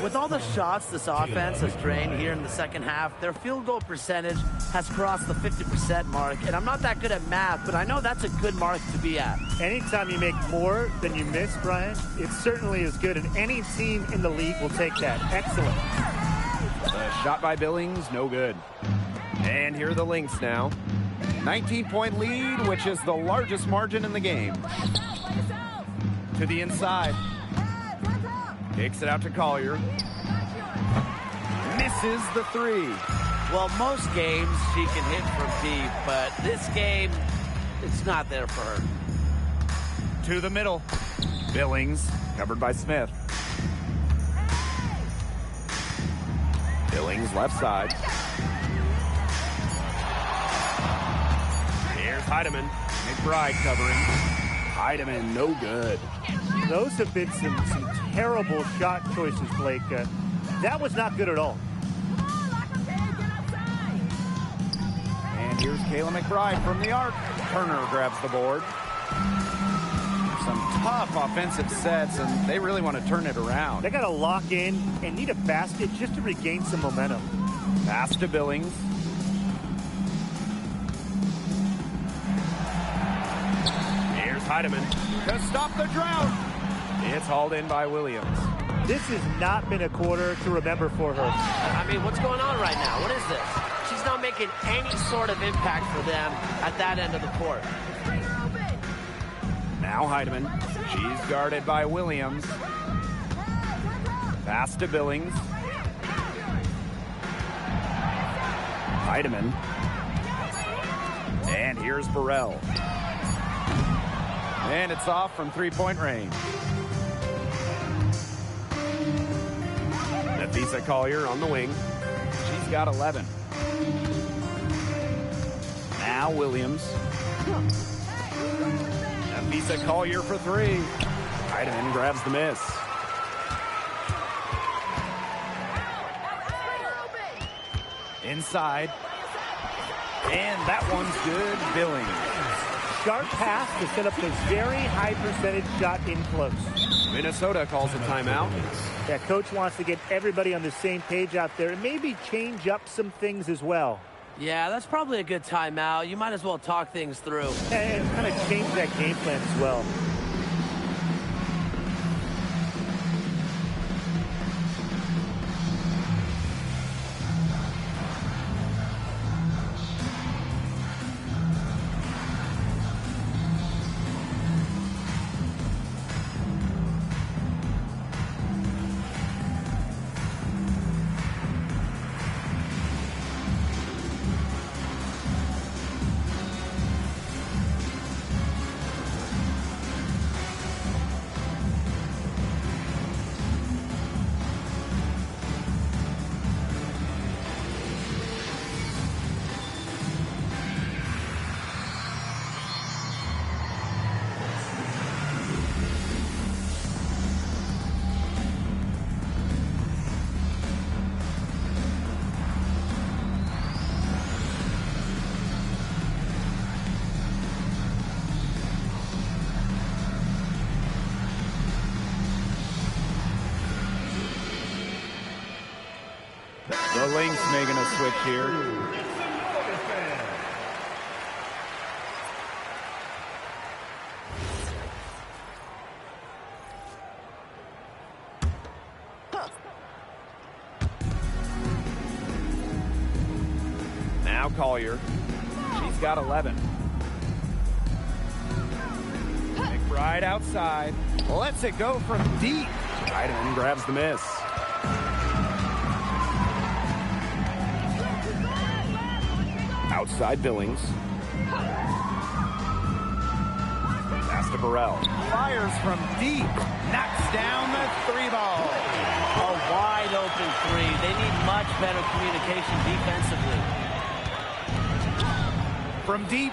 Speaker 2: With all the shots this offense has drained here in the second half, their field goal percentage has crossed the 50% mark. And I'm not that good at math, but I know that's a good mark to be at.
Speaker 8: Anytime you make more than you miss, Brian, it certainly is good. And any team in the league will take that. Excellent.
Speaker 7: The shot by Billings, no good. And here are the Lynx now. 19-point lead, which is the largest margin in the game. To the inside. Kicks it out to Collier. Misses the three.
Speaker 2: Well, most games she can hit from deep, but this game, it's not there for her.
Speaker 7: To the middle. Billings, covered by Smith. Billings, left side. Here's Heidemann. McBride covering. Heidemann, no good.
Speaker 8: Those have been some terrible shot choices, Blake. That was not good at all.
Speaker 7: And here's Kayla McBride from the arc. Turner grabs the board. Some tough offensive sets, and they really want to turn it around.
Speaker 8: They got to lock in and need a basket just to regain some momentum.
Speaker 7: Pass to Billings. Here's Heidemann to stop the drought. It's hauled in by Williams.
Speaker 8: This has not been a quarter to remember for her.
Speaker 2: I mean, what's going on right now? What is this? She's not making any sort of impact for them at that end of the court.
Speaker 7: Now Heidemann. She's guarded by Williams. Pass to Billings. Heidemann. And here's Burrell. And it's off from three-point range. Nafisa Collier on the wing. She's got 11. Now Williams. Nafisa Collier for three. Heidemann grabs the miss. Inside. And that one's good. Billings.
Speaker 8: Sharp pass to set up a very high percentage shot in close.
Speaker 7: Minnesota calls a timeout.
Speaker 8: Yeah, coach wants to get everybody on the same page out there and maybe change up some things as well.
Speaker 2: Yeah, that's probably a good timeout. You might as well talk things through.
Speaker 8: And kind of change that game plan as well.
Speaker 7: The Lynx making a switch here. Now Collier. She's got 11. McBride outside. Lets it go from deep. Heidemann grabs the miss.
Speaker 9: Outside Billings. Pass to Burrell.
Speaker 7: Fires from deep. Knocks down the 3-ball.
Speaker 2: A wide open three. They need much better communication defensively.
Speaker 7: From deep.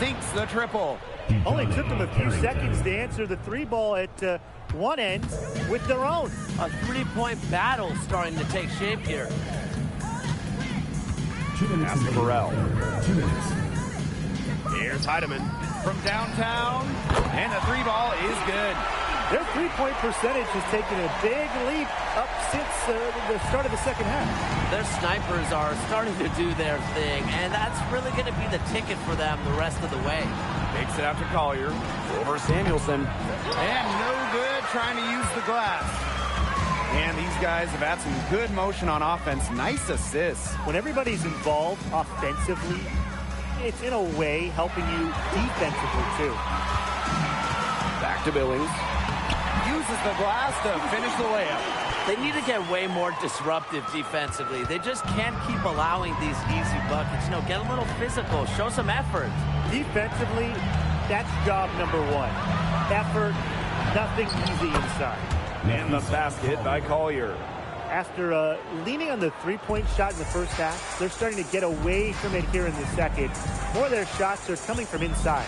Speaker 7: Sinks the triple.
Speaker 8: Only took them a few seconds to answer the 3-ball at one end with their own.
Speaker 2: A three-point battle starting to take shape here.
Speaker 9: Pass to Burrell.
Speaker 6: 2 minutes.
Speaker 7: Here's Heidemann from downtown. And the 3-ball is good.
Speaker 8: Their three-point percentage has taken a big leap up since the start of the second half.
Speaker 2: Their snipers are starting to do their thing, and that's really going to be the ticket for them the rest of the way.
Speaker 7: Takes it out to Collier.
Speaker 9: Over Samuelson.
Speaker 7: And no good trying to use the glass. And these guys have had some good motion on offense. Nice assists.
Speaker 8: When everybody's involved offensively, it's in a way helping you defensively too.
Speaker 9: Back to Billings.
Speaker 7: Uses the glass to finish the layup.
Speaker 2: They need to get way more disruptive defensively. They just can't keep allowing these easy buckets. You know, get a little physical, show some effort.
Speaker 8: Defensively, that's job number one. Effort, nothing easy inside.
Speaker 9: And the basket by Collier.
Speaker 8: After leaning on the three-point shot in the first half, they're starting to get away from it here in the second. More of their shots are coming from inside.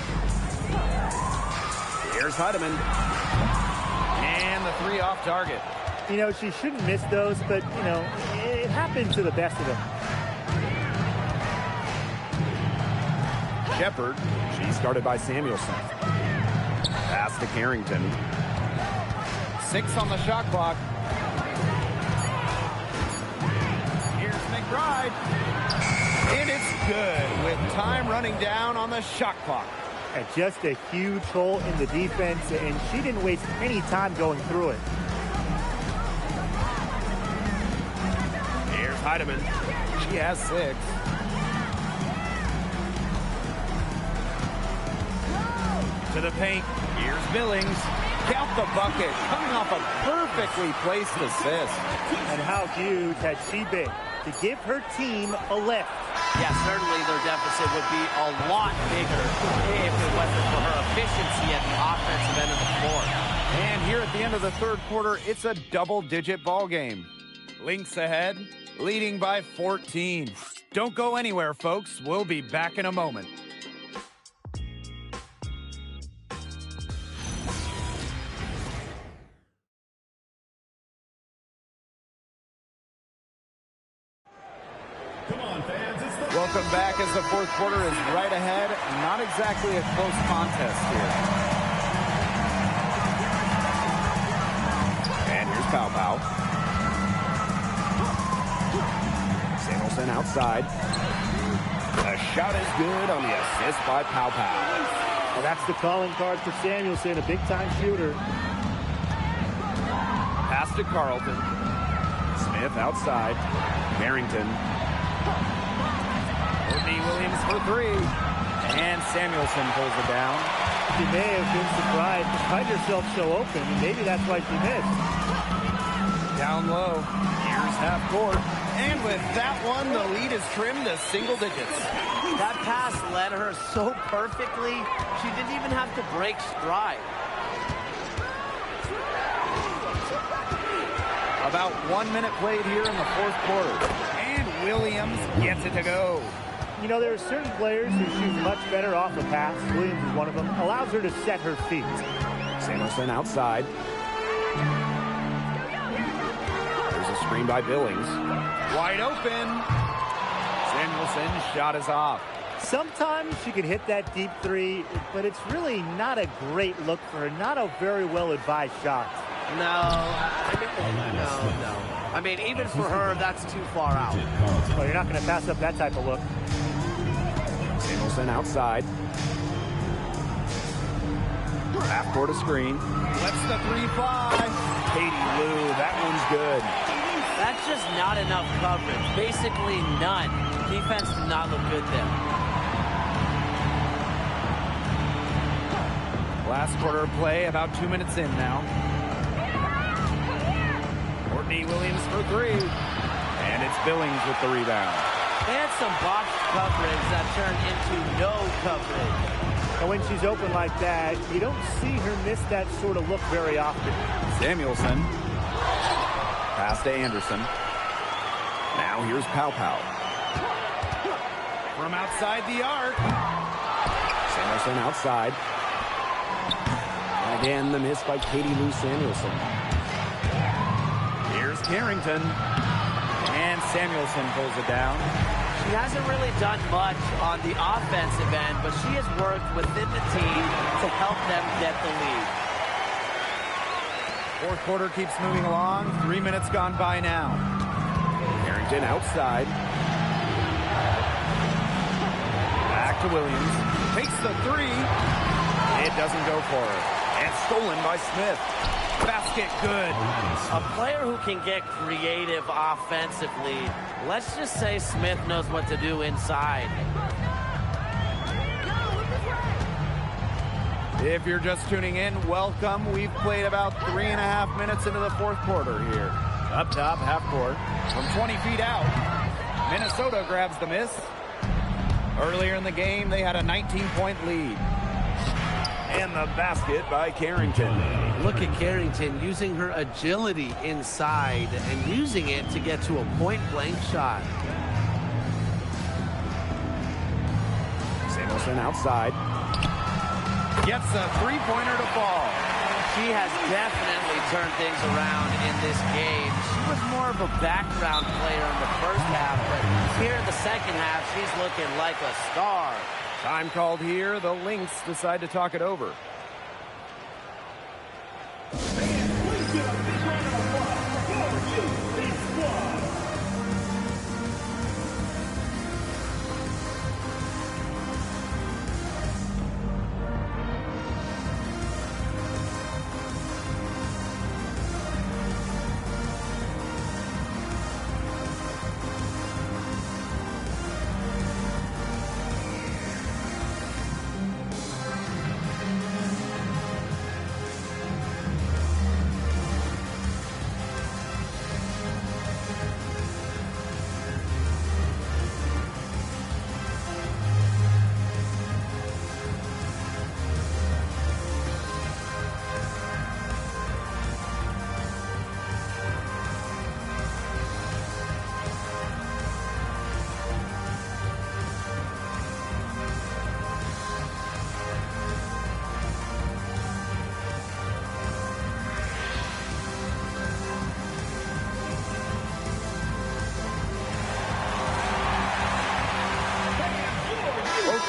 Speaker 9: Here's Heidemann.
Speaker 7: And the 3 off target.
Speaker 8: You know, she shouldn't miss those, but, you know, it happens to the best of them.
Speaker 9: Shepard. She's guarded by Samuelson. Pass to Carrington.
Speaker 7: 6 on the shot clock. Here's McBride. And it's good with time running down on the shot clock.
Speaker 8: And just a huge hole in the defense, and she didn't waste any time going through it.
Speaker 7: Here's Heidemann. She has 6. To the paint. Here's Billings. Count the bucket. Coming off a perfectly placed assist.
Speaker 8: And how huge had she been to give her team a lift?
Speaker 2: Yeah, certainly their deficit would be a lot bigger if it wasn't for her efficiency at the offensive end of the floor.
Speaker 7: And here at the end of the third quarter, it's a double-digit ball game. Lynx ahead, leading by 14. Don't go anywhere, folks. We'll be back in a moment. Welcome back as the fourth quarter is right ahead. Not exactly a close contest here.
Speaker 9: And here's Pow Pow. Samuelson outside. The shot is good on the assist by Pow Pow.
Speaker 8: Well, that's the calling card for Samuelson, a big-time shooter.
Speaker 7: Pass to Carlton.
Speaker 9: Smith outside. Carrington.
Speaker 7: Whitney Williams for 3. And Samuelson pulls it down.
Speaker 8: She may have been surprised to find herself so open, and maybe that's why she missed.
Speaker 7: Down low. Here's half court. And with that one, the lead is trimmed to single digits.
Speaker 2: That pass led her so perfectly, she didn't even have to break stride.
Speaker 7: About 1 minute played here in the fourth quarter. And Williams gets it to go.
Speaker 8: You know, there are certain players who shoot much better off a pass. Williams is one of them. Allows her to set her feet.
Speaker 9: Samuelson outside. There's a screen by Billings.
Speaker 7: Wide open. Samuelson's shot is off.
Speaker 8: Sometimes she can hit that deep three, but it's really not a great look for her. Not a very well-advised shot.
Speaker 2: No. I mean, even for her, that's too far out.
Speaker 8: Oh, you're not going to pass up that type of look.
Speaker 9: Samuelson outside. Half court a screen.
Speaker 7: Lets the 3 fly.
Speaker 9: Katie Lou, that one's good.
Speaker 2: That's just not enough coverage. Basically none. Defense did not look good there.
Speaker 7: Last quarter of play, about 2 minutes in now. Whitney Williams for 3.
Speaker 9: And it's Billings with the rebound.
Speaker 2: They had some botched coverage that turned into no coverage.
Speaker 4: And when she's open like that, you don't see her miss that sort of look very often.
Speaker 7: Samuelson. Pass to Anderson. Now here's Pow Pow. From outside the arc. Samuelson outside. Again, the miss by Katie Lou Samuelson. Here's Carrington. And Samuelson pulls it down.
Speaker 2: She hasn't really done much on the offensive end, but she has worked within the team to help them get the lead.
Speaker 7: Fourth quarter keeps moving along. 3 minutes gone by now. Carrington outside. Back to Williams. Takes the three. It doesn't go for her. And stolen by Smith. Basket good.
Speaker 2: A player who can get creative offensively. Let's just say Smith knows what to do inside.
Speaker 7: If you're just tuning in, welcome. We've played about 3.5 minutes into the fourth quarter here. Up top, half court. From 20 feet out, Minnesota grabs the miss. Earlier in the game, they had a 19-point lead. And the basket by Carrington.
Speaker 5: Look at Carrington using her agility inside and using it to get to a point-blank shot.
Speaker 7: Samuelson outside. Gets a three-pointer to fall.
Speaker 2: She has definitely turned things around in this game. She was more of a background player in the first half, but here in the second half, she's looking like a star.
Speaker 7: Time called here. The Lynx decide to talk it over.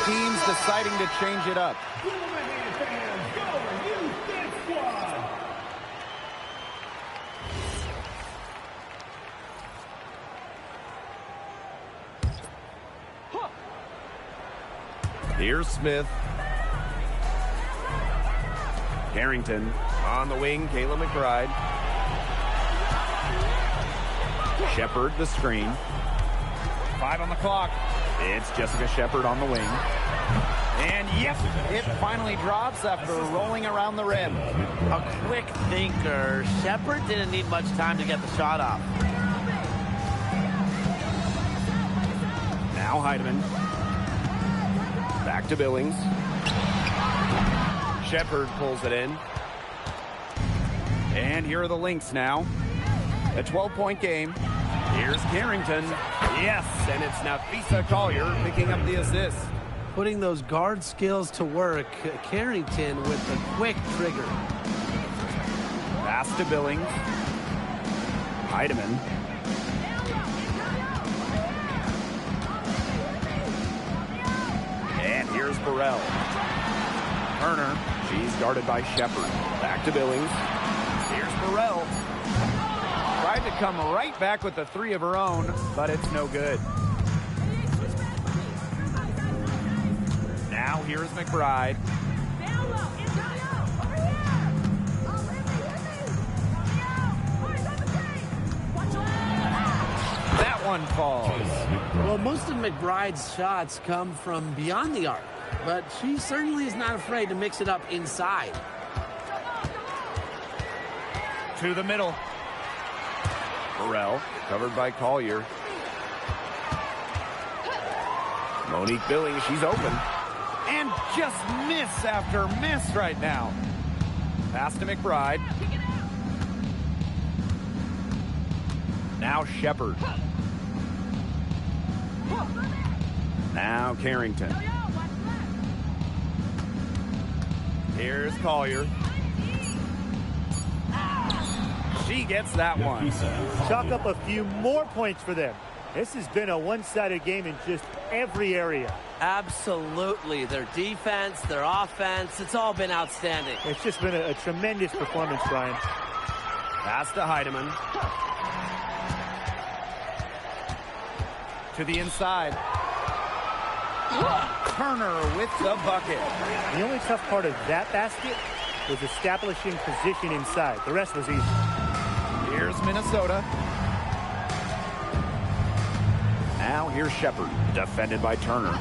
Speaker 7: Teams deciding to change it up. Here's Smith. Carrington on the wing, Kayla McBride. Shepard the screen. 5 on the clock. It's Jessica Shepard on the wing. And yes, it finally drops after rolling around the rim.
Speaker 2: A quick thinker. Shepard didn't need much time to get the shot off.
Speaker 7: Now Heidemann. Back to Billings. Shepard pulls it in. And here are the Lynx now. A 12-point game. Here's Carrington. Yes, and it's Nafisa Collier picking up the assist.
Speaker 5: Putting those guard skills to work, Carrington with the quick trigger.
Speaker 7: Pass to Billings. Heidemann. And here's Burrell. Turner. She's guarded by Shepard. Back to Billings. Here's Burrell. Tried to come right back with the three of her own, but it's no good. Now here's McBride. That one falls.
Speaker 5: Well, most of McBride's shots come from beyond the arc, but she certainly is not afraid to mix it up inside.
Speaker 7: To the middle. Burrell, covered by Collier. Monique Billings, she's open. And just miss after miss right now. Pass to McBride. Now Shepard. Now Carrington. Here's Collier. She gets that one.
Speaker 8: Chalk up a few more points for them. This has been a one-sided game in just every area.
Speaker 2: Absolutely. Their defense, their offense, it's all been outstanding.
Speaker 8: It's just been a tremendous performance, Brian.
Speaker 7: Pass to Heidemann. To the inside. Turner with the bucket.
Speaker 8: The only tough part of that basket was establishing position inside. The rest was easy.
Speaker 7: Here's Minnesota. Now here's Shepard, defended by Turner.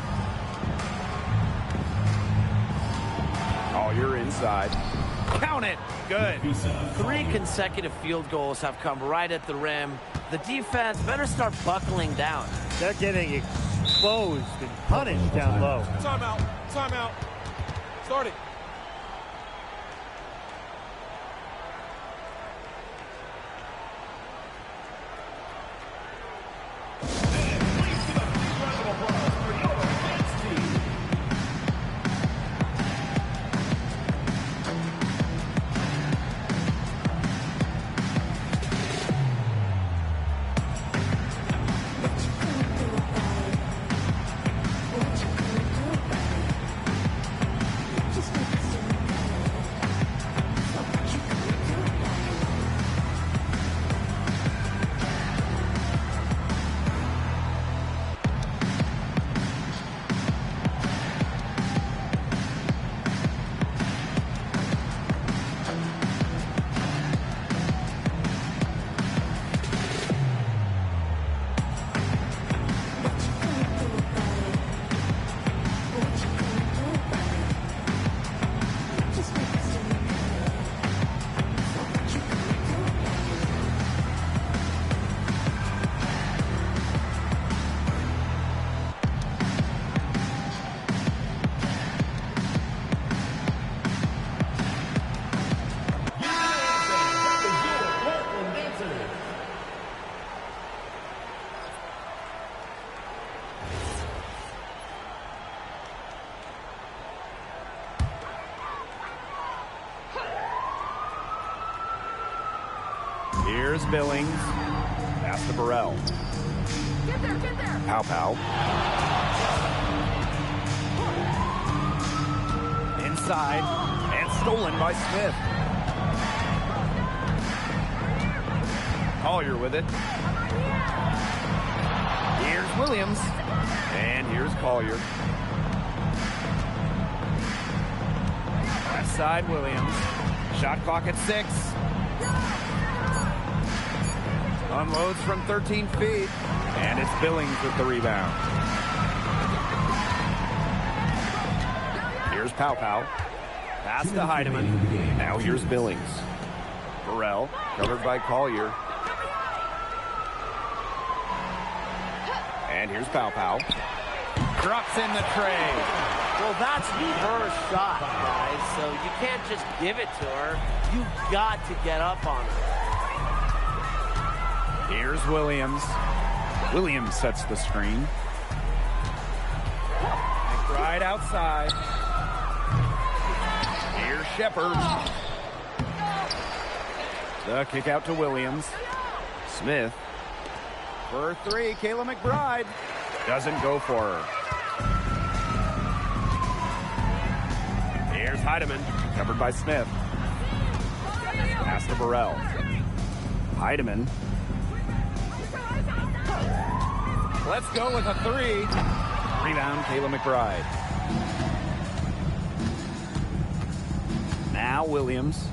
Speaker 7: Collier inside. Count it. Good.
Speaker 2: 3 consecutive field goals have come right at the rim. The defense better start buckling down.
Speaker 8: They're getting exposed and punished down low.
Speaker 11: Timeout. Timeout. Start it.
Speaker 7: Here's Billings. Pass to Burrell.
Speaker 11: Get there, get there.
Speaker 7: Pow. Inside. And stolen by Smith. Collier with it. Here's Williams. And here's Collier. Left side, Williams. Shot clock at 6. Unloads from 13 feet. And it's Billings with the rebound. Here's Pow. Pass to Heidemann. Now here's Billings. Burrell, covered by Collier. And here's Pow. Drops in the tray.
Speaker 2: Well, that's her shot, guys, so you can't just give it to her. You've got to get up on her.
Speaker 7: Here's Williams. Williams sets the screen. McBride outside. Here's Shepard. The kick out to Williams. Smith. For 3, Kayla McBride. Doesn't go for her. Here's Heidemann. Covered by Smith. Pass to Burrell. Heidemann. Let's go with a 3. Rebound, Kayla McBride. Now Williams.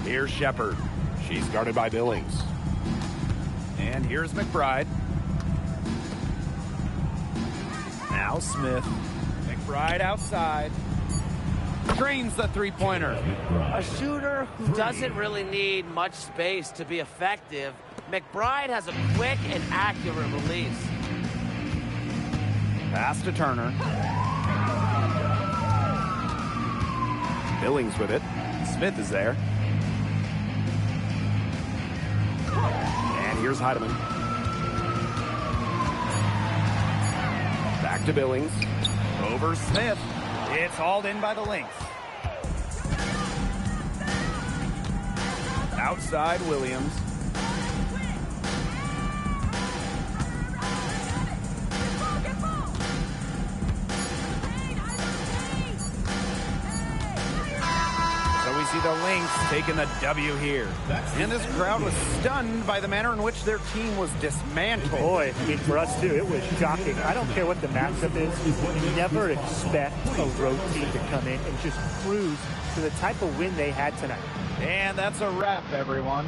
Speaker 7: Here's Shepard. She's guarded by Billings. And here's McBride. Now Smith. McBride outside. Drains the three-pointer.
Speaker 2: A shooter who doesn't really need much space to be effective. McBride has a quick and accurate release.
Speaker 7: Pass to Turner. Billings with it. Smith is there. And here's Heidemann. Back to Billings. Over Smith. It's hauled in by the Lynx. Outside Williams. So we see the Lynx taking the W here. And this crowd was stunned by the manner in which their team was dismantled.
Speaker 8: Boy, I mean, for us too, it was shocking. I don't care what the matchup is. You never expect a road team to come in and just cruise to the type of win they had tonight.
Speaker 7: And that's a wrap, everyone.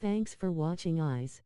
Speaker 3: Thanks for watching, eyes.